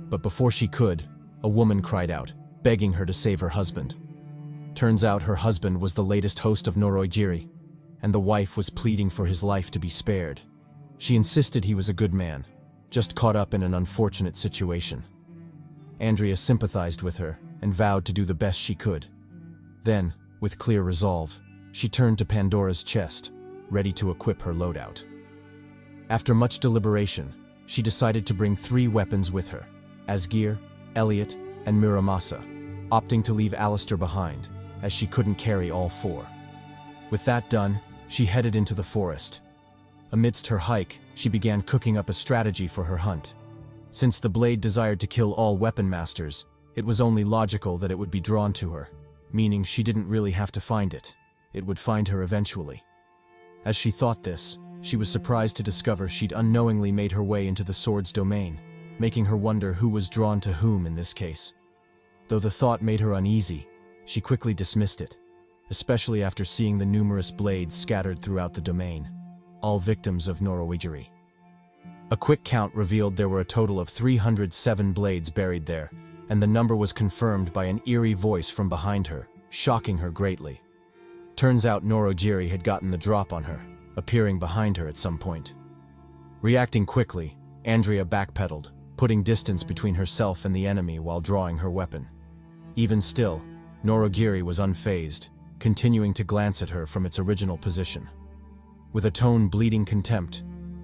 But before she could, a woman cried out, begging her to save her husband. Turns out her husband was the latest host of Noroigiri, and the wife was pleading for his life to be spared. She insisted he was a good man, just caught up in an unfortunate situation. Andrea sympathized with her and vowed to do the best she could. Then, with clear resolve, She turned to Pandora's chest, ready to equip her loadout. After much deliberation, she decided to bring 3 weapons with her: Asgeir, Elliot, and Muramasa, opting to leave Alistair behind, as she couldn't carry all 4. With that done, she headed into the forest. Amidst her hike, she began cooking up a strategy for her hunt. Since the blade desired to kill all weapon masters, it was only logical that it would be drawn to her, meaning she didn't really have to find it. It would find her eventually. As she thought this, she was surprised to discover she'd unknowingly made her way into the sword's domain, making her wonder who was drawn to whom in this case. Though the thought made her uneasy, she quickly dismissed it, especially after seeing the numerous blades scattered throughout the domain, all victims of Norowigiri. A quick count revealed there were a total of 307 blades buried there, and the number was confirmed by an eerie voice from behind her, shocking her greatly. Turns out Norowigiri had gotten the drop on her, appearing behind her at some point. Reacting quickly, Andrea backpedaled, putting distance between herself and the enemy while drawing her weapon. Even still, Norowigiri was unfazed, continuing to glance at her from its original position. With a tone bleeding contempt,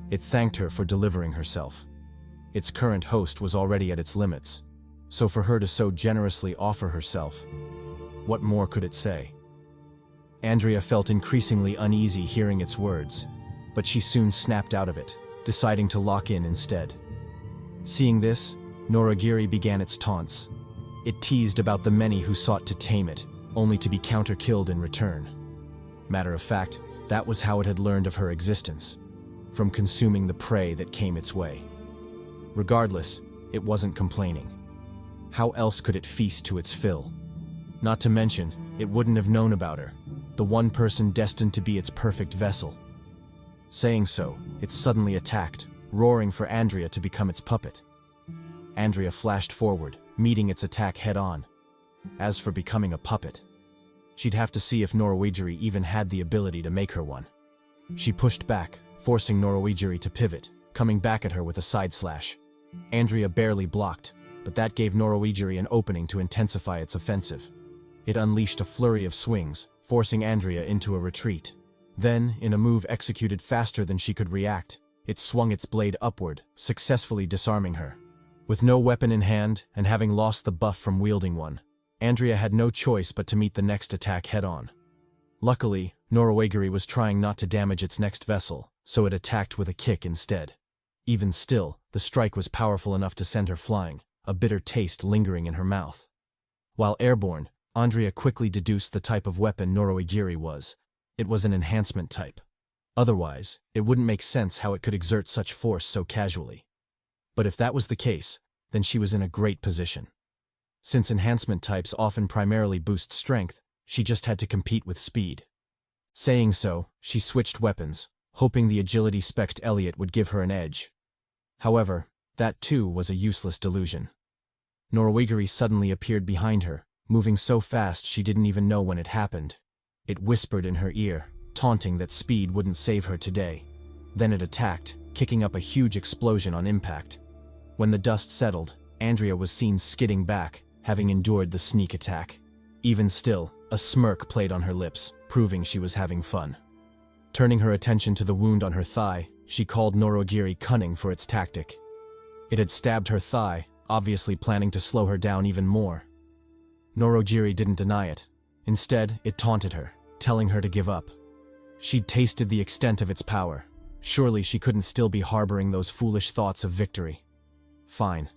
it thanked her for delivering herself. Its current host was already at its limits, so for her to so generously offer herself, what more could it say? Andrea felt increasingly uneasy hearing its words, but she soon snapped out of it, deciding to lock in instead. Seeing this, Norowigiri began its taunts. It teased about the many who sought to tame it, only to be counter-killed in return. Matter of fact, that was how it had learned of her existence, from consuming the prey that came its way. Regardless, it wasn't complaining. How else could it feast to its fill? Not to mention, it wouldn't have known about her, the one person destined to be its perfect vessel. Saying so, it suddenly attacked, roaring for Andrea to become its puppet. Andrea flashed forward, meeting its attack head-on. As for becoming a puppet, she'd have to see if Norowigiri even had the ability to make her one. She pushed back, forcing Norowigiri to pivot, coming back at her with a side slash. Andrea barely blocked, but that gave Norowigiri an opening to intensify its offensive. It unleashed a flurry of swings, forcing Andrea into a retreat. Then, in a move executed faster than she could react, it swung its blade upward, successfully disarming her. With no weapon in hand, and having lost the buff from wielding one, Andrea had no choice but to meet the next attack head-on. Luckily, Norowigiri was trying not to damage its next vessel, so it attacked with a kick instead. Even still, the strike was powerful enough to send her flying, a bitter taste lingering in her mouth. While airborne, Andrea quickly deduced the type of weapon Norowigiri was. It was an enhancement type. Otherwise, it wouldn't make sense how it could exert such force so casually. But if that was the case, then she was in a great position. Since enhancement types often primarily boost strength, she just had to compete with speed. Saying so, she switched weapons, hoping the agility spec'd Elliot would give her an edge. However, that too was a useless delusion. Norowigiri suddenly appeared behind her, moving so fast she didn't even know when it happened. It whispered in her ear, taunting that speed wouldn't save her today. Then it attacked, kicking up a huge explosion on impact. When the dust settled, Andrea was seen skidding back, having endured the sneak attack. Even still, a smirk played on her lips, proving she was having fun. Turning her attention to the wound on her thigh, she called Norowigiri cunning for its tactic. It had stabbed her thigh, obviously planning to slow her down even more. Norowigiri didn't deny it. Instead, it taunted her, telling her to give up. She'd tasted the extent of its power. Surely she couldn't still be harboring those foolish thoughts of victory. Fine.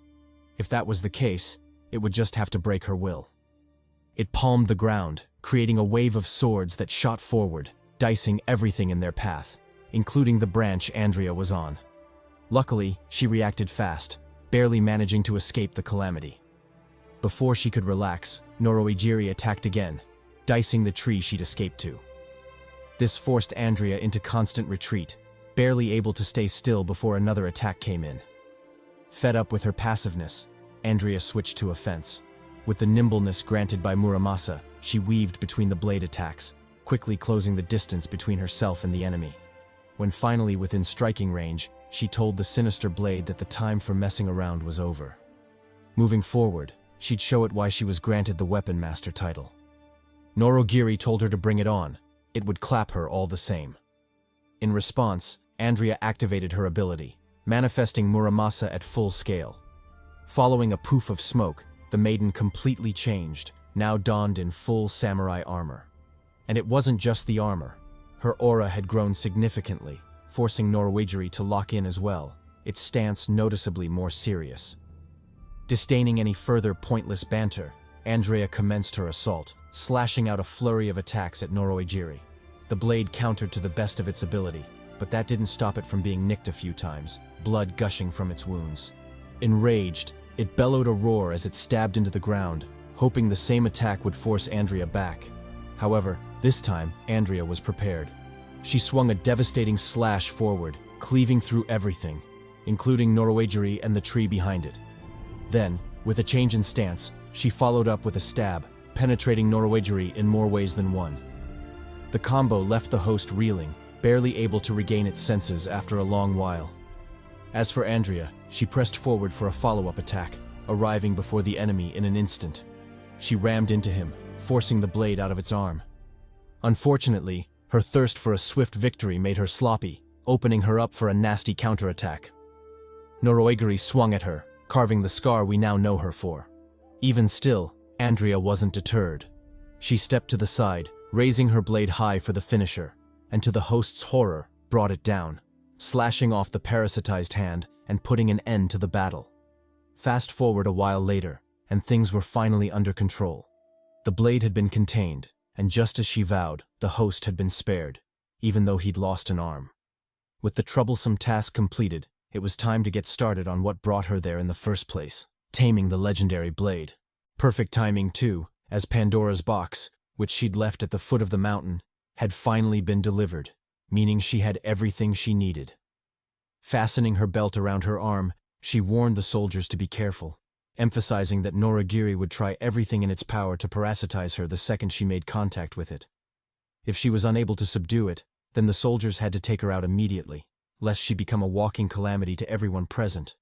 If that was the case, it would just have to break her will. It palmed the ground, creating a wave of swords that shot forward, dicing everything in their path, including the branch Andrea was on. Luckily, she reacted fast, barely managing to escape the calamity. Before she could relax, Norowigiri attacked again, dicing the tree she'd escaped to. This forced Andrea into constant retreat, barely able to stay still before another attack came in. Fed up with her passiveness, Andrea switched to offense. With the nimbleness granted by Muramasa, she weaved between the blade attacks, quickly closing the distance between herself and the enemy. When finally within striking range, she told the sinister blade that the time for messing around was over. Moving forward, she'd show it why she was granted the Weapon Master title. Norowigiri told her to bring it on, it would clap her all the same. In response, Andrea activated her ability, manifesting Muramasa at full scale. Following a poof of smoke, the maiden completely changed, now donned in full samurai armor. And it wasn't just the armor. Her aura had grown significantly, forcing Norwagiri to lock in as well, its stance noticeably more serious. Disdaining any further pointless banter, Andrea commenced her assault, slashing out a flurry of attacks at Norwagiri. The blade countered to the best of its ability, but that didn't stop it from being nicked a few times, blood gushing from its wounds. Enraged, it bellowed a roar as it stabbed into the ground, hoping the same attack would force Andrea back. However, this time, Andrea was prepared. She swung a devastating slash forward, cleaving through everything, including Norwagiri and the tree behind it. Then, with a change in stance, she followed up with a stab, penetrating Norwagiri in more ways than one. The combo left the host reeling, barely able to regain its senses after a long while. As for Andrea, she pressed forward for a follow-up attack, arriving before the enemy in an instant. She rammed into him, forcing the blade out of its arm. Unfortunately, her thirst for a swift victory made her sloppy, opening her up for a nasty counterattack. Norwagiri swung at her, carving the scar we now know her for. Even still, Andrea wasn't deterred. She stepped to the side, raising her blade high for the finisher, and to the host's horror, brought it down, slashing off the parasitized hand and putting an end to the battle. Fast forward a while later, and things were finally under control. The blade had been contained, and just as she vowed, the host had been spared, even though he'd lost an arm. With the troublesome task completed, it was time to get started on what brought her there in the first place, taming the legendary blade. Perfect timing too, as Pandora's box, which she'd left at the foot of the mountain, had finally been delivered, meaning she had everything she needed. Fastening her belt around her arm, she warned the soldiers to be careful, emphasizing that Norwagiri would try everything in its power to parasitize her the second she made contact with it. If she was unable to subdue it, then the soldiers had to take her out immediately, lest she become a walking calamity to everyone present,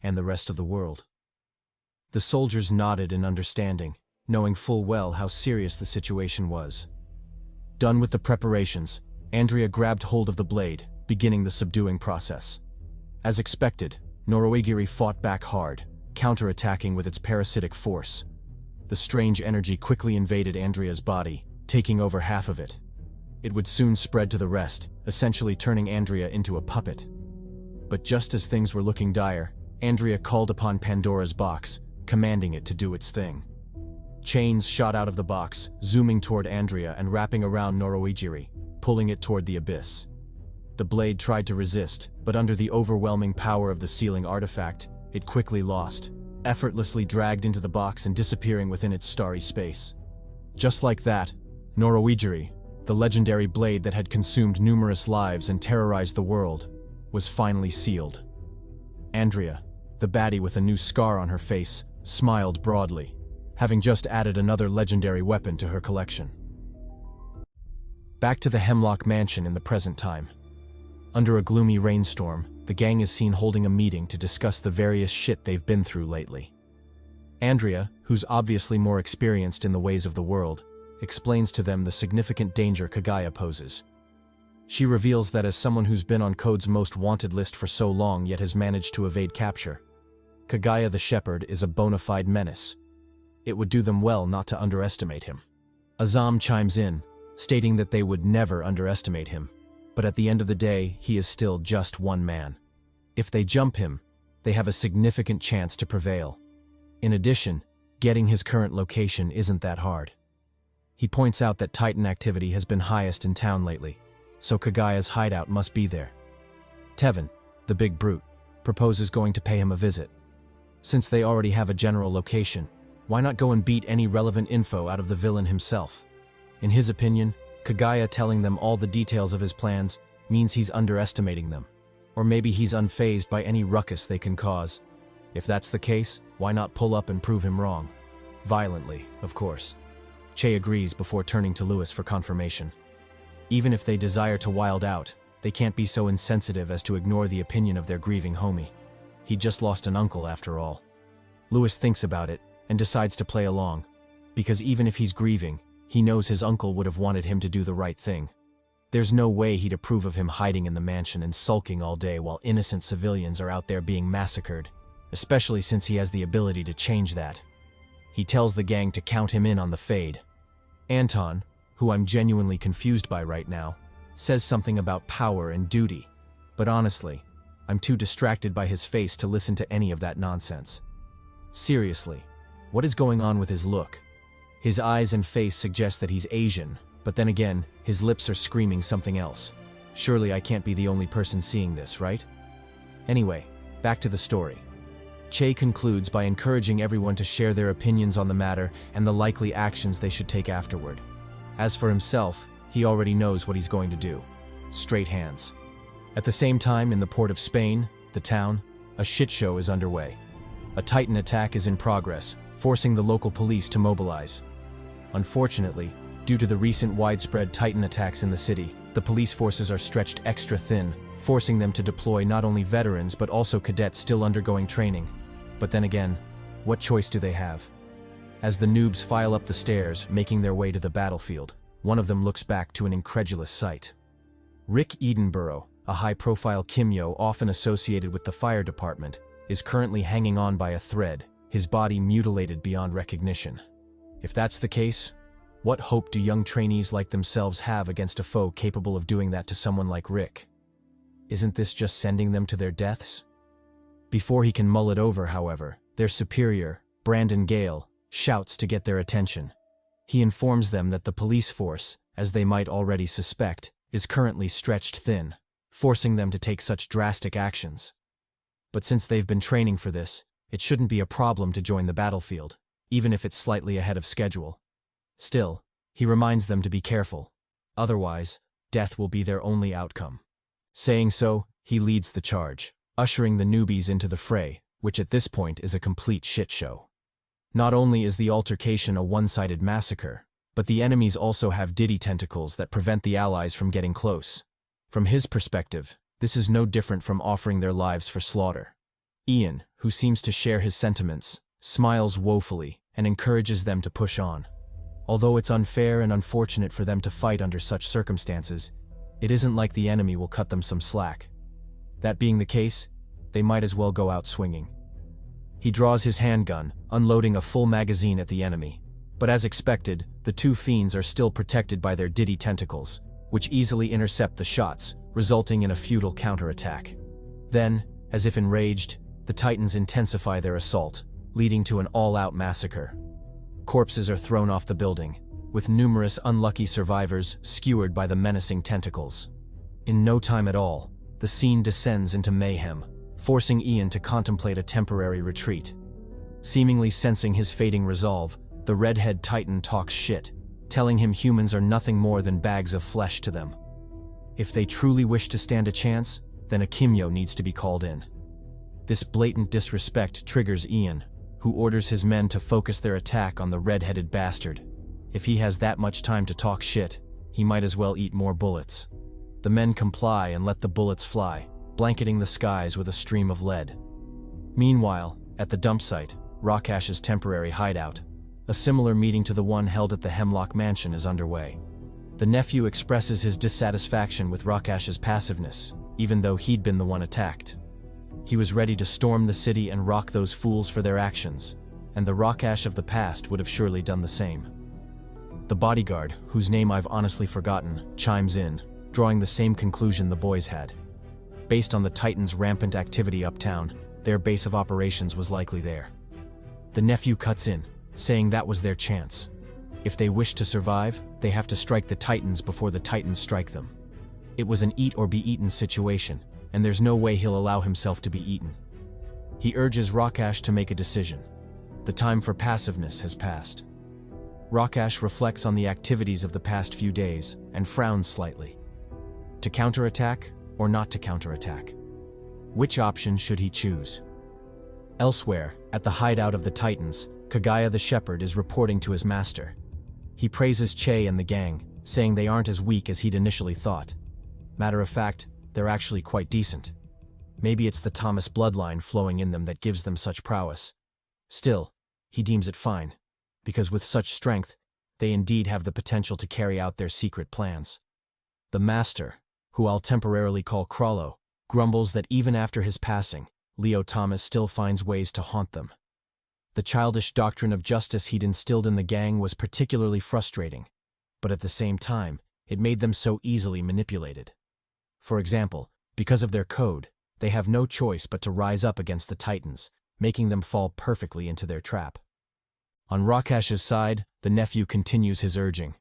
and the rest of the world. The soldiers nodded in understanding, knowing full well how serious the situation was. Done with the preparations, Andrea grabbed hold of the blade, beginning the subduing process. As expected, Norwagiri fought back hard, counterattacking with its parasitic force. The strange energy quickly invaded Andrea's body, taking over half of it. It would soon spread to the rest, essentially turning Andrea into a puppet. But just as things were looking dire, Andrea called upon Pandora's box, commanding it to do its thing. Chains shot out of the box, zooming toward Andrea and wrapping around Norwagiri, pulling it toward the abyss. The blade tried to resist, but under the overwhelming power of the sealing artifact, it quickly lost, effortlessly dragged into the box and disappearing within its starry space. Just like that, Norwagiri, the legendary blade that had consumed numerous lives and terrorized the world, was finally sealed. Andrea, the baddie with a new scar on her face, smiled broadly, having just added another legendary weapon to her collection. Back to the Hemlock Mansion in the present time. Under a gloomy rainstorm, the gang is seen holding a meeting to discuss the various shit they've been through lately. Andrea, who's obviously more experienced in the ways of the world, explains to them the significant danger Kagaya poses. She reveals that as someone who's been on Code's most wanted list for so long yet has managed to evade capture, Kagaya the Shepherd is a bona fide menace. It would do them well not to underestimate him. Azam chimes in, stating that they would never underestimate him, but at the end of the day, he is still just one man. If they jump him, they have a significant chance to prevail. In addition, getting his current location isn't that hard. He points out that Titan activity has been highest in town lately, so Kagaya's hideout must be there. Tevin, the big brute, proposes going to pay him a visit. Since they already have a general location, why not go and beat any relevant info out of the villain himself? In his opinion, Kagaya telling them all the details of his plans means he's underestimating them. Or maybe he's unfazed by any ruckus they can cause. If that's the case, why not pull up and prove him wrong? Violently, of course. Che agrees before turning to Lewis for confirmation. Even if they desire to wild out, they can't be so insensitive as to ignore the opinion of their grieving homie. He just lost an uncle after all. Lewis thinks about it and decides to play along, because even if he's grieving, he knows his uncle would have wanted him to do the right thing. There's no way he'd approve of him hiding in the mansion and sulking all day while innocent civilians are out there being massacred, especially since he has the ability to change that. He tells the gang to count him in on the fade. Anton, who I'm genuinely confused by right now, says something about power and duty, but honestly, I'm too distracted by his face to listen to any of that nonsense. Seriously, what is going on with his look? His eyes and face suggest that he's Asian, but then again, his lips are screaming something else. Surely I can't be the only person seeing this, right? Anyway, back to the story. Che concludes by encouraging everyone to share their opinions on the matter and the likely actions they should take afterward. As for himself, he already knows what he's going to do. Straight hands. At the same time, in the port of Spain, the town, a shit show is underway. A Titan attack is in progress, forcing the local police to mobilize. Unfortunately, due to the recent widespread Titan attacks in the city, the police forces are stretched extra thin, forcing them to deploy not only veterans but also cadets still undergoing training. But then again, what choice do they have? As the noobs file up the stairs, making their way to the battlefield, one of them looks back to an incredulous sight. Rick Edenborough, a high-profile Kimyo often associated with the fire department, is currently hanging on by a thread, his body mutilated beyond recognition. If that's the case, what hope do young trainees like themselves have against a foe capable of doing that to someone like Rick? Isn't this just sending them to their deaths? Before he can mull it over, however, their superior, Brandon Gale, shouts to get their attention. He informs them that the police force, as they might already suspect, is currently stretched thin, forcing them to take such drastic actions. But since they've been training for this, it shouldn't be a problem to join the battlefield, even if it's slightly ahead of schedule. Still, he reminds them to be careful. Otherwise, death will be their only outcome. Saying so, he leads the charge, ushering the newbies into the fray, which at this point is a complete shit show. Not only is the altercation a one-sided massacre, but the enemies also have Diddy tentacles that prevent the allies from getting close. From his perspective, this is no different from offering their lives for slaughter. Ian, who seems to share his sentiments, smiles woefully and encourages them to push on. Although it's unfair and unfortunate for them to fight under such circumstances, it isn't like the enemy will cut them some slack. That being the case, they might as well go out swinging. He draws his handgun, unloading a full magazine at the enemy. But as expected, the two fiends are still protected by their Diddy tentacles, which easily intercept the shots, resulting in a futile counterattack. Then, as if enraged, the Titans intensify their assault, leading to an all-out massacre. Corpses are thrown off the building, with numerous unlucky survivors skewered by the menacing tentacles. In no time at all, the scene descends into mayhem, forcing Ian to contemplate a temporary retreat. Seemingly sensing his fading resolve, the redhead Titan talks shit, telling him humans are nothing more than bags of flesh to them. If they truly wish to stand a chance, then a Kimyo needs to be called in. This blatant disrespect triggers Ian, who orders his men to focus their attack on the red-headed bastard. If he has that much time to talk shit, he might as well eat more bullets. The men comply and let the bullets fly, blanketing the skies with a stream of lead. Meanwhile, at the dump site, Rakash's temporary hideout, a similar meeting to the one held at the Hemlock Mansion is underway. The nephew expresses his dissatisfaction with Rakash's passiveness, even though he'd been the one attacked. He was ready to storm the city and rock those fools for their actions, and the Rakash of the past would have surely done the same. The bodyguard, whose name I've honestly forgotten, chimes in, drawing the same conclusion the boys had. Based on the Titans' rampant activity uptown, their base of operations was likely there. The nephew cuts in, saying that was their chance. If they wish to survive, they have to strike the Titans before the Titans strike them. It was an eat-or-be-eaten situation, and there's no way he'll allow himself to be eaten. He urges Rakash to make a decision. The time for passiveness has passed. Rakash reflects on the activities of the past few days and frowns slightly. To counterattack or not to counterattack? Which option should he choose? Elsewhere, at the hideout of the Titans, Kagaya the Shepherd is reporting to his master. He praises Che and the gang, saying they aren't as weak as he'd initially thought. Matter of fact, they're actually quite decent. Maybe it's the Thomas bloodline flowing in them that gives them such prowess. Still, he deems it fine, because with such strength, they indeed have the potential to carry out their secret plans. The master, who I'll temporarily call Krollo, grumbles that even after his passing, Leo Thomas still finds ways to haunt them. The childish doctrine of justice he'd instilled in the gang was particularly frustrating, but at the same time, it made them so easily manipulated. For example, because of their code, they have no choice but to rise up against the Titans, making them fall perfectly into their trap. On Rakash's side, the nephew continues his urging.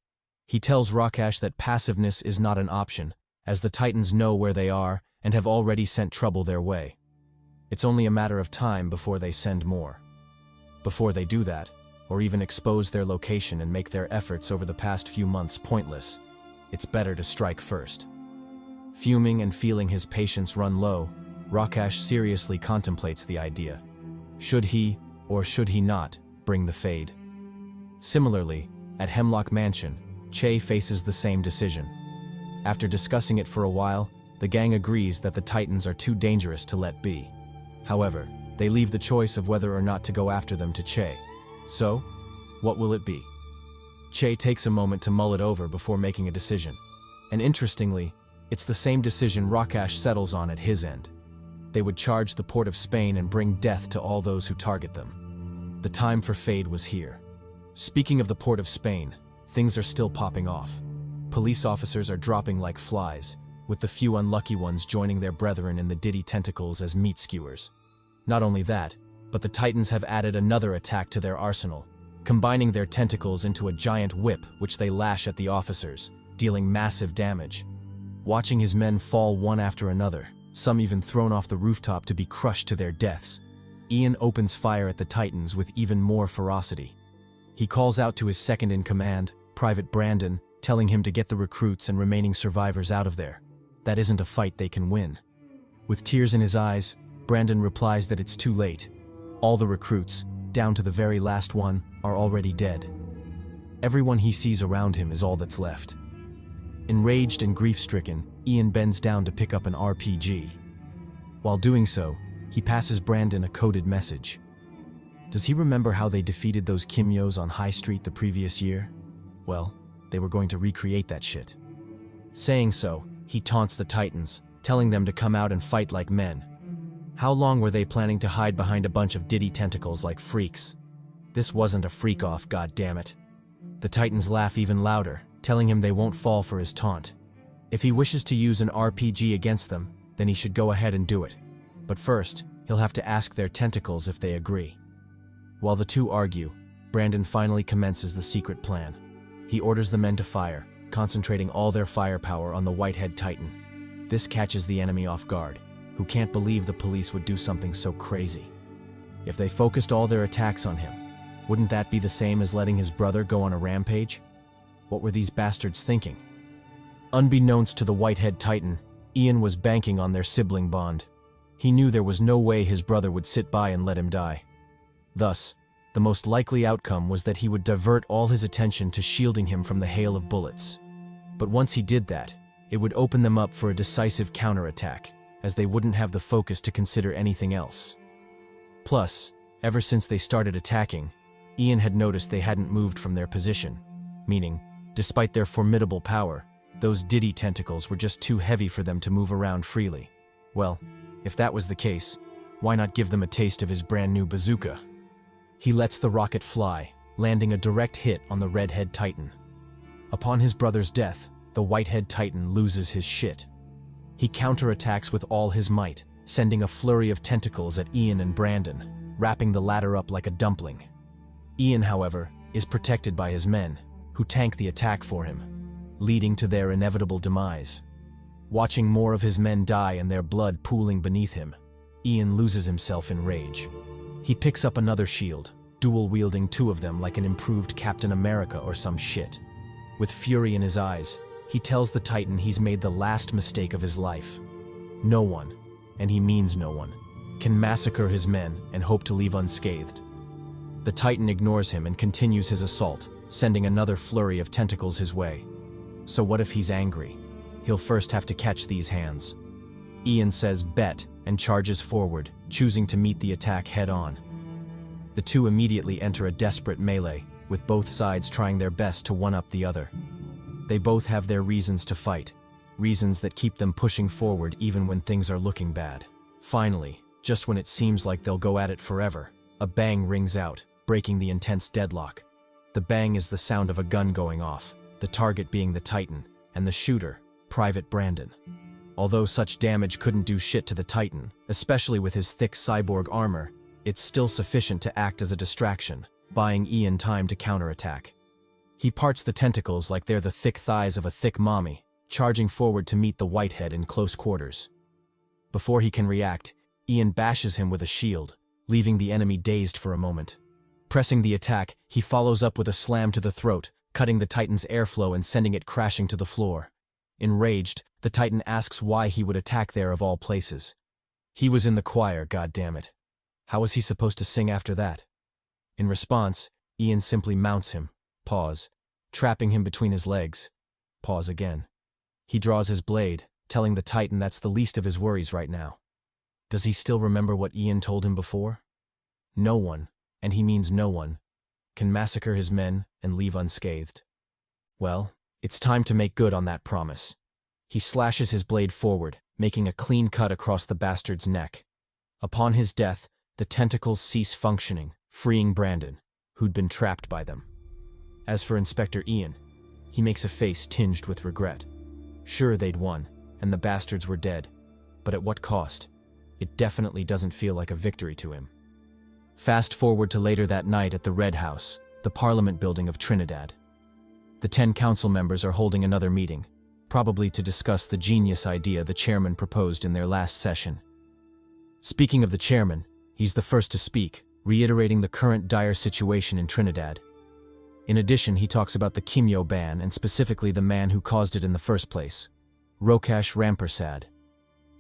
He tells Rakash that passiveness is not an option, as the Titans know where they are and have already sent trouble their way. It's only a matter of time before they send more. Before they do that, or even expose their location and make their efforts over the past few months pointless, it's better to strike first. Fuming and feeling his patience run low, Rakash seriously contemplates the idea. Should he, or should he not, bring the Fade? Similarly, at Hemlock Mansion, Che faces the same decision. After discussing it for a while, the gang agrees that the Titans are too dangerous to let be. However, they leave the choice of whether or not to go after them to Che. So, what will it be? Che takes a moment to mull it over before making a decision. And interestingly, it's the same decision Rakash settles on at his end. They would charge the port of Spain and bring death to all those who target them. The time for Fade was here. Speaking of the port of Spain, things are still popping off. Police officers are dropping like flies, with the few unlucky ones joining their brethren in the Diddy tentacles as meat skewers. Not only that, but the Titans have added another attack to their arsenal, combining their tentacles into a giant whip which they lash at the officers, dealing massive damage. Watching his men fall one after another, some even thrown off the rooftop to be crushed to their deaths, Ian opens fire at the Titans with even more ferocity. He calls out to his second-in-command, Private Brandon, telling him to get the recruits and remaining survivors out of there. That isn't a fight they can win. With tears in his eyes, Brandon replies that it's too late. All the recruits, down to the very last one, are already dead. Everyone he sees around him is all that's left. Enraged and grief-stricken, Ian bends down to pick up an RPG. While doing so, he passes Brandon a coded message. Does he remember how they defeated those Kimyos on High Street the previous year? Well, they were going to recreate that shit. Saying so, he taunts the Titans, telling them to come out and fight like men. How long were they planning to hide behind a bunch of Diddy tentacles like freaks? This wasn't a freak-off, goddammit. The Titans laugh even louder, telling him they won't fall for his taunt. If he wishes to use an RPG against them, then he should go ahead and do it. But first, he'll have to ask their tentacles if they agree. While the two argue, Brandon finally commences the secret plan. He orders the men to fire, concentrating all their firepower on the Whitehead Titan. This catches the enemy off guard, who can't believe the police would do something so crazy. If they focused all their attacks on him, wouldn't that be the same as letting his brother go on a rampage? What were these bastards thinking? Unbeknownst to the Whitehead Titan, Ian was banking on their sibling bond. He knew there was no way his brother would sit by and let him die. Thus, the most likely outcome was that he would divert all his attention to shielding him from the hail of bullets. But once he did that, it would open them up for a decisive counterattack, as they wouldn't have the focus to consider anything else. Plus, ever since they started attacking, Ian had noticed they hadn't moved from their position, meaning, despite their formidable power, those Diddy tentacles were just too heavy for them to move around freely. Well, if that was the case, why not give them a taste of his brand new bazooka? He lets the rocket fly, landing a direct hit on the Redhead Titan. Upon his brother's death, the Whitehead Titan loses his shit. He counterattacks with all his might, sending a flurry of tentacles at Ian and Brandon, wrapping the latter up like a dumpling. Ian, however, is protected by his men, who tank the attack for him, leading to their inevitable demise. Watching more of his men die and their blood pooling beneath him, Ian loses himself in rage. He picks up another shield, dual-wielding two of them like an improved Captain America or some shit. With fury in his eyes, he tells the Titan he's made the last mistake of his life. No one, and he means no one, can massacre his men and hope to leave unscathed. The Titan ignores him and continues his assault, sending another flurry of tentacles his way. So what if he's angry? He'll first have to catch these hands. Ian says bet and charges forward, choosing to meet the attack head-on. The two immediately enter a desperate melee, with both sides trying their best to one-up the other. They both have their reasons to fight, reasons that keep them pushing forward even when things are looking bad. Finally, just when it seems like they'll go at it forever, a bang rings out, breaking the intense deadlock. The bang is the sound of a gun going off, the target being the Titan, and the shooter, Private Brandon. Although such damage couldn't do shit to the Titan, especially with his thick cyborg armor, it's still sufficient to act as a distraction, buying Ian time to counterattack. He parts the tentacles like they're the thick thighs of a thick mommy, charging forward to meet the Whitehead in close quarters. Before he can react, Ian bashes him with a shield, leaving the enemy dazed for a moment. Pressing the attack, he follows up with a slam to the throat, cutting the Titan's airflow and sending it crashing to the floor. Enraged, the Titan asks why he would attack there of all places. He was in the choir, goddammit. How was he supposed to sing after that? In response, Ian simply mounts him, pause, trapping him between his legs. Pause again. He draws his blade, telling the Titan that's the least of his worries right now. Does he still remember what Ian told him before? No one, and he means no one, can massacre his men and leave unscathed. Well, it's time to make good on that promise. He slashes his blade forward, making a clean cut across the bastard's neck. Upon his death, the tentacles cease functioning, freeing Brandon, who'd been trapped by them. As for Inspector Ian, he makes a face tinged with regret. Sure, they'd won, and the bastards were dead, but at what cost? It definitely doesn't feel like a victory to him. Fast forward to later that night at the Red House, the Parliament building of Trinidad. The 10 council members are holding another meeting, probably to discuss the genius idea the chairman proposed in their last session. Speaking of the chairman, he's the first to speak, reiterating the current dire situation in Trinidad. In addition, he talks about the Kimyo ban and specifically the man who caused it in the first place, Rokash Rampersad.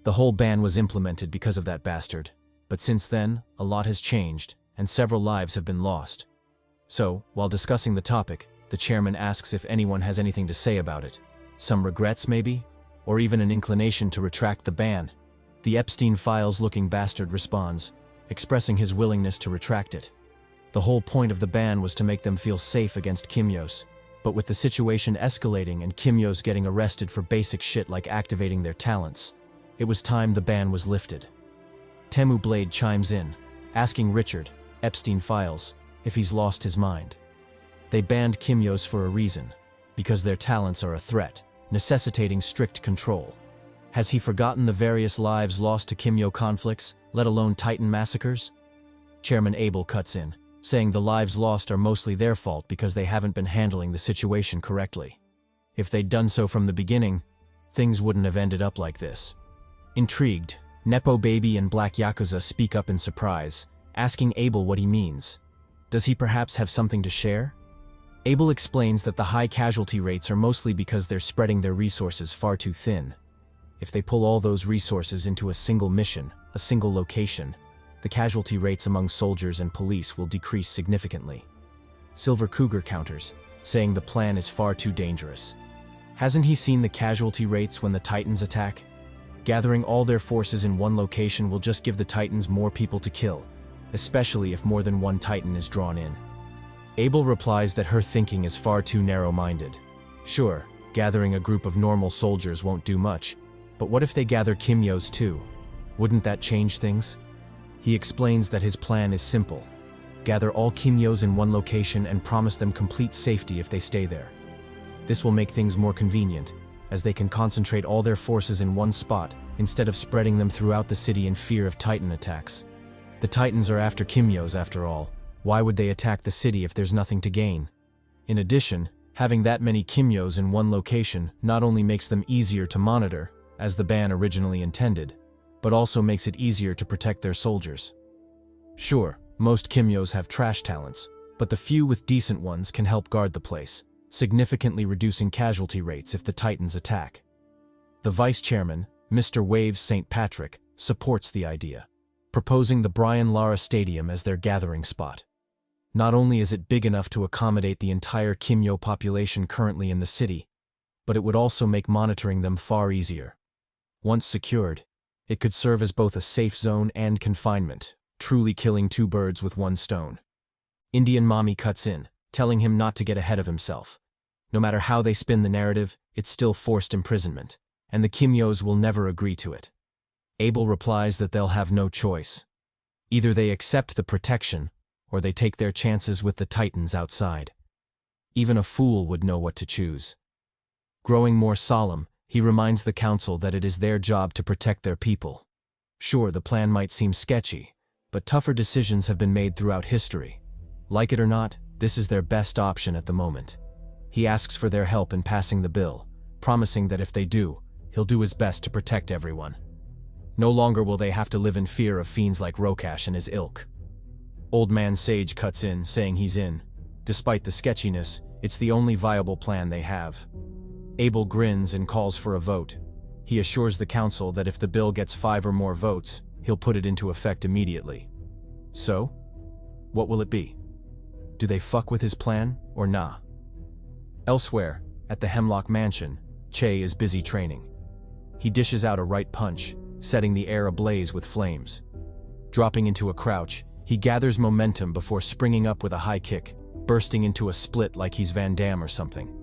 The whole ban was implemented because of that bastard, but since then, a lot has changed, and several lives have been lost. So, while discussing the topic, the chairman asks if anyone has anything to say about it. Some regrets, maybe? Or even an inclination to retract the ban? The Epstein Files-looking bastard responds, expressing his willingness to retract it. The whole point of the ban was to make them feel safe against Kimyos, but with the situation escalating and Kimyos getting arrested for basic shit like activating their talents, it was time the ban was lifted. Temu Blade chimes in, asking Richard, Epstein Files, if he's lost his mind. They banned Kimyos for a reason, because their talents are a threat, necessitating strict control. Has he forgotten the various lives lost to Kimyo conflicts, let alone Titan massacres? Chairman Abel cuts in, saying the lives lost are mostly their fault because they haven't been handling the situation correctly. If they'd done so from the beginning, things wouldn't have ended up like this. Intrigued, Nepo Baby and Black Yakuza speak up in surprise, asking Abel what he means. Does he perhaps have something to share? Abel explains that the high casualty rates are mostly because they're spreading their resources far too thin. If they pull all those resources into a single mission, a single location, the casualty rates among soldiers and police will decrease significantly. Silver Cougar counters, saying the plan is far too dangerous. Hasn't he seen the casualty rates when the Titans attack? Gathering all their forces in one location will just give the Titans more people to kill, especially if more than one Titan is drawn in. Abel replies that her thinking is far too narrow-minded. Sure, gathering a group of normal soldiers won't do much, but what if they gather Kimyos too? Wouldn't that change things? He explains that his plan is simple. Gather all Kimyos in one location and promise them complete safety if they stay there. This will make things more convenient, as they can concentrate all their forces in one spot instead of spreading them throughout the city in fear of Titan attacks. The Titans are after Kimyos after all. Why would they attack the city if there's nothing to gain? In addition, having that many Kimyos in one location not only makes them easier to monitor, as the ban originally intended, but also makes it easier to protect their soldiers. Sure, most Kimyos have trash talents, but the few with decent ones can help guard the place, significantly reducing casualty rates if the Titans attack. The vice chairman, Mr. Waves St. Patrick, supports the idea, proposing the Brian Lara Stadium as their gathering spot. Not only is it big enough to accommodate the entire Kimyo population currently in the city, but it would also make monitoring them far easier. Once secured, it could serve as both a safe zone and confinement, truly killing two birds with one stone. Indian Mommy cuts in, telling him not to get ahead of himself. No matter how they spin the narrative, it's still forced imprisonment. and the Kimyos will never agree to it. Abel replies that they'll have no choice. Either they accept the protection, or they take their chances with the Titans outside. Even a fool would know what to choose. Growing more solemn, he reminds the council that it is their job to protect their people. Sure, the plan might seem sketchy, but tougher decisions have been made throughout history. Like it or not, this is their best option at the moment. He asks for their help in passing the bill, promising that if they do, he'll do his best to protect everyone. No longer will they have to live in fear of fiends like Rokash and his ilk. Old Man Sage cuts in, saying he's in. Despite the sketchiness, it's the only viable plan they have. Abel grins and calls for a vote. He assures the council that if the bill gets 5 or more votes, he'll put it into effect immediately. So, what will it be? Do they fuck with his plan, or nah? Elsewhere, at the Hemlock Mansion, Che is busy training. He dishes out a right punch, setting the air ablaze with flames. Dropping into a crouch, he gathers momentum before springing up with a high kick, bursting into a split like he's Van Damme or something.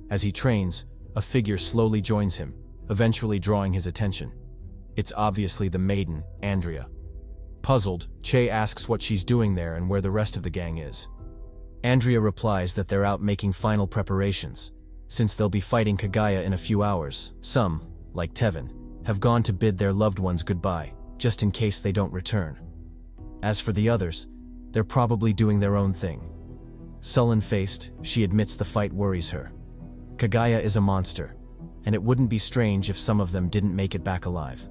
As he trains, a figure slowly joins him, eventually drawing his attention. It's obviously the maiden, Andrea. Puzzled, Che asks what she's doing there and where the rest of the gang is. Andrea replies that they're out making final preparations. Since they'll be fighting Kagaya in a few hours, some, like Tevin, have gone to bid their loved ones goodbye, just in case they don't return. As for the others, they're probably doing their own thing. Sullen-faced, she admits the fight worries her. Kagaya is a monster, and it wouldn't be strange if some of them didn't make it back alive.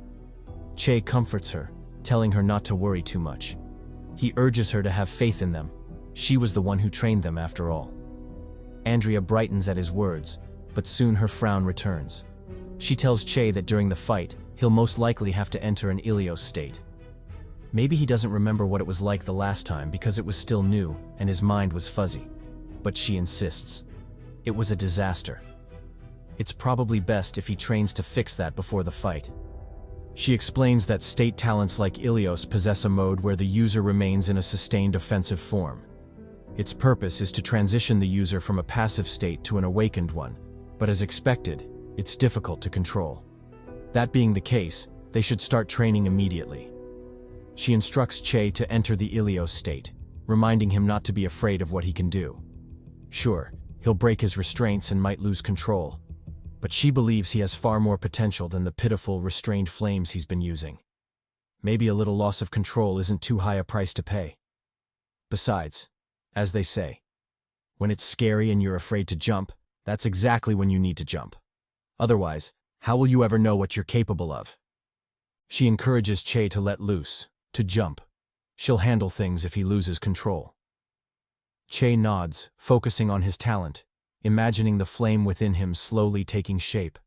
Che comforts her, telling her not to worry too much. He urges her to have faith in them. She was the one who trained them after all. Andrea brightens at his words, but soon her frown returns. She tells Che that during the fight, he'll most likely have to enter an Ilios state. Maybe he doesn't remember what it was like the last time because it was still new and his mind was fuzzy. But she insists. It was a disaster. It's probably best if he trains to fix that before the fight. She explains that state talents like Ilios possess a mode where the user remains in a sustained offensive form. Its purpose is to transition the user from a passive state to an awakened one, but as expected, it's difficult to control. That being the case, they should start training immediately. She instructs Che to enter the Ilios state, reminding him not to be afraid of what he can do. Sure, he'll break his restraints and might lose control, but she believes he has far more potential than the pitiful, restrained flames he's been using. Maybe a little loss of control isn't too high a price to pay. Besides, as they say, when it's scary and you're afraid to jump, that's exactly when you need to jump. Otherwise, how will you ever know what you're capable of? She encourages Che to let loose, to jump. She'll handle things if he loses control. Che nods, focusing on his talent, imagining the flame within him slowly taking shape.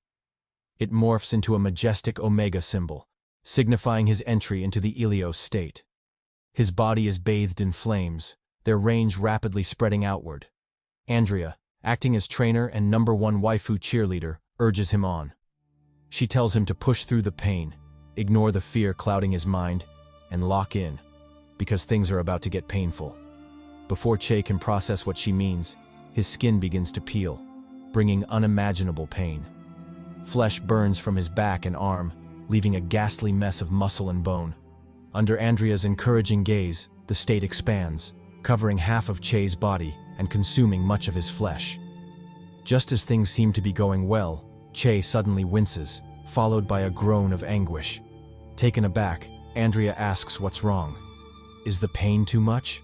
It morphs into a majestic omega symbol, signifying his entry into the Ilios state. His body is bathed in flames, their range rapidly spreading outward. Andrea, acting as trainer and #1 waifu cheerleader, urges him on. She tells him to push through the pain, ignore the fear clouding his mind, and lock in, because things are about to get painful. Before Che can process what she means, his skin begins to peel, bringing unimaginable pain. Flesh burns from his back and arm, leaving a ghastly mess of muscle and bone. Under Andrea's encouraging gaze, the state expands, covering half of Che's body and consuming much of his flesh. Just as things seem to be going well, Che suddenly winces, followed by a groan of anguish. Taken aback, Andrea asks what's wrong. Is the pain too much?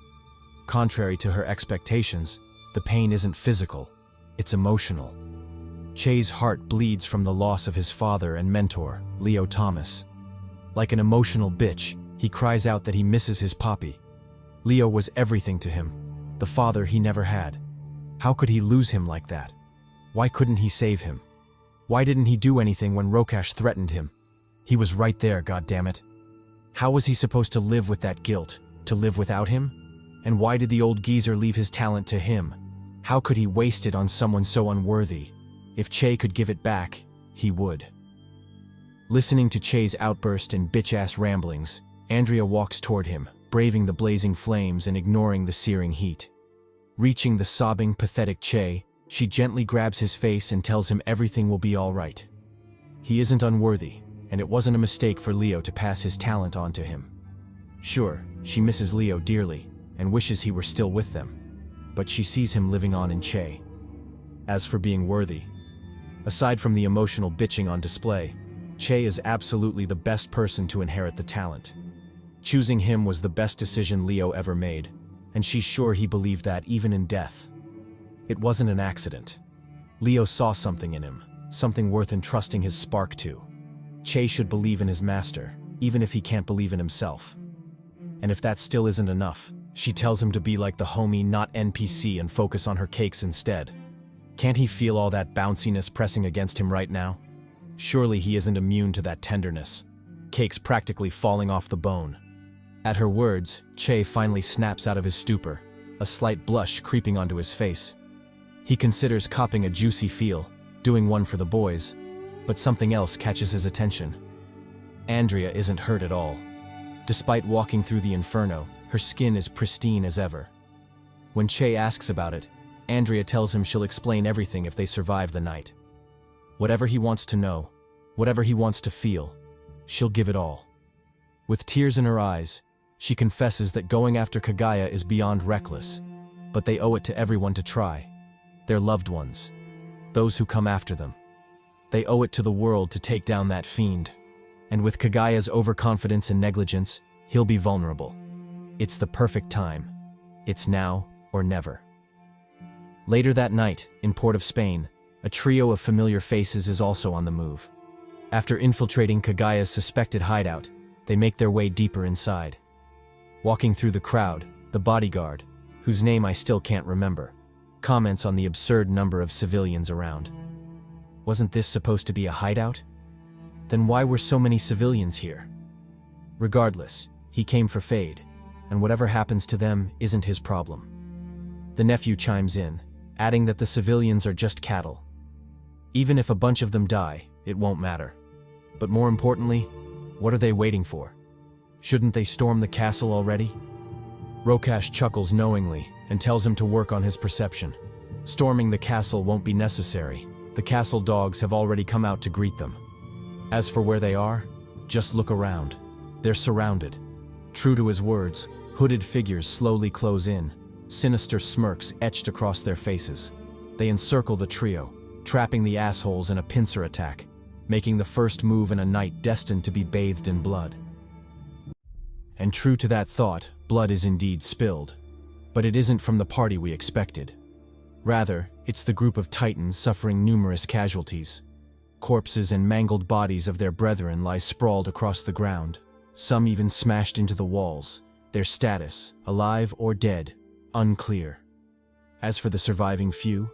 Contrary to her expectations, the pain isn't physical, it's emotional. Che's heart bleeds from the loss of his father and mentor, Leo Thomas. Like an emotional bitch, he cries out that he misses his Poppy. Leo was everything to him, the father he never had. How could he lose him like that? Why couldn't he save him? Why didn't he do anything when Rokash threatened him? He was right there, goddammit. How was he supposed to live with that guilt, to live without him? And why did the old geezer leave his talent to him? How could he waste it on someone so unworthy? If Che could give it back, he would. Listening to Che's outburst and bitch-ass ramblings, Andrea walks toward him, braving the blazing flames and ignoring the searing heat. Reaching the sobbing, pathetic Che, she gently grabs his face and tells him everything will be all right. He isn't unworthy, and it wasn't a mistake for Leo to pass his talent on to him. Sure, she misses Leo dearly and wishes he were still with them, but she sees him living on in Che. As for being worthy, aside from the emotional bitching on display, Che is absolutely the best person to inherit the talent. Choosing him was the best decision Leo ever made, and she's sure he believed that even in death. It wasn't an accident. Leo saw something in him, something worth entrusting his spark to. Che should believe in his master, even if he can't believe in himself. And if that still isn't enough, she tells him to be like the homie NotNPC and focus on her cakes instead. Can't he feel all that bounciness pressing against him right now? Surely he isn't immune to that tenderness. Cakes practically falling off the bone. At her words, Che finally snaps out of his stupor, a slight blush creeping onto his face. He considers copping a juicy feel, doing one for the boys, but something else catches his attention. Andrea isn't hurt at all. Despite walking through the inferno, her skin is pristine as ever. When Che asks about it, Andrea tells him she'll explain everything if they survive the night. Whatever he wants to know, whatever he wants to feel, she'll give it all. With tears in her eyes, she confesses that going after Kagaya is beyond reckless, but they owe it to everyone to try. Their loved ones, those who come after them. They owe it to the world to take down that fiend. And with Kagaya's overconfidence and negligence, he'll be vulnerable. It's the perfect time. It's now or never. Later that night, in Port of Spain, a trio of familiar faces is also on the move. After infiltrating Kagaya's suspected hideout, they make their way deeper inside. Walking through the crowd, the bodyguard, whose name I still can't remember, comments on the absurd number of civilians around. Wasn't this supposed to be a hideout? Then why were so many civilians here? Regardless, he came for Fade, and whatever happens to them isn't his problem. The nephew chimes in, adding that the civilians are just cattle. Even if a bunch of them die, it won't matter. But more importantly, what are they waiting for? Shouldn't they storm the castle already? Rokash chuckles knowingly and tells him to work on his perception. Storming the castle won't be necessary. The castle dogs have already come out to greet them. As for where they are, just look around. They're surrounded. True to his words, hooded figures slowly close in, sinister smirks etched across their faces. They encircle the trio, trapping the assholes in a pincer attack, making the first move in a night destined to be bathed in blood. And true to that thought, blood is indeed spilled. But it isn't from the party we expected. Rather, it's the group of titans suffering numerous casualties. Corpses and mangled bodies of their brethren lie sprawled across the ground, some even smashed into the walls, their status, alive or dead, unclear. As for the surviving few,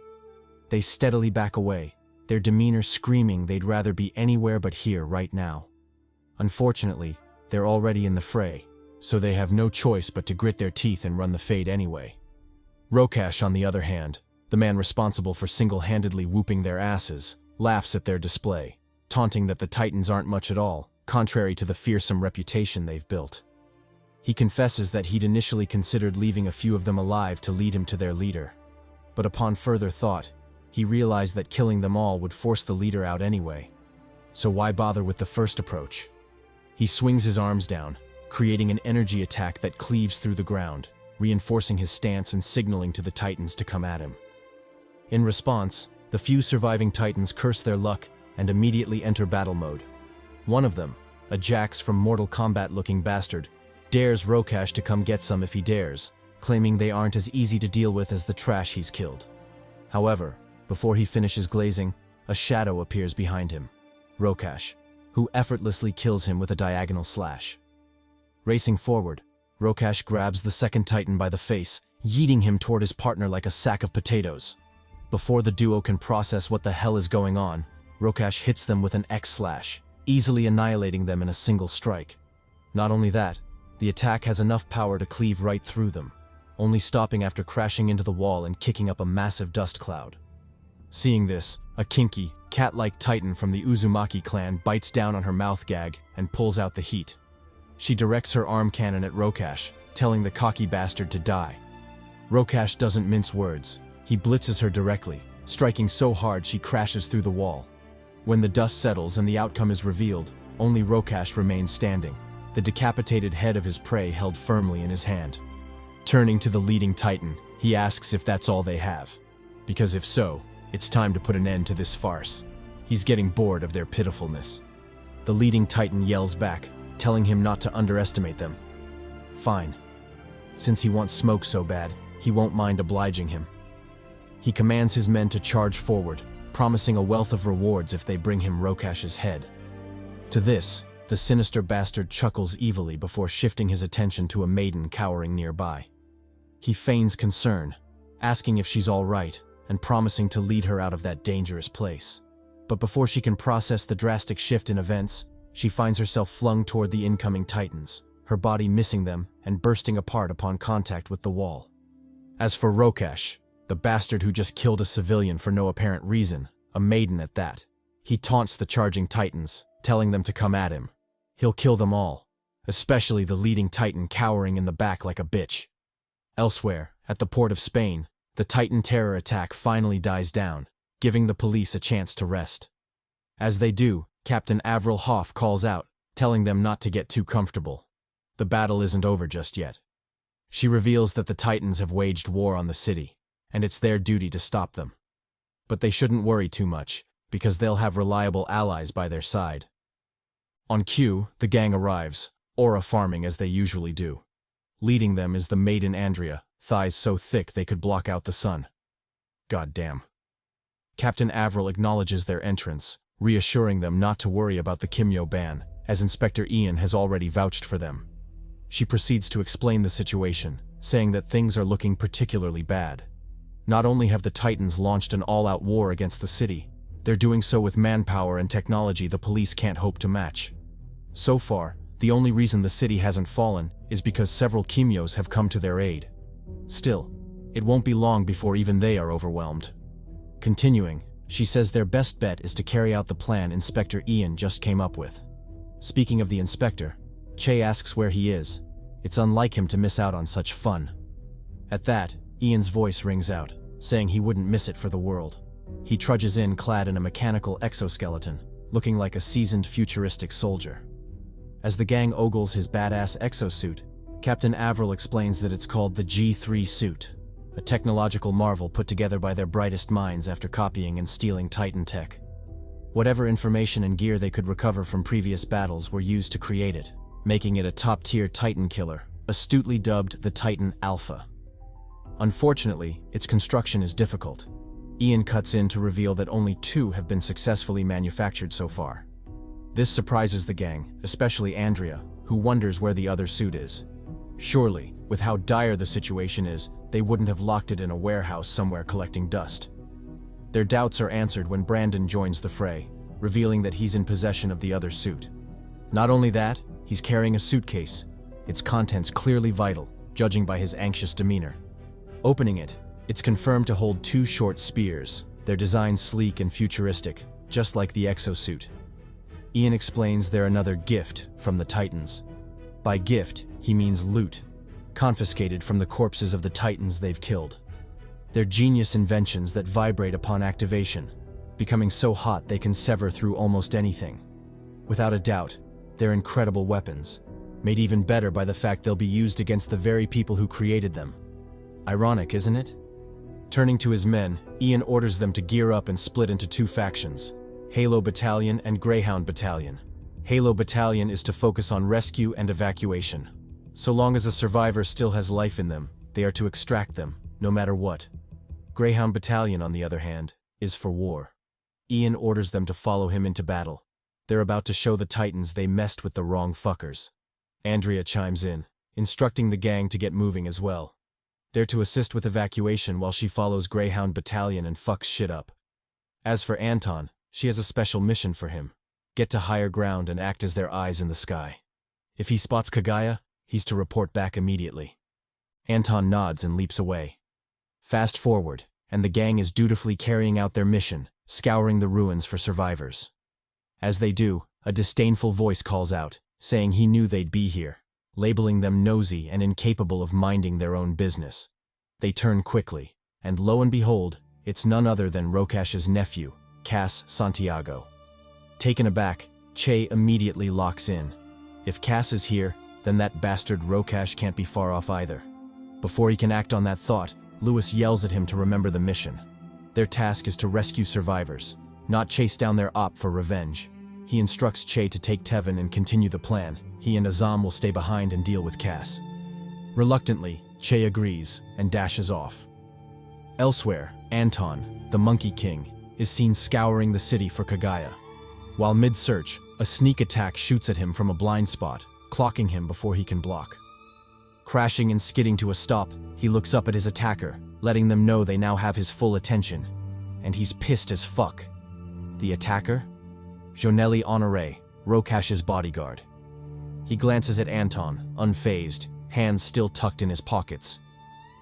they steadily back away, their demeanor screaming they'd rather be anywhere but here right now. Unfortunately, they're already in the fray, so they have no choice but to grit their teeth and run the Fade anyway. Rokash, on the other hand, the man responsible for single-handedly whooping their asses, laughs at their display, taunting that the Titans aren't much at all, contrary to the fearsome reputation they've built. He confesses that he'd initially considered leaving a few of them alive to lead him to their leader. But upon further thought, he realized that killing them all would force the leader out anyway. So why bother with the first approach? He swings his arms down, creating an energy attack that cleaves through the ground, reinforcing his stance and signaling to the Titans to come at him. In response, the few surviving Titans curse their luck and immediately enter battle mode. One of them, a Jax from Mortal Kombat-looking bastard, dares Rokash to come get some if he dares, claiming they aren't as easy to deal with as the trash he's killed. However, before he finishes glazing, a shadow appears behind him, Rokash, who effortlessly kills him with a diagonal slash. Racing forward, Rokash grabs the second Titan by the face, yeeting him toward his partner like a sack of potatoes. Before the duo can process what the hell is going on, Rokash hits them with an X-slash, easily annihilating them in a single strike. Not only that, the attack has enough power to cleave right through them, only stopping after crashing into the wall and kicking up a massive dust cloud. Seeing this, a kinky, cat-like Titan from the Uzumaki clan bites down on her mouth gag and pulls out the heat. She directs her arm cannon at Rokash, telling the cocky bastard to die. Rokash doesn't mince words. He blitzes her directly, striking so hard she crashes through the wall. When the dust settles and the outcome is revealed, only Rokash remains standing, the decapitated head of his prey held firmly in his hand. Turning to the leading Titan, he asks if that's all they have. Because if so, it's time to put an end to this farce. He's getting bored of their pitifulness. The leading Titan yells back, telling him not to underestimate them. Fine. Since he wants smoke so bad, he won't mind obliging him. He commands his men to charge forward, promising a wealth of rewards if they bring him Rokash's head. To this, the sinister bastard chuckles evilly before shifting his attention to a maiden cowering nearby. He feigns concern, asking if she's all right, and promising to lead her out of that dangerous place. But before she can process the drastic shift in events, she finds herself flung toward the incoming Titans, her body missing them and bursting apart upon contact with the wall. As for Rokash, the bastard who just killed a civilian for no apparent reason, a maiden at that, he taunts the charging Titans, telling them to come at him. He'll kill them all, especially the leading Titan cowering in the back like a bitch. Elsewhere, at the port of Spain, the Titan terror attack finally dies down, giving the police a chance to rest. As they do, Captain Avril Hoff calls out, telling them not to get too comfortable. The battle isn't over just yet. She reveals that the Titans have waged war on the city, and it's their duty to stop them. But they shouldn't worry too much, because they'll have reliable allies by their side. On cue, the gang arrives, aura farming as they usually do. Leading them is the maiden Andrea, thighs so thick they could block out the sun. Goddamn. Captain Avril acknowledges their entrance, reassuring them not to worry about the Kimyo ban, as Inspector Ian has already vouched for them. She proceeds to explain the situation, saying that things are looking particularly bad. Not only have the Titans launched an all-out war against the city, they're doing so with manpower and technology the police can't hope to match. So far, the only reason the city hasn't fallen is because several Kimyos have come to their aid. Still, it won't be long before even they are overwhelmed. Continuing, she says their best bet is to carry out the plan Inspector Ian just came up with. Speaking of the inspector, Che asks where he is. It's unlike him to miss out on such fun. At that, Ian's voice rings out, saying he wouldn't miss it for the world. He trudges in clad in a mechanical exoskeleton, looking like a seasoned futuristic soldier. As the gang ogles his badass exosuit, Captain Avril explains that it's called the G3 suit, a technological marvel put together by their brightest minds after copying and stealing Titan tech. Whatever information and gear they could recover from previous battles were used to create it, making it a top-tier Titan killer, astutely dubbed the Titan Alpha. Unfortunately, its construction is difficult. Ian cuts in to reveal that only 2 have been successfully manufactured so far. This surprises the gang, especially Andrea, who wonders where the other suit is. Surely, with how dire the situation is, they wouldn't have locked it in a warehouse somewhere collecting dust. Their doubts are answered when Brandon joins the fray, revealing that he's in possession of the other suit. Not only that, he's carrying a suitcase, its contents clearly vital, judging by his anxious demeanor. Opening it, it's confirmed to hold 2 short spears, their design sleek and futuristic, just like the exosuit. Ian explains they're another gift from the Titans. By gift, he means loot, confiscated from the corpses of the Titans they've killed. They're genius inventions that vibrate upon activation, becoming so hot they can sever through almost anything. Without a doubt, they're incredible weapons, made even better by the fact they'll be used against the very people who created them. Ironic, isn't it? Turning to his men, Ian orders them to gear up and split into 2 factions, Halo Battalion and Greyhound Battalion. Halo Battalion is to focus on rescue and evacuation. So long as a survivor still has life in them, they are to extract them, no matter what. Greyhound Battalion, on the other hand, is for war. Ian orders them to follow him into battle. They're about to show the Titans they messed with the wrong fuckers. Andrea chimes in, instructing the gang to get moving as well. They're to assist with evacuation while she follows Greyhound Battalion and fucks shit up. As for Anton, she has a special mission for him. Get to higher ground and act as their eyes in the sky. If he spots Kagaya, he's to report back immediately. Anton nods and leaps away. Fast forward, and the gang is dutifully carrying out their mission, scouring the ruins for survivors. As they do, a disdainful voice calls out, saying he knew they'd be here, labeling them nosy and incapable of minding their own business. They turn quickly, and lo and behold, it's none other than Rokash's nephew, Cass Santiago. Taken aback, Che immediately locks in. If Cass is here, then that bastard Rokash can't be far off either. Before he can act on that thought, Lewis yells at him to remember the mission. Their task is to rescue survivors, not chase down their op for revenge. He instructs Che to take Tevin and continue the plan. He and Azam will stay behind and deal with Cass. Reluctantly, Che agrees and dashes off. Elsewhere, Anton, the Monkey King, is seen scouring the city for Kagaya. While mid-search, a sneak attack shoots at him from a blind spot, clocking him before he can block. Crashing and skidding to a stop, he looks up at his attacker, letting them know they now have his full attention. And he's pissed as fuck. The attacker? Jonelli Honoré, Rokash's bodyguard. He glances at Anton, unfazed, hands still tucked in his pockets.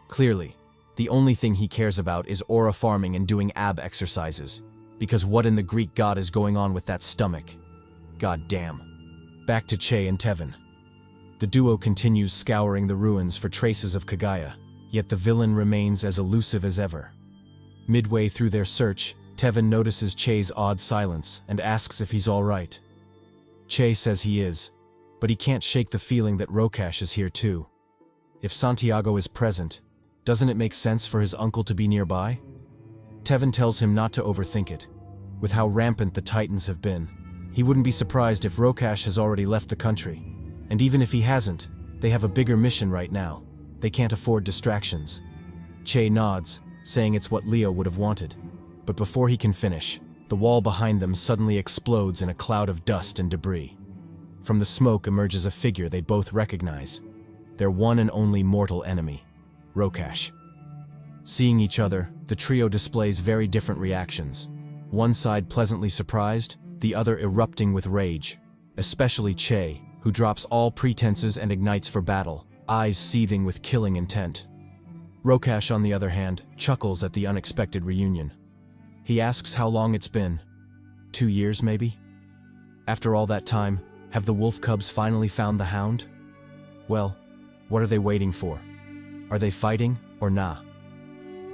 Clearly, the only thing he cares about is aura farming and doing ab exercises, because what in the Greek god is going on with that stomach? God damn. Back to Che and Tevin. The duo continues scouring the ruins for traces of Kagaya, yet the villain remains as elusive as ever. Midway through their search, Tevin notices Che's odd silence and asks if he's all right. Che says he is, but he can't shake the feeling that Rokash is here too. If Santiago is present, doesn't it make sense for his uncle to be nearby? Tevin tells him not to overthink it. With how rampant the Titans have been, he wouldn't be surprised if Rokash has already left the country. And even if he hasn't, they have a bigger mission right now. They can't afford distractions. Che nods, saying it's what Leo would have wanted. But before he can finish, the wall behind them suddenly explodes in a cloud of dust and debris. From the smoke emerges a figure they both recognize. Their one and only mortal enemy, Rokash. Seeing each other, the trio displays very different reactions. One side pleasantly surprised, the other erupting with rage. Especially Che, who drops all pretenses and ignites for battle, eyes seething with killing intent. Rokash, on the other hand, chuckles at the unexpected reunion. He asks how long it's been. 2 years, maybe? After all that time, have the wolf cubs finally found the hound? Well, what are they waiting for? Are they fighting or nah?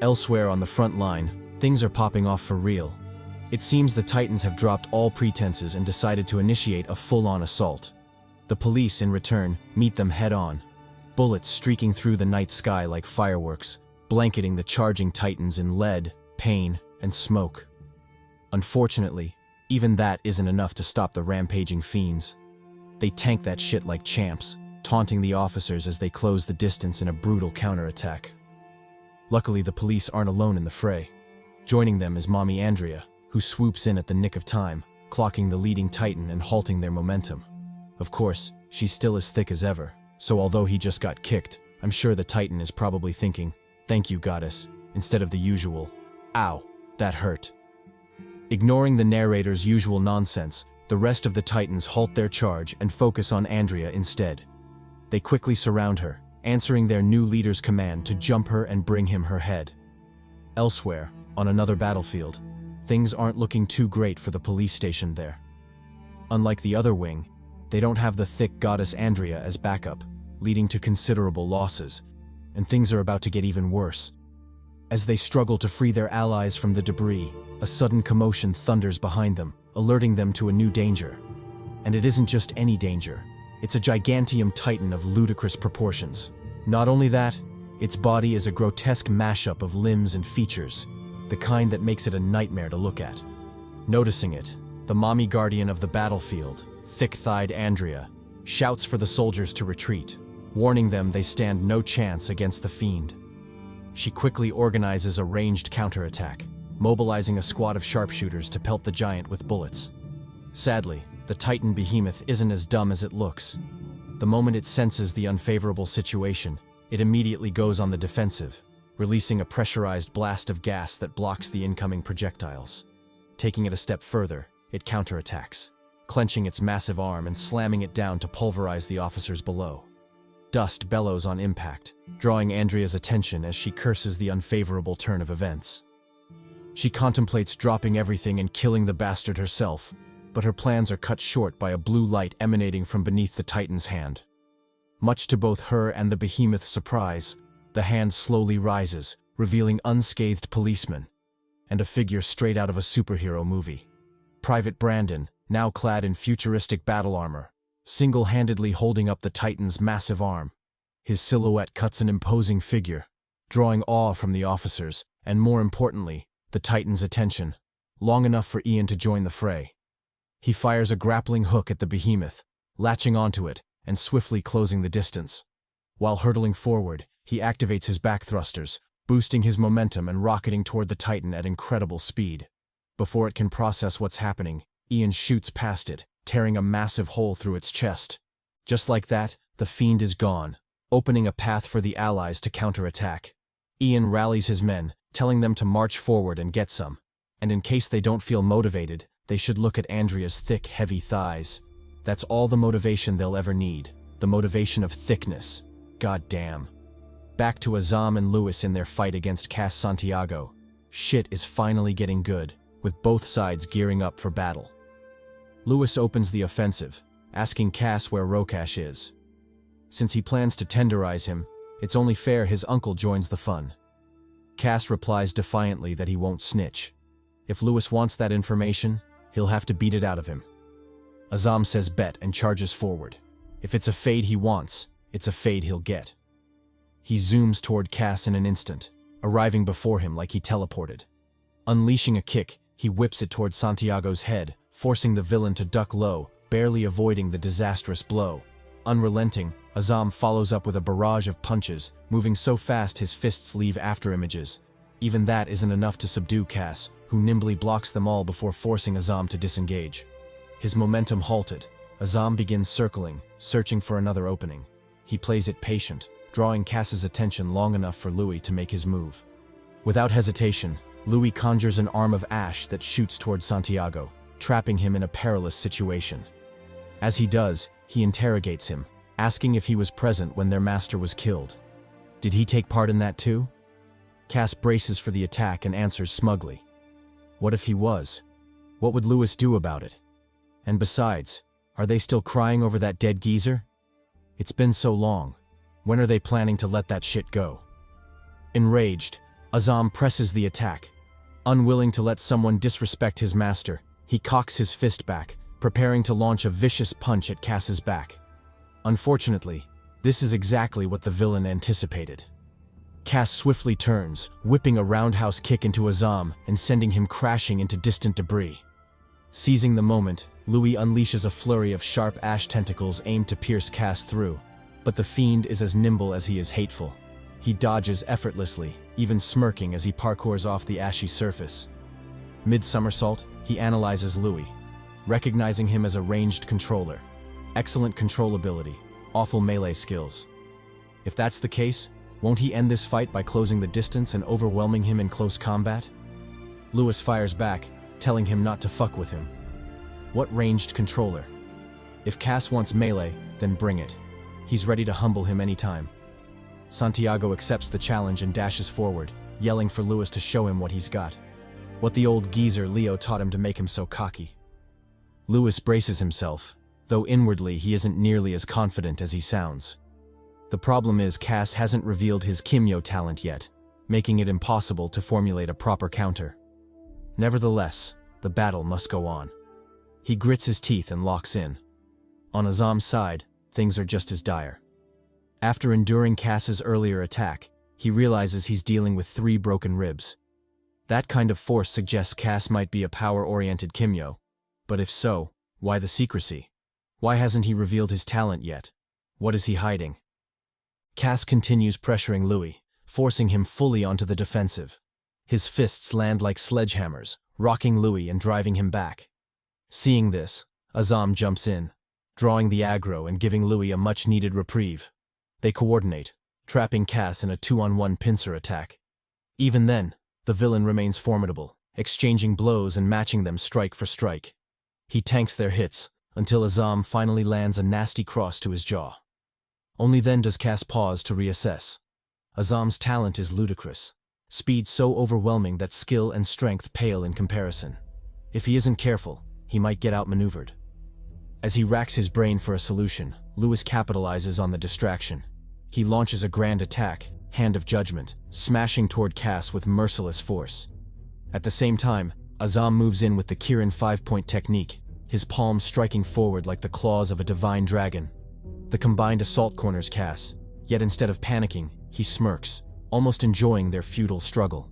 Elsewhere on the front line, things are popping off for real. It seems the Titans have dropped all pretenses and decided to initiate a full-on assault. The police, in return, meet them head-on. Bullets streaking through the night sky like fireworks, blanketing the charging Titans in lead, pain, and smoke. Unfortunately, even that isn't enough to stop the rampaging fiends. They tank that shit like champs, taunting the officers as they close the distance in a brutal counterattack. Luckily, the police aren't alone in the fray. Joining them is Mommy Andrea, who swoops in at the nick of time, clocking the leading Titan and halting their momentum. Of course, she's still as thick as ever, so although he just got kicked, I'm sure the Titan is probably thinking, "Thank you, goddess," instead of the usual, "Ow, that hurt." Ignoring the narrator's usual nonsense, the rest of the Titans halt their charge and focus on Andrea instead. They quickly surround her, answering their new leader's command to jump her and bring him her head. Elsewhere, on another battlefield, things aren't looking too great for the police station there. Unlike the other wing, they don't have the thick goddess Andrea as backup, leading to considerable losses, and things are about to get even worse. As they struggle to free their allies from the debris, a sudden commotion thunders behind them, alerting them to a new danger. And it isn't just any danger. It's a gigantium titan of ludicrous proportions. Not only that, its body is a grotesque mashup of limbs and features, the kind that makes it a nightmare to look at. Noticing it, the mommy guardian of the battlefield, thick-thighed Andrea, shouts for the soldiers to retreat, warning them they stand no chance against the fiend. She quickly organizes a ranged counterattack, mobilizing a squad of sharpshooters to pelt the giant with bullets. Sadly, the Titan behemoth isn't as dumb as it looks. The moment it senses the unfavorable situation, it immediately goes on the defensive, releasing a pressurized blast of gas that blocks the incoming projectiles. Taking it a step further, it counterattacks, clenching its massive arm and slamming it down to pulverize the officers below. Dust bellows on impact, drawing Andrea's attention as she curses the unfavorable turn of events. She contemplates dropping everything and killing the bastard herself, but her plans are cut short by a blue light emanating from beneath the Titan's hand. Much to both her and the behemoth's surprise, the hand slowly rises, revealing unscathed policemen, and a figure straight out of a superhero movie. Private Brandon, now clad in futuristic battle armor, single-handedly holding up the Titan's massive arm. His silhouette cuts an imposing figure, drawing awe from the officers, and more importantly, the Titan's attention, long enough for Ian to join the fray. He fires a grappling hook at the behemoth, latching onto it and swiftly closing the distance. While hurtling forward, he activates his back thrusters, boosting his momentum and rocketing toward the Titan at incredible speed. Before it can process what's happening, Ian shoots past it, tearing a massive hole through its chest. Just like that, the fiend is gone, opening a path for the allies to counterattack. Ian rallies his men, telling them to march forward and get some. And in case they don't feel motivated, they should look at Andrea's thick, heavy thighs. That's all the motivation they'll ever need, the motivation of thickness. God damn. Back to Azam and Lewis in their fight against Cass Santiago. Shit is finally getting good, with both sides gearing up for battle. Lewis opens the offensive, asking Cass where Rokash is. Since he plans to tenderize him, it's only fair his uncle joins the fun. Cass replies defiantly that he won't snitch. If Lewis wants that information, he'll have to beat it out of him. Azam says bet and charges forward. If it's a fade he wants, it's a fade he'll get. He zooms toward Cass in an instant, arriving before him like he teleported. Unleashing a kick, he whips it toward Santiago's head, forcing the villain to duck low, barely avoiding the disastrous blow. Unrelenting, Azam follows up with a barrage of punches, moving so fast his fists leave afterimages. Even that isn't enough to subdue Cass, who nimbly blocks them all before forcing Azam to disengage. His momentum halted. Azam begins circling, searching for another opening. He plays it patient, drawing Cass's attention long enough for Louis to make his move. Without hesitation, Louis conjures an arm of ash that shoots toward Santiago, trapping him in a perilous situation. As he does, he interrogates him, asking if he was present when their master was killed. Did he take part in that too? Cass braces for the attack and answers smugly. What if he was? What would Lewis do about it? And besides, are they still crying over that dead geezer? It's been so long. When are they planning to let that shit go? Enraged, Azam presses the attack. Unwilling to let someone disrespect his master, he cocks his fist back, preparing to launch a vicious punch at Cass's back. Unfortunately, this is exactly what the villain anticipated. Cass swiftly turns, whipping a roundhouse kick into Azam and sending him crashing into distant debris. Seizing the moment, Louis unleashes a flurry of sharp ash tentacles aimed to pierce Cass through, but the fiend is as nimble as he is hateful. He dodges effortlessly, even smirking as he parkours off the ashy surface. Mid-somersault, he analyzes Louis, recognizing him as a ranged controller. Excellent controllability, awful melee skills. If that's the case, won't he end this fight by closing the distance and overwhelming him in close combat? Lewis fires back, telling him not to fuck with him. What ranged controller? If Cass wants melee, then bring it. He's ready to humble him anytime. Santiago accepts the challenge and dashes forward, yelling for Lewis to show him what he's got. What the old geezer Leo taught him to make him so cocky. Lewis braces himself, though inwardly he isn't nearly as confident as he sounds. The problem is Cass hasn't revealed his Kimyo talent yet, making it impossible to formulate a proper counter. Nevertheless, the battle must go on. He grits his teeth and locks in. On Azam's side, things are just as dire. After enduring Cass's earlier attack, he realizes he's dealing with 3 broken ribs. That kind of force suggests Cass might be a power-oriented Kimyo. But if so, why the secrecy? Why hasn't he revealed his talent yet? What is he hiding? Cass continues pressuring Louis, forcing him fully onto the defensive. His fists land like sledgehammers, rocking Louis and driving him back. Seeing this, Azam jumps in, drawing the aggro and giving Louis a much-needed reprieve. They coordinate, trapping Cass in a 2-on-1 pincer attack. Even then, the villain remains formidable, exchanging blows and matching them strike for strike. He tanks their hits, until Azam finally lands a nasty cross to his jaw. Only then does Cass pause to reassess. Azam's talent is ludicrous, speed so overwhelming that skill and strength pale in comparison. If he isn't careful, he might get outmaneuvered. As he racks his brain for a solution, Lewis capitalizes on the distraction. He launches a grand attack, Hand of Judgment, smashing toward Cass with merciless force. At the same time, Azam moves in with the Kirin 5-point technique, his palms striking forward like the claws of a divine dragon. The combined assault corners Cass, yet instead of panicking, he smirks, almost enjoying their futile struggle.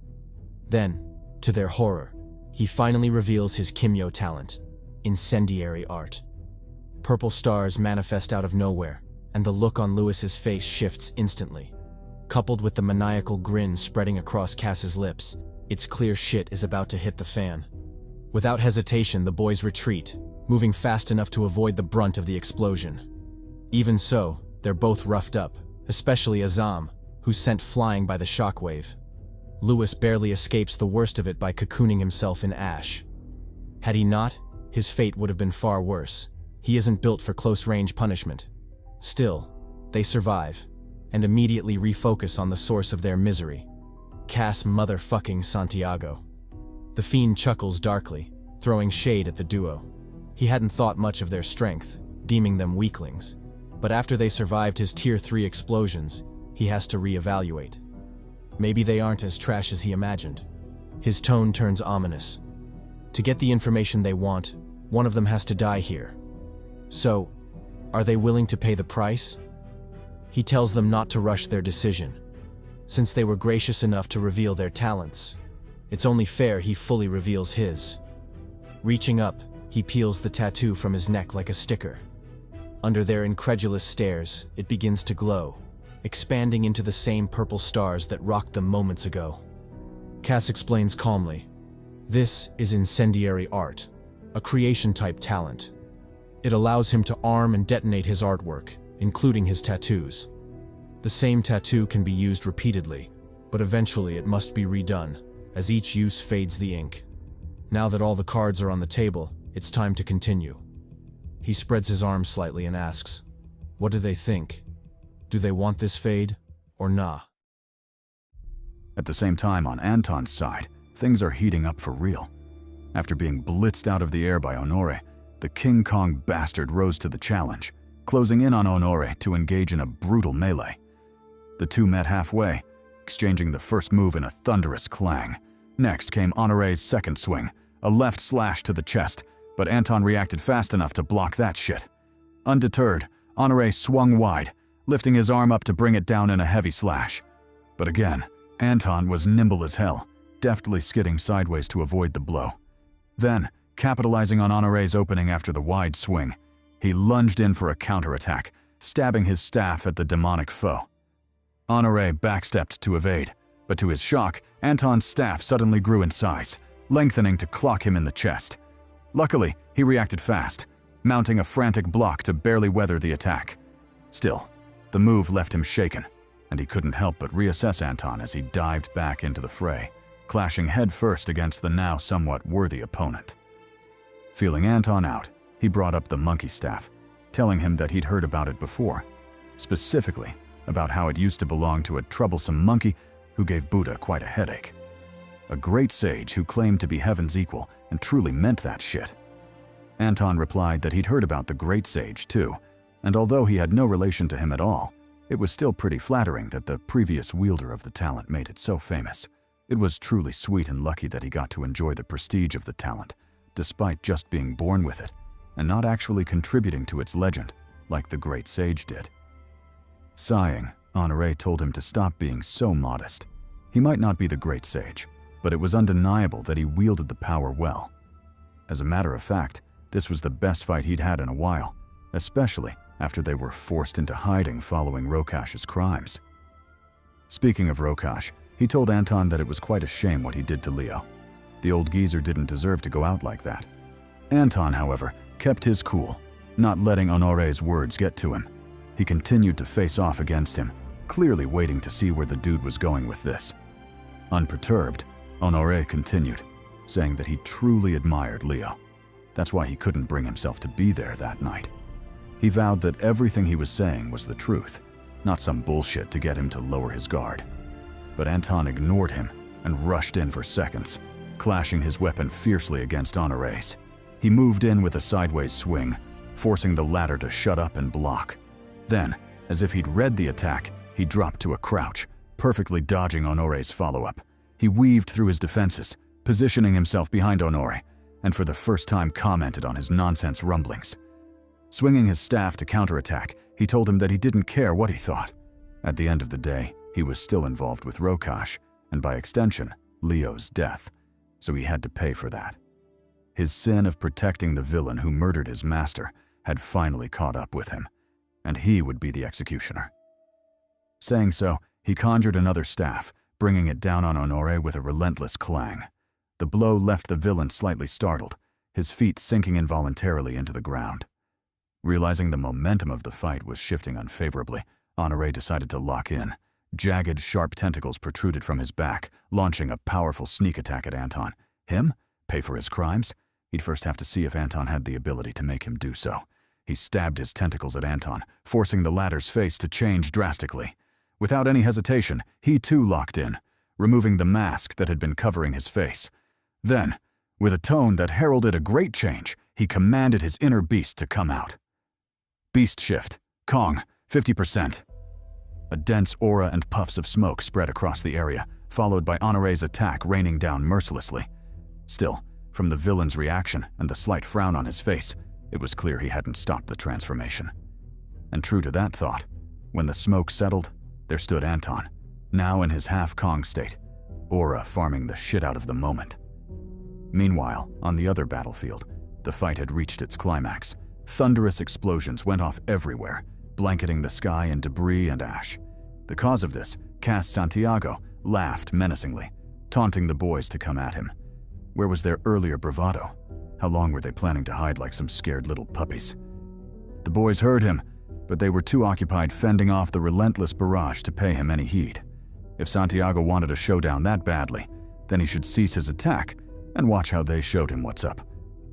Then, to their horror, he finally reveals his Kimyo talent, incendiary art. Purple stars manifest out of nowhere, and the look on Lewis's face shifts instantly. Coupled with the maniacal grin spreading across Cass's lips, it's clear shit is about to hit the fan. Without hesitation, the boys retreat, moving fast enough to avoid the brunt of the explosion. Even so, they're both roughed up, especially Azam, who's sent flying by the shockwave. Lewis barely escapes the worst of it by cocooning himself in ash. Had he not, his fate would have been far worse. He isn't built for close-range punishment. Still, they survive, and immediately refocus on the source of their misery. Cass motherfucking Santiago. The Fiend chuckles darkly, throwing shade at the duo. He hadn't thought much of their strength, deeming them weaklings. But after they survived his Tier 3 explosions, he has to reevaluate. Maybe they aren't as trash as he imagined. His tone turns ominous. To get the information they want, one of them has to die here. So, are they willing to pay the price? He tells them not to rush their decision. Since they were gracious enough to reveal their talents, it's only fair he fully reveals his. Reaching up, he peels the tattoo from his neck like a sticker. Under their incredulous stares, it begins to glow, expanding into the same purple stars that rocked them moments ago. Cass explains calmly, "This is incendiary art, a creation-type talent. It allows him to arm and detonate his artwork, including his tattoos. The same tattoo can be used repeatedly, but eventually it must be redone, as each use fades the ink. Now that all the cards are on the table, it's time to continue." He spreads his arms slightly and asks, "What do they think? Do they want this fade, or nah?" At the same time, on Anton's side, things are heating up for real. After being blitzed out of the air by Honore, the King Kong bastard rose to the challenge, closing in on Honore to engage in a brutal melee. The two met halfway, exchanging the first move in a thunderous clang. Next came Honore's second swing, a left slash to the chest, but Anton reacted fast enough to block that shit. Undeterred, Honore swung wide, lifting his arm up to bring it down in a heavy slash. But again, Anton was nimble as hell, deftly skidding sideways to avoid the blow. Then, capitalizing on Honore's opening after the wide swing, he lunged in for a counterattack, stabbing his staff at the demonic foe. Honore backstepped to evade, but to his shock, Anton's staff suddenly grew in size, lengthening to clock him in the chest. Luckily, he reacted fast, mounting a frantic block to barely weather the attack. Still, the move left him shaken, and he couldn't help but reassess Anton as he dived back into the fray, clashing headfirst against the now somewhat worthy opponent. Feeling Anton out, he brought up the monkey staff, telling him that he'd heard about it before, specifically about how it used to belong to a troublesome monkey who gave Buddha quite a headache. A great sage who claimed to be heaven's equal and truly meant that shit. Anton replied that he'd heard about the great sage too, and although he had no relation to him at all, it was still pretty flattering that the previous wielder of the talent made it so famous. It was truly sweet and lucky that he got to enjoy the prestige of the talent, despite just being born with it, and not actually contributing to its legend, like the great sage did. Sighing, Honore told him to stop being so modest. He might not be the great sage, but it was undeniable that he wielded the power well. As a matter of fact, this was the best fight he'd had in a while, especially after they were forced into hiding following Rokash's crimes. Speaking of Rokash, he told Anton that it was quite a shame what he did to Leo. The old geezer didn't deserve to go out like that. Anton, however, kept his cool, not letting Honore's words get to him. He continued to face off against him, clearly waiting to see where the dude was going with this. Unperturbed, Honore continued, saying that he truly admired Leo. That's why he couldn't bring himself to be there that night. He vowed that everything he was saying was the truth, not some bullshit to get him to lower his guard. But Anton ignored him and rushed in for seconds, clashing his weapon fiercely against Honore's. He moved in with a sideways swing, forcing the latter to shut up and block. Then, as if he'd read the attack, he dropped to a crouch, perfectly dodging Honore's follow-up. He weaved through his defenses, positioning himself behind Honore, and for the first time commented on his nonsense rumblings. Swinging his staff to counterattack, he told him that he didn't care what he thought. At the end of the day, he was still involved with Rokash, and by extension, Leo's death, so he had to pay for that. His sin of protecting the villain who murdered his master had finally caught up with him, and he would be the executioner. Saying so, he conjured another staff, bringing it down on Honore with a relentless clang. The blow left the villain slightly startled, his feet sinking involuntarily into the ground. Realizing the momentum of the fight was shifting unfavorably, Honore decided to lock in. Jagged, sharp tentacles protruded from his back, launching a powerful sneak attack at Anton. Him? Pay for his crimes? He'd first have to see if Anton had the ability to make him do so. He stabbed his tentacles at Anton, forcing the latter's face to change drastically. Without any hesitation, he too locked in, removing the mask that had been covering his face. Then, with a tone that heralded a great change, he commanded his inner beast to come out. Beast shift. Kong, 50%. A dense aura and puffs of smoke spread across the area, followed by Honore's attack raining down mercilessly. Still, from the villain's reaction and the slight frown on his face, it was clear he hadn't stopped the transformation. And true to that thought, when the smoke settled, there stood Anton, now in his half-Kong state, aura farming the shit out of the moment. Meanwhile, on the other battlefield, the fight had reached its climax. Thunderous explosions went off everywhere, blanketing the sky in debris and ash. The cause of this, Cass Santiago, laughed menacingly, taunting the boys to come at him. Where was their earlier bravado? How long were they planning to hide like some scared little puppies? The boys heard him, but they were too occupied fending off the relentless barrage to pay him any heed. If Santiago wanted a showdown that badly, then he should cease his attack and watch how they showed him what's up.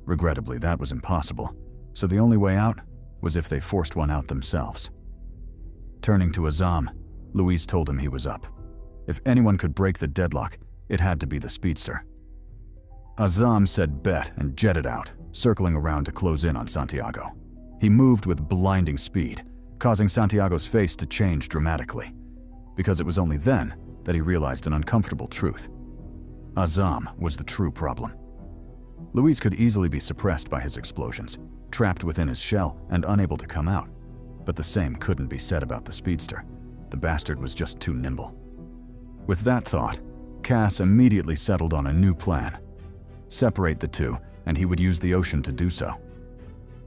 Regrettably, that was impossible, so the only way out was if they forced one out themselves. Turning to Azam, Louise told him he was up. If anyone could break the deadlock, it had to be the speedster. Azam said bet and jetted out, circling around to close in on Santiago. He moved with blinding speed, causing Santiago's face to change dramatically, because it was only then that he realized an uncomfortable truth. Azam was the true problem. Louise could easily be suppressed by his explosions, trapped within his shell and unable to come out, but the same couldn't be said about the speedster. The bastard was just too nimble. With that thought, Cass immediately settled on a new plan. Separate the two, and he would use the ocean to do so.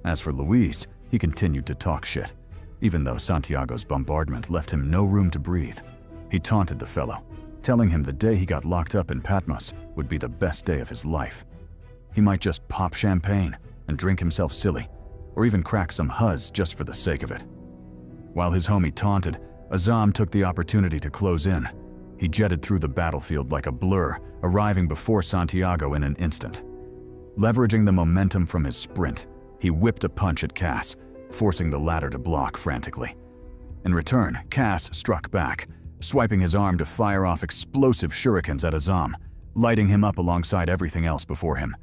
As for Louise, he continued to talk shit, even though Santiago's bombardment left him no room to breathe. He taunted the fellow, telling him the day he got locked up in Patmos would be the best day of his life. He might just pop champagne and drink himself silly, or even crack some huzz just for the sake of it. While his homie taunted, Azam took the opportunity to close in. He jetted through the battlefield like a blur, arriving before Santiago in an instant. Leveraging the momentum from his sprint, he whipped a punch at Cass, forcing the latter to block frantically. In return, Cass struck back, swiping his arm to fire off explosive shurikens at Azam, lighting him up alongside everything else before him.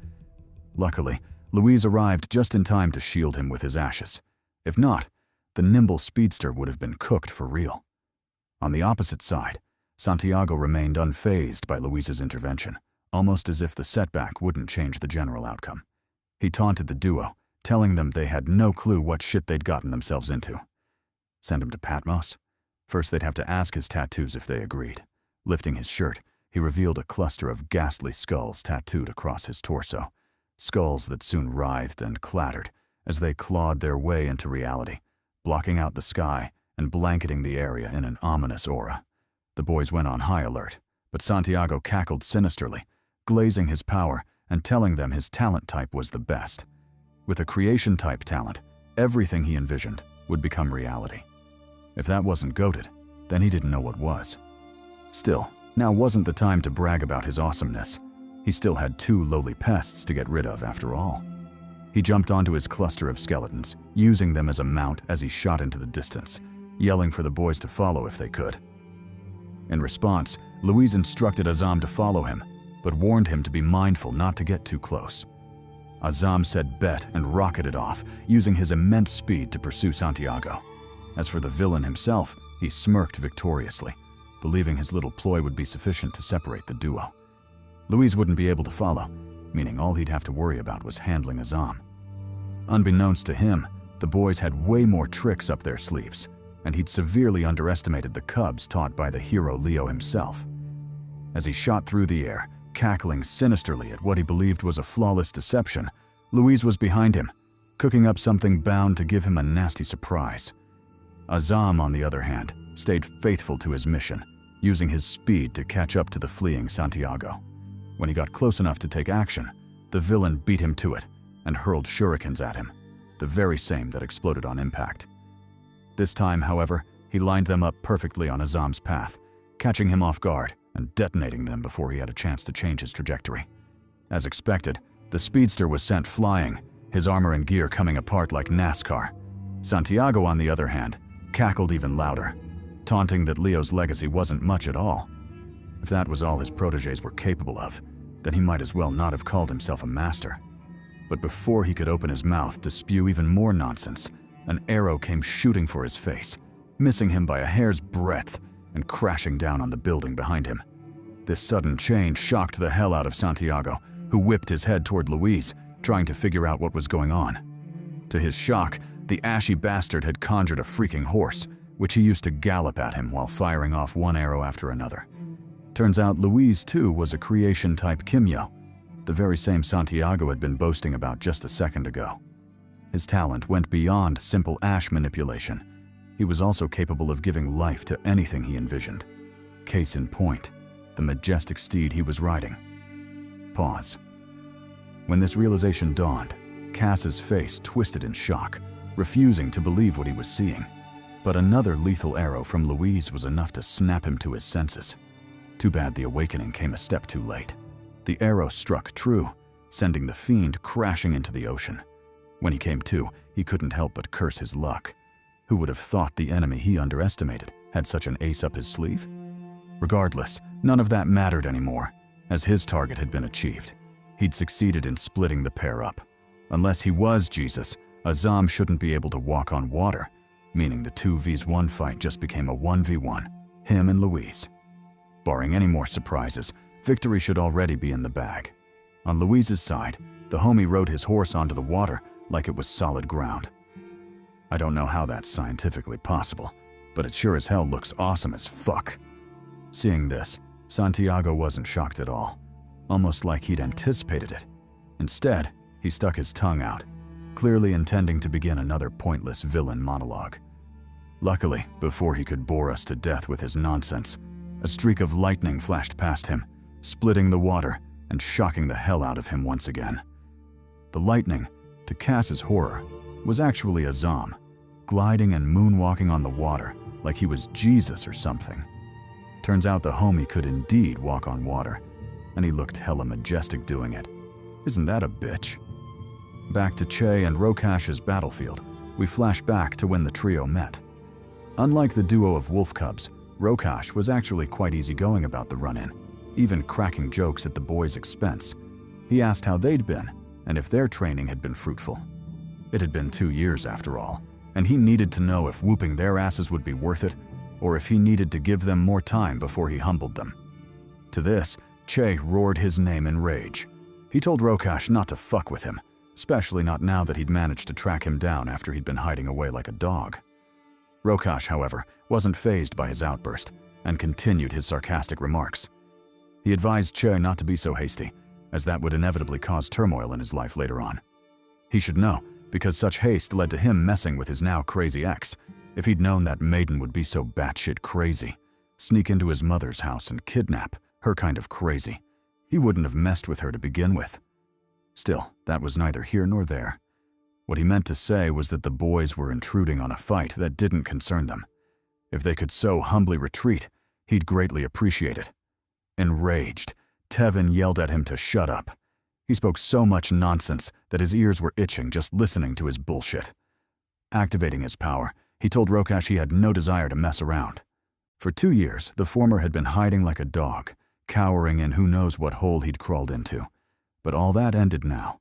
Luckily, Louise arrived just in time to shield him with his ashes. If not, the nimble speedster would have been cooked for real. On the opposite side, Santiago remained unfazed by Louise's intervention, almost as if the setback wouldn't change the general outcome. He taunted the duo, telling them they had no clue what shit they'd gotten themselves into. Send him to Patmos? First, they'd have to ask his tattoos if they agreed. Lifting his shirt, he revealed a cluster of ghastly skulls tattooed across his torso. Skulls that soon writhed and clattered as they clawed their way into reality, blocking out the sky and blanketing the area in an ominous aura. The boys went on high alert, but Santiago cackled sinisterly, glazing his power and telling them his talent type was the best. With a creation-type talent, everything he envisioned would become reality. If that wasn't goated, then he didn't know what was. Still, now wasn't the time to brag about his awesomeness. He still had 2 lowly pests to get rid of after all. He jumped onto his cluster of skeletons, using them as a mount as he shot into the distance, yelling for the boys to follow if they could. In response, Louise instructed Azam to follow him, but warned him to be mindful not to get too close. Azam said bet and rocketed off, using his immense speed to pursue Santiago. As for the villain himself, he smirked victoriously, believing his little ploy would be sufficient to separate the duo. Louise wouldn't be able to follow, meaning all he'd have to worry about was handling Azam. Unbeknownst to him, the boys had way more tricks up their sleeves, and he'd severely underestimated the cubs taught by the hero Leo himself. As he shot through the air, cackling sinisterly at what he believed was a flawless deception, Louise was behind him, cooking up something bound to give him a nasty surprise. Azam, on the other hand, stayed faithful to his mission, using his speed to catch up to the fleeing Santiago. When he got close enough to take action, the villain beat him to it and hurled shurikens at him, the very same that exploded on impact. This time, however, he lined them up perfectly on Azam's path, catching him off guard and detonating them before he had a chance to change his trajectory. As expected, the speedster was sent flying, his armor and gear coming apart like NASCAR. Santiago, on the other hand, cackled even louder, taunting that Leo's legacy wasn't much at all. If that was all his protégés were capable of, then he might as well not have called himself a master. But before he could open his mouth to spew even more nonsense, an arrow came shooting for his face, missing him by a hair's breadth and crashing down on the building behind him. This sudden change shocked the hell out of Santiago, who whipped his head toward Louise, trying to figure out what was going on. To his shock, the ashy bastard had conjured a freaking horse, which he used to gallop at him while firing off one arrow after another. Turns out Louise, too, was a creation-type Kimyo, the very same Santiago had been boasting about just a second ago. His talent went beyond simple ash manipulation. He was also capable of giving life to anything he envisioned. Case in point, the majestic steed he was riding. Pause. When this realization dawned, Cass's face twisted in shock, refusing to believe what he was seeing. But another lethal arrow from Louise was enough to snap him to his senses. Too bad the awakening came a step too late. The arrow struck true, sending the fiend crashing into the ocean. When he came to, he couldn't help but curse his luck. Who would have thought the enemy he underestimated had such an ace up his sleeve? Regardless, none of that mattered anymore, as his target had been achieved. He'd succeeded in splitting the pair up. Unless he was Jesus, Azam shouldn't be able to walk on water, meaning the 2v1 fight just became a 1v1, him and Louise. Barring any more surprises, victory should already be in the bag. On Louise's side, the homie rode his horse onto the water like it was solid ground. I don't know how that's scientifically possible, but it sure as hell looks awesome as fuck. Seeing this, Santiago wasn't shocked at all, almost like he'd anticipated it. Instead, he stuck his tongue out, clearly intending to begin another pointless villain monologue. Luckily, before he could bore us to death with his nonsense, a streak of lightning flashed past him, splitting the water and shocking the hell out of him once again. The lightning, to Cass's horror, was actually Azam, gliding and moonwalking on the water like he was Jesus or something. Turns out the homie could indeed walk on water, and he looked hella majestic doing it. Isn't that a bitch? Back to Che and Rokash's battlefield, we flash back to when the trio met. Unlike the duo of wolf cubs, Rokash was actually quite easygoing about the run-in, even cracking jokes at the boys' expense. He asked how they'd been, and if their training had been fruitful. It had been 2 years after all, and he needed to know if whooping their asses would be worth it, or if he needed to give them more time before he humbled them. To this, Che roared his name in rage. He told Rokash not to fuck with him, especially not now that he'd managed to track him down after he'd been hiding away like a dog. Rokash, however, wasn't fazed by his outburst and continued his sarcastic remarks. He advised Che not to be so hasty, as that would inevitably cause turmoil in his life later on. He should know, because such haste led to him messing with his now crazy ex. If he'd known that maiden would be so batshit crazy, sneak into his mother's house and kidnap her kind of crazy, he wouldn't have messed with her to begin with. Still, that was neither here nor there. What he meant to say was that the boys were intruding on a fight that didn't concern them. If they could so humbly retreat, he'd greatly appreciate it. Enraged, Tevin yelled at him to shut up. He spoke so much nonsense that his ears were itching just listening to his bullshit. Activating his power, he told Rokash he had no desire to mess around. For 2 years, the former had been hiding like a dog, cowering in who knows what hole he'd crawled into. But all that ended now.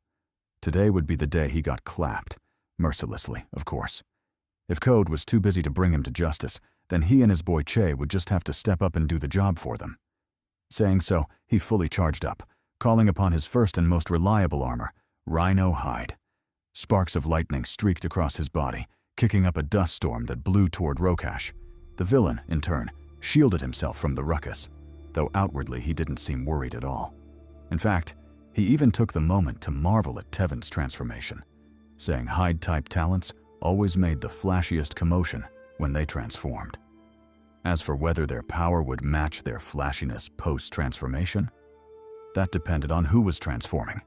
Today would be the day he got clapped, mercilessly, of course. If Code was too busy to bring him to justice, then he and his boy Che would just have to step up and do the job for them. Saying so, he fully charged up, calling upon his first and most reliable armor, rhino hide. Sparks of lightning streaked across his body, kicking up a dust storm that blew toward Rokash. The villain, in turn, shielded himself from the ruckus, though outwardly he didn't seem worried at all. In fact, he even took the moment to marvel at Tevin's transformation, saying hide-type talents always made the flashiest commotion when they transformed. As for whether their power would match their flashiness post-transformation, that depended on who was transforming,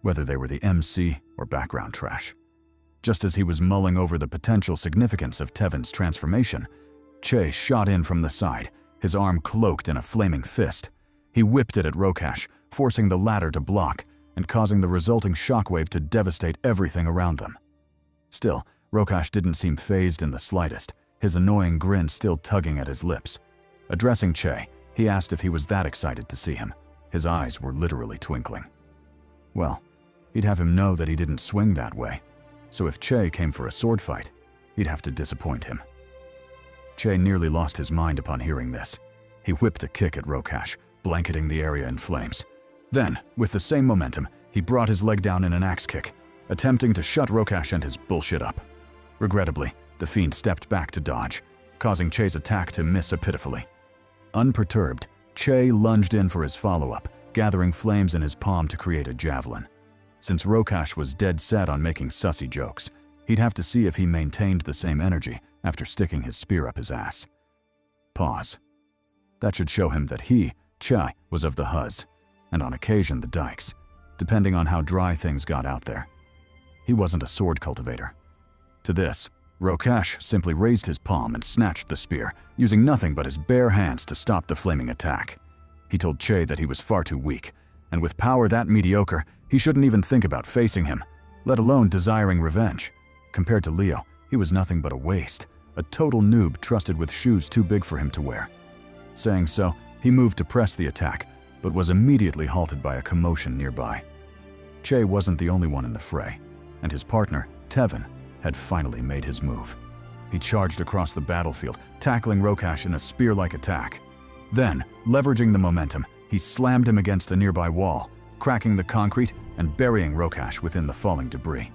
whether they were the MC or background trash. Just as he was mulling over the potential significance of Tevin's transformation, Che shot in from the side, his arm cloaked in a flaming fist. He whipped it at Rokash, forcing the latter to block and causing the resulting shockwave to devastate everything around them. Still, Rokash didn't seem fazed in the slightest, his annoying grin still tugging at his lips. Addressing Che, he asked if he was that excited to see him. His eyes were literally twinkling. Well, he'd have him know that he didn't swing that way, so if Che came for a sword fight, he'd have to disappoint him. Che nearly lost his mind upon hearing this. He whipped a kick at Rokash, blanketing the area in flames. Then, with the same momentum, he brought his leg down in an axe kick, attempting to shut Rokash and his bullshit up. Regrettably, the fiend stepped back to dodge, causing Che's attack to miss pitifully. Unperturbed, Che lunged in for his follow-up, gathering flames in his palm to create a javelin. Since Rokash was dead set on making sussy jokes, he'd have to see if he maintained the same energy after sticking his spear up his ass. Pause. That should show him that he, Che, was of the Huz, and on occasion the dikes, depending on how dry things got out there. He wasn't a sword cultivator. To this, Rokash simply raised his palm and snatched the spear, using nothing but his bare hands to stop the flaming attack. He told Che that he was far too weak, and with power that mediocre, he shouldn't even think about facing him, let alone desiring revenge. Compared to Leo, he was nothing but a waste, a total noob trusted with shoes too big for him to wear. Saying so, he moved to press the attack, but was immediately halted by a commotion nearby. Che wasn't the only one in the fray, and his partner, Tevin, had finally made his move. He charged across the battlefield, tackling Rokash in a spear-like attack. Then, leveraging the momentum, he slammed him against a nearby wall, cracking the concrete and burying Rokash within the falling debris.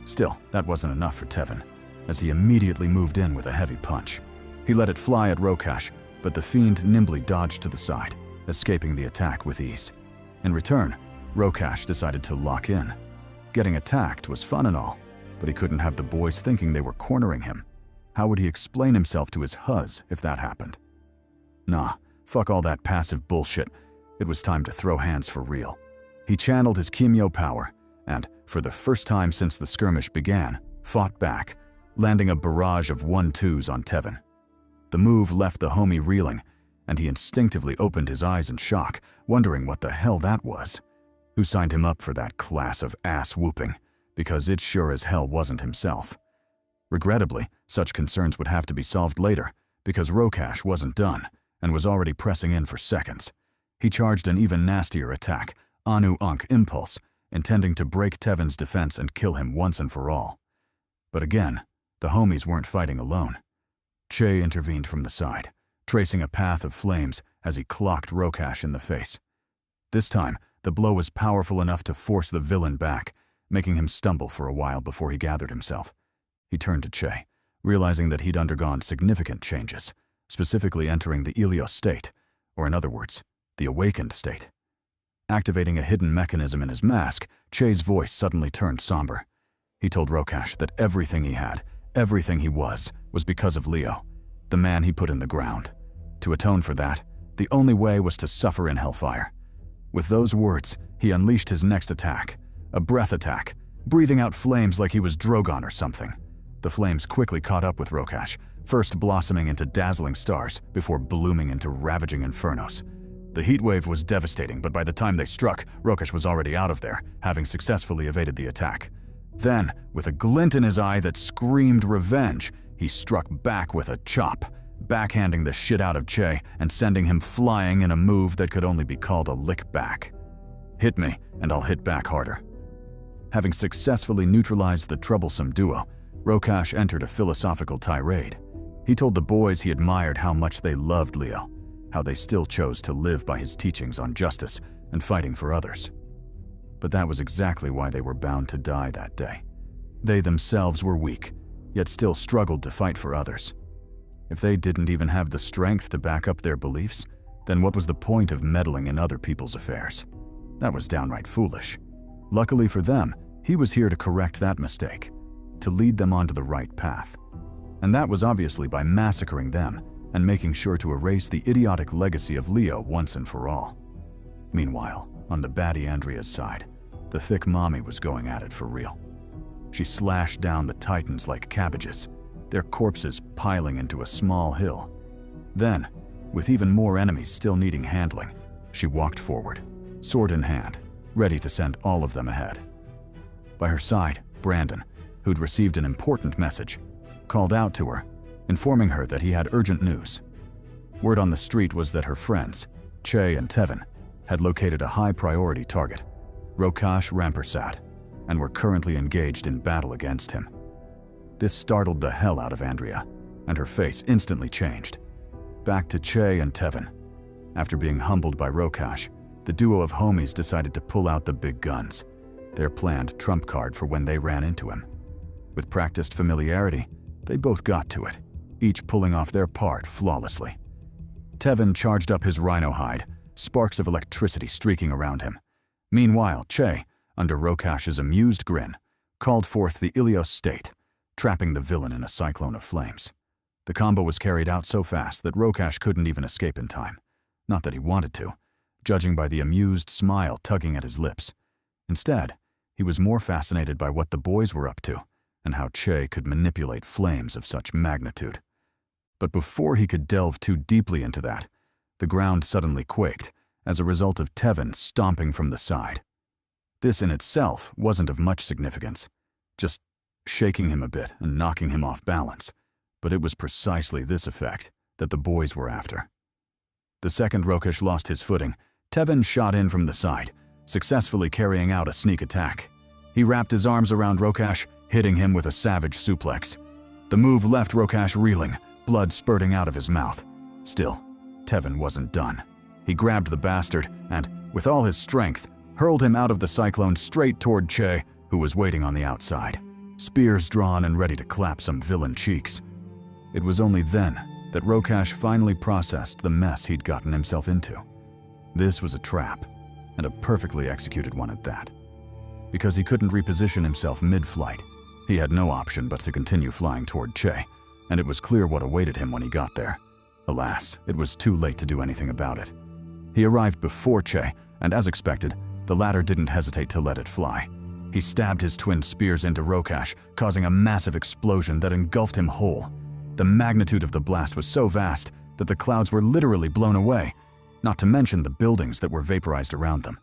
Still, that wasn't enough for Tevin, as he immediately moved in with a heavy punch. He let it fly at Rokash, but the fiend nimbly dodged to the side, escaping the attack with ease. In return, Rokash decided to lock in. Getting attacked was fun and all, but he couldn't have the boys thinking they were cornering him. How would he explain himself to his Huz if that happened? Nah, fuck all that passive bullshit. It was time to throw hands for real. He channeled his Kimyo power and, for the first time since the skirmish began, fought back, landing a barrage of 1-2s on Tevin. The move left the homie reeling, and he instinctively opened his eyes in shock, wondering what the hell that was. Who signed him up for that class of ass-whooping? Because it sure as hell wasn't himself. Regrettably, such concerns would have to be solved later, because Rokash wasn't done and was already pressing in for seconds. He charged an even nastier attack, Anu Ankh Impulse, intending to break Tevin's defense and kill him once and for all. But again, the homies weren't fighting alone. Che intervened from the side, tracing a path of flames as he clocked Rokash in the face. This time, the blow was powerful enough to force the villain back, making him stumble for a while before he gathered himself. He turned to Che, realizing that he'd undergone significant changes, specifically entering the Ilios state, or in other words, the awakened state. Activating a hidden mechanism in his mask, Che's voice suddenly turned somber. He told Rokash that everything he had, everything he was because of Leo, the man he put in the ground. To atone for that, the only way was to suffer in hellfire. With those words, he unleashed his next attack, a breath attack, breathing out flames like he was Drogon or something. The flames quickly caught up with Rokash, first blossoming into dazzling stars before blooming into ravaging infernos. The heat wave was devastating, but by the time they struck, Rokash was already out of there, having successfully evaded the attack. Then, with a glint in his eye that screamed revenge, he struck back with a chop, backhanding the shit out of Che and sending him flying in a move that could only be called a lick back. Hit me, and I'll hit back harder. Having successfully neutralized the troublesome duo, Rokash entered a philosophical tirade. He told the boys he admired how much they loved Leo, how they still chose to live by his teachings on justice, and fighting for others. But that was exactly why they were bound to die that day. They themselves were weak, yet still struggled to fight for others. If they didn't even have the strength to back up their beliefs, then what was the point of meddling in other people's affairs? That was downright foolish. Luckily for them, he was here to correct that mistake, to lead them onto the right path. And that was obviously by massacring them and making sure to erase the idiotic legacy of Leo once and for all. Meanwhile, on the baddie Andrea's side, the thick mommy was going at it for real. She slashed down the titans like cabbages, their corpses piling into a small hill. Then, with even more enemies still needing handling, she walked forward, sword in hand, ready to send all of them ahead. By her side, Brandon, who'd received an important message, called out to her, informing her that he had urgent news. Word on the street was that her friends, Che and Tevin, had located a high-priority target, Rokash Rampersad, and were currently engaged in battle against him. This startled the hell out of Andrea, and her face instantly changed. Back to Che and Tevin. After being humbled by Rokash, the duo of homies decided to pull out the big guns, their planned trump card for when they ran into him. With practiced familiarity, they both got to it, each pulling off their part flawlessly. Tevin charged up his rhino hide, sparks of electricity streaking around him. Meanwhile, Che, under Rokash's amused grin, called forth the Ilios state, trapping the villain in a cyclone of flames. The combo was carried out so fast that Rokash couldn't even escape in time. Not that he wanted to, judging by the amused smile tugging at his lips. Instead, he was more fascinated by what the boys were up to and how Che could manipulate flames of such magnitude. But before he could delve too deeply into that, the ground suddenly quaked as a result of Tevin stomping from the side. This in itself wasn't of much significance, just shaking him a bit and knocking him off balance, but it was precisely this effect that the boys were after. The second Rokash lost his footing, Tevin shot in from the side, successfully carrying out a sneak attack. He wrapped his arms around Rokash, hitting him with a savage suplex. The move left Rokash reeling, blood spurting out of his mouth. Still, Tevin wasn't done. He grabbed the bastard and, with all his strength, hurled him out of the cyclone straight toward Che, who was waiting on the outside, spears drawn and ready to clap some villain cheeks. It was only then that Rokash finally processed the mess he'd gotten himself into. This was a trap, and a perfectly executed one at that. Because he couldn't reposition himself mid-flight, he had no option but to continue flying toward Che, and it was clear what awaited him when he got there. Alas, it was too late to do anything about it. He arrived before Che, and as expected, the latter didn't hesitate to let it fly. He stabbed his twin spears into Rokash, causing a massive explosion that engulfed him whole. The magnitude of the blast was so vast that the clouds were literally blown away, not to mention the buildings that were vaporized around them.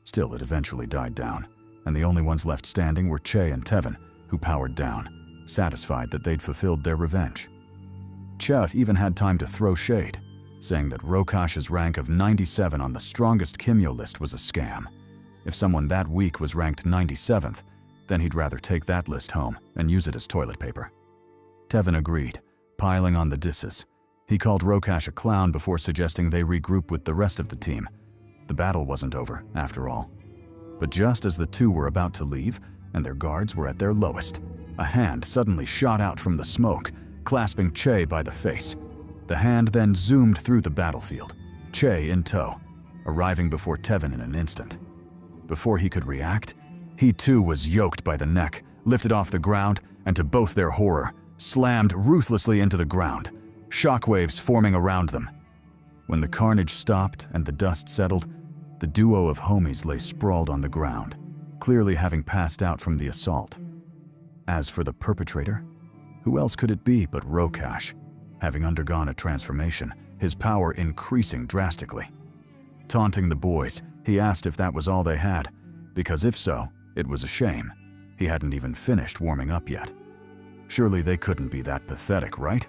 Still, it eventually died down, and the only ones left standing were Che and Tevin, who powered down, satisfied that they'd fulfilled their revenge. Che even had time to throw shade, saying that Rokash's rank of 97 on the strongest Kimyo list was a scam. If someone that weak was ranked 97th, then he'd rather take that list home and use it as toilet paper. Tevin agreed, piling on the disses. He called Rokash a clown before suggesting they regroup with the rest of the team. The battle wasn't over, after all. But just as the two were about to leave, and their guards were at their lowest, a hand suddenly shot out from the smoke, clasping Che by the face. The hand then zoomed through the battlefield, Che in tow, arriving before Tevin in an instant. Before he could react, he too was yoked by the neck, lifted off the ground, and to both their horror, slammed ruthlessly into the ground, shockwaves forming around them. When the carnage stopped and the dust settled, the duo of homies lay sprawled on the ground, clearly having passed out from the assault. As for the perpetrator, who else could it be but Rokash, having undergone a transformation, his power increasing drastically. Taunting the boys, he asked if that was all they had, because if so, it was a shame. He hadn't even finished warming up yet. Surely they couldn't be that pathetic, right?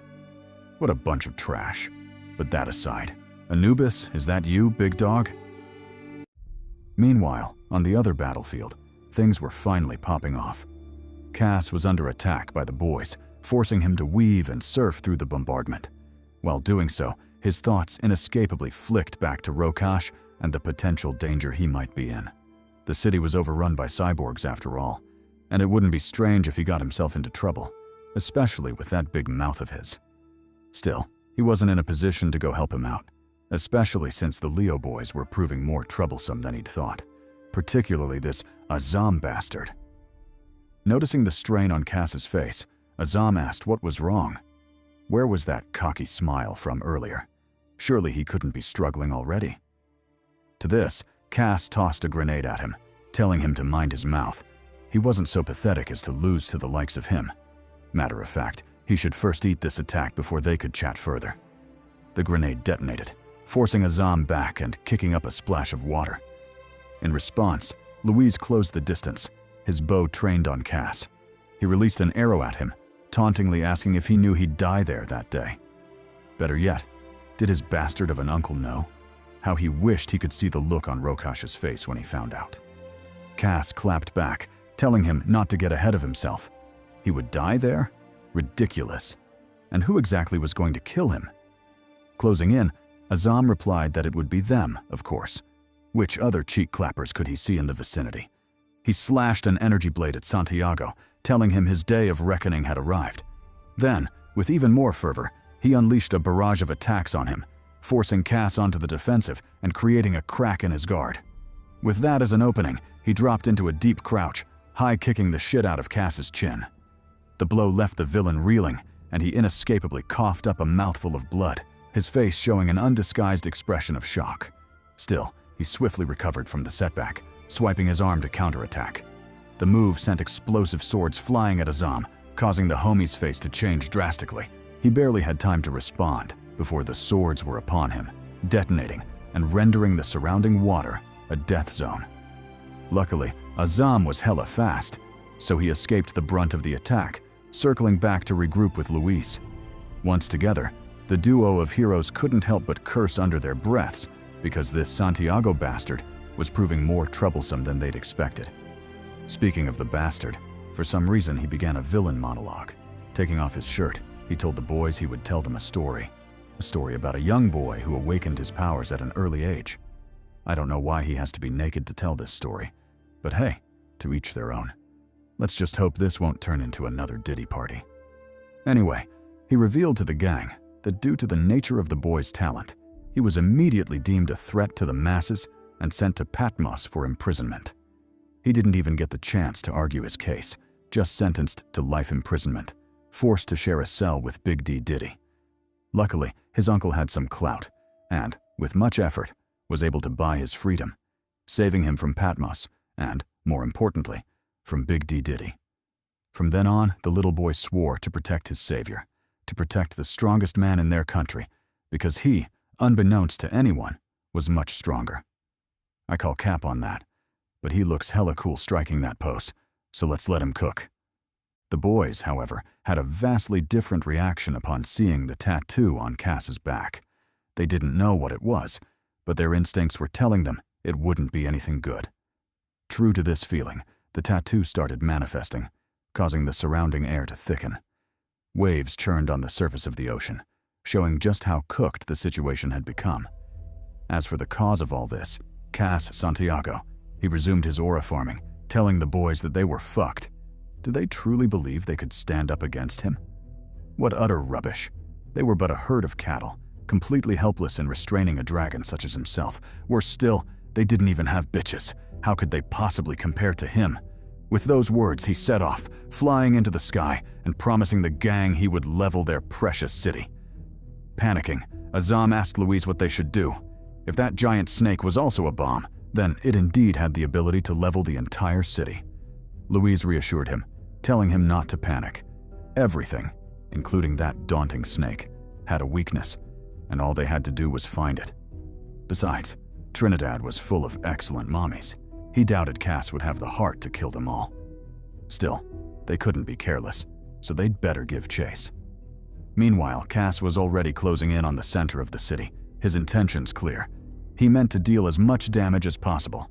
What a bunch of trash. But that aside, Anubis, is that you, big dog? Meanwhile, on the other battlefield, things were finally popping off. Cass was under attack by the boys, forcing him to weave and surf through the bombardment. While doing so, his thoughts inescapably flicked back to Rokash and the potential danger he might be in. The city was overrun by cyborgs after all, and it wouldn't be strange if he got himself into trouble, especially with that big mouth of his. Still, he wasn't in a position to go help him out, especially since the Leo boys were proving more troublesome than he'd thought, particularly this Azam bastard. Noticing the strain on Cass's face, Azam asked what was wrong. Where was that cocky smile from earlier? Surely he couldn't be struggling already. To this, Cass tossed a grenade at him, telling him to mind his mouth. He wasn't so pathetic as to lose to the likes of him. Matter of fact, he should first eat this attack before they could chat further. The grenade detonated, forcing Azam back and kicking up a splash of water. In response, Luis closed the distance, his bow trained on Cass. He released an arrow at him, tauntingly asking if he knew he'd die there that day. Better yet, did his bastard of an uncle know? How he wished he could see the look on Rokash's face when he found out. Cass clapped back, telling him not to get ahead of himself. He would die there? Ridiculous. And who exactly was going to kill him? Closing in, Azam replied that it would be them, of course. Which other cheek clappers could he see in the vicinity? He slashed an energy blade at Santiago, telling him his day of reckoning had arrived. Then, with even more fervor, he unleashed a barrage of attacks on him, forcing Cass onto the defensive and creating a crack in his guard. With that as an opening, he dropped into a deep crouch, high-kicking the shit out of Cass's chin. The blow left the villain reeling, and he inescapably coughed up a mouthful of blood, his face showing an undisguised expression of shock. Still, he swiftly recovered from the setback, swiping his arm to counterattack. The move sent explosive swords flying at Azam, causing the homie's face to change drastically. He barely had time to respond before the swords were upon him, detonating and rendering the surrounding water a death zone. Luckily, Azam was hella fast, so he escaped the brunt of the attack, circling back to regroup with Luis. Once together, the duo of heroes couldn't help but curse under their breaths because this Santiago bastard was proving more troublesome than they'd expected. Speaking of the bastard, for some reason he began a villain monologue. Taking off his shirt, he told the boys he would tell them a story about a young boy who awakened his powers at an early age. I don't know why he has to be naked to tell this story, but hey, to each their own. Let's just hope this won't turn into another Diddy party. Anyway, he revealed to the gang that due to the nature of the boy's talent, he was immediately deemed a threat to the masses and sent to Patmos for imprisonment. He didn't even get the chance to argue his case, just sentenced to life imprisonment, forced to share a cell with Big D Diddy. Luckily, his uncle had some clout, and, with much effort, was able to buy his freedom, saving him from Patmos and, more importantly, from Big D Diddy. From then on, the little boy swore to protect his savior, to protect the strongest man in their country, because he, unbeknownst to anyone, was much stronger. I call cap on that, but he looks hella cool striking that pose, so let's let him cook. The boys, however, had a vastly different reaction upon seeing the tattoo on Cass's back. They didn't know what it was, but their instincts were telling them it wouldn't be anything good. True to this feeling, the tattoo started manifesting, causing the surrounding air to thicken. Waves churned on the surface of the ocean, showing just how cooked the situation had become. As for the cause of all this, Cass Santiago, he resumed his aura farming, telling the boys that they were fucked. Did they truly believe they could stand up against him? What utter rubbish. They were but a herd of cattle, completely helpless in restraining a dragon such as himself. Worse still, they didn't even have bitches. How could they possibly compare to him? With those words, he set off, flying into the sky and promising the gang he would level their precious city. Panicking, Azam asked Luis what they should do. If that giant snake was also a bomb, then it indeed had the ability to level the entire city. Luis reassured him, telling him not to panic. Everything, including that daunting snake, had a weakness, and all they had to do was find it. Besides, Trinidad was full of excellent mommies. He doubted Cass would have the heart to kill them all. Still, they couldn't be careless, so they'd better give chase. Meanwhile, Cass was already closing in on the center of the city, his intentions clear. He meant to deal as much damage as possible.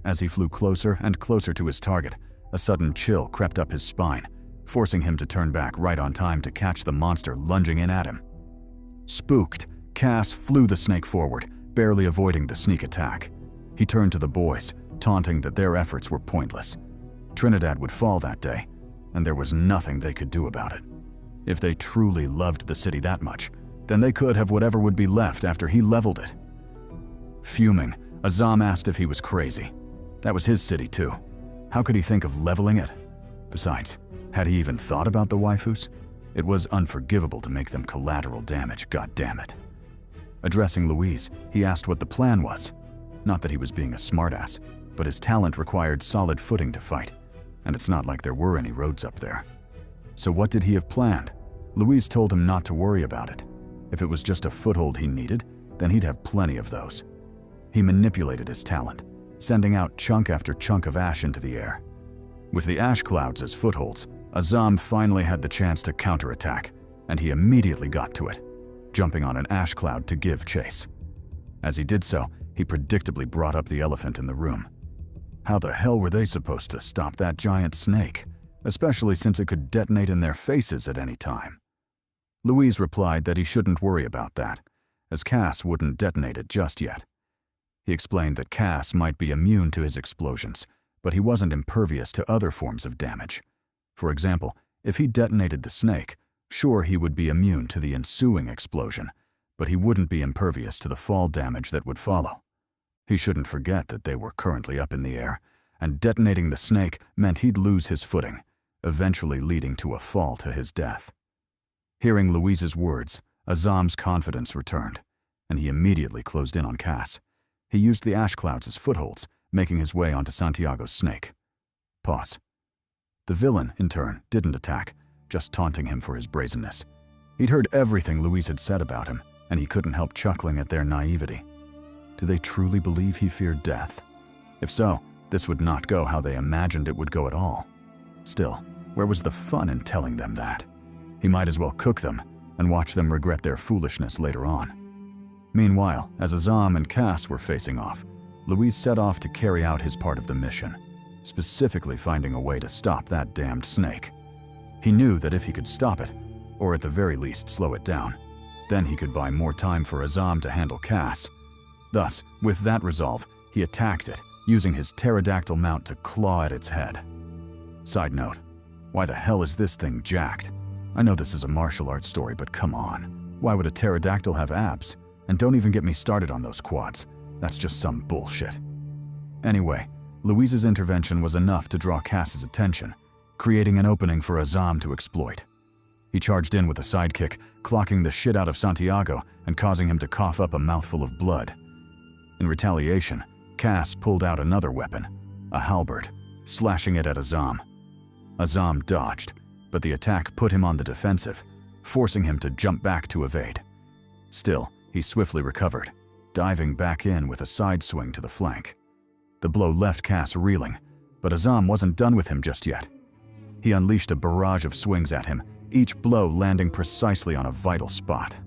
As he flew closer and closer to his target, a sudden chill crept up his spine, forcing him to turn back right on time to catch the monster lunging in at him. Spooked, Cass flew the snake forward, barely avoiding the sneak attack. He turned to the boys, taunting that their efforts were pointless. Trinidad would fall that day, and there was nothing they could do about it. If they truly loved the city that much, then they could have whatever would be left after he leveled it. Fuming, Azam asked if he was crazy. That was his city too. How could he think of leveling it? Besides, had he even thought about the waifus? It was unforgivable to make them collateral damage, goddammit. Addressing Louise, he asked what the plan was. Not that he was being a smartass, but his talent required solid footing to fight, and it's not like there were any roads up there. So what did he have planned? Louise told him not to worry about it. If it was just a foothold he needed, then he'd have plenty of those. He manipulated his talent, sending out chunk after chunk of ash into the air. With the ash clouds as footholds, Azam finally had the chance to counterattack, and he immediately got to it, jumping on an ash cloud to give chase. As he did so, he predictably brought up the elephant in the room. How the hell were they supposed to stop that giant snake, especially since it could detonate in their faces at any time? Louise replied that he shouldn't worry about that, as Cass wouldn't detonate it just yet. He explained that Cass might be immune to his explosions, but he wasn't impervious to other forms of damage. For example, if he detonated the snake, sure, he would be immune to the ensuing explosion, but he wouldn't be impervious to the fall damage that would follow. He shouldn't forget that they were currently up in the air, and detonating the snake meant he'd lose his footing, eventually leading to a fall to his death. Hearing Louise's words, Azam's confidence returned, and he immediately closed in on Cass. He used the ash clouds as footholds, making his way onto Santiago's snake. Pause. The villain, in turn, didn't attack, just taunting him for his brazenness. He'd heard everything Louise had said about him, and he couldn't help chuckling at their naivety. Did they truly believe he feared death? If so, this would not go how they imagined it would go at all. Still, where was the fun in telling them that? He might as well cook them and watch them regret their foolishness later on. Meanwhile, as Azam and Cass were facing off, Louise set off to carry out his part of the mission, specifically finding a way to stop that damned snake. He knew that if he could stop it, or at the very least slow it down, then he could buy more time for Azam to handle Cass. Thus, with that resolve, he attacked it, using his pterodactyl mount to claw at its head. Side note, why the hell is this thing jacked? I know this is a martial arts story, but come on. Why would a pterodactyl have abs? And don't even get me started on those quads. That's just some bullshit. Anyway, Louise's intervention was enough to draw Cass's attention, creating an opening for Azam to exploit. He charged in with a sidekick, clocking the shit out of Santiago and causing him to cough up a mouthful of blood. In retaliation, Cass pulled out another weapon, a halberd, slashing it at Azam. Azam dodged, but the attack put him on the defensive, forcing him to jump back to evade. Still, he swiftly recovered, diving back in with a side swing to the flank. The blow left Cass reeling, but Azam wasn't done with him just yet. He unleashed a barrage of swings at him, each blow landing precisely on a vital spot.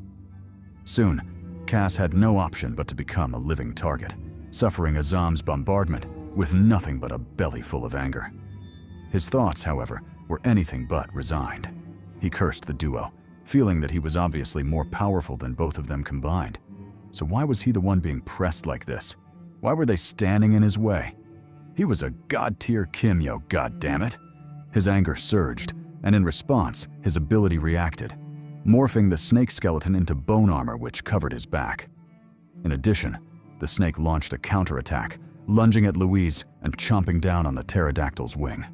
Soon, Cass had no option but to become a living target, suffering Azam's bombardment with nothing but a belly full of anger. His thoughts, however, were anything but resigned. He cursed the duo, feeling that he was obviously more powerful than both of them combined. So why was he the one being pressed like this? Why were they standing in his way? He was a god-tier Kimyo, goddammit. His anger surged, and in response, his ability reacted, morphing the snake skeleton into bone armor which covered his back. In addition, the snake launched a counterattack, lunging at Louise and chomping down on the pterodactyl's wing.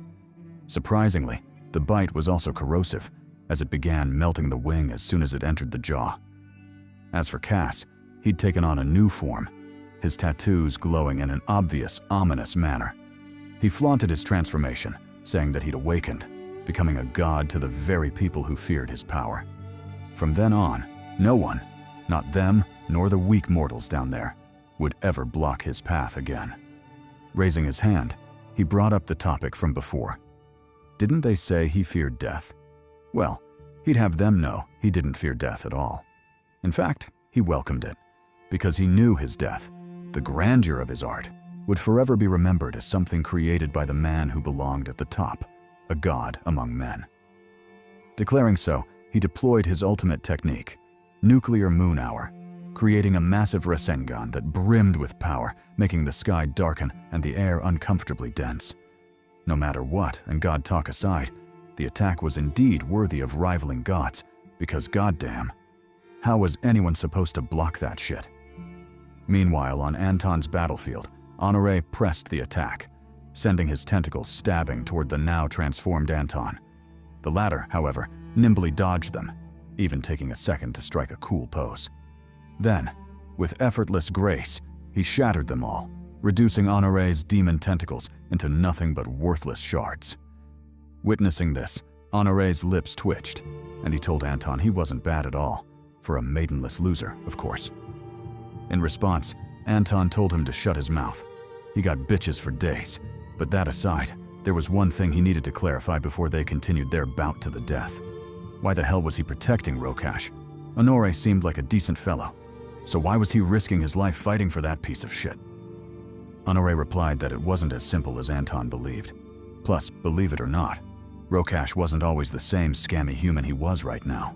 Surprisingly, the bite was also corrosive, as it began melting the wing as soon as it entered the jaw. As for Cass, he'd taken on a new form, his tattoos glowing in an obvious, ominous manner. He flaunted his transformation, saying that he'd awakened, becoming a god to the very people who feared his power. From then on, no one, not them nor the weak mortals down there, would ever block his path again. Raising his hand, he brought up the topic from before. Didn't they say he feared death? Well, he'd have them know he didn't fear death at all. In fact, he welcomed it, because he knew his death, the grandeur of his art, would forever be remembered as something created by the man who belonged at the top, a god among men. Declaring so, he deployed his ultimate technique, Nuclear Moon Hour, creating a massive Rasengan that brimmed with power, making the sky darken and the air uncomfortably dense. No matter what, and God talk aside, the attack was indeed worthy of rivaling gods, because goddamn, how was anyone supposed to block that shit? Meanwhile, on Anton's battlefield, Honoré pressed the attack, sending his tentacles stabbing toward the now transformed Anton. The latter, however, nimbly dodged them, even taking a second to strike a cool pose. Then, with effortless grace, he shattered them all, reducing Honoré's demon tentacles into nothing but worthless shards. Witnessing this, Honoré's lips twitched, and he told Anton he wasn't bad at all, for a maidenless loser, of course. In response, Anton told him to shut his mouth. He got bitches for days, but that aside, there was one thing he needed to clarify before they continued their bout to the death. Why the hell was he protecting Rokash? Honoré seemed like a decent fellow, so why was he risking his life fighting for that piece of shit? Honoré replied that it wasn't as simple as Anton believed. Plus, believe it or not, Rokash wasn't always the same scammy human he was right now.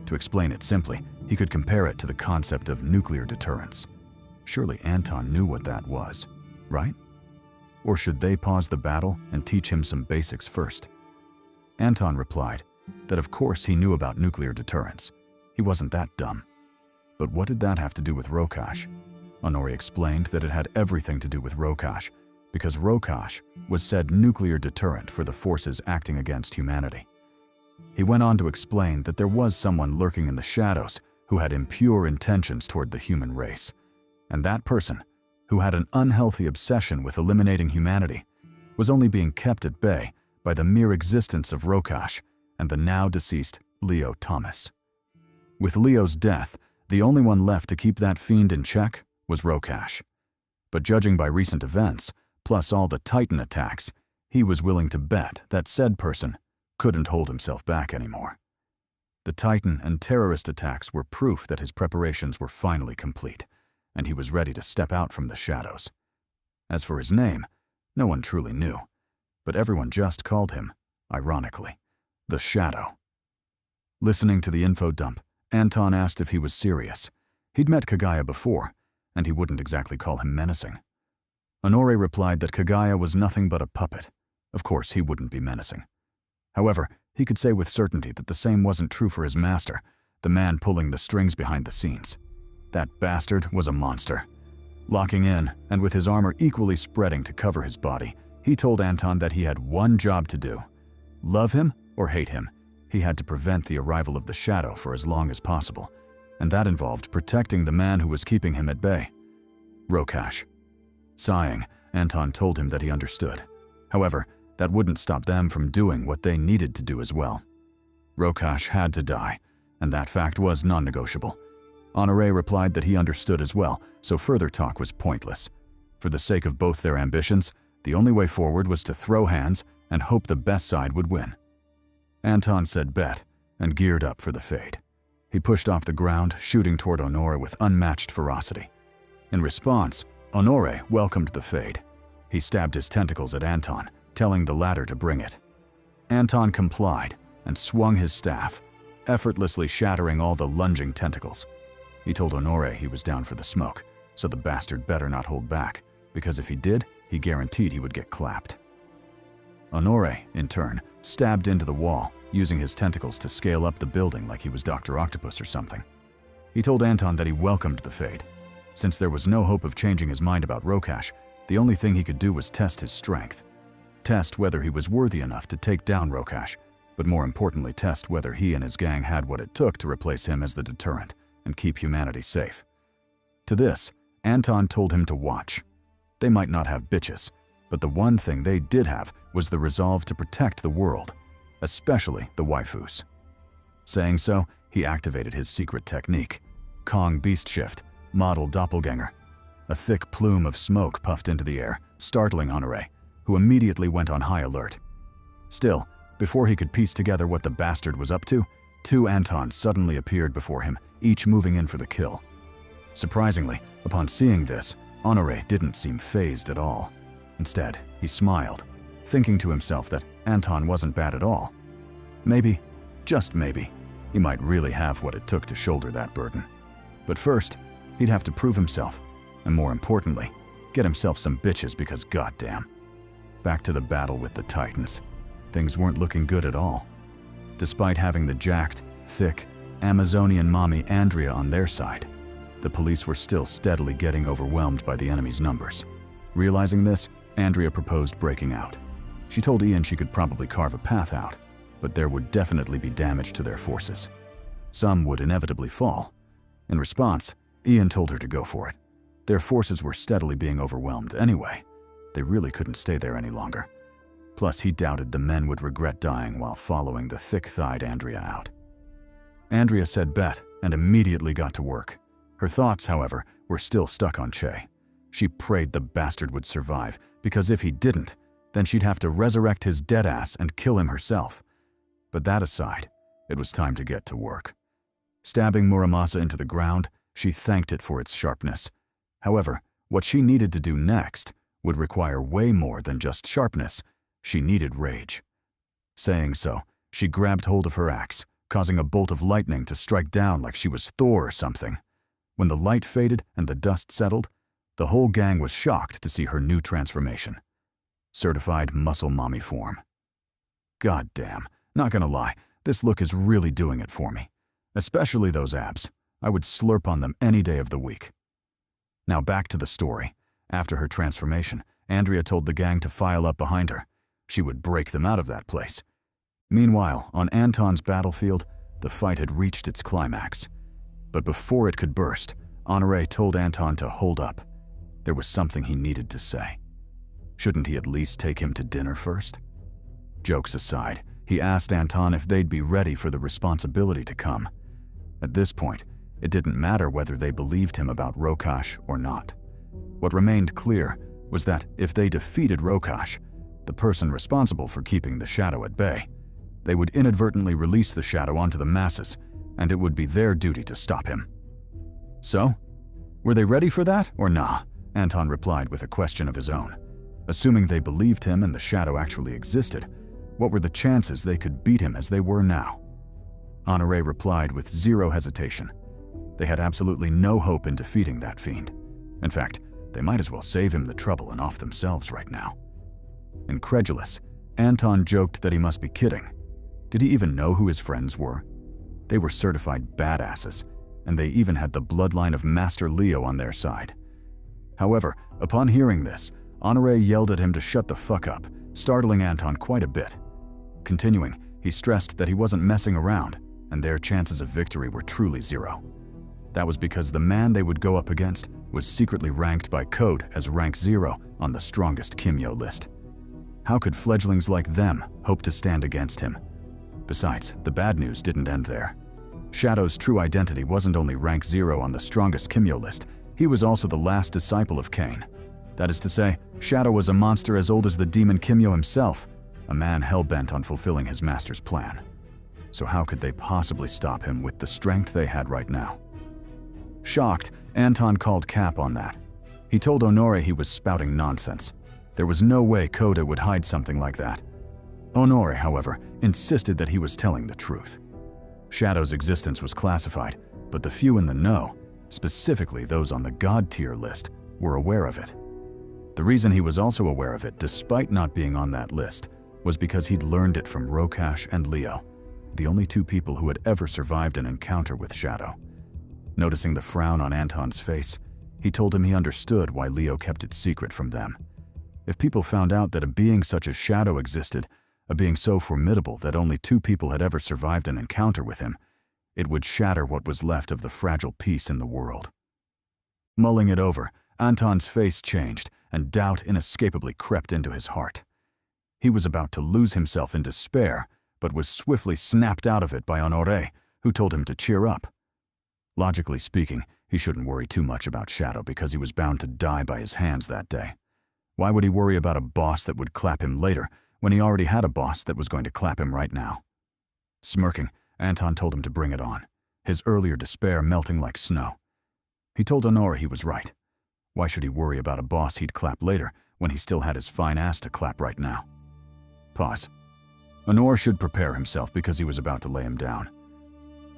To explain it simply, he could compare it to the concept of nuclear deterrence. Surely Anton knew what that was, right? Or should they pause the battle and teach him some basics first? Anton replied that of course he knew about nuclear deterrence. He wasn't that dumb. But what did that have to do with Rokash? Honoré explained that it had everything to do with Rokash, because Rokash was said nuclear deterrent for the forces acting against humanity. He went on to explain that there was someone lurking in the shadows who had impure intentions toward the human race, and that person, who had an unhealthy obsession with eliminating humanity, was only being kept at bay by the mere existence of Rokash and the now deceased Leo Thomas. With Leo's death, the only one left to keep that fiend in check was Rokash. But judging by recent events, plus all the Titan attacks, he was willing to bet that said person couldn't hold himself back anymore. The Titan and terrorist attacks were proof that his preparations were finally complete, and he was ready to step out from the shadows. As for his name, no one truly knew, but everyone just called him, ironically, the Shadow. Listening to the info dump, Anton asked if he was serious. He'd met Kaguya before, and he wouldn't exactly call him menacing. Honoré replied that Kaguya was nothing but a puppet. Of course, he wouldn't be menacing. However, he could say with certainty that the same wasn't true for his master, the man pulling the strings behind the scenes. That bastard was a monster. Locking in, and with his armor equally spreading to cover his body, he told Anton that he had one job to do. Love him or hate him, he had to prevent the arrival of the Shadow for as long as possible, and that involved protecting the man who was keeping him at bay, Rokash. Sighing, Anton told him that he understood. However, that wouldn't stop them from doing what they needed to do as well. Rokash had to die, and that fact was non-negotiable. Honoré replied that he understood as well, so further talk was pointless. For the sake of both their ambitions, the only way forward was to throw hands and hope the best side would win. Anton said bet and geared up for the fade. He pushed off the ground, shooting toward Honoré with unmatched ferocity. In response, Honoré welcomed the fade. He stabbed his tentacles at Anton, telling the latter to bring it. Anton complied and swung his staff, effortlessly shattering all the lunging tentacles. He told Honoré he was down for the smoke, so the bastard better not hold back, because if he did, he guaranteed he would get clapped. Honoré, in turn, stabbed into the wall, using his tentacles to scale up the building like he was Dr. Octopus or something. He told Anton that he welcomed the fade. Since there was no hope of changing his mind about Rokash, the only thing he could do was test his strength. Test whether he was worthy enough to take down Rokash, but more importantly test whether he and his gang had what it took to replace him as the deterrent and keep humanity safe. To this, Anton told him to watch. They might not have bitches, but the one thing they did have was the resolve to protect the world, especially the waifus. Saying so, he activated his secret technique, Kong Beast Shift, Model Doppelganger. A thick plume of smoke puffed into the air, startling Honoré, who immediately went on high alert. Still, before he could piece together what the bastard was up to, two Antons suddenly appeared before him, each moving in for the kill. Surprisingly, upon seeing this, Honoré didn't seem fazed at all. Instead, he smiled, thinking to himself that Anton wasn't bad at all. Maybe, just maybe, he might really have what it took to shoulder that burden. But first, he'd have to prove himself, and more importantly, get himself some bitches because goddamn. Back to the battle with the Titans. Things weren't looking good at all. Despite having the jacked, thick, Amazonian mommy Andrea on their side, the police were still steadily getting overwhelmed by the enemy's numbers. Realizing this, Andrea proposed breaking out. She told Ian she could probably carve a path out, but there would definitely be damage to their forces. Some would inevitably fall. In response, Ian told her to go for it. Their forces were steadily being overwhelmed anyway. They really couldn't stay there any longer. Plus, he doubted the men would regret dying while following the thick-thighed Andrea out. Andrea said bet and immediately got to work. Her thoughts, however, were still stuck on Che. She prayed the bastard would survive, because if he didn't, then she'd have to resurrect his dead ass and kill him herself. But that aside, it was time to get to work. Stabbing Muramasa into the ground, she thanked it for its sharpness. However, what she needed to do next would require way more than just sharpness. She needed rage. Saying so, she grabbed hold of her axe, causing a bolt of lightning to strike down like she was Thor or something. When the light faded and the dust settled, the whole gang was shocked to see her new transformation. Certified muscle mommy form. God damn, not gonna lie, this look is really doing it for me. Especially those abs. I would slurp on them any day of the week. Now back to the story. After her transformation, Andrea told the gang to file up behind her. She would break them out of that place. Meanwhile, on Anton's battlefield, the fight had reached its climax. But before it could burst, Honoré told Anton to hold up. There was something he needed to say. Shouldn't he at least take him to dinner first? Jokes aside, he asked Anton if they'd be ready for the responsibility to come. At this point, it didn't matter whether they believed him about Rokash or not. What remained clear was that if they defeated Rokash, the person responsible for keeping the Shadow at bay, they would inadvertently release the Shadow onto the masses, and it would be their duty to stop him. So, were they ready for that or nah? Anton replied with a question of his own. Assuming they believed him and the Shadow actually existed, what were the chances they could beat him as they were now? Honoré replied with zero hesitation. They had absolutely no hope in defeating that fiend. In fact, they might as well save him the trouble and off themselves right now. Incredulous, Anton joked that he must be kidding. Did he even know who his friends were? They were certified badasses, and they even had the bloodline of Master Leo on their side. However, upon hearing this, Honoré yelled at him to shut the fuck up, startling Anton quite a bit. Continuing, he stressed that he wasn't messing around, and their chances of victory were truly zero. That was because the man they would go up against was secretly ranked by code as rank 0 on the strongest Kimyo list. How could fledglings like them hope to stand against him? Besides, the bad news didn't end there. Shadow's true identity wasn't only rank 0 on the strongest Kimyo list, he was also the last disciple of Cain. That is to say, Shadow was a monster as old as the demon Kimyo himself, a man hell-bent on fulfilling his master's plan. So how could they possibly stop him with the strength they had right now? Shocked, Anton called cap on that. He told Honoré he was spouting nonsense. There was no way Koda would hide something like that. Honoré, however, insisted that he was telling the truth. Shadow's existence was classified, but the few in the know, specifically those on the God tier list, were aware of it. The reason he was also aware of it, despite not being on that list, was because he'd learned it from Rokash and Leo, the only two people who had ever survived an encounter with Shadow. Noticing the frown on Anton's face, he told him he understood why Leo kept it secret from them. If people found out that a being such as Shadow existed, a being so formidable that only two people had ever survived an encounter with him, it would shatter what was left of the fragile peace in the world. Mulling it over, Anton's face changed, and doubt inescapably crept into his heart. He was about to lose himself in despair, but was swiftly snapped out of it by Honoré, who told him to cheer up. Logically speaking, he shouldn't worry too much about Shadow because he was bound to die by his hands that day. Why would he worry about a boss that would clap him later when he already had a boss that was going to clap him right now? Smirking, Anton told him to bring it on, his earlier despair melting like snow. He told Honoré he was right. Why should he worry about a boss he'd clap later when he still had his fine ass to clap right now? Pause. Honoré should prepare himself because he was about to lay him down.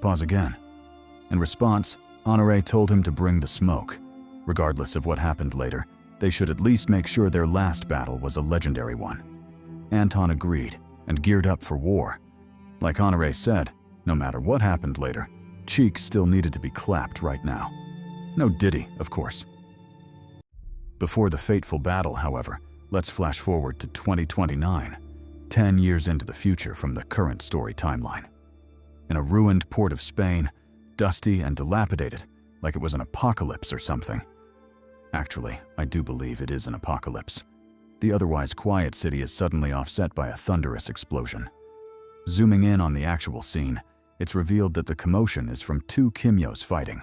Pause again. In response, Honore told him to bring the smoke. Regardless of what happened later, they should at least make sure their last battle was a legendary one. Anton agreed and geared up for war. Like Honore said, no matter what happened later, cheeks still needed to be clapped right now. No Diddy, of course. Before the fateful battle, however, let's flash forward to 2029, 10 years into the future from the current story timeline. In a ruined port of Spain, dusty and dilapidated, like it was an apocalypse or something. Actually, I do believe it is an apocalypse. The otherwise quiet city is suddenly offset by a thunderous explosion. Zooming in on the actual scene, it's revealed that the commotion is from two Kimyos fighting.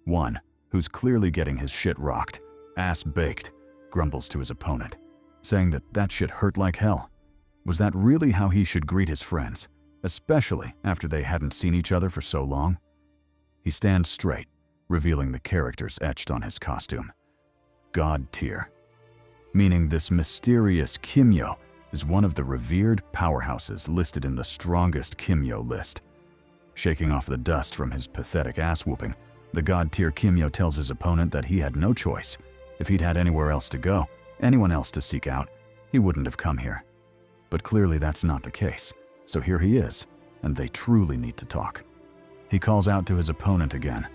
One, who's clearly getting his shit rocked, ass-baked, grumbles to his opponent, saying that that shit hurt like hell. Was that really how he should greet his friends, especially after they hadn't seen each other for so long? He stands straight, revealing the characters etched on his costume. God tier. Meaning this mysterious Kimyo is one of the revered powerhouses listed in the strongest Kimyo list. Shaking off the dust from his pathetic ass-whooping, the god-tier Kimyo tells his opponent that he had no choice. If he'd had anywhere else to go, anyone else to seek out, he wouldn't have come here. But clearly that's not the case, so here he is, and they truly need to talk. He calls out to his opponent again,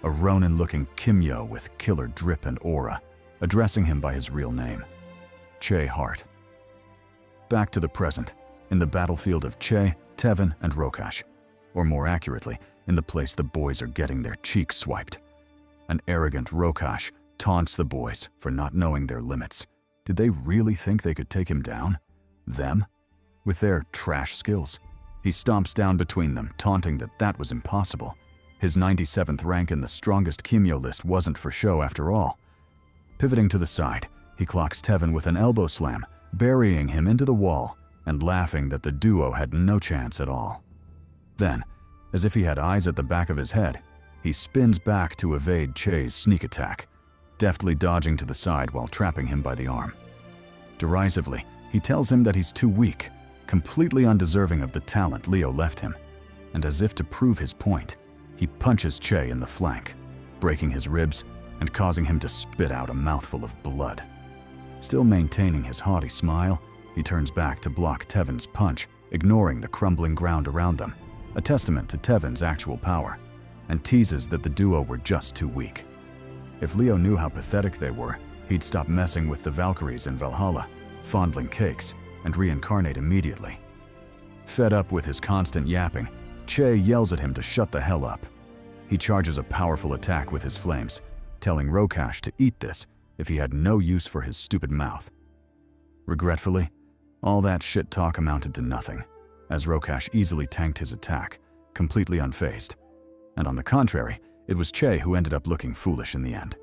a Ronin-looking Kimyo with killer drip and aura, addressing him by his real name, Che Hart. Back to the present, in the battlefield of Che, Tevin, and Rokash, or more accurately, in the place the boys are getting their cheeks swiped. An arrogant Rokash taunts the boys for not knowing their limits. Did they really think they could take him down? Them? With their trash skills? He stomps down between them, taunting that that was impossible. His 97th rank in the strongest Kimyo list wasn't for show after all. Pivoting to the side, he clocks Tevin with an elbow slam, burying him into the wall and laughing that the duo had no chance at all. Then, as if he had eyes at the back of his head, he spins back to evade Che's sneak attack, deftly dodging to the side while trapping him by the arm. Derisively, he tells him that he's too weak, completely undeserving of the talent Leo left him, and as if to prove his point, he punches Che in the flank, breaking his ribs and causing him to spit out a mouthful of blood. Still maintaining his haughty smile, he turns back to block Tevin's punch, ignoring the crumbling ground around them, a testament to Tevin's actual power, and teases that the duo were just too weak. If Leo knew how pathetic they were, he'd stop messing with the Valkyries in Valhalla, fondling cakes, and reincarnate immediately. Fed up with his constant yapping, Che yells at him to shut the hell up. He charges a powerful attack with his flames, telling Rokash to eat this if he had no use for his stupid mouth. Regretfully, all that shit talk amounted to nothing, as Rokash easily tanked his attack, completely unfazed. And on the contrary, it was Che who ended up looking foolish in the end.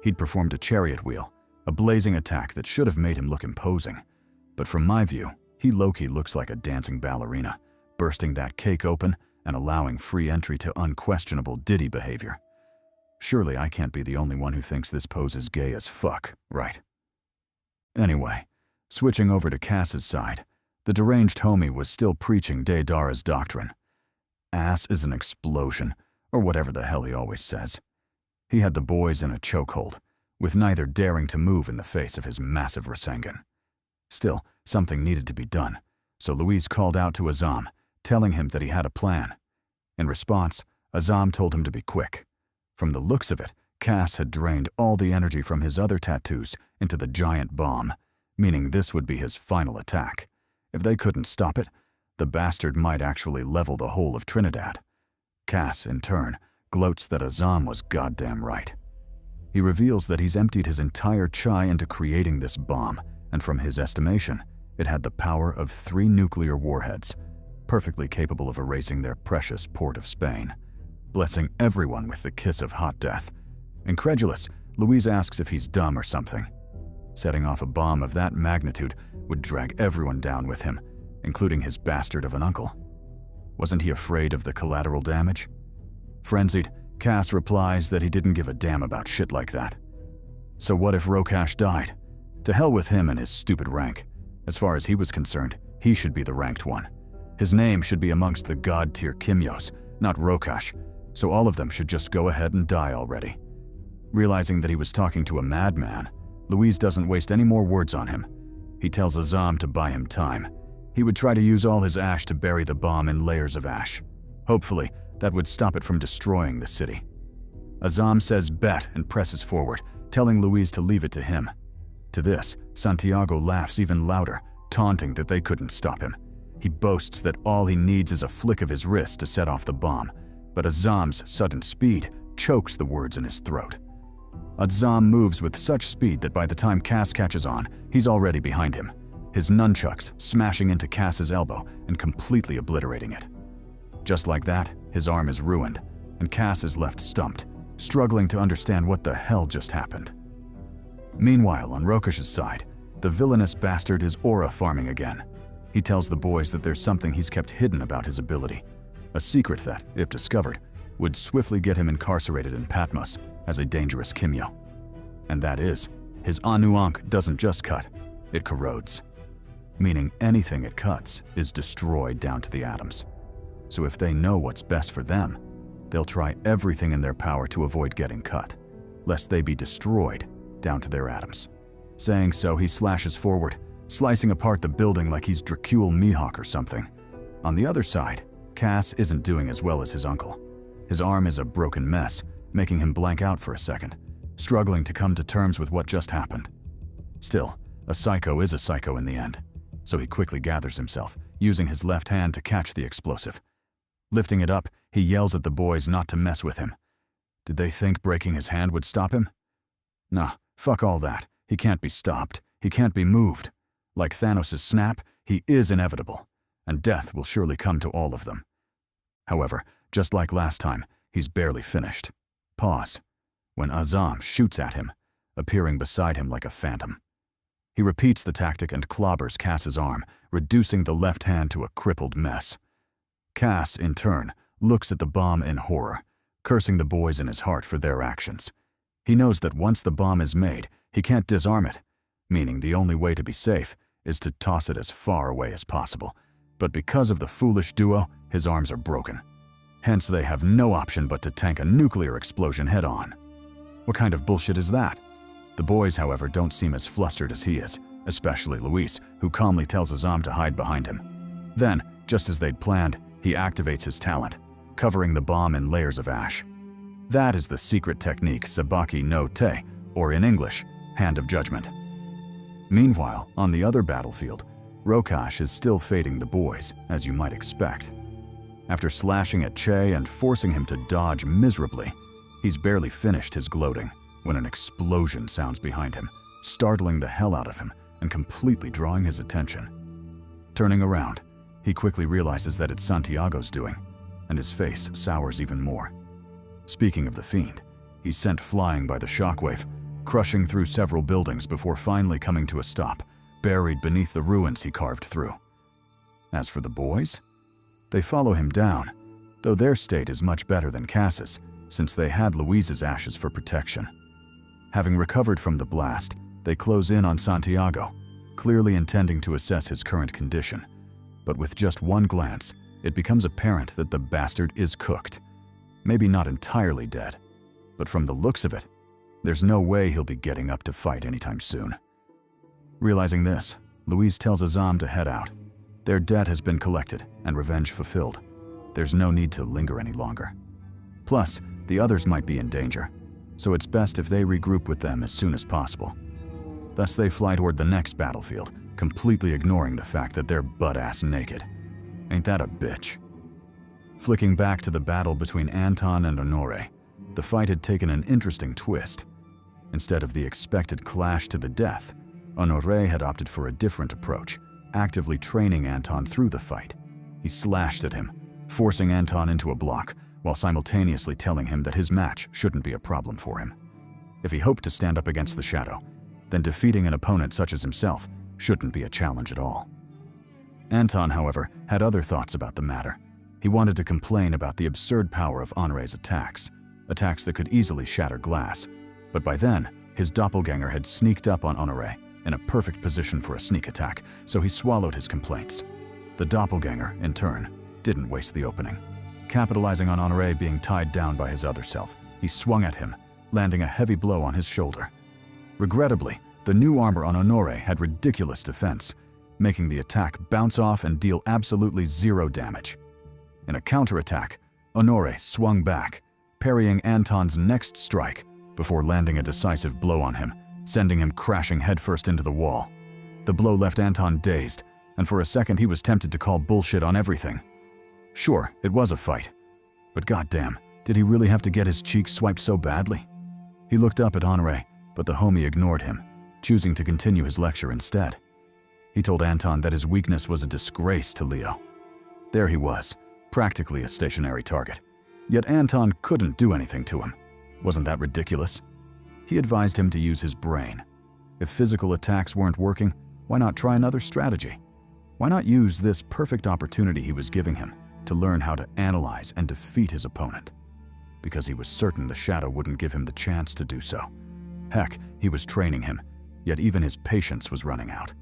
He'd performed a chariot wheel, a blazing attack that should have made him look imposing. But from my view, he low-key looks like a dancing ballerina, bursting that cake open and allowing free entry to unquestionable Diddy behavior. Surely I can't be the only one who thinks this pose is gay as fuck, right? Anyway, switching over to Cass's side, the deranged homie was still preaching Deidara's doctrine. Ass is an explosion, or whatever the hell he always says. He had the boys in a chokehold, with neither daring to move in the face of his massive Rasengan. Still, something needed to be done, so Louise called out to Azam, telling him that he had a plan. In response, Azam told him to be quick. From the looks of it, Cass had drained all the energy from his other tattoos into the giant bomb, meaning this would be his final attack. If they couldn't stop it, the bastard might actually level the whole of Trinidad. Cass, in turn, gloats that Azam was goddamn right. He reveals that he's emptied his entire chai into creating this bomb, and from his estimation, it had the power of 3 nuclear warheads, perfectly capable of erasing their precious port of Spain, blessing everyone with the kiss of hot death. Incredulous, Louise asks if he's dumb or something. Setting off a bomb of that magnitude would drag everyone down with him, including his bastard of an uncle. Wasn't he afraid of the collateral damage? Frenzied, Cass replies that he didn't give a damn about shit like that. So what if Rokash died? To hell with him and his stupid rank. As far as he was concerned, he should be the ranked one. His name should be amongst the god-tier Kimyos, not Rokash, so all of them should just go ahead and die already. Realizing that he was talking to a madman, Luis doesn't waste any more words on him. He tells Azam to buy him time. He would try to use all his ash to bury the bomb in layers of ash. Hopefully, that would stop it from destroying the city. Azam says bet and presses forward, telling Luis to leave it to him. To this, Santiago laughs even louder, taunting that they couldn't stop him. He boasts that all he needs is a flick of his wrist to set off the bomb, but Azam's sudden speed chokes the words in his throat. Azam moves with such speed that by the time Cass catches on, he's already behind him, his nunchucks smashing into Cass's elbow and completely obliterating it. Just like that, his arm is ruined, and Cass is left stumped, struggling to understand what the hell just happened. Meanwhile, on Rokesh's side, the villainous bastard is aura farming again. He tells the boys that there's something he's kept hidden about his ability, a secret that, if discovered, would swiftly get him incarcerated in Patmos as a dangerous Kimyo. And that is, his Anu-Ankh doesn't just cut, it corrodes. Meaning anything it cuts is destroyed down to the atoms. So if they know what's best for them, they'll try everything in their power to avoid getting cut, lest they be destroyed down to their atoms. Saying so, he slashes forward, slicing apart the building like he's Dracul Mihawk or something. On the other side, Cass isn't doing as well as his uncle. His arm is a broken mess, making him blank out for a second, struggling to come to terms with what just happened. Still, a psycho is a psycho in the end, so he quickly gathers himself, using his left hand to catch the explosive. Lifting it up, he yells at the boys not to mess with him. Did they think breaking his hand would stop him? Nah, fuck all that. He can't be stopped. He can't be moved. Like Thanos' snap, he is inevitable, and death will surely come to all of them. However, just like last time, he's barely finished. Pause. When Azam shoots at him, appearing beside him like a phantom. He repeats the tactic and clobbers Cass's arm, reducing the left hand to a crippled mess. Cass, in turn, looks at the bomb in horror, cursing the boys in his heart for their actions. He knows that once the bomb is made, he can't disarm it, meaning the only way to be safe is to toss it as far away as possible. But because of the foolish duo, his arms are broken. Hence, they have no option but to tank a nuclear explosion head-on. What kind of bullshit is that? The boys, however, don't seem as flustered as he is, especially Luis, who calmly tells Azam to hide behind him. Then, just as they'd planned, he activates his talent, covering the bomb in layers of ash. That is the secret technique Sabaki no Te, or in English, Hand of Judgment. Meanwhile, on the other battlefield, Rokesh is still fading the boys, as you might expect. After slashing at Che and forcing him to dodge miserably, he's barely finished his gloating when an explosion sounds behind him, startling the hell out of him and completely drawing his attention. Turning around, he quickly realizes that it's Santiago's doing, and his face sours even more. Speaking of the fiend, he's sent flying by the shockwave, crushing through several buildings before finally coming to a stop, buried beneath the ruins he carved through. As for the boys, they follow him down, though their state is much better than Cass's, since they had Luis's ashes for protection. Having recovered from the blast, they close in on Santiago, clearly intending to assess his current condition. But with just one glance, it becomes apparent that the bastard is cooked. Maybe not entirely dead, but from the looks of it, there's no way he'll be getting up to fight anytime soon. Realizing this, Luis tells Azam to head out. Their debt has been collected and revenge fulfilled. There's no need to linger any longer. Plus, the others might be in danger, so it's best if they regroup with them as soon as possible. Thus they fly toward the next battlefield, completely ignoring the fact that they're butt-ass naked. Ain't that a bitch? Flicking back to the battle between Anton and Honore, the fight had taken an interesting twist. Instead of the expected clash to the death, Honore had opted for a different approach, actively training Anton through the fight. He slashed at him, forcing Anton into a block, while simultaneously telling him that his match shouldn't be a problem for him. If he hoped to stand up against the Shadow, then defeating an opponent such as himself shouldn't be a challenge at all. Anton, however, had other thoughts about the matter. He wanted to complain about the absurd power of Honore's attacks that could easily shatter glass. But by then, his doppelganger had sneaked up on Honore in a perfect position for a sneak attack, so he swallowed his complaints. The doppelganger, in turn, didn't waste the opening. Capitalizing on Honore being tied down by his other self, he swung at him, landing a heavy blow on his shoulder. Regrettably, the new armor on Honore had ridiculous defense, making the attack bounce off and deal absolutely zero damage. In a counterattack, Honore swung back, parrying Anton's next strike before landing a decisive blow on him, sending him crashing headfirst into the wall. The blow left Anton dazed, and for a second he was tempted to call bullshit on everything. Sure, it was a fight, but goddamn, did he really have to get his cheek swiped so badly? He looked up at Honore, but the homie ignored him, choosing to continue his lecture instead. He told Anton that his weakness was a disgrace to Leo. There he was, practically a stationary target. Yet Anton couldn't do anything to him. Wasn't that ridiculous? He advised him to use his brain. If physical attacks weren't working, why not try another strategy? Why not use this perfect opportunity he was giving him to learn how to analyze and defeat his opponent? Because he was certain the shadow wouldn't give him the chance to do so. Heck, he was training him, yet even his patience was running out.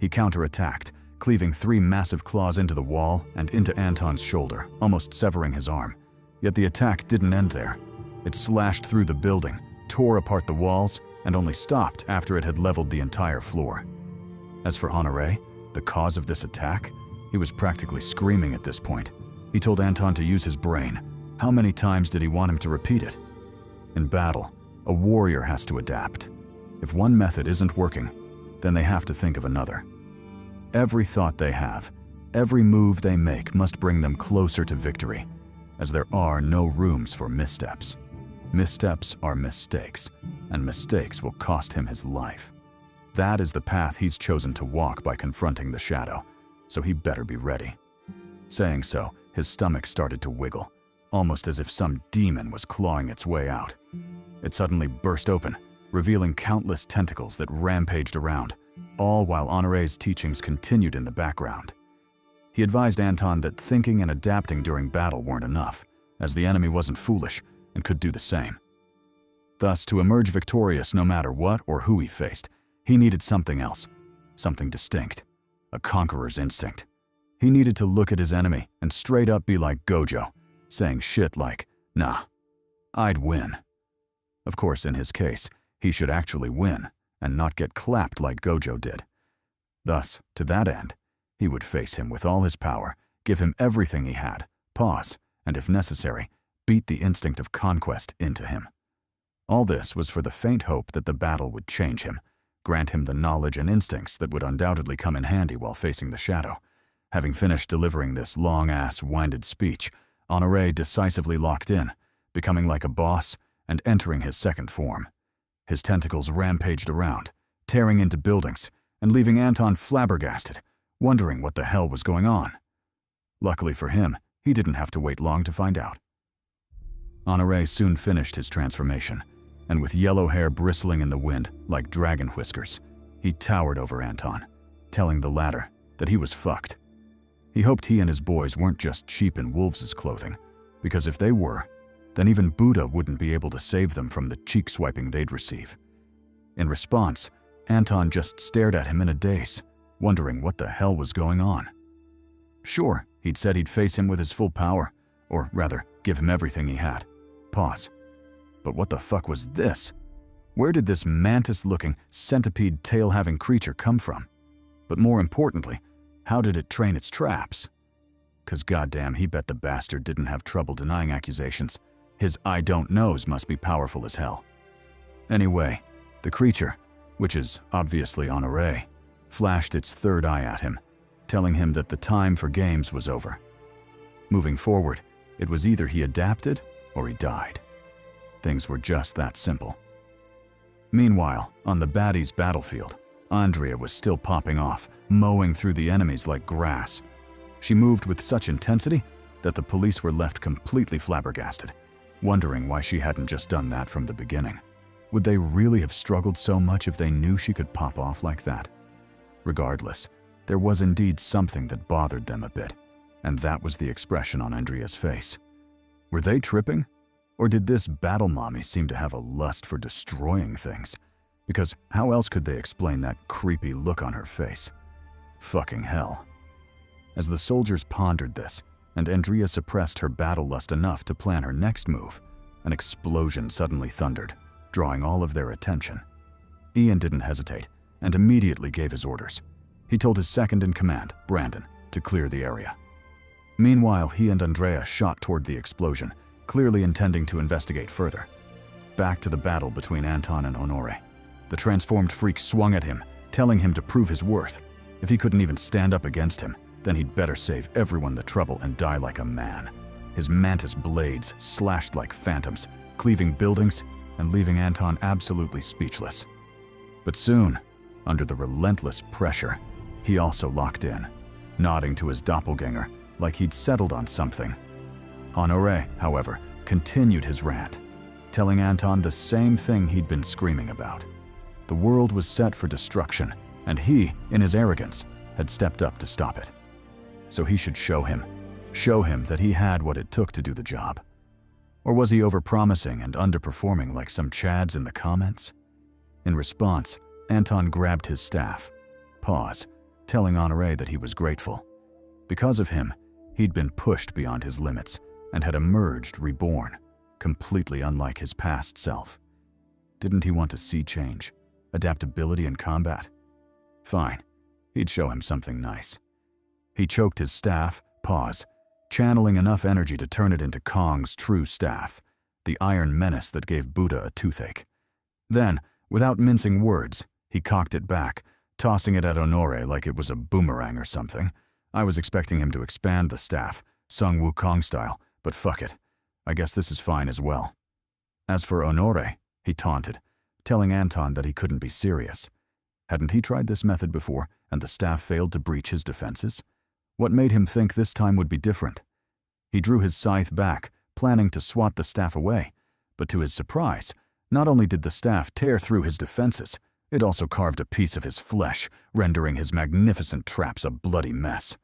He counterattacked, cleaving 3 massive claws into the wall and into Anton's shoulder, almost severing his arm. Yet the attack didn't end there. It slashed through the building, tore apart the walls, and only stopped after it had leveled the entire floor. As for Honore, the cause of this attack, he was practically screaming at this point. He told Anton to use his brain. How many times did he want him to repeat it? In battle, a warrior has to adapt. If one method isn't working, then they have to think of another. Every thought they have, every move they make must bring them closer to victory, as there are no rooms for missteps. Missteps are mistakes, and mistakes will cost him his life. That is the path he's chosen to walk by confronting the shadow, so he better be ready. Saying so, his stomach started to wiggle, almost as if some demon was clawing its way out. It suddenly burst open, revealing countless tentacles that rampaged around, all while Honore's teachings continued in the background. He advised Anton that thinking and adapting during battle weren't enough, as the enemy wasn't foolish and could do the same. Thus, to emerge victorious no matter what or who he faced, he needed something else, something distinct, a conqueror's instinct. He needed to look at his enemy and straight up be like Gojo, saying shit like, "Nah, I'd win." Of course, in his case, he should actually win and not get clapped like Gojo did. Thus, to that end, he would face him with all his power, give him everything he had, pause, and if necessary, beat the instinct of conquest into him. All this was for the faint hope that the battle would change him, grant him the knowledge and instincts that would undoubtedly come in handy while facing the shadow. Having finished delivering this long-ass, winded speech, Honore decisively locked in, becoming like a boss and entering his second form. His tentacles rampaged around, tearing into buildings and leaving Anton flabbergasted, wondering what the hell was going on. Luckily for him, he didn't have to wait long to find out. Honore soon finished his transformation, and with yellow hair bristling in the wind like dragon whiskers, he towered over Anton, telling the latter that he was fucked. He hoped he and his boys weren't just sheep in wolves' clothing, because if they were, then even Buddha wouldn't be able to save them from the cheek swiping they'd receive. In response, Anton just stared at him in a daze, wondering what the hell was going on. Sure, he'd said he'd face him with his full power, or rather, give him everything he had. Pause. But what the fuck was this? Where did this mantis-looking, centipede tail-having creature come from? But more importantly, how did it train its traps? 'Cause goddamn, he bet the bastard didn't have trouble denying accusations. His I don't knows must be powerful as hell. Anyway, the creature, which is obviously Honore, flashed its third eye at him, telling him that the time for games was over. Moving forward, it was either he adapted or he died. Things were just that simple. Meanwhile, on the baddie's battlefield, Andrea was still popping off, mowing through the enemies like grass. She moved with such intensity that the police were left completely flabbergasted, wondering why she hadn't just done that from the beginning. Would they really have struggled so much if they knew she could pop off like that? Regardless, there was indeed something that bothered them a bit, and that was the expression on Andrea's face. Were they tripping? Or did this battle mommy seem to have a lust for destroying things? Because how else could they explain that creepy look on her face? Fucking hell. As the soldiers pondered this, and Andrea suppressed her battle lust enough to plan her next move. An explosion suddenly thundered, drawing all of their attention. Ian didn't hesitate and immediately gave his orders. He told his second-in-command, Brandon, to clear the area. Meanwhile, he and Andrea shot toward the explosion, clearly intending to investigate further. Back to the battle between Anton and Honore. The transformed freak swung at him, telling him to prove his worth. If he couldn't even stand up against him, then he'd better save everyone the trouble and die like a man. His mantis blades slashed like phantoms, cleaving buildings and leaving Anton absolutely speechless. But soon, under the relentless pressure, he also locked in, nodding to his doppelganger like he'd settled on something. Honore, however, continued his rant, telling Anton the same thing he'd been screaming about. The world was set for destruction, and he, in his arrogance, had stepped up to stop it. So he should show him that he had what it took to do the job. Or was he overpromising and underperforming like some chads in the comments? In response, Anton grabbed his staff, telling Honore that he was grateful. Because of him, he'd been pushed beyond his limits and had emerged reborn, completely unlike his past self. Didn't he want to see change, adaptability in combat? Fine, he'd show him something nice. He choked his staff, channeling enough energy to turn it into Kong's true staff, the iron menace that gave Buddha a toothache. Then, without mincing words, he cocked it back, tossing it at Honore like it was a boomerang or something. I was expecting him to expand the staff, Sun Wukong style, but fuck it. I guess this is fine as well. As for Honore, he taunted, telling Anton that he couldn't be serious. Hadn't he tried this method before, and the staff failed to breach his defenses? What made him think this time would be different? He drew his scythe back, planning to swat the staff away, but to his surprise, not only did the staff tear through his defenses, it also carved a piece of his flesh, rendering his magnificent traps a bloody mess.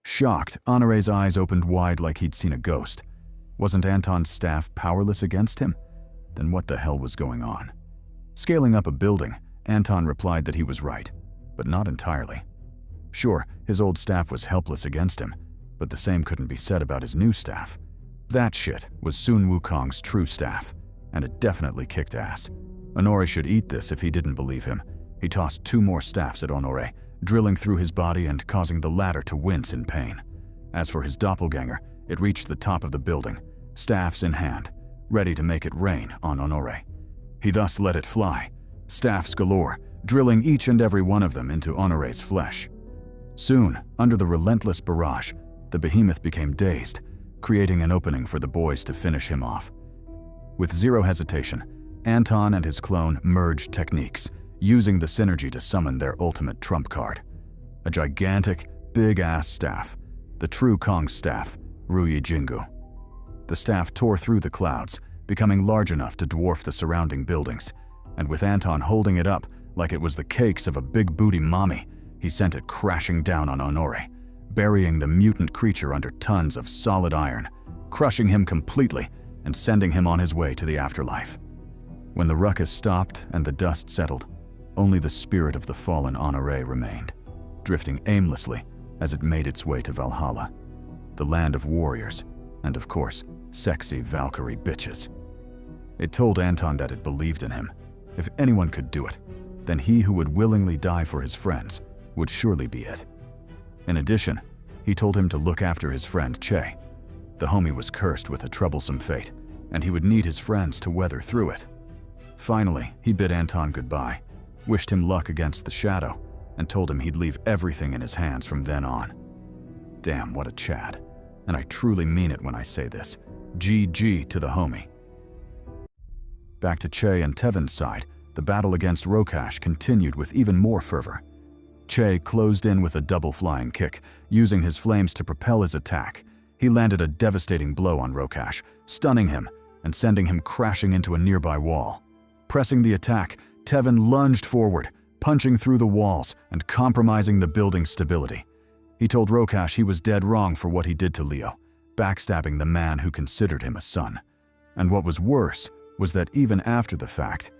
Shocked, Honore's eyes opened wide like he'd seen a ghost. Wasn't Anton's staff powerless against him? Then what the hell was going on? Scaling up a building, Anton replied that he was right, but not entirely. Sure, his old staff was helpless against him, but the same couldn't be said about his new staff. That shit was Sun Wukong's true staff, and it definitely kicked ass. Honore should eat this if he didn't believe him. He tossed 2 more staffs at Honore, drilling through his body and causing the latter to wince in pain. As for his doppelganger, it reached the top of the building, staffs in hand, ready to make it rain on Honore. He thus let it fly, staffs galore, drilling each and every one of them into Honore's flesh. Soon, under the relentless barrage, the behemoth became dazed, creating an opening for the boys to finish him off. With zero hesitation, Anton and his clone merged techniques, using the synergy to summon their ultimate trump card. A gigantic, big-ass staff, the true Kong staff, Ruyi Jingu. The staff tore through the clouds, becoming large enough to dwarf the surrounding buildings, and with Anton holding it up like it was the cakes of a big booty mommy, he sent it crashing down on Honore, burying the mutant creature under tons of solid iron, crushing him completely and sending him on his way to the afterlife. When the ruckus stopped and the dust settled, only the spirit of the fallen Honore remained, drifting aimlessly as it made its way to Valhalla, the land of warriors, and of course, sexy Valkyrie bitches. It told Anton that it believed in him. If anyone could do it, then he who would willingly die for his friends would surely be it. In addition, he told him to look after his friend Che. The homie was cursed with a troublesome fate, and he would need his friends to weather through it. Finally, he bid Anton goodbye, wished him luck against the shadow, and told him he'd leave everything in his hands from then on. Damn, what a Chad. And I truly mean it when I say this. GG to the homie. Back to Che and Tevin's side, the battle against Rokash continued with even more fervor. Che closed in with a double flying kick, using his flames to propel his attack. He landed a devastating blow on Rokash, stunning him and sending him crashing into a nearby wall. Pressing the attack, Tevin lunged forward, punching through the walls and compromising the building's stability. He told Rokash he was dead wrong for what he did to Leo, backstabbing the man who considered him a son. And what was worse was that even after the fact,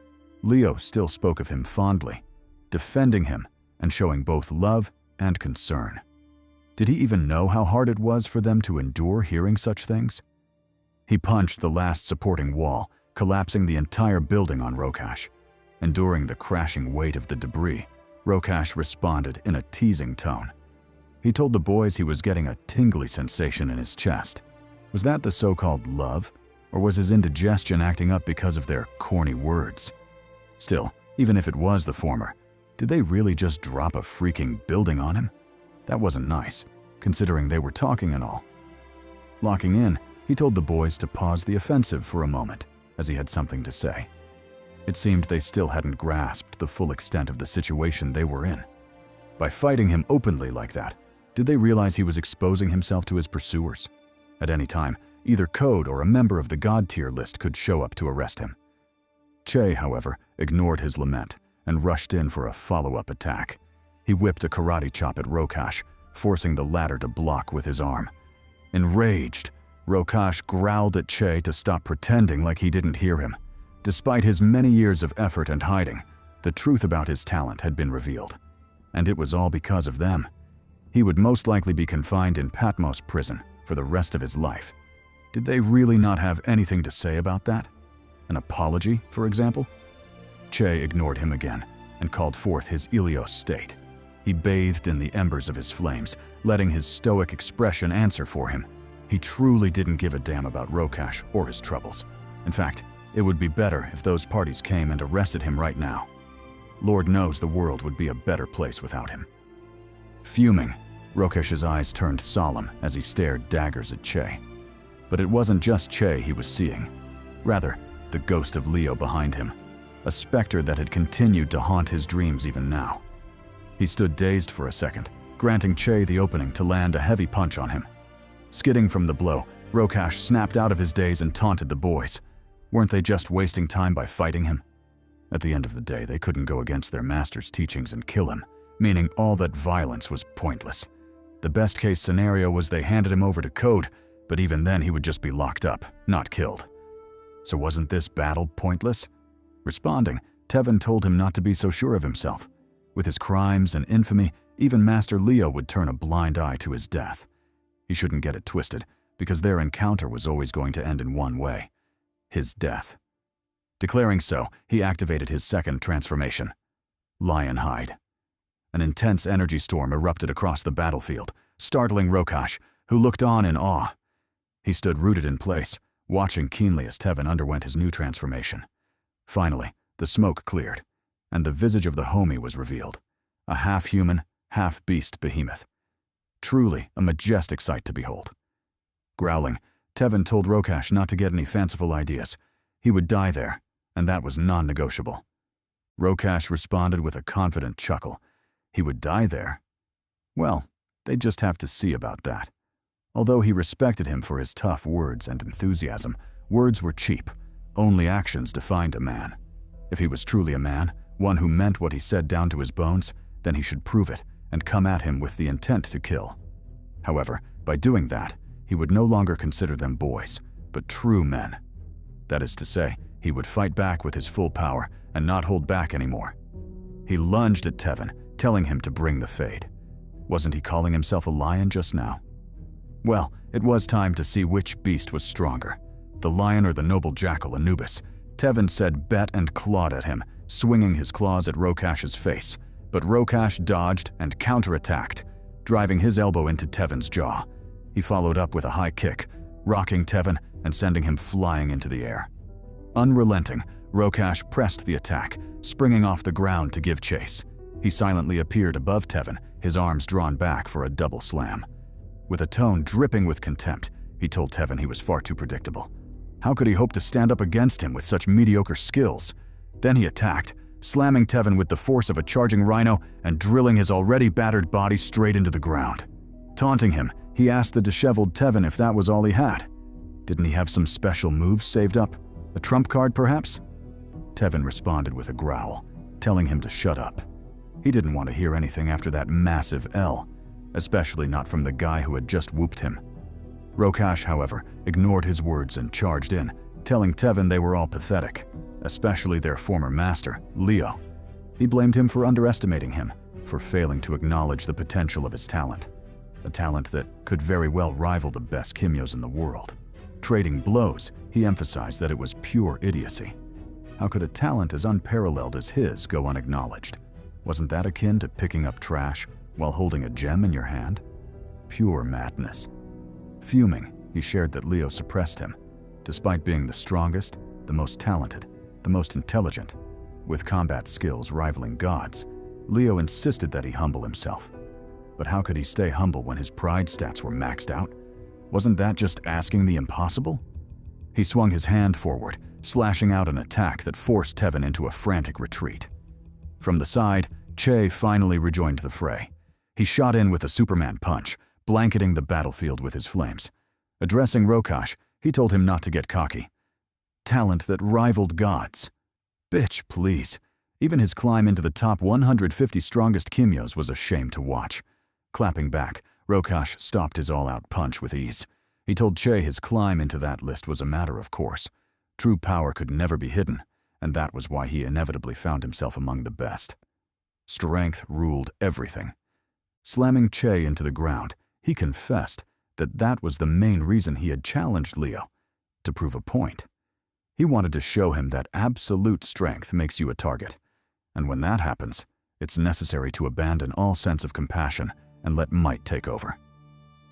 Leo still spoke of him fondly, defending him and showing both love and concern. Did he even know how hard it was for them to endure hearing such things? He punched the last supporting wall, collapsing the entire building on Rokash. Enduring the crashing weight of the debris, Rokash responded in a teasing tone. He told the boys he was getting a tingly sensation in his chest. Was that the so-called love, or was his indigestion acting up because of their corny words? Still, even if it was the former, did they really just drop a freaking building on him? That wasn't nice, considering they were talking and all. Locking in, he told the boys to pause the offensive for a moment, as he had something to say. It seemed they still hadn't grasped the full extent of the situation they were in. By fighting him openly like that, did they realize he was exposing himself to his pursuers? At any time, either Code or a member of the God tier list could show up to arrest him. Che, however, ignored his lament and rushed in for a follow-up attack. He whipped a karate chop at Rokash, forcing the latter to block with his arm. Enraged, Rokash growled at Che to stop pretending like he didn't hear him. Despite his many years of effort and hiding, the truth about his talent had been revealed. And it was all because of them. He would most likely be confined in Patmos prison for the rest of his life. Did they really not have anything to say about that? An apology, for example? Che ignored him again and called forth his Ilios state. He bathed in the embers of his flames, letting his stoic expression answer for him. He truly didn't give a damn about Rokash or his troubles. In fact, it would be better if those parties came and arrested him right now. Lord knows the world would be a better place without him. Fuming, Rokash's eyes turned solemn as he stared daggers at Che. But it wasn't just Che he was seeing. Rather, the ghost of Leo behind him, a specter that had continued to haunt his dreams even now. He stood dazed for a second, granting Che the opening to land a heavy punch on him. Skidding from the blow, Rokash snapped out of his daze and taunted the boys. Weren't they just wasting time by fighting him? At the end of the day, they couldn't go against their master's teachings and kill him, meaning all that violence was pointless. The best-case scenario was they handed him over to Code, but even then he would just be locked up, not killed. So wasn't this battle pointless? Responding, Tevin told him not to be so sure of himself. With his crimes and infamy, even Master Leo would turn a blind eye to his death. He shouldn't get it twisted, because their encounter was always going to end in one way: his death. Declaring so, he activated his second transformation, Lionhide. An intense energy storm erupted across the battlefield, startling Rokash, who looked on in awe. He stood rooted in place, watching keenly as Tevin underwent his new transformation. Finally, the smoke cleared, and the visage of the homie was revealed, a half-human, half-beast behemoth. Truly a majestic sight to behold. Growling, Tevin told Rokash not to get any fanciful ideas. He would die there, and that was non-negotiable. Rokash responded with a confident chuckle. He would die there? Well, they'd just have to see about that. Although he respected him for his tough words and enthusiasm, words were cheap. Only actions defined a man. If he was truly a man, one who meant what he said down to his bones, then he should prove it and come at him with the intent to kill. However, by doing that, he would no longer consider them boys, but true men. That is to say, he would fight back with his full power and not hold back anymore. He lunged at Tevin, telling him to bring the fade. Wasn't he calling himself a lion just now? Well, it was time to see which beast was stronger, the lion or the noble jackal Anubis. Tevin said bet and clawed at him, swinging his claws at Rokash's face, but Rokash dodged and counterattacked, driving his elbow into Tevin's jaw. He followed up with a high kick, rocking Tevin and sending him flying into the air. Unrelenting, Rokash pressed the attack, springing off the ground to give chase. He silently appeared above Tevin, his arms drawn back for a double slam. With a tone dripping with contempt, he told Tevin he was far too predictable. How could he hope to stand up against him with such mediocre skills? Then he attacked, slamming Tevin with the force of a charging rhino and drilling his already battered body straight into the ground. Taunting him, he asked the disheveled Tevin if that was all he had. Didn't he have some special moves saved up? A trump card, perhaps? Tevin responded with a growl, telling him to shut up. He didn't want to hear anything after that massive L, especially not from the guy who had just whooped him. Rokash, however, ignored his words and charged in, telling Tevin they were all pathetic, especially their former master, Leo. He blamed him for underestimating him, for failing to acknowledge the potential of his talent. a talent that could very well rival the best Kimyos in the world. Trading blows, he emphasized that it was pure idiocy. How could a talent as unparalleled as his go unacknowledged? Wasn't that akin to picking up trash while holding a gem in your hand? Pure madness. Fuming, he shared that Leo suppressed him. Despite being the strongest, the most talented, the most intelligent, with combat skills rivaling gods, Leo insisted that he humble himself. But how could he stay humble when his pride stats were maxed out? Wasn't that just asking the impossible? He swung his hand forward, slashing out an attack that forced Tevin into a frantic retreat. From the side, Che finally rejoined the fray. He shot in with a Superman punch, blanketing the battlefield with his flames. Addressing Rokash, he told him not to get cocky. Talent that rivaled gods. Bitch, please. Even his climb into the top 150 strongest Kimyos was a shame to watch. Clapping back, Rokash stopped his all-out punch with ease. He told Che his climb into that list was a matter of course. True power could never be hidden, and that was why he inevitably found himself among the best. Strength ruled everything. Slamming Che into the ground, he confessed that that was the main reason he had challenged Leo, to prove a point. He wanted to show him that absolute strength makes you a target, and when that happens, it's necessary to abandon all sense of compassion and let might take over.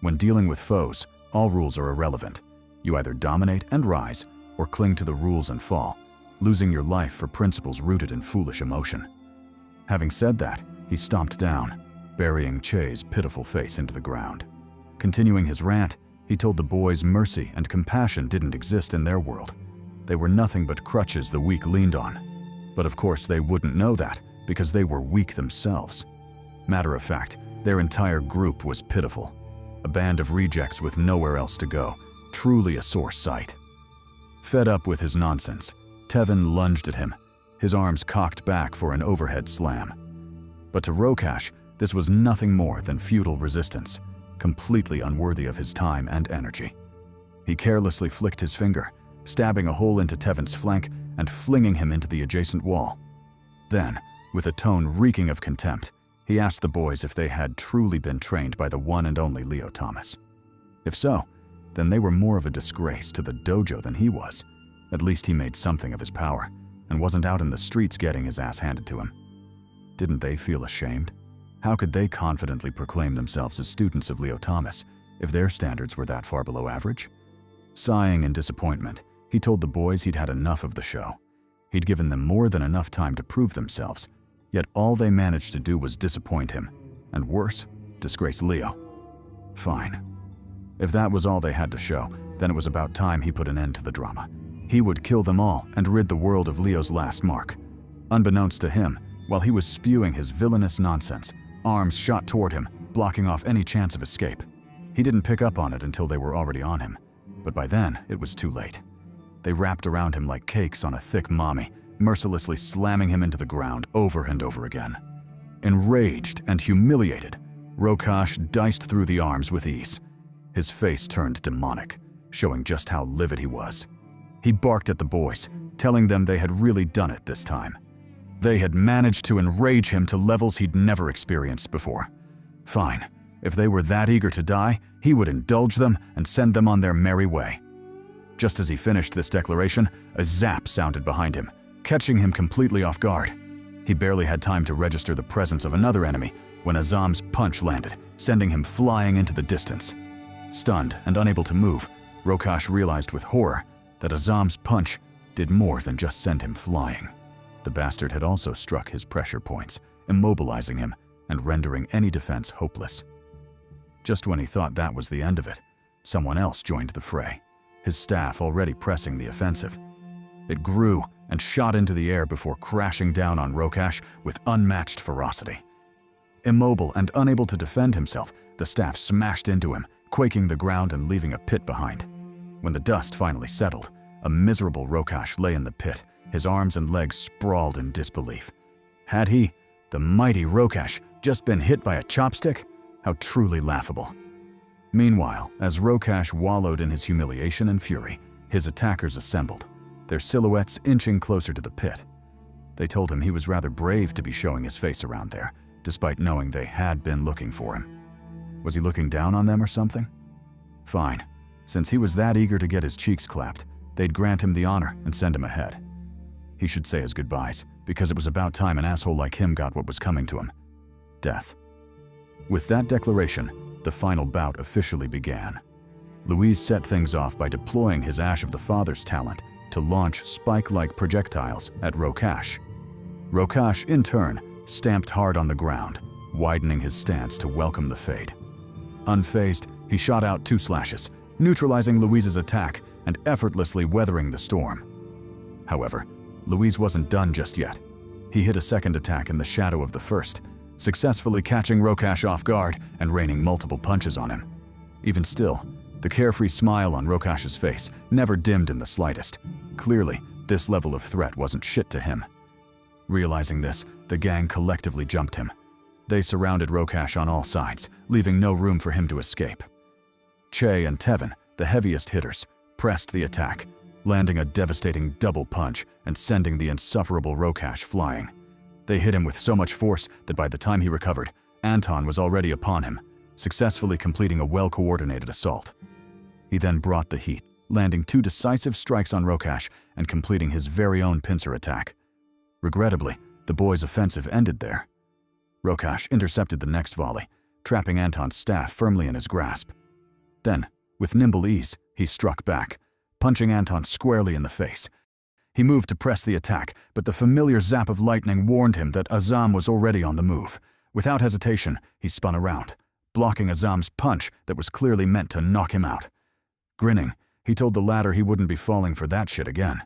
When dealing with foes, all rules are irrelevant. You either dominate and rise, or cling to the rules and fall, losing your life for principles rooted in foolish emotion. Having said that, he stomped down, burying Che's pitiful face into the ground. Continuing his rant, he told the boys mercy and compassion didn't exist in their world. They were nothing but crutches the weak leaned on. But of course they wouldn't know that, because they were weak themselves. Matter of fact, their entire group was pitiful. A band of rejects with nowhere else to go, truly a sore sight. Fed up with his nonsense, Tevin lunged at him, his arms cocked back for an overhead slam. But to Rokash, this was nothing more than futile resistance, completely unworthy of his time and energy. He carelessly flicked his finger, stabbing a hole into Tevin's flank and flinging him into the adjacent wall. Then, with a tone reeking of contempt, he asked the boys if they had truly been trained by the one and only Leo Thomas. If so, then they were more of a disgrace to the dojo than he was. At least he made something of his power, and wasn't out in the streets getting his ass handed to him. Didn't they feel ashamed? How could they confidently proclaim themselves as students of Leo Thomas if their standards were that far below average? Sighing in disappointment, he told the boys he'd had enough of the show. He'd given them more than enough time to prove themselves, yet all they managed to do was disappoint him, and worse, disgrace Leo. Fine. If that was all they had to show, then it was about time he put an end to the drama. He would kill them all and rid the world of Leo's last mark. Unbeknownst to him, while he was spewing his villainous nonsense, arms shot toward him, blocking off any chance of escape. He didn't pick up on it until they were already on him, but by then it was too late. They wrapped around him like cakes on a thick mommy, mercilessly slamming him into the ground over and over again. Enraged and humiliated, Rokash diced through the arms with ease. His face turned demonic, showing just how livid he was. He barked at the boys, telling them they had really done it this time. They had managed to enrage him to levels he'd never experienced before. Fine, if they were that eager to die, he would indulge them and send them on their merry way. Just as he finished this declaration, a zap sounded behind him, catching him completely off guard. He barely had time to register the presence of another enemy when Azam's punch landed, sending him flying into the distance. Stunned and unable to move, Rokash realized with horror that Azam's punch did more than just send him flying. The bastard had also struck his pressure points, immobilizing him and rendering any defense hopeless. Just when he thought that was the end of it, someone else joined the fray, his staff already pressing the offensive. It grew and shot into the air before crashing down on Rokash with unmatched ferocity. Immobile and unable to defend himself, the staff smashed into him, quaking the ground and leaving a pit behind. When the dust finally settled, a miserable Rokash lay in the pit, his arms and legs sprawled in disbelief. Had he, the mighty Rokash, just been hit by a chopstick? How truly laughable. Meanwhile, as Rokash wallowed in his humiliation and fury, his attackers assembled, their silhouettes inching closer to the pit. They told him he was rather brave to be showing his face around there, despite knowing they had been looking for him. Was he looking down on them or something? Fine. Since he was that eager to get his cheeks clapped, they'd grant him the honor and send him ahead. He should say his goodbyes, because it was about time an asshole like him got what was coming to him. Death. With that declaration, the final bout officially began. Louise set things off by deploying his Ash of the Father's talent to launch spike-like projectiles at Rokash. Rokash, in turn, stamped hard on the ground, widening his stance to welcome the fade. Unfazed, he shot out 2 slashes, neutralizing Louise's attack and effortlessly weathering the storm. However, Louise wasn't done just yet. He hit a second attack in the shadow of the first, successfully catching Rokash off guard and raining multiple punches on him. Even still, the carefree smile on Rokash's face never dimmed in the slightest. Clearly, this level of threat wasn't shit to him. Realizing this, the gang collectively jumped him. They surrounded Rokash on all sides, leaving no room for him to escape. Che and Tevin, the heaviest hitters, pressed the attack, landing a devastating double punch and sending the insufferable Rokash flying. They hit him with so much force that by the time he recovered, Anton was already upon him, successfully completing a well-coordinated assault. He then brought the heat, landing 2 decisive strikes on Rokash and completing his very own pincer attack. Regrettably, the boys' offensive ended there. Rokash intercepted the next volley, trapping Anton's staff firmly in his grasp. Then, with nimble ease, he struck back, punching Anton squarely in the face. He moved to press the attack, but the familiar zap of lightning warned him that Azam was already on the move. Without hesitation, he spun around, blocking Azam's punch that was clearly meant to knock him out. Grinning, he told the latter he wouldn't be falling for that shit again.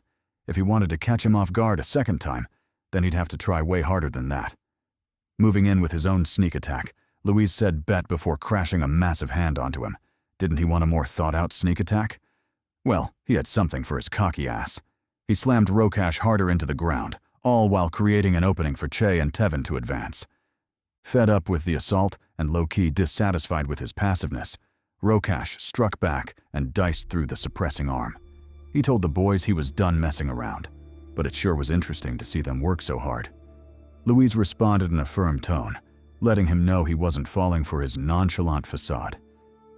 If he wanted to catch him off guard a second time, then he'd have to try way harder than that. Moving in with his own sneak attack, Louise said bet before crashing a massive hand onto him. Didn't he want a more thought-out sneak attack? Well, he had something for his cocky ass. He slammed Rokash harder into the ground, all while creating an opening for Che and Tevin to advance. Fed up with the assault and low-key dissatisfied with his passiveness, Rokash struck back and diced through the suppressing arm. He told the boys he was done messing around, but it sure was interesting to see them work so hard. Louise responded in a firm tone, letting him know he wasn't falling for his nonchalant facade.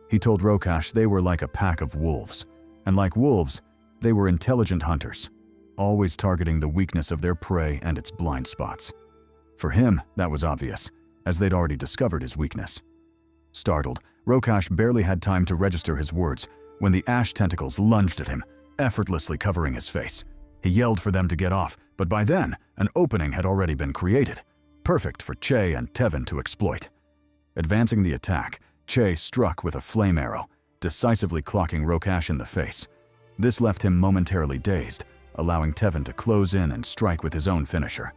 He told Rokash they were like a pack of wolves, and like wolves, they were intelligent hunters, always targeting the weakness of their prey and its blind spots. For him, that was obvious, as they'd already discovered his weakness. Startled, Rokash barely had time to register his words when the ash tentacles lunged at him, effortlessly covering his face. He yelled for them to get off, but by then, an opening had already been created, perfect for Che and Tevin to exploit. Advancing the attack, Che struck with a flame arrow, decisively clocking Rokash in the face. This left him momentarily dazed, allowing Tevin to close in and strike with his own finisher.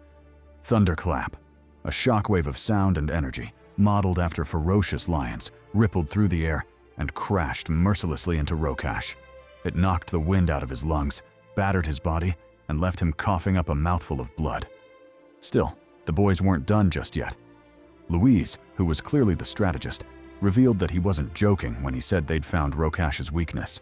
Thunderclap, a shockwave of sound and energy, modeled after ferocious lions, rippled through the air and crashed mercilessly into Rokash. It knocked the wind out of his lungs, battered his body, and left him coughing up a mouthful of blood. Still, the boys weren't done just yet. Louise, who was clearly the strategist, revealed that he wasn't joking when he said they'd found Rokash's weakness.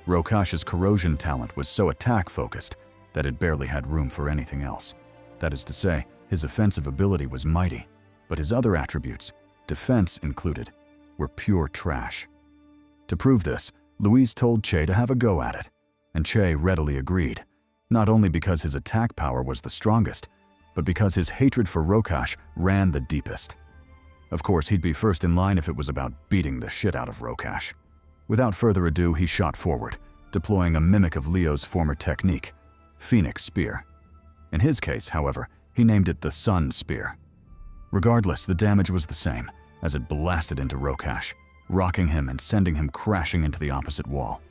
Rokash's corrosion talent was so attack-focused that it barely had room for anything else. That is to say, his offensive ability was mighty, but his other attributes, defense included, were pure trash. To prove this, Louise told Che to have a go at it, and Che readily agreed, not only because his attack power was the strongest, but because his hatred for Rokash ran the deepest. Of course, he'd be first in line if it was about beating the shit out of Rokash. Without further ado, he shot forward, deploying a mimic of Leo's former technique, Phoenix Spear. In his case, however, he named it the Sun Spear. Regardless, the damage was the same, as it blasted into Rokash, rocking him and sending him crashing into the opposite wall.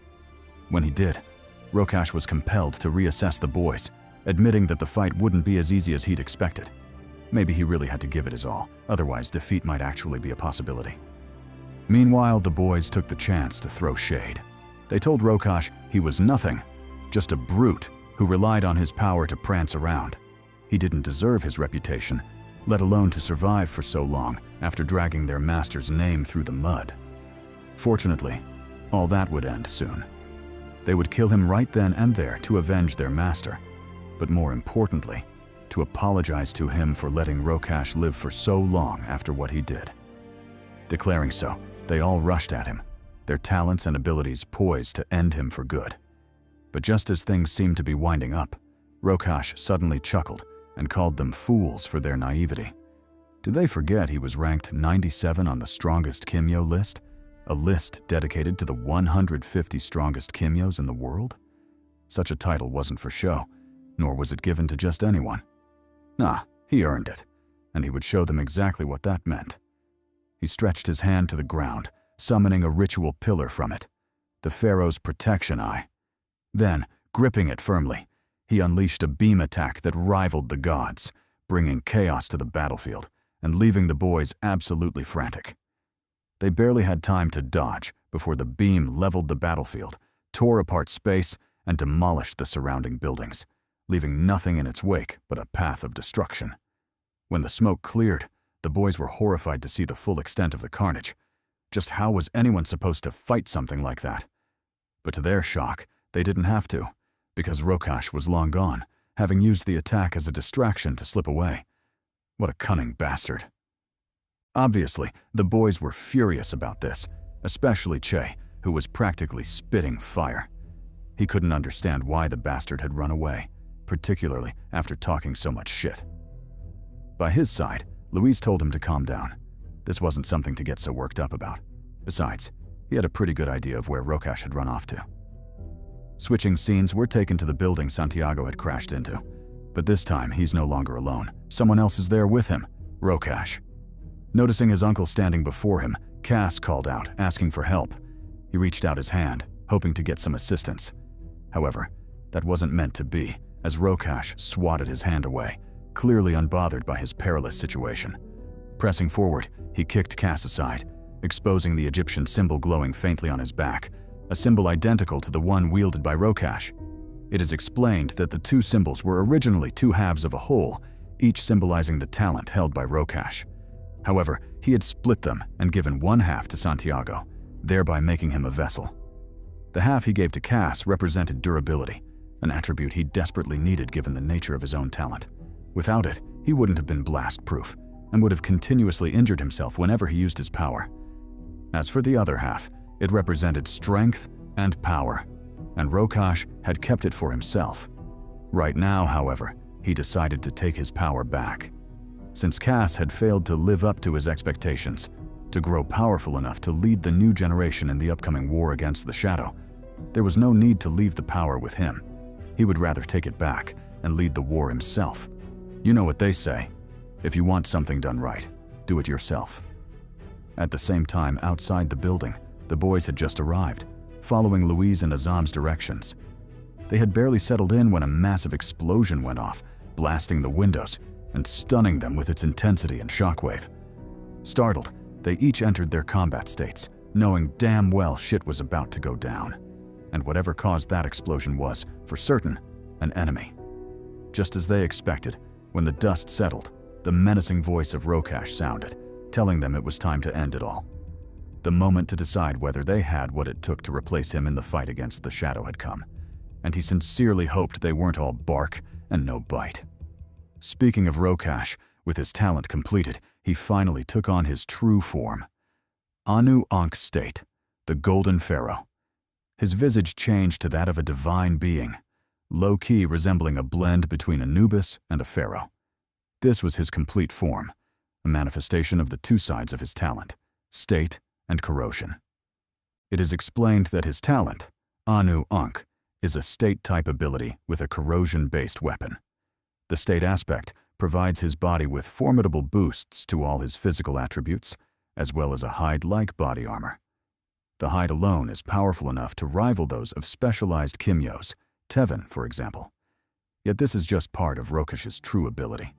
When he did, Rokash was compelled to reassess the boys, admitting that the fight wouldn't be as easy as he'd expected. Maybe he really had to give it his all, otherwise defeat might actually be a possibility. Meanwhile, the boys took the chance to throw shade. They told Rokash he was nothing, just a brute who relied on his power to prance around. He didn't deserve his reputation, let alone to survive for so long after dragging their master's name through the mud. Fortunately, all that would end soon. They would kill him right then and there to avenge their master, but more importantly, to apologize to him for letting Rokash live for so long after what he did. Declaring so, They all rushed at him, their talents and abilities poised to end him for good. But just as things seemed to be winding up, Rokash suddenly chuckled and called them fools for their naivety. Did they forget he was ranked 97 on the strongest Kimyo list? A list dedicated to the 150 strongest Kimyos in the world? Such a title wasn't for show, nor was it given to just anyone. Nah, he earned it, and he would show them exactly what that meant. He stretched his hand to the ground, summoning a ritual pillar from it, the Pharaoh's protection eye. Then, gripping it firmly, he unleashed a beam attack that rivaled the gods, bringing chaos to the battlefield and leaving the boys absolutely frantic. They barely had time to dodge before the beam leveled the battlefield, tore apart space, and demolished the surrounding buildings, leaving nothing in its wake but a path of destruction. When the smoke cleared, the boys were horrified to see the full extent of the carnage. Just how was anyone supposed to fight something like that? But to their shock, they didn't have to, because Rokash was long gone, having used the attack as a distraction to slip away. What a cunning bastard. Obviously, the boys were furious about this, especially Che, who was practically spitting fire. He couldn't understand why the bastard had run away, particularly after talking so much shit. By his side, Louise told him to calm down. This wasn't something to get so worked up about. Besides, he had a pretty good idea of where Rokash had run off to. Switching scenes, we're taken to the building Santiago had crashed into. But this time, he's no longer alone. Someone else is there with him, Rokash. Noticing his uncle standing before him, Cass called out, asking for help. He reached out his hand, hoping to get some assistance. However, that wasn't meant to be, as Rokash swatted his hand away, clearly unbothered by his perilous situation. Pressing forward, he kicked Cass aside, exposing the Egyptian symbol glowing faintly on his back, a symbol identical to the one wielded by Rokash. It is explained that the two symbols were originally two halves of a whole, each symbolizing the talent held by Rokash. However, he had split them and given one half to Santiago, thereby making him a vessel. The half he gave to Cass represented durability, an attribute he desperately needed given the nature of his own talent. Without it, he wouldn't have been blast-proof and would have continuously injured himself whenever he used his power. As for the other half, it represented strength and power, and Rokash had kept it for himself. Right now, however, he decided to take his power back. Since Cass had failed to live up to his expectations, to grow powerful enough to lead the new generation in the upcoming war against the Shadow, there was no need to leave the power with him. He would rather take it back and lead the war himself. You know what they say, if you want something done right, do it yourself. At the same time, outside the building, the boys had just arrived, following Louise and Azam's directions. They had barely settled in when a massive explosion went off, blasting the windows and stunning them with its intensity and shockwave. Startled, they each entered their combat states, knowing damn well shit was about to go down. And whatever caused that explosion was, for certain, an enemy. Just as they expected, when the dust settled, the menacing voice of Rokash sounded, telling them it was time to end it all. The moment to decide whether they had what it took to replace him in the fight against the Shadow had come, and he sincerely hoped they weren't all bark and no bite. Speaking of Rokash, with his talent completed, he finally took on his true form. Ankh state, the Golden Pharaoh. His visage changed to that of a divine being, low-key resembling a blend between Anubis and a pharaoh. This was his complete form, a manifestation of the two sides of his talent, state and corrosion. It is explained that his talent, Ankh, is a state-type ability with a corrosion-based weapon. The state aspect provides his body with formidable boosts to all his physical attributes, as well as a hide-like body armor. The hide alone is powerful enough to rival those of specialized Kimyos, Tevin, for example. Yet this is just part of Rokash's true ability.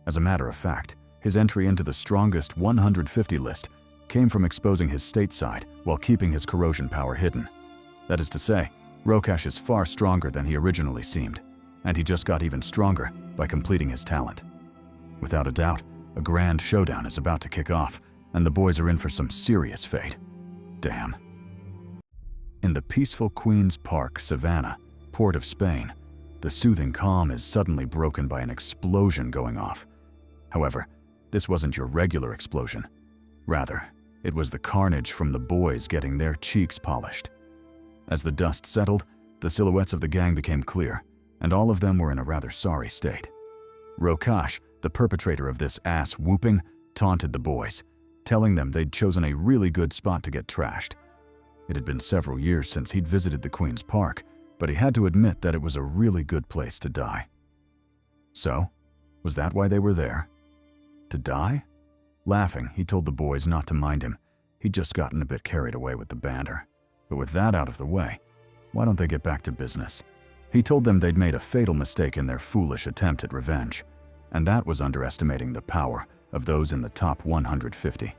As a matter of fact, his entry into the strongest 150 list came from exposing his state side while keeping his corrosion power hidden. That is to say, Rokash is far stronger than he originally seemed, and he just got even stronger by completing his talent. Without a doubt, a grand showdown is about to kick off, and the boys are in for some serious fate. Damn. In the peaceful Queen's Park, Savannah, port of Spain, the soothing calm is suddenly broken by an explosion going off. However, this wasn't your regular explosion. Rather, It was the carnage from the boys getting their cheeks polished. As the dust settled, the silhouettes of the gang became clear, and all of them were in a rather sorry state. Rokash, the perpetrator of this ass-whooping, taunted the boys, telling them they'd chosen a really good spot to get trashed. It had been several years since he'd visited the Queen's Park, but he had to admit that it was a really good place to die. So, was that why they were there? To die? Laughing, he told the boys not to mind him. He'd just gotten a bit carried away with the banter. But with that out of the way, why don't they get back to business? He told them they'd made a fatal mistake in their foolish attempt at revenge, and that was underestimating the power of those in the top 150.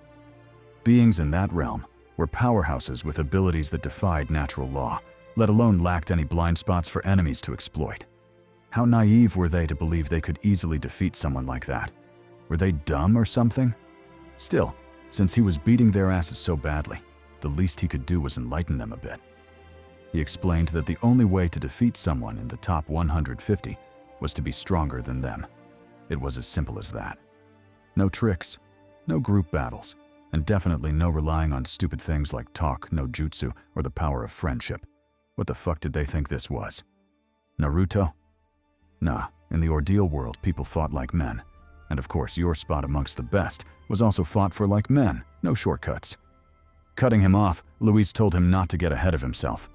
Beings in that realm were powerhouses with abilities that defied natural law, let alone lacked any blind spots for enemies to exploit. How naive were they to believe they could easily defeat someone like that? Were they dumb or something? Still, since he was beating their asses so badly, the least he could do was enlighten them a bit. He explained that the only way to defeat someone in the top 150 was to be stronger than them. It was as simple as that. No tricks, no group battles, and definitely no relying on stupid things like talk, no jutsu, or the power of friendship. What the fuck did they think this was? Naruto? Nah, in the Ordeal world, people fought like men. And of course, your spot amongst the best was also fought for like men, no shortcuts. Cutting him off, Luis told him not to get ahead of himself.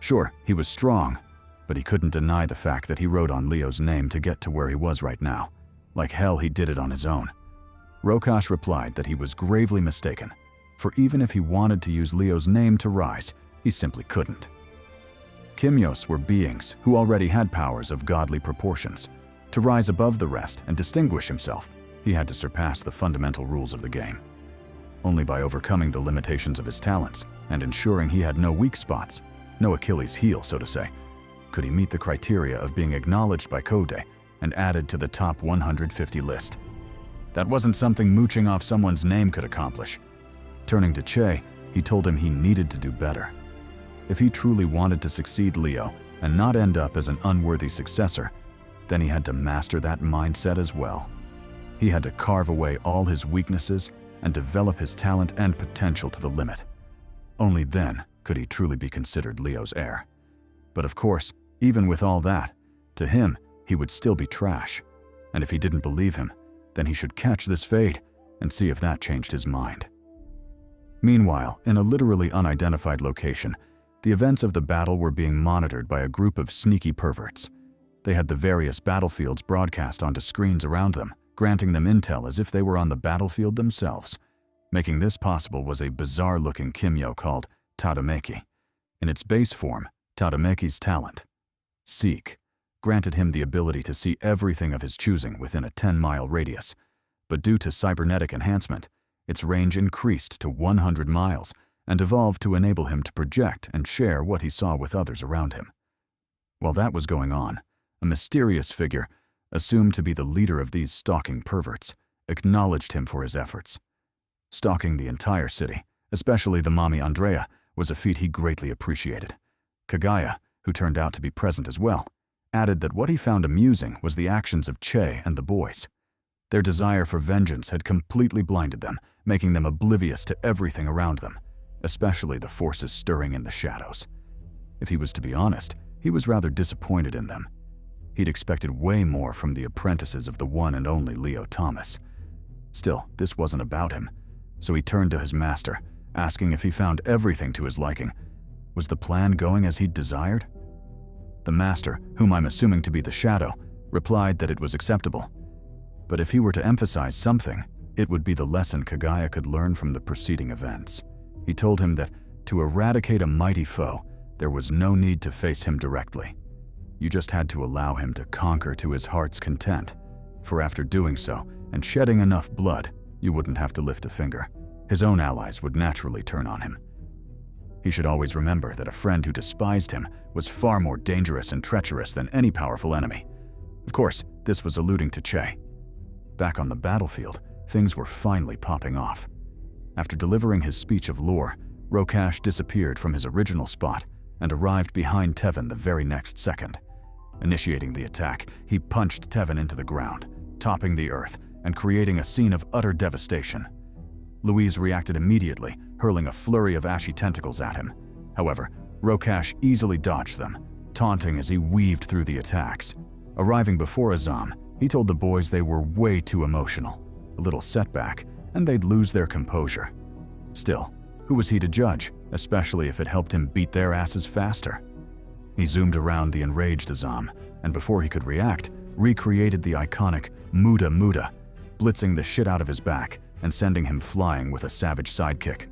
Sure, he was strong, but he couldn't deny the fact that he wrote on Leo's name to get to where he was right now. Like hell, he did it on his own. Rokash replied that he was gravely mistaken, for even if he wanted to use Leo's name to rise, he simply couldn't. Kimyos were beings who already had powers of godly proportions. To rise above the rest and distinguish himself, he had to surpass the fundamental rules of the game. Only by overcoming the limitations of his talents and ensuring he had no weak spots, no Achilles heel, so to say, could he meet the criteria of being acknowledged by Code and added to the top 150 list. That wasn't something mooching off someone's name could accomplish. Turning to Che, he told him he needed to do better. If he truly wanted to succeed Leo and not end up as an unworthy successor, then he had to master that mindset as well. He had to carve away all his weaknesses and develop his talent and potential to the limit. Only then could he truly be considered Leo's heir. But of course, even with all that, to him, he would still be trash. And if he didn't believe him, then he should catch this fade and see if that changed his mind. Meanwhile, in a literally unidentified location, the events of the battle were being monitored by a group of sneaky perverts. They had the various battlefields broadcast onto screens around them, granting them intel as if they were on the battlefield themselves. Making this possible was a bizarre-looking Kimyo called Tadameki. In its base form, Tadameki's talent, Seek, granted him the ability to see everything of his choosing within a 10-mile radius, but due to cybernetic enhancement, its range increased to 100 miles and evolved to enable him to project and share what he saw with others around him. While that was going on, a mysterious figure, assumed to be the leader of these stalking perverts, acknowledged him for his efforts. Stalking the entire city, especially the mommy Andrea, was a feat he greatly appreciated. Kagaya, who turned out to be present as well, added that what he found amusing was the actions of Che and the boys. Their desire for vengeance had completely blinded them, making them oblivious to everything around them, especially the forces stirring in the shadows. If he was to be honest, he was rather disappointed in them. He'd expected way more from the apprentices of the one and only Leo Thomas. Still, this wasn't about him, so he turned to his master, asking if he found everything to his liking. Was the plan going as he'd desired? The master, whom I'm assuming to be the Shadow, replied that it was acceptable. But if he were to emphasize something, it would be the lesson Kagaya could learn from the preceding events. He told him that to eradicate a mighty foe, there was no need to face him directly. You just had to allow him to conquer to his heart's content, for after doing so and shedding enough blood, you wouldn't have to lift a finger. His own allies would naturally turn on him. He should always remember that a friend who despised him was far more dangerous and treacherous than any powerful enemy. Of course, this was alluding to Che. Back on the battlefield, things were finally popping off. After delivering his speech of lore, Rokash disappeared from his original spot and arrived behind Tevin the very next second. Initiating the attack, he punched Tevin into the ground, topping the earth and creating a scene of utter devastation. Louise reacted immediately, hurling a flurry of ashy tentacles at him. However, Rokash easily dodged them, taunting as he weaved through the attacks. Arriving before Azam, he told the boys they were way too emotional. A little setback, and they'd lose their composure. Still, who was he to judge, especially if it helped him beat their asses faster? He zoomed around the enraged Azam, and before he could react, recreated the iconic Muda Muda, blitzing the shit out of his back and sending him flying with a savage sidekick.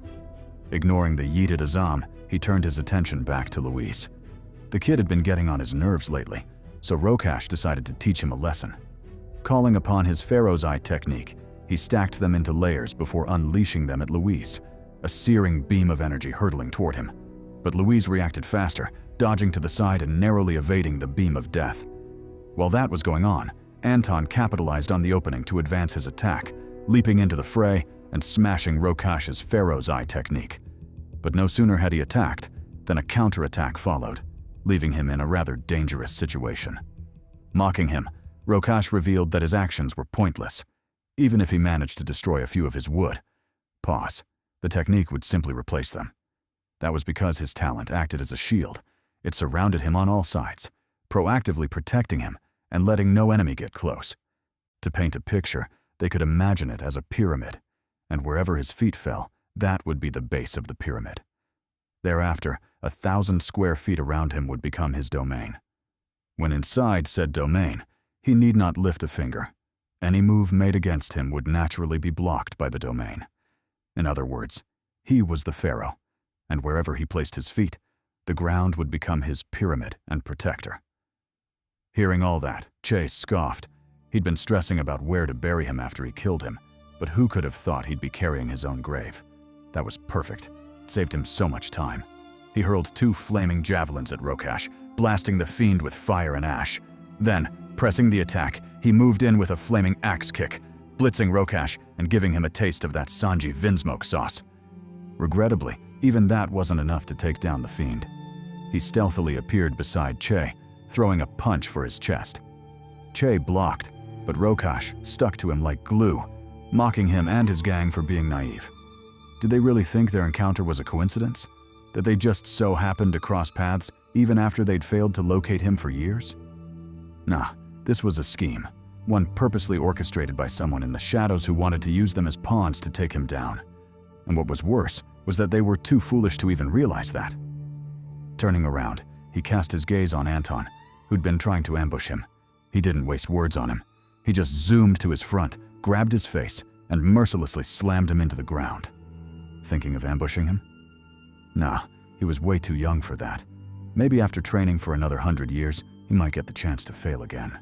Ignoring the yeeted Azam, he turned his attention back to Louise. The kid had been getting on his nerves lately, so Rokash decided to teach him a lesson. Calling upon his Pharaoh's Eye technique, he stacked them into layers before unleashing them at Louise, a searing beam of energy hurtling toward him. But Louise reacted faster, dodging to the side and narrowly evading the beam of death. While that was going on, Anton capitalized on the opening to advance his attack, leaping into the fray and smashing Rokash's Pharaoh's Eye technique. But no sooner had he attacked than a counterattack followed, leaving him in a rather dangerous situation. Mocking him, Rokash revealed that his actions were pointless. Even if he managed to destroy a few of his wood, the technique would simply replace them. That was because his talent acted as a shield. It surrounded him on all sides, proactively protecting him and letting no enemy get close. To paint a picture, they could imagine it as a pyramid, and wherever his feet fell, that would be the base of the pyramid. Thereafter, 1,000 square feet around him would become his domain. When inside said domain, he need not lift a finger. Any move made against him would naturally be blocked by the domain. In other words, he was the pharaoh, and wherever he placed his feet, the ground would become his pyramid and protector. Hearing all that, Chase scoffed. He'd been stressing about where to bury him after he killed him, but who could have thought he'd be carrying his own grave? That was perfect. It saved him so much time. He hurled 2 flaming javelins at Rokash, blasting the fiend with fire and ash. Then, pressing the attack, he moved in with a flaming axe kick, blitzing Rokash and giving him a taste of that Sanji Vinsmoke sauce. Regrettably, even that wasn't enough to take down the fiend. He stealthily appeared beside Che, throwing a punch for his chest. Che blocked, but Rokash stuck to him like glue, mocking him and his gang for being naive. Did they really think their encounter was a coincidence? That they just so happened to cross paths even after they'd failed to locate him for years? Nah, this was a scheme, one purposely orchestrated by someone in the shadows who wanted to use them as pawns to take him down. And what was worse was that they were too foolish to even realize that. Turning around, he cast his gaze on Anton, who'd been trying to ambush him. He didn't waste words on him. He just zoomed to his front, grabbed his face, and mercilessly slammed him into the ground. Thinking of ambushing him? Nah, he was way too young for that. Maybe after training for another 100 years, he might get the chance to fail again.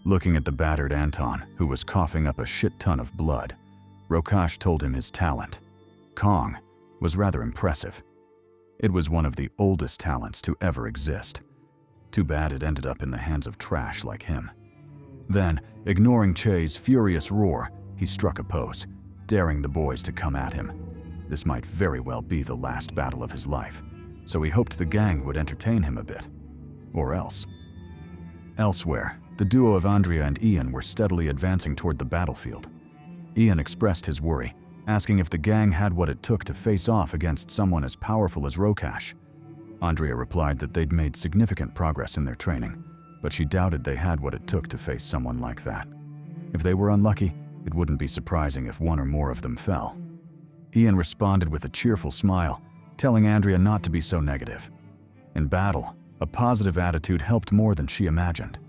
Looking at the battered Anton, who was coughing up a shit ton of blood, Rokash told him his talent, Kong, was rather impressive. It was one of the oldest talents to ever exist. Too bad it ended up in the hands of trash like him. Then, ignoring Che's furious roar, he struck a pose, daring the boys to come at him. This might very well be the last battle of his life, so he hoped the gang would entertain him a bit. Or else. Elsewhere, the duo of Andrea and Ian were steadily advancing toward the battlefield. Ian expressed his worry, asking if the gang had what it took to face off against someone as powerful as Rokash. Andrea replied that they'd made significant progress in their training, but she doubted they had what it took to face someone like that. If they were unlucky, it wouldn't be surprising if one or more of them fell. Ian responded with a cheerful smile, telling Andrea not to be so negative. In battle, a positive attitude helped more than she imagined.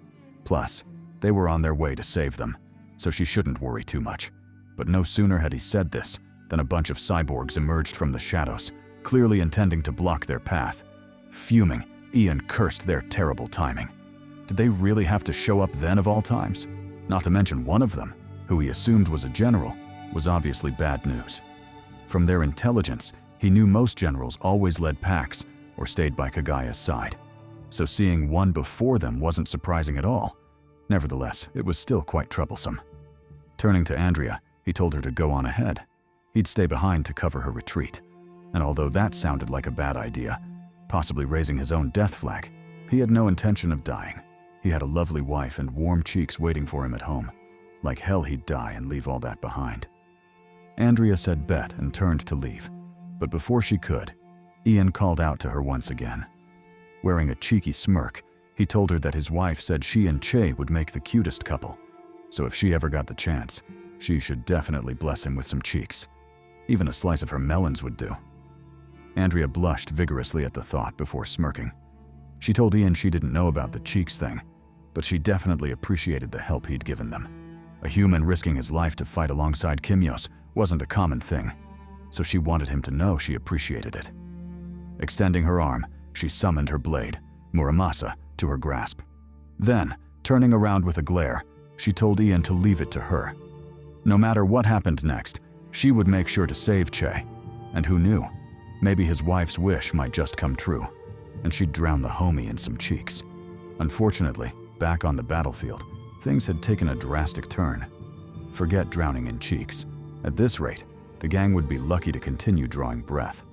Plus, they were on their way to save them, so she shouldn't worry too much. But no sooner had he said this than a bunch of cyborgs emerged from the shadows, clearly intending to block their path. Fuming, Ian cursed their terrible timing. Did they really have to show up then of all times? Not to mention one of them, who he assumed was a general, was obviously bad news. From their intelligence, he knew most generals always led packs or stayed by Kagaya's side. So seeing one before them wasn't surprising at all. Nevertheless, it was still quite troublesome. Turning to Andrea, he told her to go on ahead. He'd stay behind to cover her retreat. And although that sounded like a bad idea, possibly raising his own death flag, he had no intention of dying. He had a lovely wife and warm cheeks waiting for him at home. Like hell he'd die and leave all that behind. Andrea said bet and turned to leave, but before she could, Ian called out to her once again. Wearing a cheeky smirk, he told her that his wife said she and Che would make the cutest couple, so if she ever got the chance, she should definitely bless him with some cheeks. Even a slice of her melons would do. Andrea blushed vigorously at the thought before smirking. She told Ian she didn't know about the cheeks thing, but she definitely appreciated the help he'd given them. A human risking his life to fight alongside Kimyos wasn't a common thing, so she wanted him to know she appreciated it. Extending her arm, she summoned her blade, Muramasa, to her grasp. Then, turning around with a glare, she told Ian to leave it to her. No matter what happened next, she would make sure to save Che. And who knew? Maybe his wife's wish might just come true, and she'd drown the homie in some cheeks. Unfortunately, back on the battlefield, things had taken a drastic turn. Forget drowning in cheeks. At this rate, the gang would be lucky to continue drawing breath.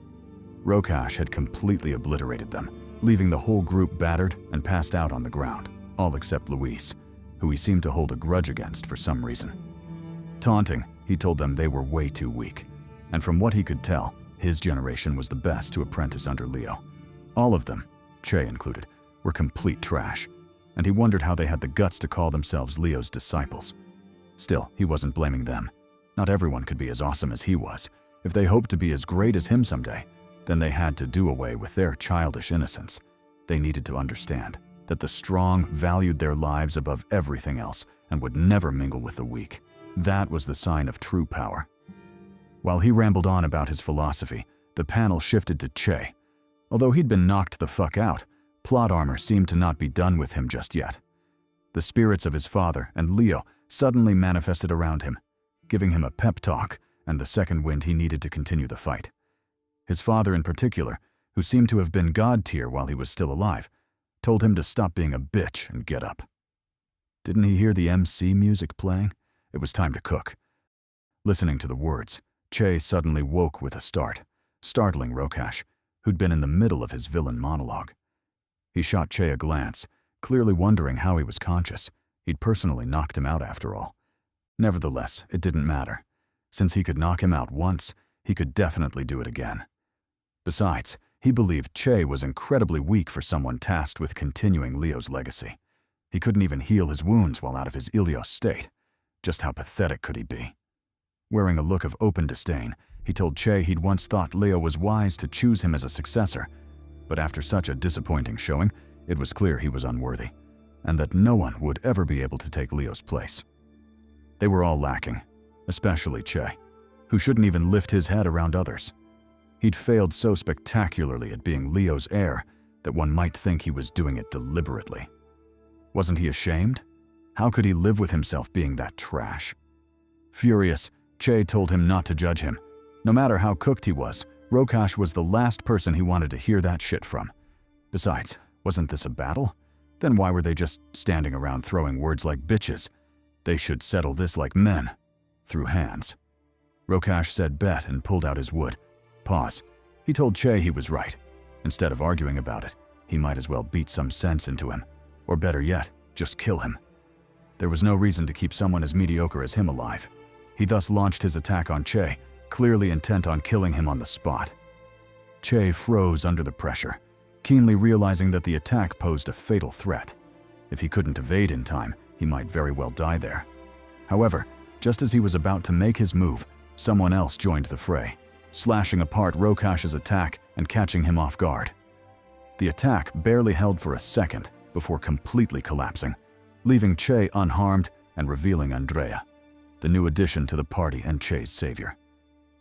Rokash had completely obliterated them, leaving the whole group battered and passed out on the ground, all except Luis, who he seemed to hold a grudge against for some reason. Taunting, he told them they were way too weak, and from what he could tell, his generation was the best to apprentice under Leo. All of them, Che included, were complete trash, and he wondered how they had the guts to call themselves Leo's disciples. Still, he wasn't blaming them. Not everyone could be as awesome as he was. If they hoped to be as great as him someday, then they had to do away with their childish innocence. They needed to understand that the strong valued their lives above everything else and would never mingle with the weak. That was the sign of true power. While he rambled on about his philosophy, the panel shifted to Che. Although he'd been knocked the fuck out, plot armor seemed to not be done with him just yet. The spirits of his father and Leo suddenly manifested around him, giving him a pep talk and the second wind he needed to continue the fight. His father in particular, who seemed to have been god tier while he was still alive, told him to stop being a bitch and get up. Didn't he hear the MC music playing? It was time to cook. Listening to the words, Che suddenly woke with a start, startling Rokash, who'd been in the middle of his villain monologue. He shot Che a glance, clearly wondering how he was conscious. He'd personally knocked him out after all. Nevertheless, it didn't matter. Since he could knock him out once, he could definitely do it again. Besides, he believed Che was incredibly weak for someone tasked with continuing Leo's legacy. He couldn't even heal his wounds while out of his Ilios state. Just how pathetic could he be? Wearing a look of open disdain, he told Che he'd once thought Leo was wise to choose him as a successor, but after such a disappointing showing, it was clear he was unworthy, and that no one would ever be able to take Leo's place. They were all lacking, especially Che, who shouldn't even lift his head around others. He'd failed so spectacularly at being Leo's heir that one might think he was doing it deliberately. Wasn't he ashamed? How could he live with himself being that trash? Furious, Che told him not to judge him. No matter how cooked he was, Rokash was the last person he wanted to hear that shit from. Besides, wasn't this a battle? Then why were they just standing around throwing words like bitches? They should settle this like men, through hands. Rokash said bet and pulled out his wood. Pause. He told Che he was right. Instead of arguing about it, he might as well beat some sense into him. Or better yet, just kill him. There was no reason to keep someone as mediocre as him alive. He thus launched his attack on Che, clearly intent on killing him on the spot. Che froze under the pressure, keenly realizing that the attack posed a fatal threat. If he couldn't evade in time, he might very well die there. However, just as he was about to make his move, someone else joined the fray, slashing apart Rokash's attack and catching him off guard. The attack barely held for a second before completely collapsing, leaving Che unharmed and revealing Andrea, the new addition to the party and Che's savior.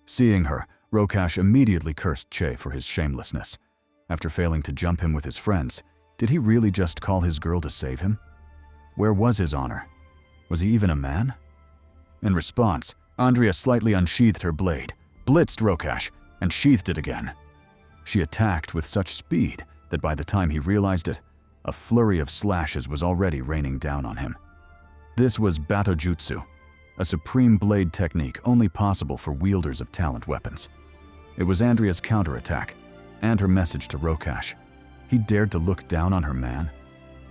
Seeing her, Rokash immediately cursed Che for his shamelessness. After failing to jump him with his friends, did he really just call his girl to save him? Where was his honor? Was he even a man? In response, Andrea slightly unsheathed her blade, blitzed Rokash, and sheathed it again. She attacked with such speed that by the time he realized it, a flurry of slashes was already raining down on him. This was Batojutsu, a supreme blade technique only possible for wielders of talent weapons. It was Andrea's counterattack, and her message to Rokash. He dared to look down on her man?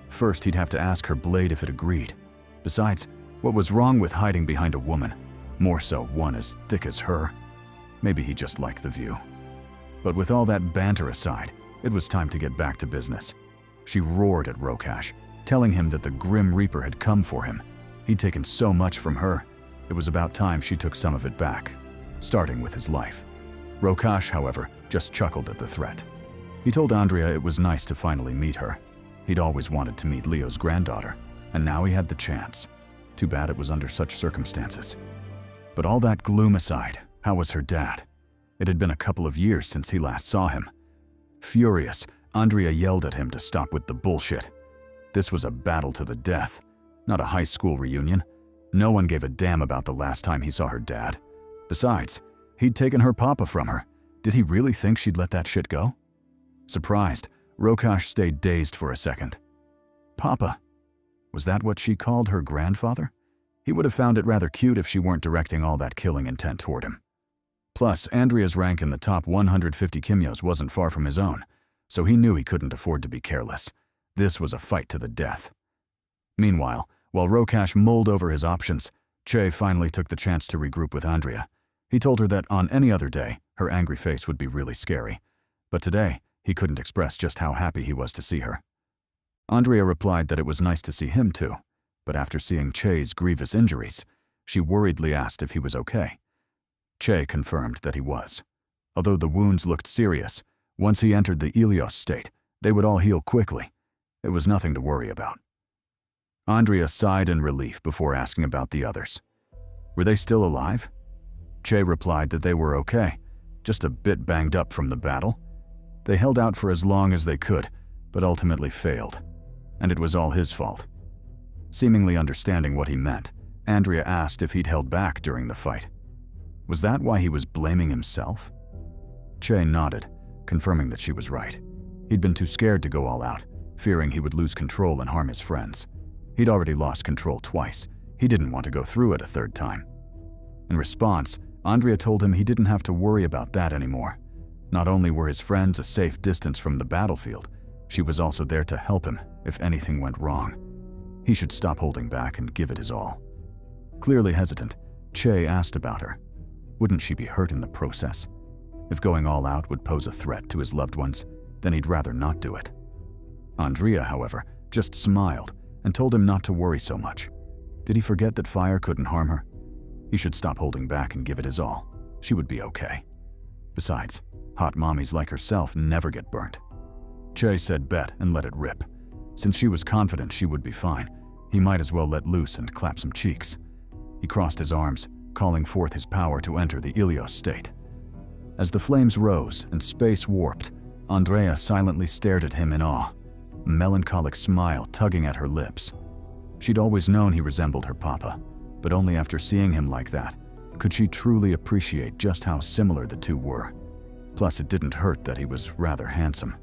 First, he'd have to ask her blade if it agreed. Besides, what was wrong with hiding behind a woman? more so one as thick as her. Maybe he just liked the view. But with all that banter aside, it was time to get back to business. She roared at Rokash, telling him that the Grim Reaper had come for him. He'd taken so much from her. It was about time she took some of it back, starting with his life. Rokash, however, just chuckled at the threat. He told Andrea it was nice to finally meet her. He'd always wanted to meet Leo's granddaughter, and now he had the chance. Too bad it was under such circumstances. But all that gloom aside, how was her dad? It had been a couple of years since he last saw him. Furious, Andrea yelled at him to stop with the bullshit. This was a battle to the death, not a high school reunion. No one gave a damn about the last time he saw her dad. Besides, he'd taken her papa from her. Did he really think she'd let that shit go? Surprised, Rokash stayed dazed for a second. Papa? Was that what she called her grandfather? He would have found it rather cute if she weren't directing all that killing intent toward him. Plus, Andrea's rank in the top 150 Kimyos wasn't far from his own, so he knew he couldn't afford to be careless. This was a fight to the death. Meanwhile, while Rokash mulled over his options, Che finally took the chance to regroup with Andrea. He told her that on any other day, her angry face would be really scary. But today, he couldn't express just how happy he was to see her. Andrea replied that it was nice to see him too, but after seeing Che's grievous injuries, she worriedly asked if he was okay. Che confirmed that he was. Although the wounds looked serious, once he entered the Ilios state, they would all heal quickly. It was nothing to worry about. Andrea sighed in relief before asking about the others. Were they still alive? Che replied that they were okay, just a bit banged up from the battle. They held out for as long as they could, but ultimately failed, and it was all his fault. Seemingly understanding what he meant, Andrea asked if he'd held back during the fight. Was that why he was blaming himself? Che nodded, confirming that she was right. He'd been too scared to go all out, fearing he would lose control and harm his friends. He'd already lost control twice. He didn't want to go through it a third time. In response, Andrea told him he didn't have to worry about that anymore. Not only were his friends a safe distance from the battlefield, she was also there to help him if anything went wrong. He should stop holding back and give it his all. Clearly hesitant, Che asked about her. Wouldn't she be hurt in the process? If going all out would pose a threat to his loved ones, then he'd rather not do it. Andrea, however, just smiled and told him not to worry so much. Did he forget that fire couldn't harm her? He should stop holding back and give it his all. She would be okay. Besides, hot mommies like herself never get burnt. Che said bet and let it rip. Since she was confident she would be fine, he might as well let loose and clap some cheeks. He crossed his arms, calling forth his power to enter the Ilios state. As the flames rose and space warped, Andrea silently stared at him in awe, a melancholic smile tugging at her lips. She'd always known he resembled her papa, but only after seeing him like that could she truly appreciate just how similar the two were. Plus, it didn't hurt that he was rather handsome.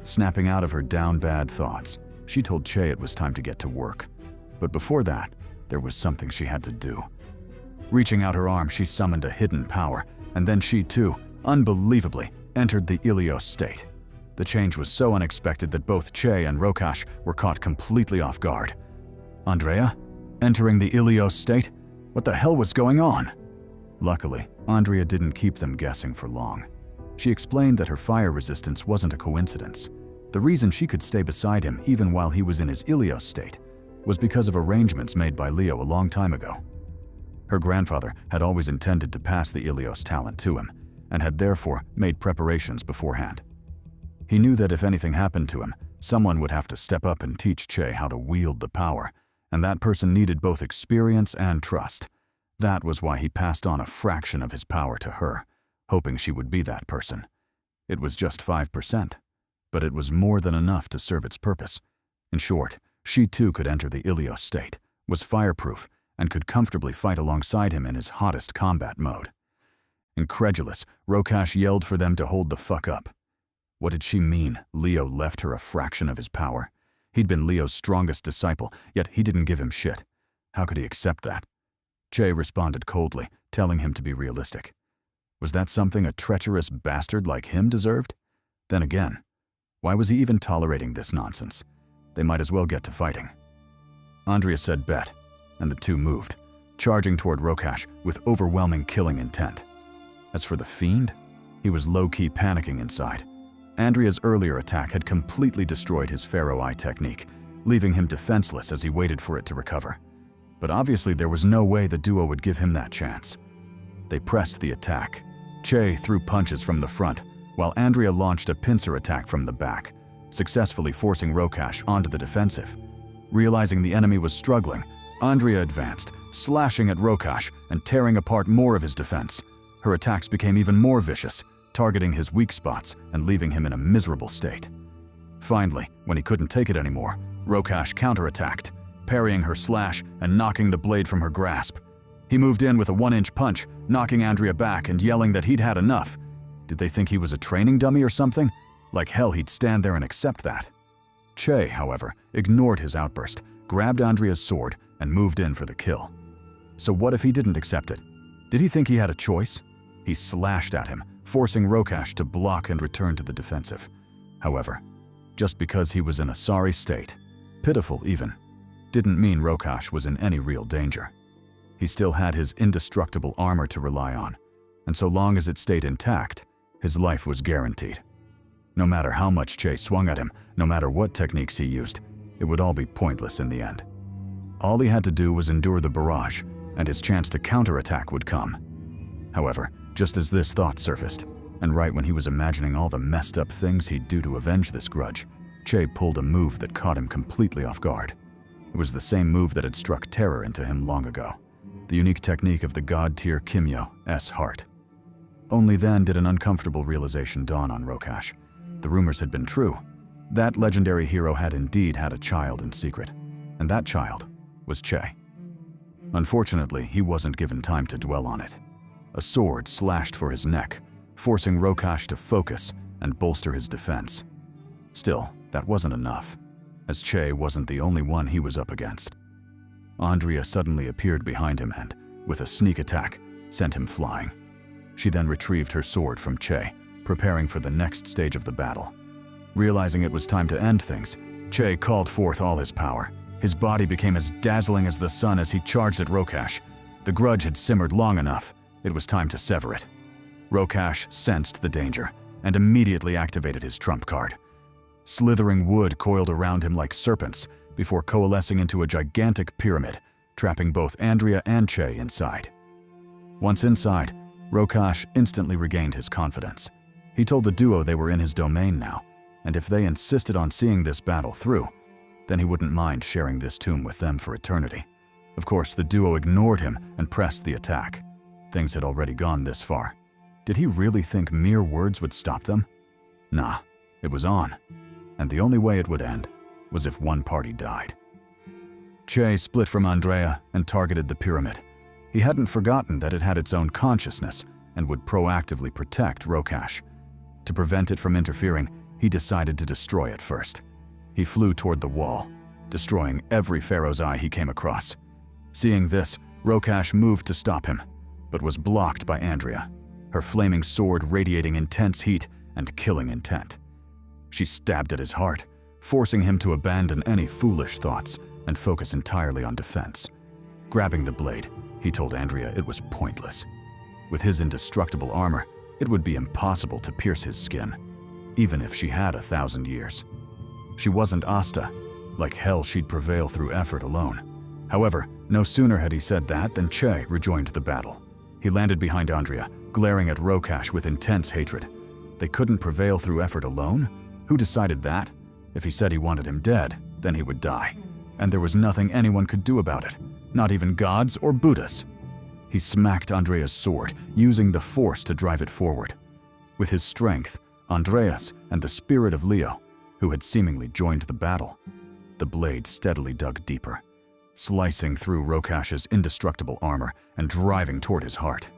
Snapping out of her down-bad thoughts, she told Che it was time to get to work. But before that, there was something she had to do. Reaching out her arm, she summoned a hidden power, and then she too, unbelievably, entered the Ilios state. The change was so unexpected that both Che and Rokash were caught completely off guard. Andrea? Entering the Ilios state? What the hell was going on? Luckily, Andrea didn't keep them guessing for long. She explained that her fire resistance wasn't a coincidence. The reason she could stay beside him even while he was in his Ilios state was because of arrangements made by Leo a long time ago. Her grandfather had always intended to pass the Ilios talent to him, and had therefore made preparations beforehand. He knew that if anything happened to him, someone would have to step up and teach Che how to wield the power, and that person needed both experience and trust. That was why he passed on a fraction of his power to her, hoping she would be that person. It was just 5%, but it was more than enough to serve its purpose. In short, she too could enter the Ilios state, was fireproof, and could comfortably fight alongside him in his hottest combat mode. Incredulous, Rokash yelled for them to hold the fuck up. What did she mean, Leo left her a fraction of his power? He'd been Leo's strongest disciple, yet he didn't give him shit. How could he accept that? Che responded coldly, telling him to be realistic. Was that something a treacherous bastard like him deserved? Then again, why was he even tolerating this nonsense? They might as well get to fighting. Andrea said bet, and the two moved. charging toward Rokash with overwhelming killing intent. As for the fiend, he was low-key panicking inside. Andrea's earlier attack had completely destroyed his Pharaoh Eye technique, leaving him defenseless as he waited for it to recover. But obviously there was no way the duo would give him that chance. They pressed the attack. Che threw punches from the front, while Andrea launched a pincer attack from the back, successfully forcing Rokash onto the defensive. Realizing the enemy was struggling, Andrea advanced, slashing at Rokash and tearing apart more of his defense. Her attacks became even more vicious, targeting his weak spots and leaving him in a miserable state. Finally, when he couldn't take it anymore, Rokash counterattacked, parrying her slash and knocking the blade from her grasp. He moved in with a 1-inch punch, knocking Andrea back and yelling that he'd had enough. Did they think he was a training dummy or something? Like hell he'd stand there and accept that. Che, however, ignored his outburst, grabbed Andrea's sword, and moved in for the kill. So what if he didn't accept it? Did he think he had a choice? He slashed at him, forcing Rokash to block and return to the defensive. However, just because he was in a sorry state, pitiful even, didn't mean Rokash was in any real danger. He still had his indestructible armor to rely on, and so long as it stayed intact, his life was guaranteed. No matter how much Che swung at him, no matter what techniques he used, it would all be pointless in the end. All he had to do was endure the barrage, and his chance to counterattack would come. However, just as this thought surfaced, and right when he was imagining all the messed up things he'd do to avenge this grudge, Che pulled a move that caught him completely off guard. It was the same move that had struck terror into him long ago, the unique technique of the god-tier Kimyo S-Heart. Only then did an uncomfortable realization dawn on Rokash. The rumors had been true. That legendary hero had indeed had a child in secret, and that child was Che. Unfortunately, he wasn't given time to dwell on it. A sword slashed for his neck, forcing Rokash to focus and bolster his defense. Still, that wasn't enough, as Che wasn't the only one he was up against. Andrea suddenly appeared behind him and, with a sneak attack, sent him flying. She then retrieved her sword from Che, preparing for the next stage of the battle. Realizing it was time to end things, Che called forth all his power. His body became as dazzling as the sun as he charged at Rokash. The grudge had simmered long enough. It was time to sever it. Rokash sensed the danger and immediately activated his trump card. Slithering wood coiled around him like serpents before coalescing into a gigantic pyramid, trapping both Andrea and Che inside. Once inside, Rokash instantly regained his confidence. He told the duo they were in his domain now, and if they insisted on seeing this battle through, then he wouldn't mind sharing this tomb with them for eternity. Of course, the duo ignored him and pressed the attack. Things had already gone this far. Did he really think mere words would stop them? Nah, it was on. And the only way it would end was if one party died. Che split from Andrea and targeted the pyramid. He hadn't forgotten that it had its own consciousness and would proactively protect Rokash. To prevent it from interfering, he decided to destroy it first. He flew toward the wall, destroying every Pharaoh's Eye he came across. Seeing this, Rokash moved to stop him, but was blocked by Andrea, her flaming sword radiating intense heat and killing intent. She stabbed at his heart, forcing him to abandon any foolish thoughts and focus entirely on defense. Grabbing the blade, he told Andrea it was pointless. With his indestructible armor, it would be impossible to pierce his skin, even if she had 1,000 years. She wasn't Asta. Like hell, she'd prevail through effort alone. However, no sooner had he said that than Che rejoined the battle. He landed behind Andrea, glaring at Rokash with intense hatred. They couldn't prevail through effort alone? Who decided that? If he said he wanted him dead, then he would die. And there was nothing anyone could do about it, not even gods or Buddhas. He smacked Andrea's sword, using the force to drive it forward. With his strength, Andreas and the spirit of Leo, who had seemingly joined the battle, the blade steadily dug deeper, slicing through Rokash's indestructible armor and driving toward his heart.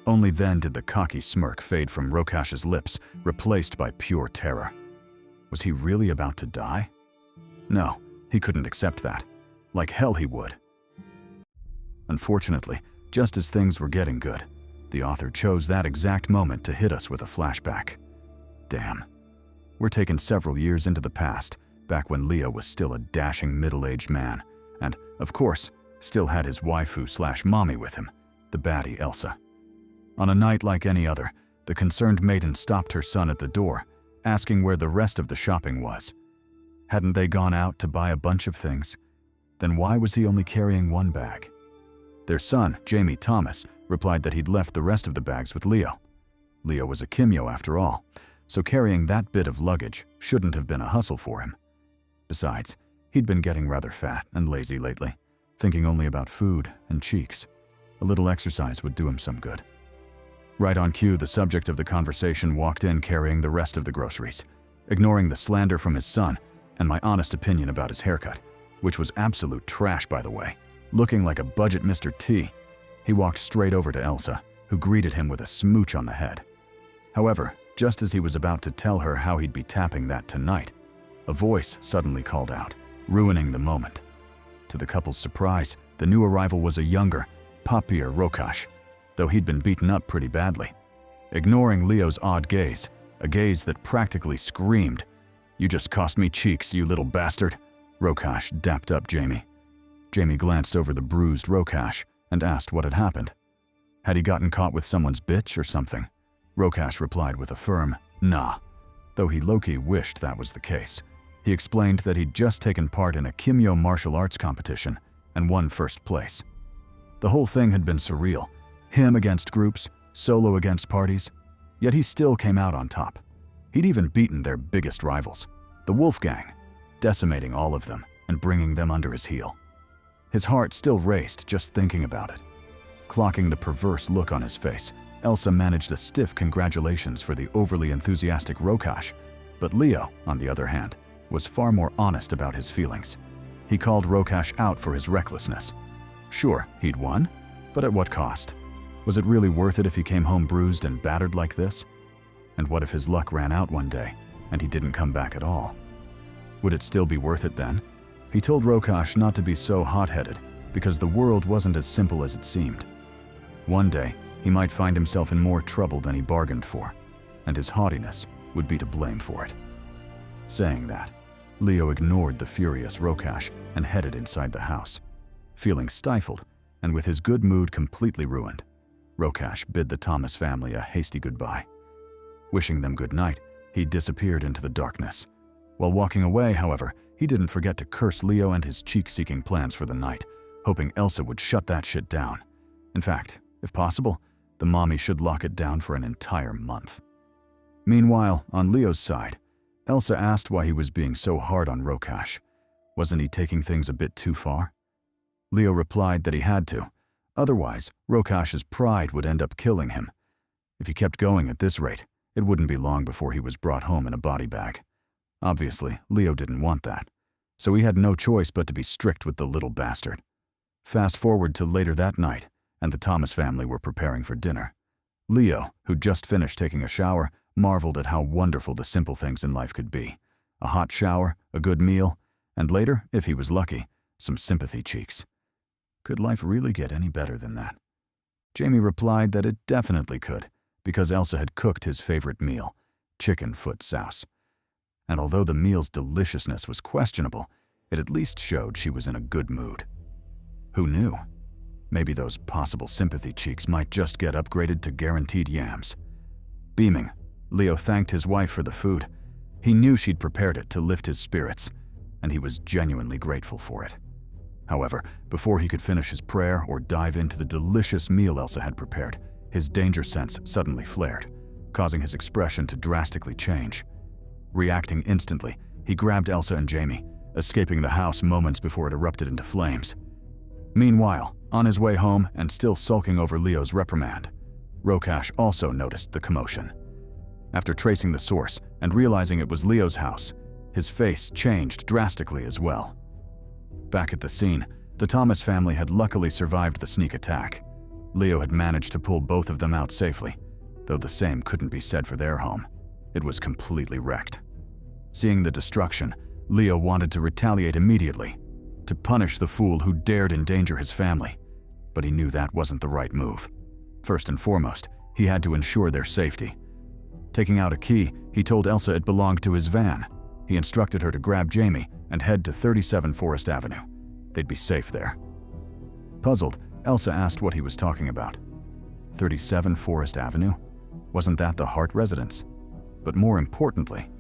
Only then did the cocky smirk fade from Rokash's lips, replaced by pure terror. Was he really about to die? No, he couldn't accept that. Like hell he would. Unfortunately, just as things were getting good, the author chose that exact moment to hit us with a flashback. Damn. We're taken several years into the past, back when Leo was still a dashing middle-aged man, and, of course, still had his waifu/mommy with him, the baddie Elsa. On a night like any other, the concerned maiden stopped her son at the door, asking where the rest of the shopping was. Hadn't they gone out to buy a bunch of things? Then why was he only carrying one bag? Their son, Jamie Thomas, replied that he'd left the rest of the bags with Leo. Leo was a Kimyo after all, so carrying that bit of luggage shouldn't have been a hustle for him. Besides, he'd been getting rather fat and lazy lately, thinking only about food and cheeks. A little exercise would do him some good. Right on cue, the subject of the conversation walked in carrying the rest of the groceries, ignoring the slander from his son and my honest opinion about his haircut, which was absolute trash, by the way, looking like a budget Mr. T. He walked straight over to Elsa, who greeted him with a smooch on the head. However, just as he was about to tell her how he'd be tapping that tonight, a voice suddenly called out, ruining the moment. To the couple's surprise, the new arrival was a younger, poppier Rokash, though he'd been beaten up pretty badly. Ignoring Leo's odd gaze, a gaze that practically screamed, "You just cost me cheeks, you little bastard," Rokash dapped up Jamie. Jamie glanced over the bruised Rokash and asked what had happened. Had he gotten caught with someone's bitch or something? Rokash replied with a firm, "Nah," though he low-key wished that was the case. He explained that he'd just taken part in a Kimyo martial arts competition and won first place. The whole thing had been surreal, him against groups, solo against parties, yet he still came out on top. He'd even beaten their biggest rivals, the Wolf Gang, decimating all of them and bringing them under his heel. His heart still raced just thinking about it. Clocking the perverse look on his face, Elsa managed a stiff congratulations for the overly enthusiastic Rokash, but Leo, on the other hand, was far more honest about his feelings. He called Rokash out for his recklessness. Sure, he'd won, but at what cost? Was it really worth it if he came home bruised and battered like this? And what if his luck ran out one day and he didn't come back at all? Would it still be worth it then? He told Rokash not to be so hot-headed because the world wasn't as simple as it seemed. One day, he might find himself in more trouble than he bargained for, and his haughtiness would be to blame for it. Saying that, Leo ignored the furious Rokash and headed inside the house. Feeling stifled, and with his good mood completely ruined, Rokash bid the Thomas family a hasty goodbye. Wishing them good night, he disappeared into the darkness. While walking away, however, he didn't forget to curse Leo and his cheek-seeking plans for the night, hoping Elsa would shut that shit down. In fact, if possible, the mommy should lock it down for an entire month. Meanwhile, on Leo's side, Elsa asked why he was being so hard on Rokash. Wasn't he taking things a bit too far? Leo replied that he had to. Otherwise, Rokash's pride would end up killing him. If he kept going at this rate, it wouldn't be long before he was brought home in a body bag. Obviously, Leo didn't want that, so he had no choice but to be strict with the little bastard. Fast forward to later that night, and the Thomas family were preparing for dinner. Leo, who'd just finished taking a shower, marveled at how wonderful the simple things in life could be. A hot shower, a good meal, and later, if he was lucky, some sympathy cheeks. Could life really get any better than that? Jamie replied that it definitely could, because Elsa had cooked his favorite meal, chicken foot souse. And although the meal's deliciousness was questionable, it at least showed she was in a good mood. Who knew? Maybe those possible sympathy cheeks might just get upgraded to guaranteed yams. Beaming, Leo thanked his wife for the food. He knew she'd prepared it to lift his spirits, and he was genuinely grateful for it. However, before he could finish his prayer or dive into the delicious meal Elsa had prepared, his danger sense suddenly flared, causing his expression to drastically change. Reacting instantly, he grabbed Elsa and Jamie, escaping the house moments before it erupted into flames. Meanwhile, on his way home and still sulking over Leo's reprimand, Rokash also noticed the commotion. After tracing the source and realizing it was Leo's house, his face changed drastically as well. Back at the scene, the Thomas family had luckily survived the sneak attack. Leo had managed to pull both of them out safely, though the same couldn't be said for their home. It was completely wrecked. Seeing the destruction, Leo wanted to retaliate immediately, to punish the fool who dared endanger his family, but he knew that wasn't the right move. First and foremost, he had to ensure their safety. Taking out a key, he told Elsa it belonged to his van. He instructed her to grab Jamie and head to 37 Forest Avenue. They'd be safe there. Puzzled, Elsa asked what he was talking about. 37 Forest Avenue? Wasn't that the Hart residence? But more importantly,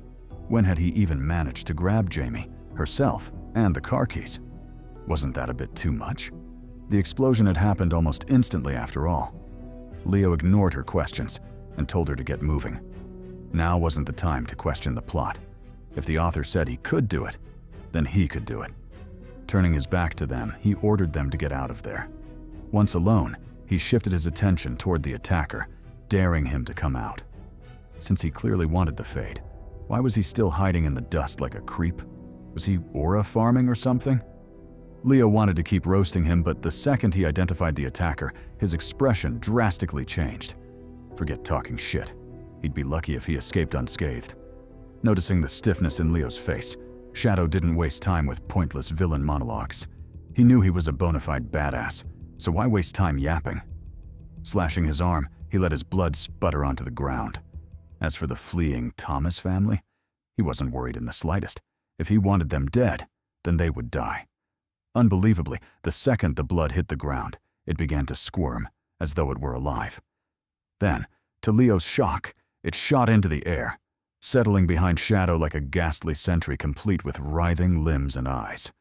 when had he even managed to grab Jamie, herself, and the car keys? Wasn't that a bit too much? The explosion had happened almost instantly after all. Leo ignored her questions and told her to get moving. Now wasn't the time to question the plot. If the author said he could do it, then he could do it. Turning his back to them, he ordered them to get out of there. Once alone, he shifted his attention toward the attacker, daring him to come out. Since he clearly wanted the fade, why was he still hiding in the dust like a creep? Was he aura farming or something? Leo wanted to keep roasting him, but the second he identified the attacker, his expression drastically changed. Forget talking shit. He'd be lucky if he escaped unscathed. Noticing the stiffness in Leo's face, Shadow didn't waste time with pointless villain monologues. He knew he was a bona fide badass, so why waste time yapping? Slashing his arm, he let his blood sputter onto the ground. As for the fleeing Thomas family, he wasn't worried in the slightest. If he wanted them dead, then they would die. Unbelievably, the second the blood hit the ground, it began to squirm, as though it were alive. Then, to Leo's shock, it shot into the air, settling behind Shadow like a ghastly sentry complete with writhing limbs and eyes.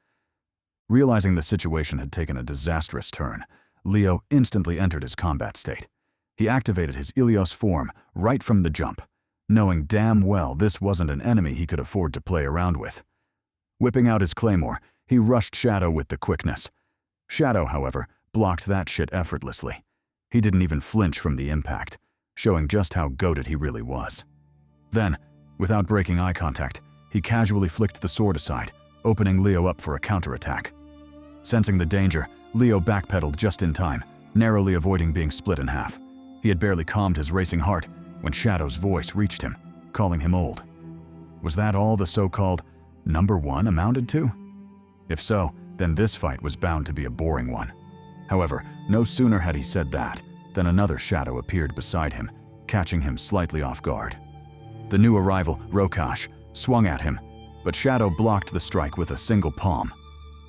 Realizing the situation had taken a disastrous turn, Leo instantly entered his combat state. He activated his Ilios form right from the jump, knowing damn well this wasn't an enemy he could afford to play around with. Whipping out his claymore, he rushed Shadow with the quickness. Shadow, however, blocked that shit effortlessly. He didn't even flinch from the impact, showing just how goated he really was. Then, without breaking eye contact, he casually flicked the sword aside, opening Leo up for a counterattack. Sensing the danger, Leo backpedaled just in time, narrowly avoiding being split in half. He had barely calmed his racing heart when Shadow's voice reached him, calling him old. Was that all the so-called number one amounted to? If so, then this fight was bound to be a boring one. However, no sooner had he said that than another shadow appeared beside him, catching him slightly off guard. The new arrival, Rokash, swung at him, but Shadow blocked the strike with a single palm.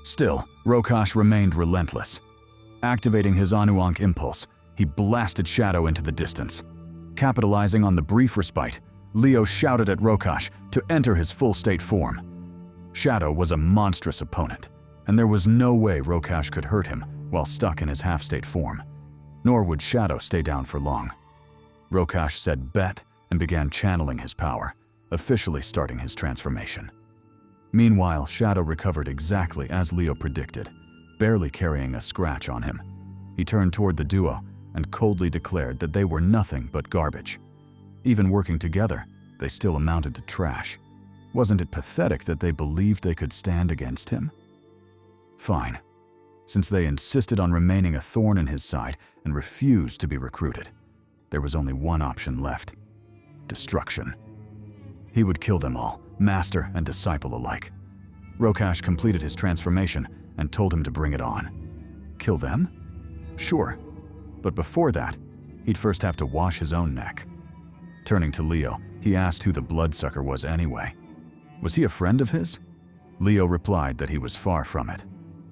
Still, Rokash remained relentless. Activating his Anuank impulse, he blasted Shadow into the distance. Capitalizing on the brief respite, Leo shouted at Rokash to enter his full-state form. Shadow was a monstrous opponent, and there was no way Rokash could hurt him while stuck in his half-state form. Nor would Shadow stay down for long. Rokash said bet and began channeling his power, officially starting his transformation. Meanwhile, Shadow recovered exactly as Leo predicted, barely carrying a scratch on him. He turned toward the duo and coldly declared that they were nothing but garbage. Even working together, they still amounted to trash. Wasn't it pathetic that they believed they could stand against him? Fine. Since they insisted on remaining a thorn in his side and refused to be recruited, there was only one option left: destruction. He would kill them all, master and disciple alike. Rokash completed his transformation and told him to bring it on. Kill them? Sure. But before that, he'd first have to wash his own neck. Turning to Leo, he asked who the bloodsucker was anyway. Was he a friend of his? Leo replied that he was far from it.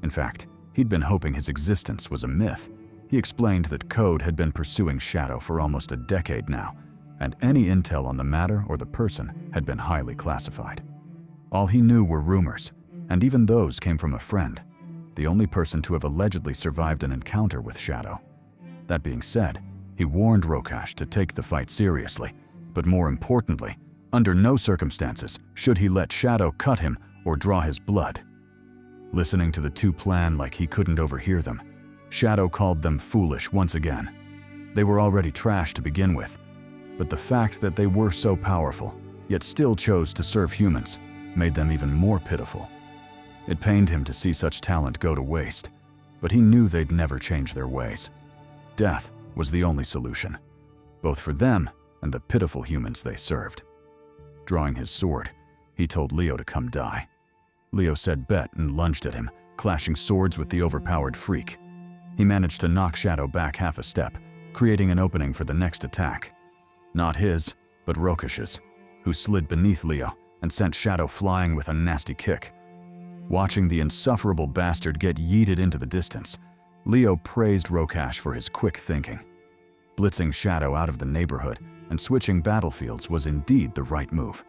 In fact, he'd been hoping his existence was a myth. He explained that Code had been pursuing Shadow for almost a decade now, and any intel on the matter or the person had been highly classified. All he knew were rumors, and even those came from a friend, the only person to have allegedly survived an encounter with Shadow. That being said, he warned Rokash to take the fight seriously, but more importantly, under no circumstances should he let Shadow cut him or draw his blood. Listening to the two plan like he couldn't overhear them, Shadow called them foolish once again. They were already trash to begin with, but the fact that they were so powerful, yet still chose to serve humans, made them even more pitiful. It pained him to see such talent go to waste, but he knew they'd never change their ways. Death was the only solution, both for them and the pitiful humans they served. Drawing his sword, he told Leo to come die. Leo said bet and lunged at him, clashing swords with the overpowered freak. He managed to knock Shadow back half a step, creating an opening for the next attack. Not his, but Rokash's, who slid beneath Leo and sent Shadow flying with a nasty kick. Watching the insufferable bastard get yeeted into the distance, Leo praised Rokash for his quick thinking. Blitzing Shadow out of the neighborhood and switching battlefields was indeed the right move,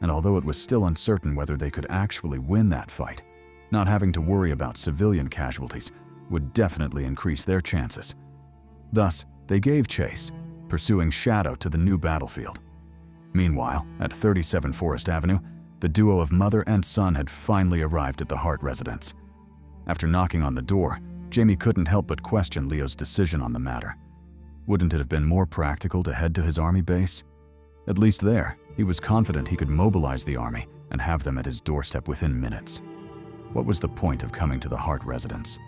and although it was still uncertain whether they could actually win that fight, not having to worry about civilian casualties would definitely increase their chances. Thus, they gave chase, pursuing Shadow to the new battlefield. Meanwhile, at 37 Forest Avenue, the duo of mother and son had finally arrived at the Hart residence. After knocking on the door, Jamie couldn't help but question Leo's decision on the matter. Wouldn't it have been more practical to head to his army base? At least there, he was confident he could mobilize the army and have them at his doorstep within minutes. What was the point of coming to the Hart residence?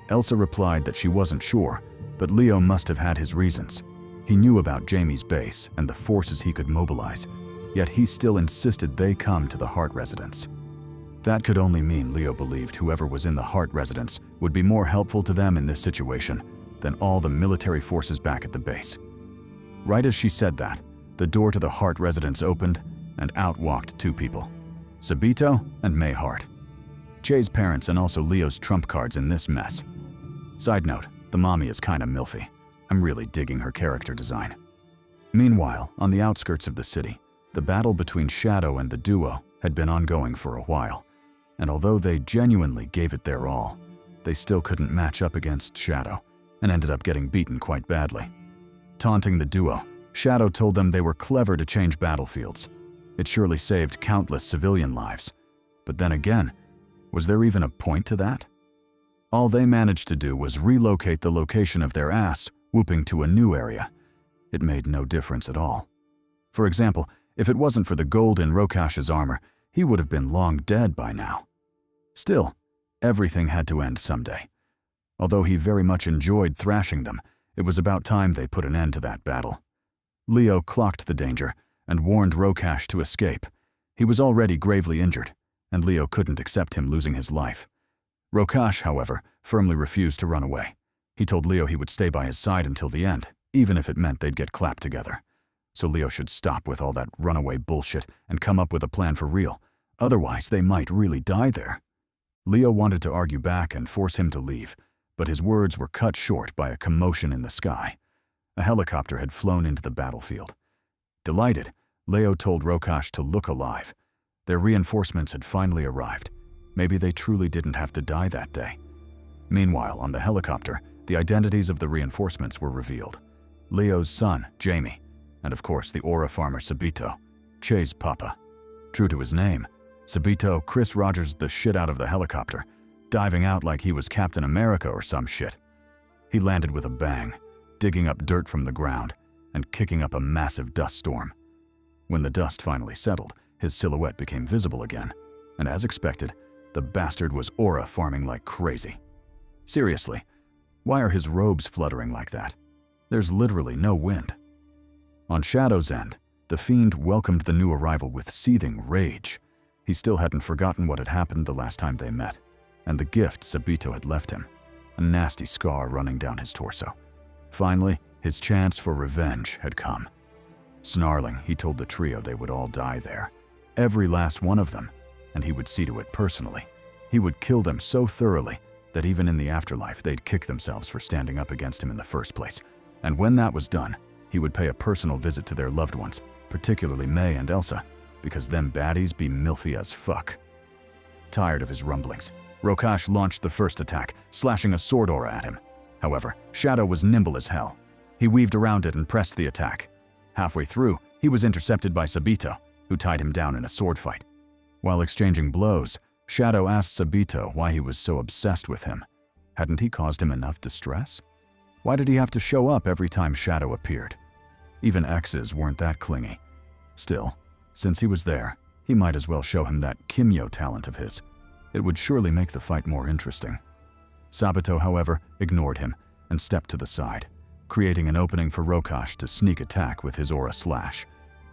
Elsa replied that she wasn't sure, but Leo must have had his reasons. He knew about Jamie's base and the forces he could mobilize, yet he still insisted they come to the Hart residence. That could only mean Leo believed whoever was in the Hart residence would be more helpful to them in this situation than all the military forces back at the base. Right as she said that, the door to the Hart residence opened and out walked two people, Sabito and May Hart. Che's parents and also Leo's trump cards in this mess. Side note, the mommy is kinda milfy. I'm really digging her character design. Meanwhile, on the outskirts of the city, the battle between Shadow and the duo had been ongoing for a while, and although they genuinely gave it their all, they still couldn't match up against Shadow and ended up getting beaten quite badly. Taunting the duo, Shadow told them they were clever to change battlefields. It surely saved countless civilian lives. But then again, was there even a point to that? All they managed to do was relocate the location of their ass, whooping to a new area. It made no difference at all. For example, if it wasn't for the gold in Rokash's armor, he would have been long dead by now. Still, everything had to end someday. Although he very much enjoyed thrashing them, it was about time they put an end to that battle. Leo clocked the danger and warned Rokash to escape. He was already gravely injured, and Leo couldn't accept him losing his life. Rokash, however, firmly refused to run away. He told Leo he would stay by his side until the end, even if it meant they'd get clapped together. So Leo should stop with all that runaway bullshit and come up with a plan for real. Otherwise, they might really die there. Leo wanted to argue back and force him to leave, but his words were cut short by a commotion in the sky. A helicopter had flown into the battlefield. Delighted, Leo told Rokash to look alive. Their reinforcements had finally arrived. Maybe they truly didn't have to die that day. Meanwhile, on the helicopter, the identities of the reinforcements were revealed. Leo's son, Jamie, and of course the aura farmer Sabito, Che's papa. True to his name, Sabito Chris Rogers the shit out of the helicopter, diving out like he was Captain America or some shit. He landed with a bang, digging up dirt from the ground and kicking up a massive dust storm. When the dust finally settled, his silhouette became visible again, and as expected, the bastard was aura farming like crazy. Seriously, why are his robes fluttering like that? There's literally no wind. On Shadow's end, the fiend welcomed the new arrival with seething rage. He still hadn't forgotten what had happened the last time they met, and the gift Sabito had left him, a nasty scar running down his torso. Finally, his chance for revenge had come. Snarling, he told the trio they would all die there, every last one of them, and he would see to it personally. He would kill them so thoroughly that even in the afterlife they'd kick themselves for standing up against him in the first place. And when that was done, he would pay a personal visit to their loved ones, particularly May and Elsa, because them baddies be milfy as fuck. Tired of his rumblings, Rokash launched the first attack, slashing a sword aura at him. However, Shadow was nimble as hell. He weaved around it and pressed the attack. Halfway through, he was intercepted by Sabito, who tied him down in a sword fight. While exchanging blows, Shadow asked Sabito why he was so obsessed with him. Hadn't he caused him enough distress? Why did he have to show up every time Shadow appeared? Even exes weren't that clingy. Still, since he was there, he might as well show him that Kimyo talent of his. It would surely make the fight more interesting. Sabito, however, ignored him and stepped to the side, creating an opening for Rokash to sneak attack with his aura slash.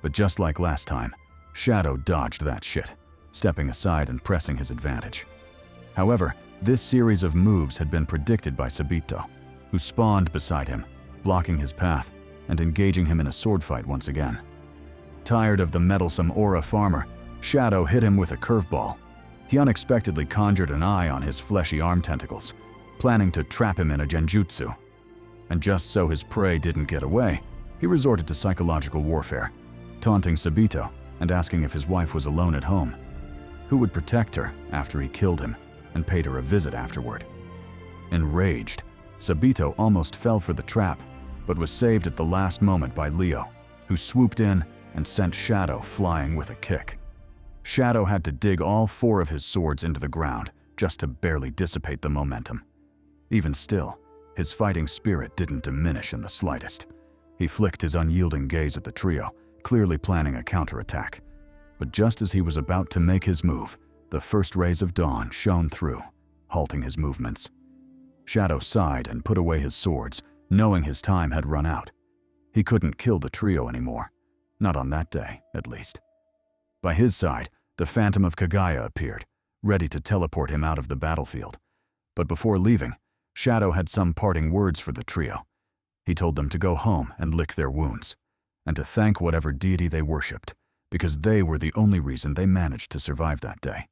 But just like last time, Shadow dodged that shit, stepping aside and pressing his advantage. However, this series of moves had been predicted by Sabito, who spawned beside him, blocking his path and engaging him in a sword fight once again. Tired of the meddlesome aura farmer, Shadow hit him with a curveball. He unexpectedly conjured an eye on his fleshy arm tentacles. planning to trap him in a genjutsu. And just so his prey didn't get away, he resorted to psychological warfare, taunting Sabito and asking if his wife was alone at home. Who would protect her after he killed him and paid her a visit afterward? Enraged, Sabito almost fell for the trap, but was saved at the last moment by Leo, who swooped in and sent Shadow flying with a kick. Shadow had to dig all 4 of his swords into the ground just to barely dissipate the momentum. Even still, his fighting spirit didn't diminish in the slightest. He flicked his unyielding gaze at the trio, clearly planning a counterattack. But just as he was about to make his move, the first rays of dawn shone through, halting his movements. Shadow sighed and put away his swords, knowing his time had run out. He couldn't kill the trio anymore. Not on that day, at least. By his side, the Phantom of Kaguya appeared, ready to teleport him out of the battlefield. But before leaving, Shadow had some parting words for the trio. He told them to go home and lick their wounds, and to thank whatever deity they worshipped, because they were the only reason they managed to survive that day.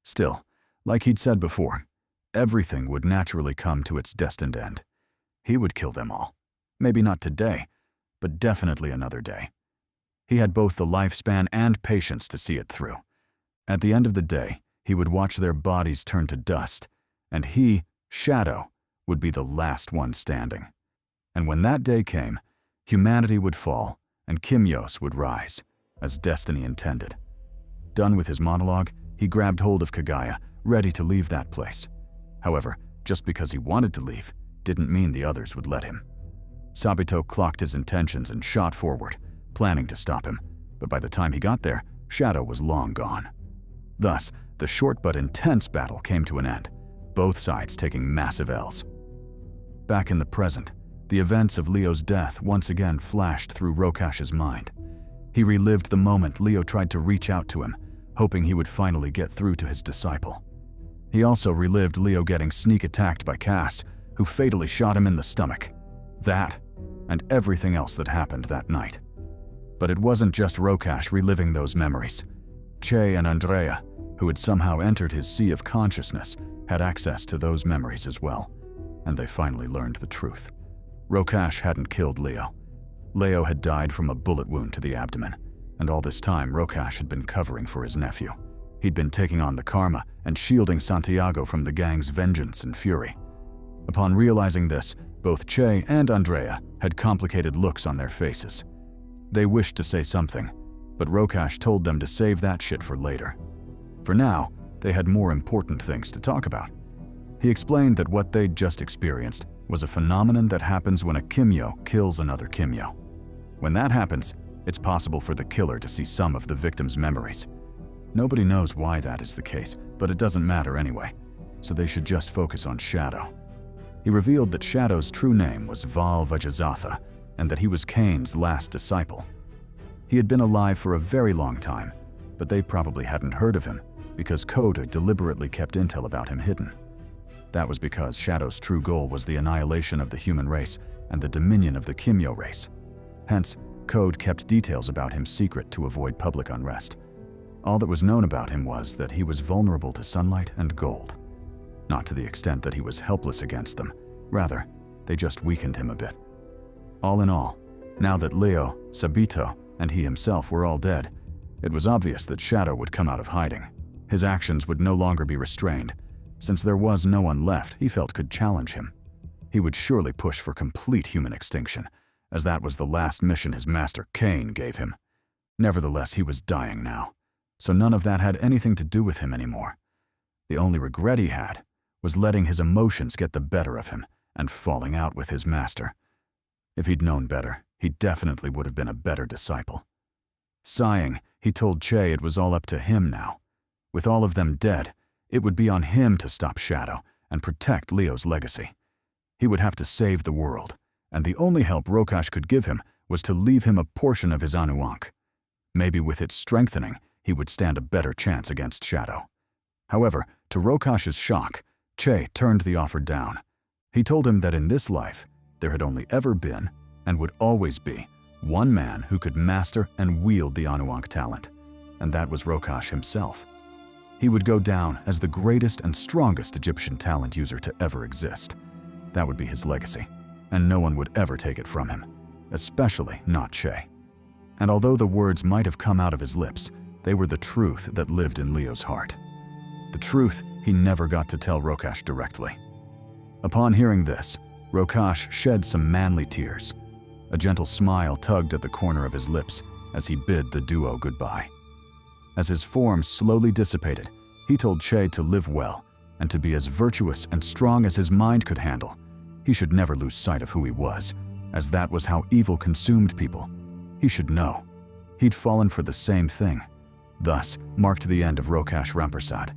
Still, like he'd said before, everything would naturally come to its destined end. He would kill them all. Maybe not today, but definitely another day. He had both the lifespan and patience to see it through. At the end of the day, he would watch their bodies turn to dust, and he, Shadow, would be the last one standing. And when that day came, humanity would fall and Kimyos would rise, as destiny intended. Done with his monologue, he grabbed hold of Kaguya, ready to leave that place. However, just because he wanted to leave didn't mean the others would let him. Sabito clocked his intentions and shot forward, planning to stop him, but by the time he got there, Shadow was long gone. Thus, the short but intense battle came to an end, both sides taking massive L's. Back in the present, the events of Leo's death once again flashed through Rokash's mind. He relived the moment Leo tried to reach out to him, hoping he would finally get through to his disciple. He also relived Leo getting sneak attacked by Cass, who fatally shot him in the stomach. That, and everything else that happened that night. But it wasn't just Rokash reliving those memories. Che and Andrea, who had somehow entered his sea of consciousness, had access to those memories as well, and they finally learned the truth. Rokash hadn't killed Leo. Leo had died from a bullet wound to the abdomen, and all this time Rokash had been covering for his nephew. He'd been taking on the karma and shielding Santiago from the gang's vengeance and fury. Upon realizing this, both Che and Andrea had complicated looks on their faces. They wished to say something, but Rokash told them to save that shit for later. For now, they had more important things to talk about. He explained that what they'd just experienced was a phenomenon that happens when a Kimyo kills another Kimyo. When that happens, it's possible for the killer to see some of the victim's memories. Nobody knows why that is the case, but it doesn't matter anyway, so they should just focus on Shadow. He revealed that Shadow's true name was Val Vajazatha, and that he was Cain's last disciple. He had been alive for a very long time, but they probably hadn't heard of him, because Code had deliberately kept intel about him hidden. That was because Shadow's true goal was the annihilation of the human race and the dominion of the Kimyo race. Hence, Code kept details about him secret to avoid public unrest. All that was known about him was that he was vulnerable to sunlight and gold. Not to the extent that he was helpless against them. Rather, they just weakened him a bit. All in all, now that Leo, Sabito, and he himself were all dead, it was obvious that Shadow would come out of hiding. His actions would no longer be restrained. Since there was no one left he felt could challenge him. He would surely push for complete human extinction, as that was the last mission his master Cain gave him. Nevertheless, he was dying now, so none of that had anything to do with him anymore. The only regret he had was letting his emotions get the better of him and falling out with his master. If he'd known better, he definitely would have been a better disciple. Sighing, he told Che it was all up to him now. With all of them dead, it would be on him to stop Shadow and protect Leo's legacy. He would have to save the world, and the only help Rokash could give him was to leave him a portion of his Anuank. Maybe with its strengthening, he would stand a better chance against Shadow. However, to Rokash's shock, Che turned the offer down. He told him that in this life, there had only ever been, and would always be, one man who could master and wield the Anuank talent, and that was Rokash himself. He would go down as the greatest and strongest Egyptian talent user to ever exist. That would be his legacy, and no one would ever take it from him, especially not Che. And although the words might have come out of his lips, they were the truth that lived in Leo's heart. The truth he never got to tell Rokash directly. Upon hearing this, Rokash shed some manly tears. A gentle smile tugged at the corner of his lips as he bid the duo goodbye. As his form slowly dissipated, he told Che to live well and to be as virtuous and strong as his mind could handle. He should never lose sight of who he was, as that was how evil consumed people. He should know. He'd fallen for the same thing. Thus marked the end of Rokash Rampersad.